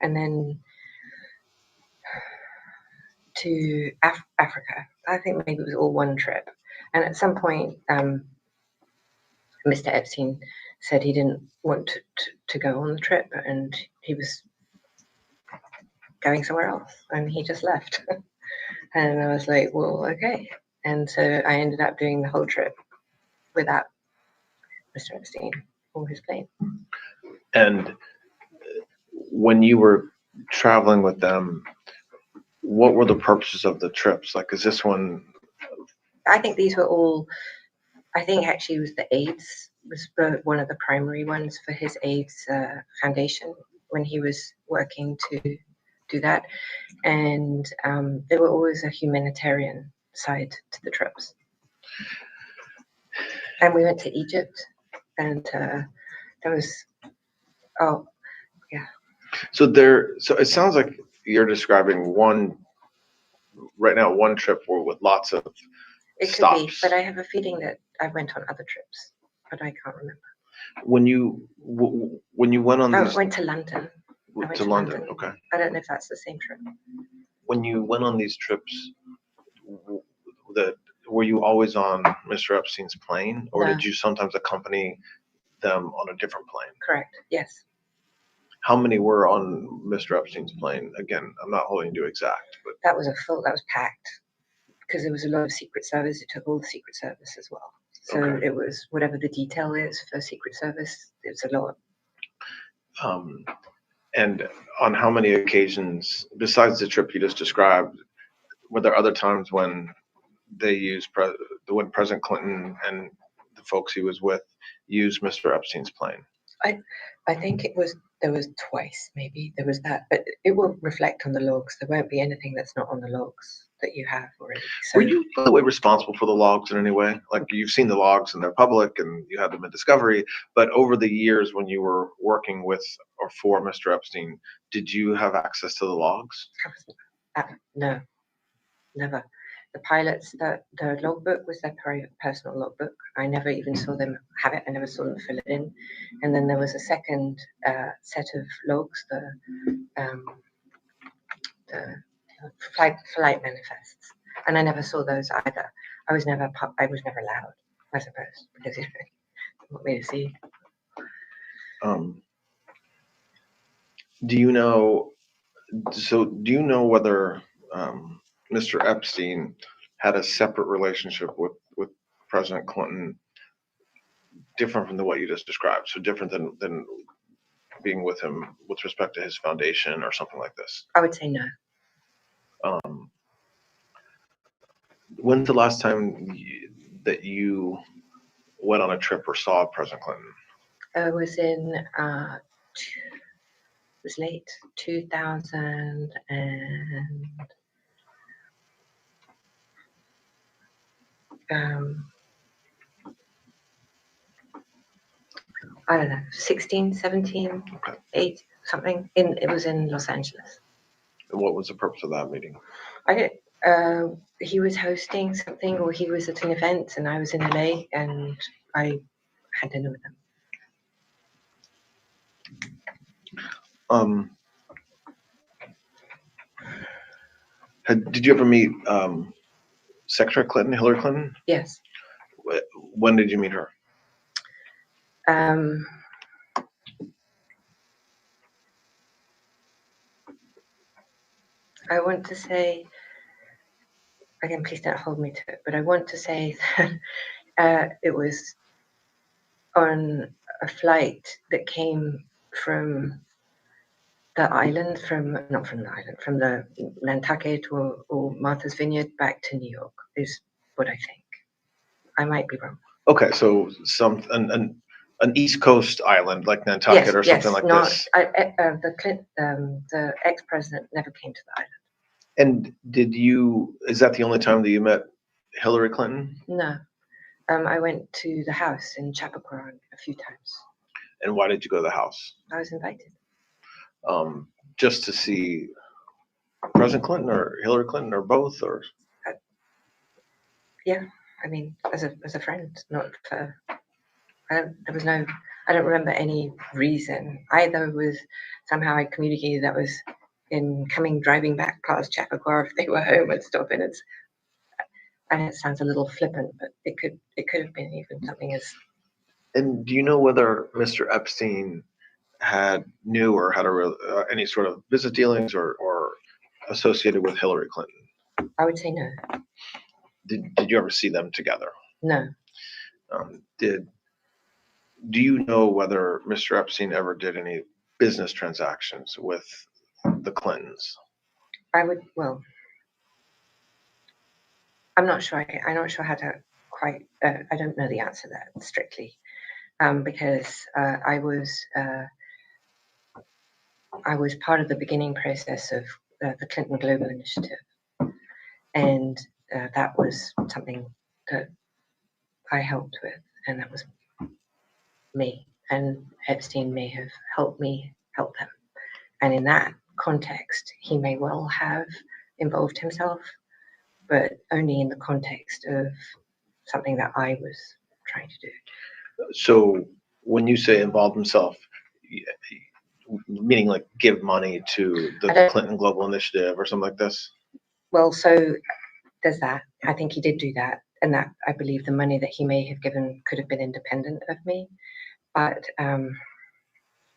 Speaker 2: and then to Africa. I think maybe it was all one trip. And at some point, Mr. Epstein said he didn't want to go on the trip and he was going somewhere else and he just left. And I was like, well, okay. And so I ended up doing the whole trip without Mr. Epstein or his plane.
Speaker 3: And when you were traveling with them, what were the purposes of the trips? Like, is this one?
Speaker 2: I think these were all, I think actually it was the AIDS was one of the primary ones for his AIDS foundation when he was working to do that. And there were always a humanitarian side to the trips. And we went to Egypt and there was, oh, yeah.
Speaker 3: So it sounds like you're describing one right now one trip with lots of
Speaker 2: It could
Speaker 3: stops.
Speaker 2: be, but I have a feeling that I went on other trips, but I can't remember.
Speaker 3: When you went on
Speaker 2: I
Speaker 3: these
Speaker 2: went to London. I went
Speaker 3: to London, okay.
Speaker 2: I don't know if that's the same trip.
Speaker 3: When you went on these trips, were you always on Mr. Epstein's plane, or
Speaker 2: No.
Speaker 3: did you sometimes accompany them on a different plane?
Speaker 2: Correct. Yes.
Speaker 3: How many were on Mr. Epstein's plane? Again, I'm not holding you exact, but
Speaker 2: That was packed because there was a lot of Secret Service. It took all the Secret Service as well. So
Speaker 3: Okay.
Speaker 2: it was whatever the detail is for Secret Service, it's a lot.
Speaker 3: And on how many occasions, besides the trip you just described, were there other times when they used when President Clinton and the folks he was with used Mr. Epstein's plane?
Speaker 2: I think there was twice, maybe there was that, but it will reflect on the logs. There won't be anything that's not on the logs that you have already. So,
Speaker 3: Were you, by the way, responsible for the logs in any way? Like, you've seen the logs and they're public and you had them in Discovery, but over the years when you were working with or for Mr. Epstein, did you have access to the logs?
Speaker 2: no, never. The pilots, the logbook was their personal logbook. I never even saw them have it. I never saw them fill it in. And then there was a second set of logs, the flight manifests, and I never saw those either. I was never allowed, I suppose, because they want me to see.
Speaker 3: Do you know whether Mr. Epstein had a separate relationship with President Clinton, different from what you just described? So different than being with him with respect to his foundation or something like this?
Speaker 2: I would say no.
Speaker 3: When's the last time that you went on a trip or saw President Clinton?
Speaker 2: I was in, it was late 2000 and I don't know, 16, 17, 8, something. It was in Los Angeles.
Speaker 3: And what was the purpose of that meeting?
Speaker 2: He was hosting something, or he was at an event, and I was in LA, and I had dinner with him.
Speaker 3: Did you ever meet Secretary Clinton, Hillary Clinton?
Speaker 2: Yes.
Speaker 3: When did you meet her?
Speaker 2: I want to say, again, please don't hold me to it, but I want to say that it was on a flight that came from the island, from the Nantucket or Martha's Vineyard back to New York, is what I think. I might be wrong.
Speaker 3: Okay, so an East Coast island like Nantucket or something like this.
Speaker 2: The ex-president never came to the island.
Speaker 3: And is that the only time that you met Hillary Clinton?
Speaker 2: No. I went to the house in Chappaqua a few times.
Speaker 3: And why did you go to the house?
Speaker 2: I was invited.
Speaker 3: Just to see President Clinton or Hillary Clinton or both, or?
Speaker 2: Yeah, I mean, as a friend, not for. I don't remember any reason. Either was somehow I communicated that was driving back past Chappaqua if they were home and stop in. And it sounds a little flippant, but it could have been even something as.
Speaker 3: And do you know whether Mr. Epstein knew or had any sort of business dealings or associated with Hillary Clinton?
Speaker 2: I would say no.
Speaker 3: Did you ever see them together?
Speaker 2: No.
Speaker 3: Do you know whether Mr. Epstein ever did any business transactions with the Clintons?
Speaker 2: I'm not sure. I'm not sure how to quite. I don't know the answer to that strictly, because I was part of the beginning process of the Clinton Global Initiative, and that was something that I helped with, and that was me. And Epstein may have helped me help them, and in that context, he may well have involved himself. but only in the context of something that I was trying to do.
Speaker 3: So when you say involve himself, meaning like give money to the Clinton Global Initiative or something like this?
Speaker 2: Well, so there's that. I think he did do that, and that I believe the money that he may have given could have been independent of me. But I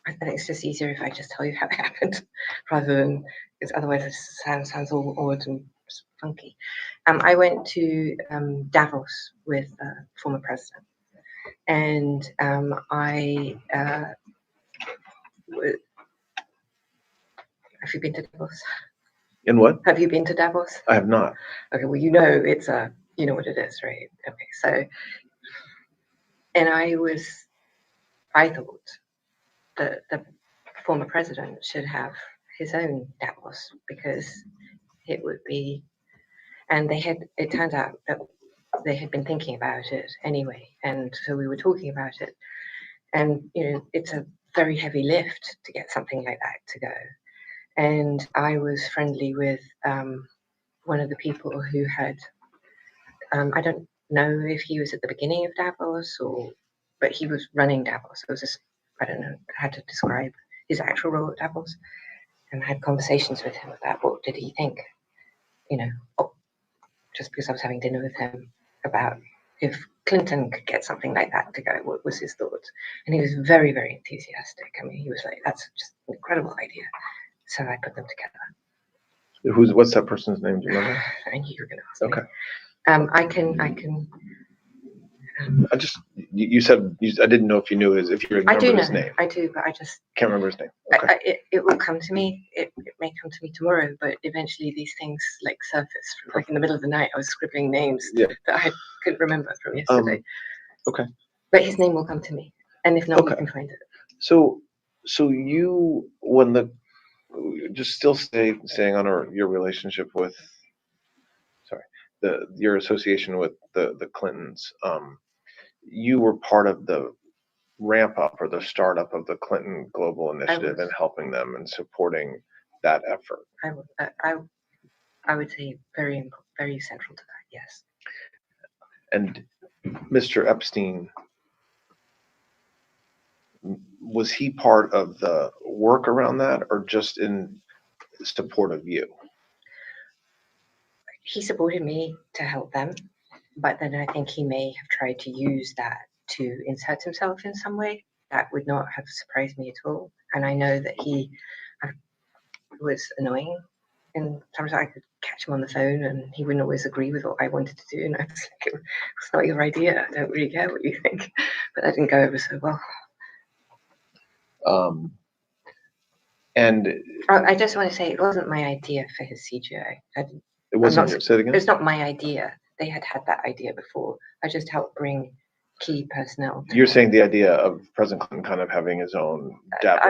Speaker 2: think it's just easier if I just tell you how it happened, rather than, because otherwise it sounds all odd and funky. I went to Davos with the former president, and have you been to Davos?
Speaker 3: In what?
Speaker 2: Have you been to Davos?
Speaker 3: I have not.
Speaker 2: Okay, well, you know it's you know what it is, right? Okay, so, and I thought that the former president should have his own Davos, because it would be, and it turned out that they had been thinking about it anyway, and so we were talking about it, and it's a very heavy lift to get something like that to go. And I was friendly with one of the people who had, I don't know if he was at the beginning of Davos, but he was running Davos. It was just, I don't know how to describe his actual role at Davos, and I had conversations with him about what did he think, just because I was having dinner with him, about if Clinton could get something like that to go, what was his thoughts? And he was very, very enthusiastic. I mean, he was like, that's just an incredible idea. So I put them together.
Speaker 3: What's that person's name? Do you remember?
Speaker 2: I knew you were going to ask
Speaker 3: Okay.
Speaker 2: me. I can.
Speaker 3: You said I didn't know if you knew if you remember his name.
Speaker 2: I do, but I just
Speaker 3: can't remember his name. Okay.
Speaker 2: It will come to me. It may come to me tomorrow, but eventually these things like surface. Like in the middle of the night, I was scribbling names that I couldn't remember from yesterday.
Speaker 3: Okay.
Speaker 2: But his name will come to me, and if not, we can find it.
Speaker 3: So you, when just still staying on your relationship with, your association with the Clintons, you were part of the ramp up or the startup of the Clinton Global Initiative and helping them and supporting that effort.
Speaker 2: I would say very, very central to that. Yes.
Speaker 3: And Mr. Epstein, was he part of the work around that, or just in support of you?
Speaker 2: He supported me to help them, but then I think he may have tried to use that to insert himself in some way. That would not have surprised me at all. And I know that he was annoying. And sometimes I could catch him on the phone and he wouldn't always agree with what I wanted to do. And I was like, it's not your idea. I don't really care what you think. But that didn't go over so well.
Speaker 3: And
Speaker 2: I just want to say it wasn't my idea for his CGI.
Speaker 3: It wasn't. Say it again.
Speaker 2: It's not my idea. They had that idea before. I just helped bring key personnel.
Speaker 3: You're saying the idea of President Clinton kind of having his own Davos.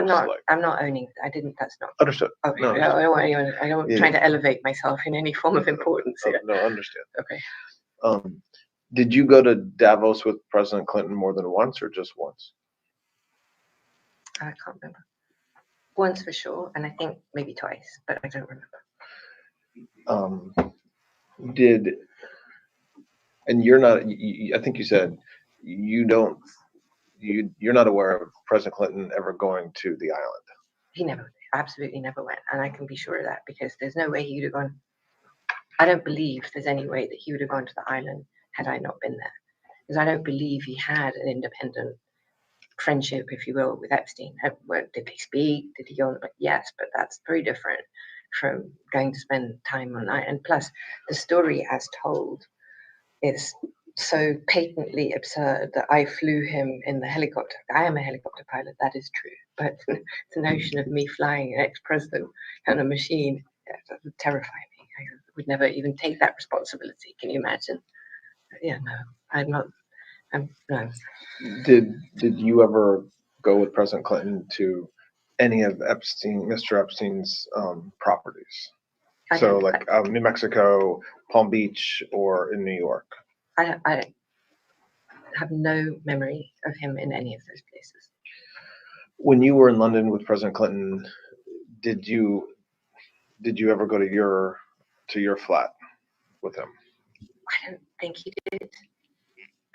Speaker 2: I'm not owning. I didn't. That's not
Speaker 3: understood.
Speaker 2: Okay.
Speaker 3: No,
Speaker 2: I don't want anyone. I don't trying to elevate myself in any form of importance here.
Speaker 3: No, understand.
Speaker 2: Okay.
Speaker 3: Did you go to Davos with President Clinton more than once, or just once?
Speaker 2: I can't remember. Once for sure, and I think maybe twice, but I don't remember.
Speaker 3: And you're not. I think you said you don't. You're not aware of President Clinton ever going to the island.
Speaker 2: He absolutely never went, and I can be sure of that because there's no way he would have gone. I don't believe there's any way that he would have gone to the island had I not been there, because I don't believe he had an independent friendship, if you will, with Epstein. Did they speak? Did he go? Yes, but that's very different from going to spend time on night. And plus, the story as told is so patently absurd that I flew him in the helicopter. I am a helicopter pilot, that is true. But the notion of me flying an ex-president on a machine, that would terrify me. I would never even take that responsibility. Can you imagine? Yeah, no, I'm not. No.
Speaker 3: Did you ever go with President Clinton to any of Mr. Epstein's properties? New Mexico, Palm Beach, or in New York?
Speaker 2: I have no memory of him in any of those places.
Speaker 3: When you were in London with President Clinton, did you ever go to your flat? with him?
Speaker 2: I don't think he did.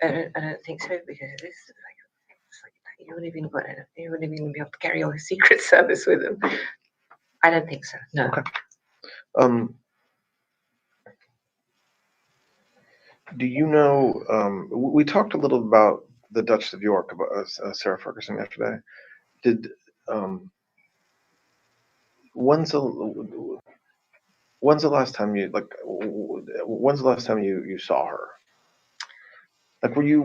Speaker 2: I don't think so, because this is like you wouldn't even be able to carry on his Secret Service with him. I don't think so. No.
Speaker 3: Okay. Do you know? We talked a little about the Duchess of York, about Sarah Ferguson yesterday. Did when's the last time you when's the last time you saw her? Like, were you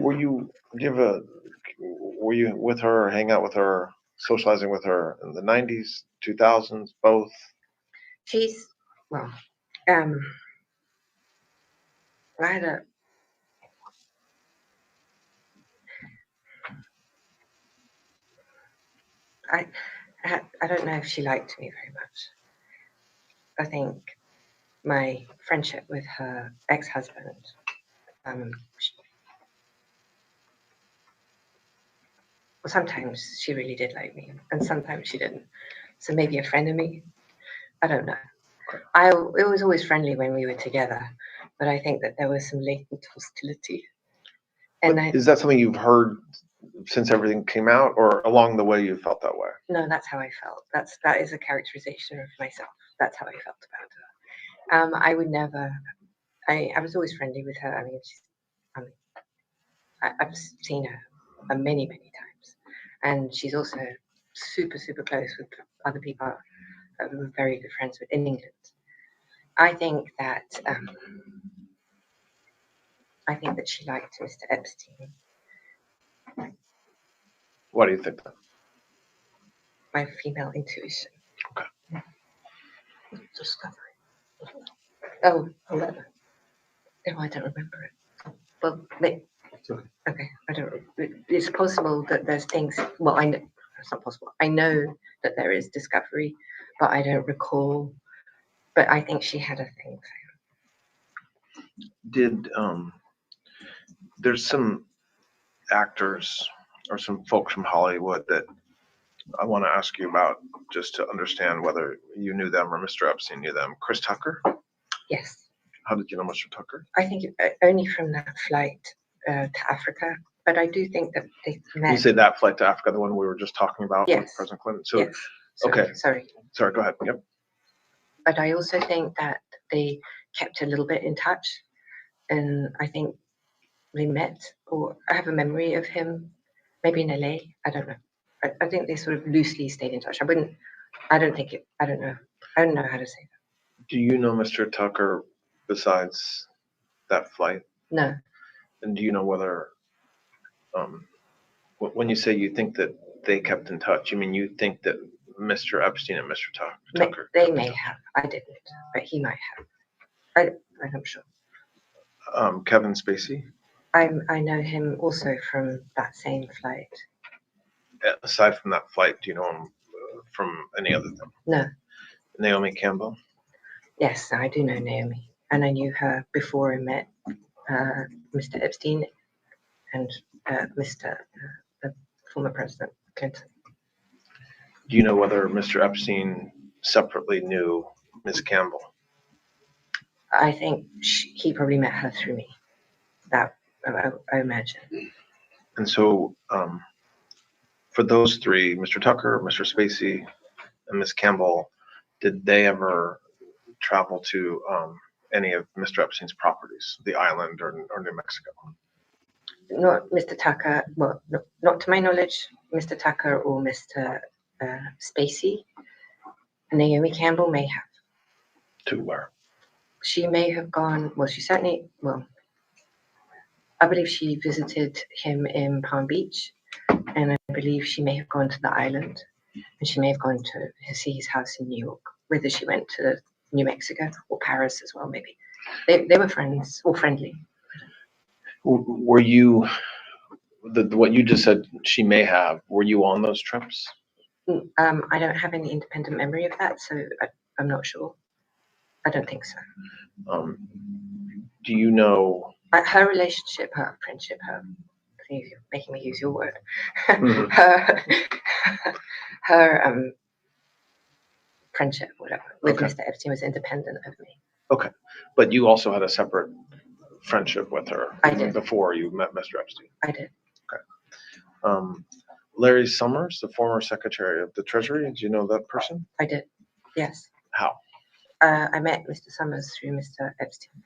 Speaker 3: with her, or hang out with her, socializing with her in the 90s, 2000s, both?
Speaker 2: She's well. I had a. I don't know if she liked me very much. I think my friendship with her ex-husband, sometimes she really did like me, and sometimes she didn't. So maybe a frenemy. I don't know. It was always friendly when we were together, but I think that there was some latent hostility. And
Speaker 3: Is that something you've heard since everything came out, or along the way you felt that way?
Speaker 2: No, that's how I felt. That is a characterization of myself. That's how I felt about her. I would never. I was always friendly with her. I mean, I've seen her many times, and she's also super close with other people who were very good friends with in England. I think that she liked Mr. Epstein.
Speaker 3: Why do you think that?
Speaker 2: My female intuition.
Speaker 3: Okay.
Speaker 2: Discovery. Oh, 11. No, I don't remember it. Well, okay, I don't. It's possible that there's things. Well, I know it's not possible. I know that there is discovery, but I don't recall. But I think she had a thing.
Speaker 3: Did there's some actors or some folks from Hollywood that I want to ask you about, just to understand whether you knew them or Mr. Epstein knew them. Chris Tucker?
Speaker 2: Yes.
Speaker 3: How did you know Mr. Tucker?
Speaker 2: I think only from that flight to Africa, but I do think that they met.
Speaker 3: You say that flight to Africa, the one we were just talking about with President Clinton? So,
Speaker 2: yes.
Speaker 3: Okay.
Speaker 2: Sorry,
Speaker 3: go ahead. Yep.
Speaker 2: But I also think that they kept a little bit in touch, and I think they met, or I have a memory of him, maybe in LA. I don't know. I think they sort of loosely stayed in touch. I don't know. I don't know how to say that.
Speaker 3: Do you know Mr. Tucker besides that flight?
Speaker 2: No.
Speaker 3: And do you know whether, when you say you think that they kept in touch, you mean you think that Mr. Epstein and Mr. Tucker?
Speaker 2: They may have. I didn't, but he might have. I'm sure.
Speaker 3: Kevin Spacey?
Speaker 2: I know him also from that same flight.
Speaker 3: Aside from that flight, do you know him from any other thing?
Speaker 2: No.
Speaker 3: Naomi Campbell?
Speaker 2: Yes, I do know Naomi, and I knew her before I met Mr. Epstein and the former President Clinton.
Speaker 3: Do you know whether Mr. Epstein separately knew Ms. Campbell?
Speaker 2: I think he probably met her through me. That I imagine.
Speaker 3: And so, for those three, Mr. Tucker, Mr. Spacey, and Ms. Campbell, did they ever travel to any of Mr. Epstein's properties, the island or New Mexico?
Speaker 2: Not Mr. Tucker. Well, not to my knowledge, Mr. Tucker or Mr. Spacey. Naomi Campbell may have.
Speaker 3: To where?
Speaker 2: She may have gone. Well, she certainly. Well, I believe she visited him in Palm Beach, and I believe she may have gone to the island, and she may have gone to see his house in New York. Whether she went to New Mexico or Paris as well, maybe. They were friends or friendly.
Speaker 3: Were you, what you just said, she may have, were you on those trips?
Speaker 2: I don't have any independent memory of that, so I'm not sure. I don't think so.
Speaker 3: Do you know?
Speaker 2: Her relationship, her friendship, you're making me use your word.
Speaker 3: Mm-hmm.
Speaker 2: her friendship, whatever, with Mr. Epstein was independent of me.
Speaker 3: Okay, but you also had a separate friendship with her
Speaker 2: I
Speaker 3: even
Speaker 2: did.
Speaker 3: before you met Mr. Epstein.
Speaker 2: I did.
Speaker 3: Larry Summers, the former Secretary of the Treasury. Do you know that person?
Speaker 2: I did. Yes.
Speaker 3: How?
Speaker 2: I met Mr. Summers through Mr. Epstein.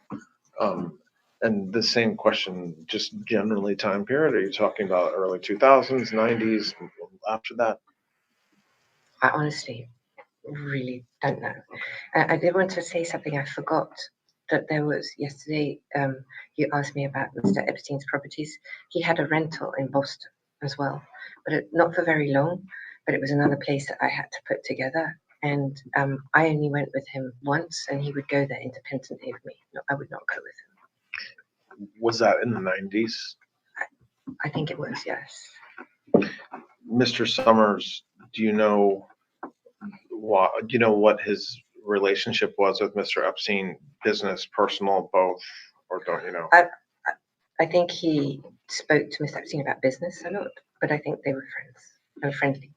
Speaker 3: And the same question, just generally time period. Are you talking about early 2000s, 90s, after that?
Speaker 2: I honestly really don't know. I did want to say something I forgot that there was yesterday. You asked me about Mr. Epstein's properties. He had a rental in Boston as well, but not for very long. But it was another place that I had to put together. And I only went with him once, and he would go there independently of me. No, I would not go with him.
Speaker 3: Was that in the 90s?
Speaker 2: I think it was, yes.
Speaker 3: Mr. Summers, do you know what his relationship was with Mr. Epstein, business, personal, both, or don't you know?
Speaker 2: I think he spoke to Mr. Epstein about business a lot, but I think they were friends and friendly.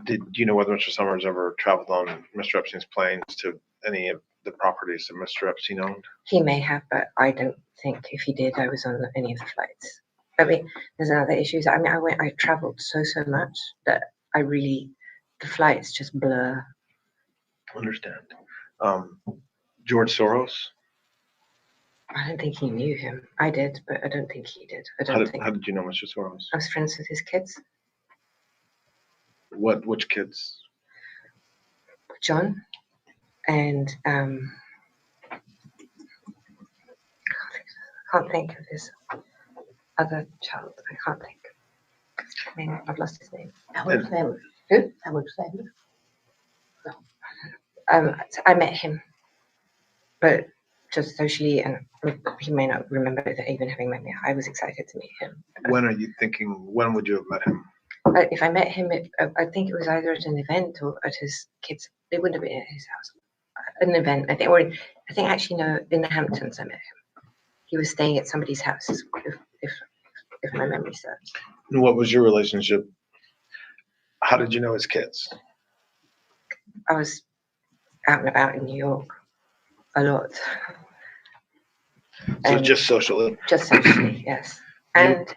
Speaker 3: Do you know whether Mr. Summers ever traveled on Mr. Epstein's planes to any of the properties that Mr. Epstein owned?
Speaker 2: He may have, but I don't think if he did, I was on any of the flights. I mean, there's another issue. I mean, I traveled so much that the flights just blur.
Speaker 3: Understand. George Soros?
Speaker 2: I don't think he knew him. I did, but I don't think he did.
Speaker 3: How did you know Mr. Soros?
Speaker 2: I was friends with his kids.
Speaker 3: Which kids?
Speaker 2: John and I can't think of his other child. I can't think. I mean, I've lost his name.
Speaker 15: Howard Sandler.
Speaker 2: Who?
Speaker 15: Howard Sandler.
Speaker 2: I met him, but just socially, and he may not remember that even having met me. I was excited to meet him.
Speaker 3: When would you have met him?
Speaker 2: If I met him, I think it was either at an event or at his kids. It wouldn't have been at his house. An event, I think, or I think actually no, in the Hamptons I met him. He was staying at somebody's house, if my memory serves.
Speaker 3: And what was your relationship? How did you know his kids?
Speaker 2: I was out and about in New York a lot.
Speaker 3: So just socially?
Speaker 2: Just socially, yes. And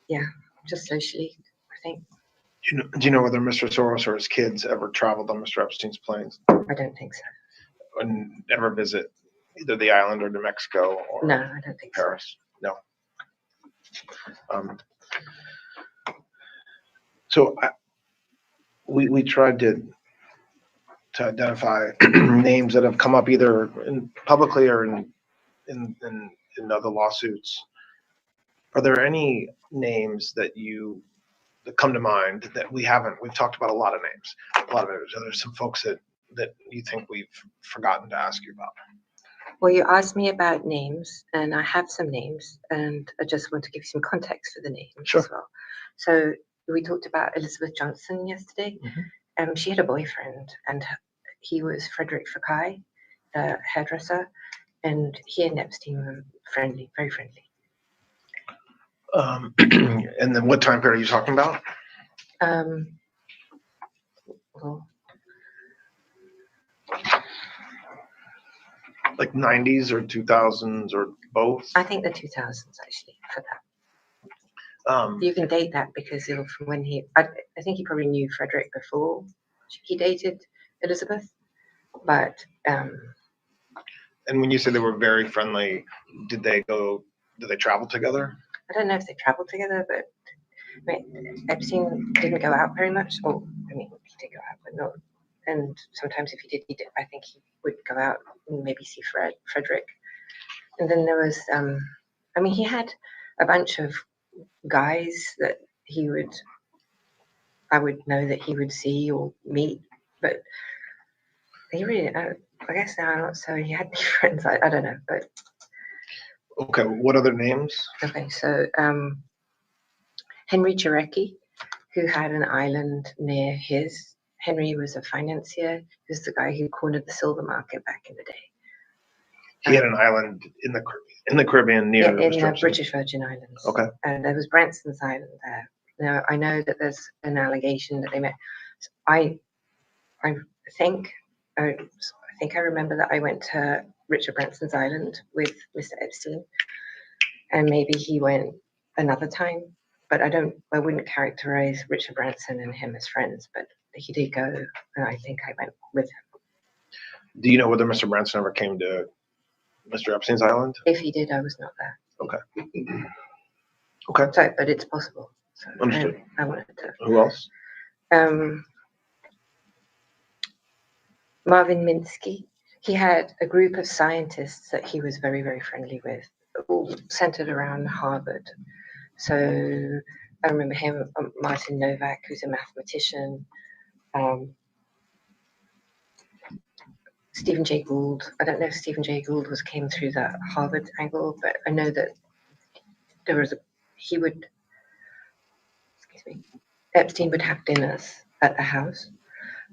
Speaker 2: yeah, just socially, I think.
Speaker 3: Do you know whether Mr. Soros or his kids ever traveled on Mr. Epstein's planes?
Speaker 2: I don't think so.
Speaker 3: And ever visit either the island or New Mexico or
Speaker 2: no, I don't think
Speaker 3: Paris? So. No. So we tried to identify names that have come up either publicly or in other lawsuits. Are there any names that come to mind that we haven't? We've talked about a lot of names. Are there some folks that you think we've forgotten to ask you about?
Speaker 2: Well, you asked me about names, and I have some names, and I just want to give you some context for the names as well. So we talked about Elizabeth Johnson yesterday. Mm-hmm. She had a boyfriend, and he was Frederick Fakai, the hairdresser, and he and Epstein were friendly, very friendly.
Speaker 3: And then what time period are you talking about?
Speaker 2: Well,
Speaker 3: like 90s or 2000s or both?
Speaker 2: I think the 2000s actually for that. You can date that because from when I think he probably knew Frederick before he dated Elizabeth, but.
Speaker 3: And when you say they were very friendly, did they travel together?
Speaker 2: I don't know if they traveled together, but I mean, Epstein didn't go out very much. Or I mean, he did go out, but not. And sometimes if he did, I think he would go out and maybe see Frederick. And then there was, I mean, he had a bunch of guys that I would know that he would see or meet, but he really, I guess now I'm not so, he had these friends, I don't know, but.
Speaker 3: Okay, what other names?
Speaker 2: Okay, so Henry Jarecki, who had an island near his. Henry was a financier. He was the guy who cornered the silver market back in the day.
Speaker 3: He had an island in the Caribbean near
Speaker 2: the British Virgin Islands.
Speaker 3: Okay.
Speaker 2: And there was Branston's Island there. Now I know that there's an allegation that they met. I think think I remember that I went to Richard Branson's island with Mr. Epstein, and maybe he went another time, but I wouldn't characterize Richard Branson and him as friends, but he did go, and I think I went with him.
Speaker 3: Do you know whether Mr. Branson ever came to Mr. Epstein's island?
Speaker 2: If he did, I was not there.
Speaker 3: Okay. Okay.
Speaker 2: So, but it's possible. So
Speaker 3: Understood.
Speaker 2: I wanted to.
Speaker 3: Who else?
Speaker 2: Marvin Minsky. He had a group of scientists that he was very, very friendly with, all centered around Harvard. So I remember him, Martin Novak, who's a mathematician, Stephen Jay Gould. I don't know if Stephen Jay Gould came through the Harvard angle, but I know that there was Epstein would have dinners at the house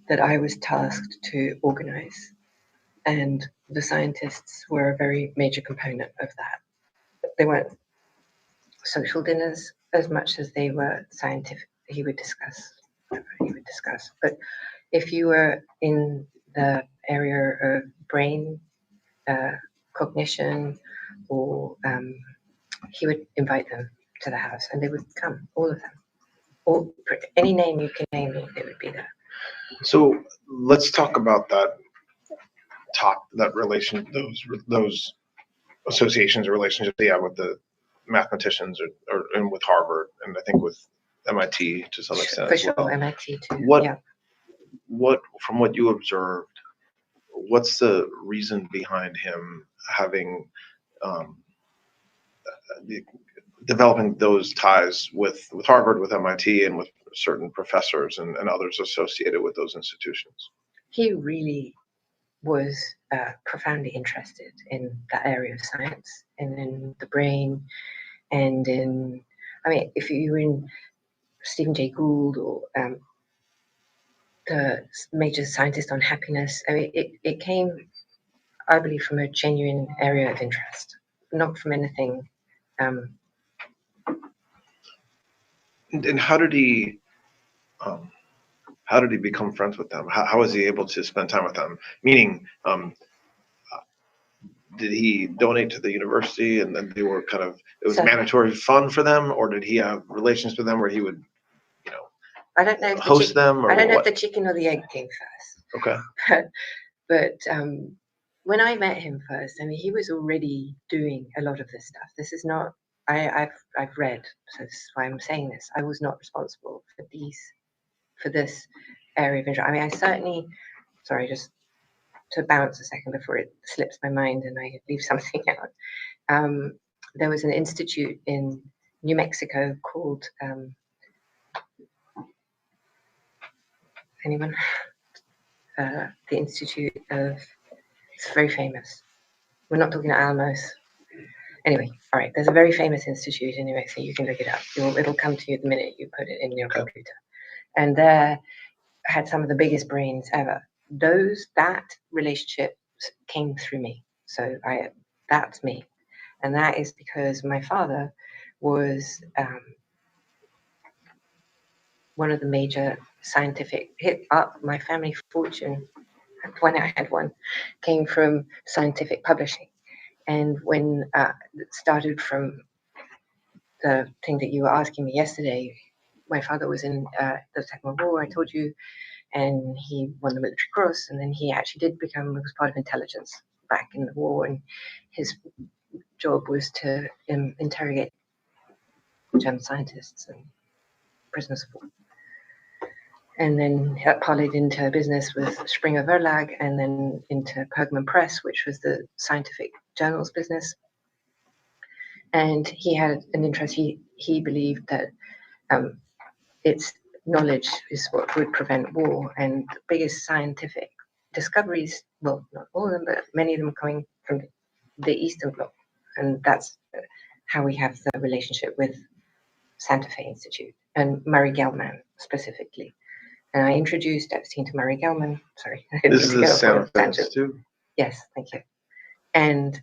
Speaker 2: that I was tasked to organize. And the scientists were a very major component of that. They weren't social dinners as much as they were scientific. He would discuss. But if you were in the area of brain cognition, or he would invite them to the house, and they would come, all of them. Any name you can name me, they would be there.
Speaker 3: So let's talk about that relation, those associations or relationships they have with the mathematicians and with Harvard, and I think with MIT to some extent.
Speaker 2: For sure, well. MIT too.
Speaker 3: What from what you observed, what's the reason behind him having developing those ties with Harvard, with MIT, and with certain professors and others associated with those institutions?
Speaker 2: He really was profoundly interested in that area of science and in the brain, and if you were in Stephen Jay Gould or the major scientist on happiness, it came, I believe, from a genuine area of interest, not from anything.
Speaker 3: And how did he become friends with them? How was he able to spend time with them? Meaning, did he donate to the university and then they were it was mandatory fun for them, or did he have relations with them where he would,
Speaker 2: I don't know
Speaker 3: host them? Or
Speaker 2: I don't know
Speaker 3: what?
Speaker 2: if the chicken or the egg came first.
Speaker 3: Okay.
Speaker 2: But when I met him first, he was already doing a lot of this stuff. This is not, I've read, so this is why I'm saying this. I was not responsible for this area of interest. I certainly, sorry, just to bounce a second before it slips my mind and I leave something out. There was an institute in New Mexico called, anyone? The Institute of, it's very famous. We're not talking about Alamos. Anyway, all right, there's a very famous institute in New Mexico. You can look it up. It'll come to you the minute you put it in your computer. And there had some of the biggest brains ever. That relationship came through me. So that's me. And that is because my father was one of the major scientific, my family fortune, when I had one, came from scientific publishing. And when it started from the thing that you were asking me yesterday, my father was in the Second World War, I told you, and he won the Military Cross, and then he actually was part of intelligence back in the war, and his job was to interrogate German scientists and prisoners of war. And then that parlayed into business with Springer Verlag, and then into Pergamon Press, which was the scientific journals business. And he had an interest. He believed that its knowledge is what would prevent war, and the biggest scientific discoveries, well, not all of them, but many of them coming from the Eastern Bloc. And that's how we have the relationship with Santa Fe Institute and Murray Gell-Mann specifically. And I introduced Epstein to Murray Gell-Mann. Sorry.
Speaker 3: This is the Santa Fe Institute?
Speaker 2: Yes, thank you. And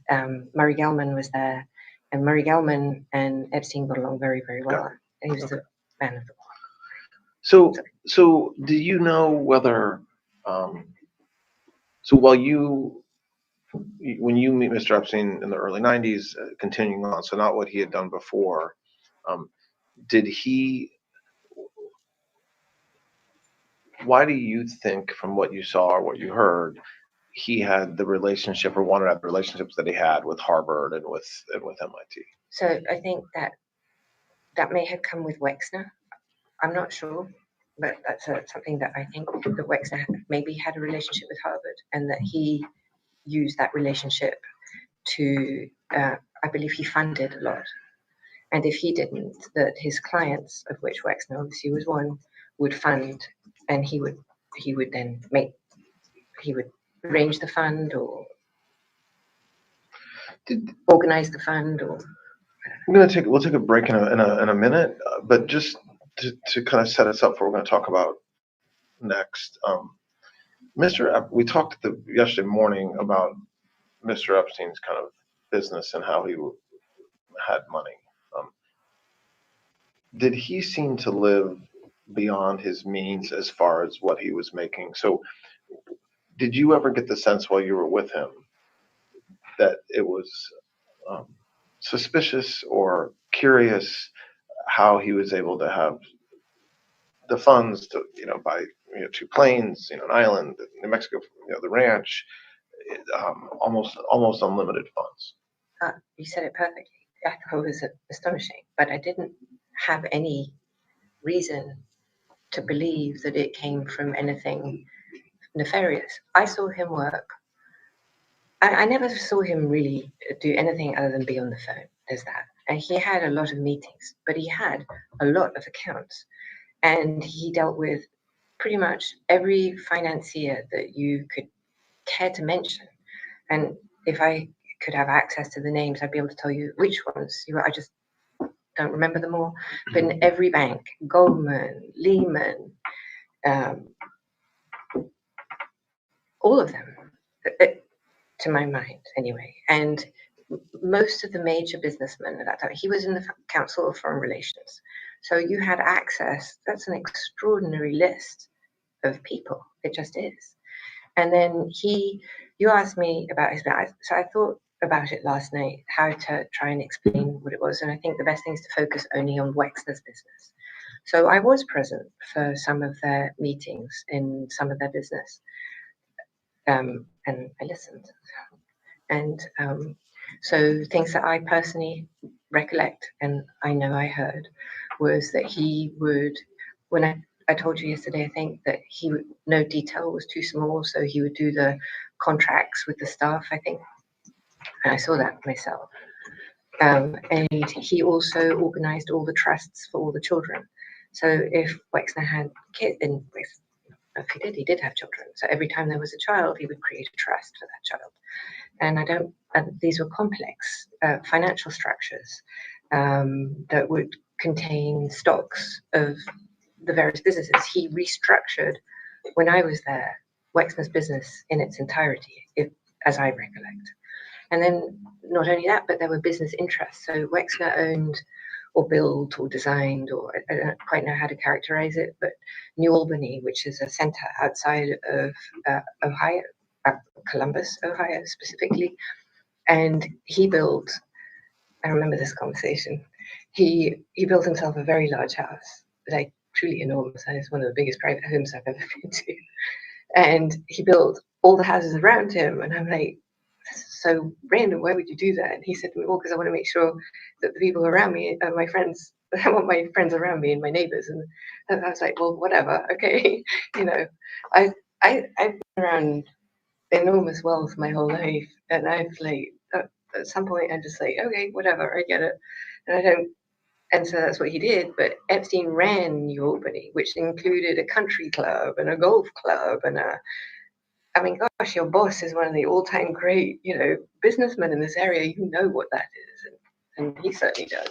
Speaker 2: Murray Gell-Mann was there, and Murray Gell-Mann and Epstein got along very, very well. Yeah. And he was the man of the war.
Speaker 3: So do you know whether, So while when you meet Mr. Epstein in the early 90s, continuing on, so not what he had done before, did he, why do you think from what you saw or what you heard, he had the relationship or wanted to have the relationships that he had with Harvard and with MIT?
Speaker 2: So I think that may have come with Wexner. I'm not sure, but that's something that I think that Wexner maybe had a relationship with Harvard, and that he used that relationship to, I believe he funded a lot. And if he didn't, that his clients, of which Wexner obviously was one, would fund, and he would then arrange the fund or organize the fund, or
Speaker 3: we'll take a break in a minute, but just to kind of set us up for what we're going to talk about next. We talked yesterday morning about Mr. Epstein's kind of business and how he had money. Did he seem to live beyond his means as far as what he was making? So did you ever get the sense while you were with him that it was suspicious or curious how he was able to have the funds to, buy 2 planes, an island, New Mexico, the ranch, almost unlimited funds?
Speaker 2: You said it perfectly. I thought it was astonishing, but I didn't have any reason to believe that it came from anything nefarious. I saw him work. I never saw him really do anything other than be on the phone. There's that. And he had a lot of meetings, but he had a lot of accounts. And he dealt with pretty much every financier that you could care to mention. And if I could have access to the names, I'd be able to tell you which ones. I just don't remember them all. But in every bank, Goldman, Lehman, all of them, to my mind anyway. And most of the major businessmen at that time, he was in the Council of Foreign Relations. So you had access. That's an extraordinary list of people. It just is. And then you asked me about his business. So I thought about it last night, how to try and explain what it was. And I think the best thing is to focus only on Wexner's business. So I was present for some of their meetings in some of their business. And I listened. And so things that I personally recollect, and I know I heard, was that he would, when I told you yesterday, I think that he would, no detail was too small, so he would do the contracts with the staff, I think. And I saw that myself. And he also organized all the trusts for all the children. So if Wexner had kids, and if he did have children. So every time there was a child, he would create a trust for that child. And these were complex financial structures that would contain stocks of the various businesses. He restructured, when I was there, Wexner's business in its entirety, as I recollect. And then not only that, but there were business interests. So Wexner owned or built or designed, or I don't quite know how to characterize it, but New Albany, which is a center outside of Ohio, Columbus, Ohio specifically. And he built, I remember this conversation, he built himself a very large house, like truly enormous, and it's one of the biggest private homes I've ever been to. And he built all the houses around him, and I'm like, so random, why would you do that? And he said to me, well, because I want to make sure that the people around me are my friends. I want my friends around me and my neighbors. And I was like, well, whatever, okay. I've been around enormous wealth my whole life, and I've like, at some point I'm just like, okay, whatever, I get it. And so that's what he did. But Epstein ran New Albany, which included a country club and a golf club and I mean, gosh, your boss is one of the all-time great, businessmen in this area. You know what that is, and he certainly does.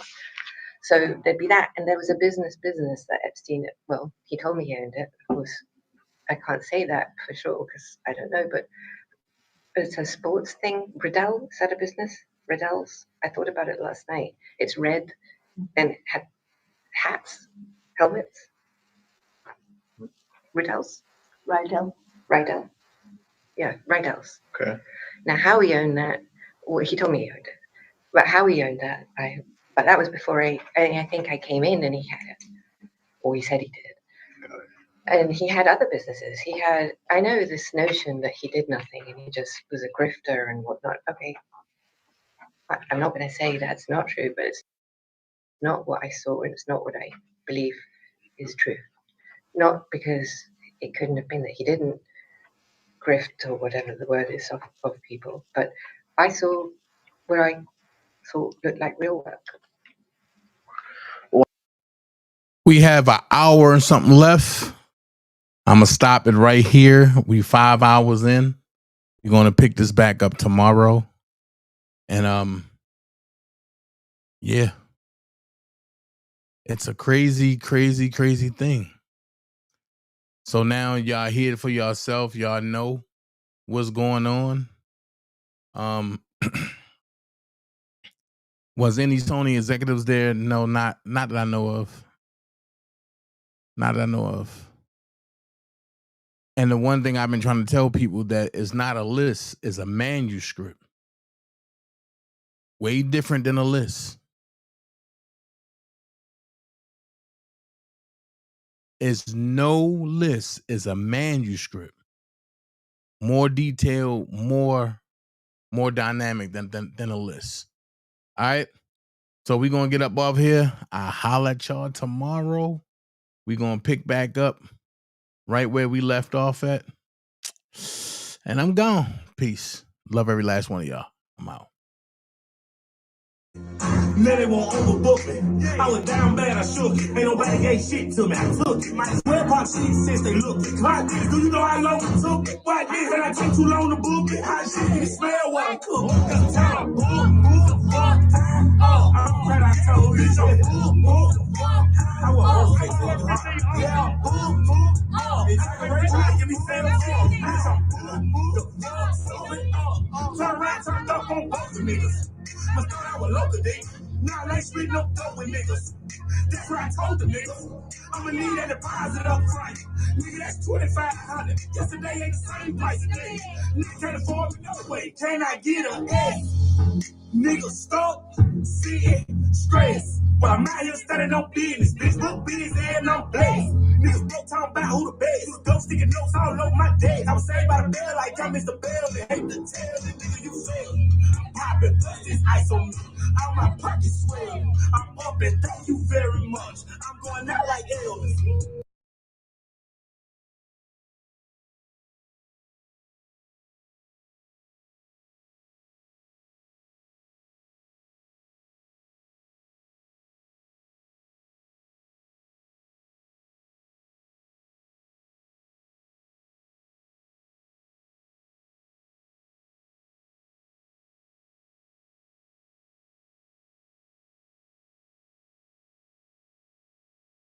Speaker 2: So there'd be that, and there was a business that Epstein, well, he told me he owned it. Of course, I can't say that for sure because I don't know, but it's a sports thing. Riddell, is that a business? Riddell's. I thought about it last night. It's red and it had hats, helmets. Riddell's. Riddell. Yeah, right else.
Speaker 3: Okay.
Speaker 2: Now, how he owned that, well, he told me he owned it, but how he owned that, but that was before I think I came in and he had it, or he said he did. And he had other businesses. I know this notion that he did nothing and he just was a grifter and whatnot. Okay, I'm not going to say that's not true, but it's not what I saw and it's not what I believe is true. Not because it couldn't have been that he didn't grift or whatever the word is of people, but I saw what I thought looked like real work.
Speaker 7: We have an hour and something left. I'm going to stop it right here. We 5 hours in. We're going to pick this back up tomorrow. And, yeah. It's a crazy, crazy, crazy thing. So now y'all hear it for yourself. Y'all know what's going on. Was any Sony executives there? No, not that I know of. Not that I know of. And the one thing I've been trying to tell people that is not a list, is a manuscript. Way different than a list. It's no list, is a manuscript. More detailed, more dynamic than a list. All right. So we're gonna get up off here. I'll holler at y'all tomorrow. We're gonna pick back up right where we left off at. And I'm gone. Peace. Love every last one of y'all. I'm out.
Speaker 1: Now they won't overbook me. I was down bad, I shook it. Ain't nobody gave shit to me, I took it. Might as well pop shit since they look it. Why this? Do you know how long it took it? Why this? And I take too long to book it. How shit can smell what I cook? Cause time, book, fuck. Oh, I'm glad I told you so. Book. I was okay. Yeah, book. Oh, it's great. Try to give me 7 Turn around, turned up on both the niggas. Must thought I was local, D. Now I ain't spitting no dope with niggas. That's what I told the niggas. I'ma need that deposit up front. Nigga, that's 2,500. Yesterday ain't the same price today. Nigga can't afford me no way. Can I get a S? Nigga stuck, sitting, stressed. But I'm out here standing on business, bitch. Look busy and I'm blessed. Niggas broke talking about who the best. Who the dope sticking notes all over my desk. I was saved by the bell like I missed the bell. And hate to tell the nigga you failed. I'm popping, plus this ice on me. All my pockets swell. I'm up and thank you very much. I'm going out like Elvis.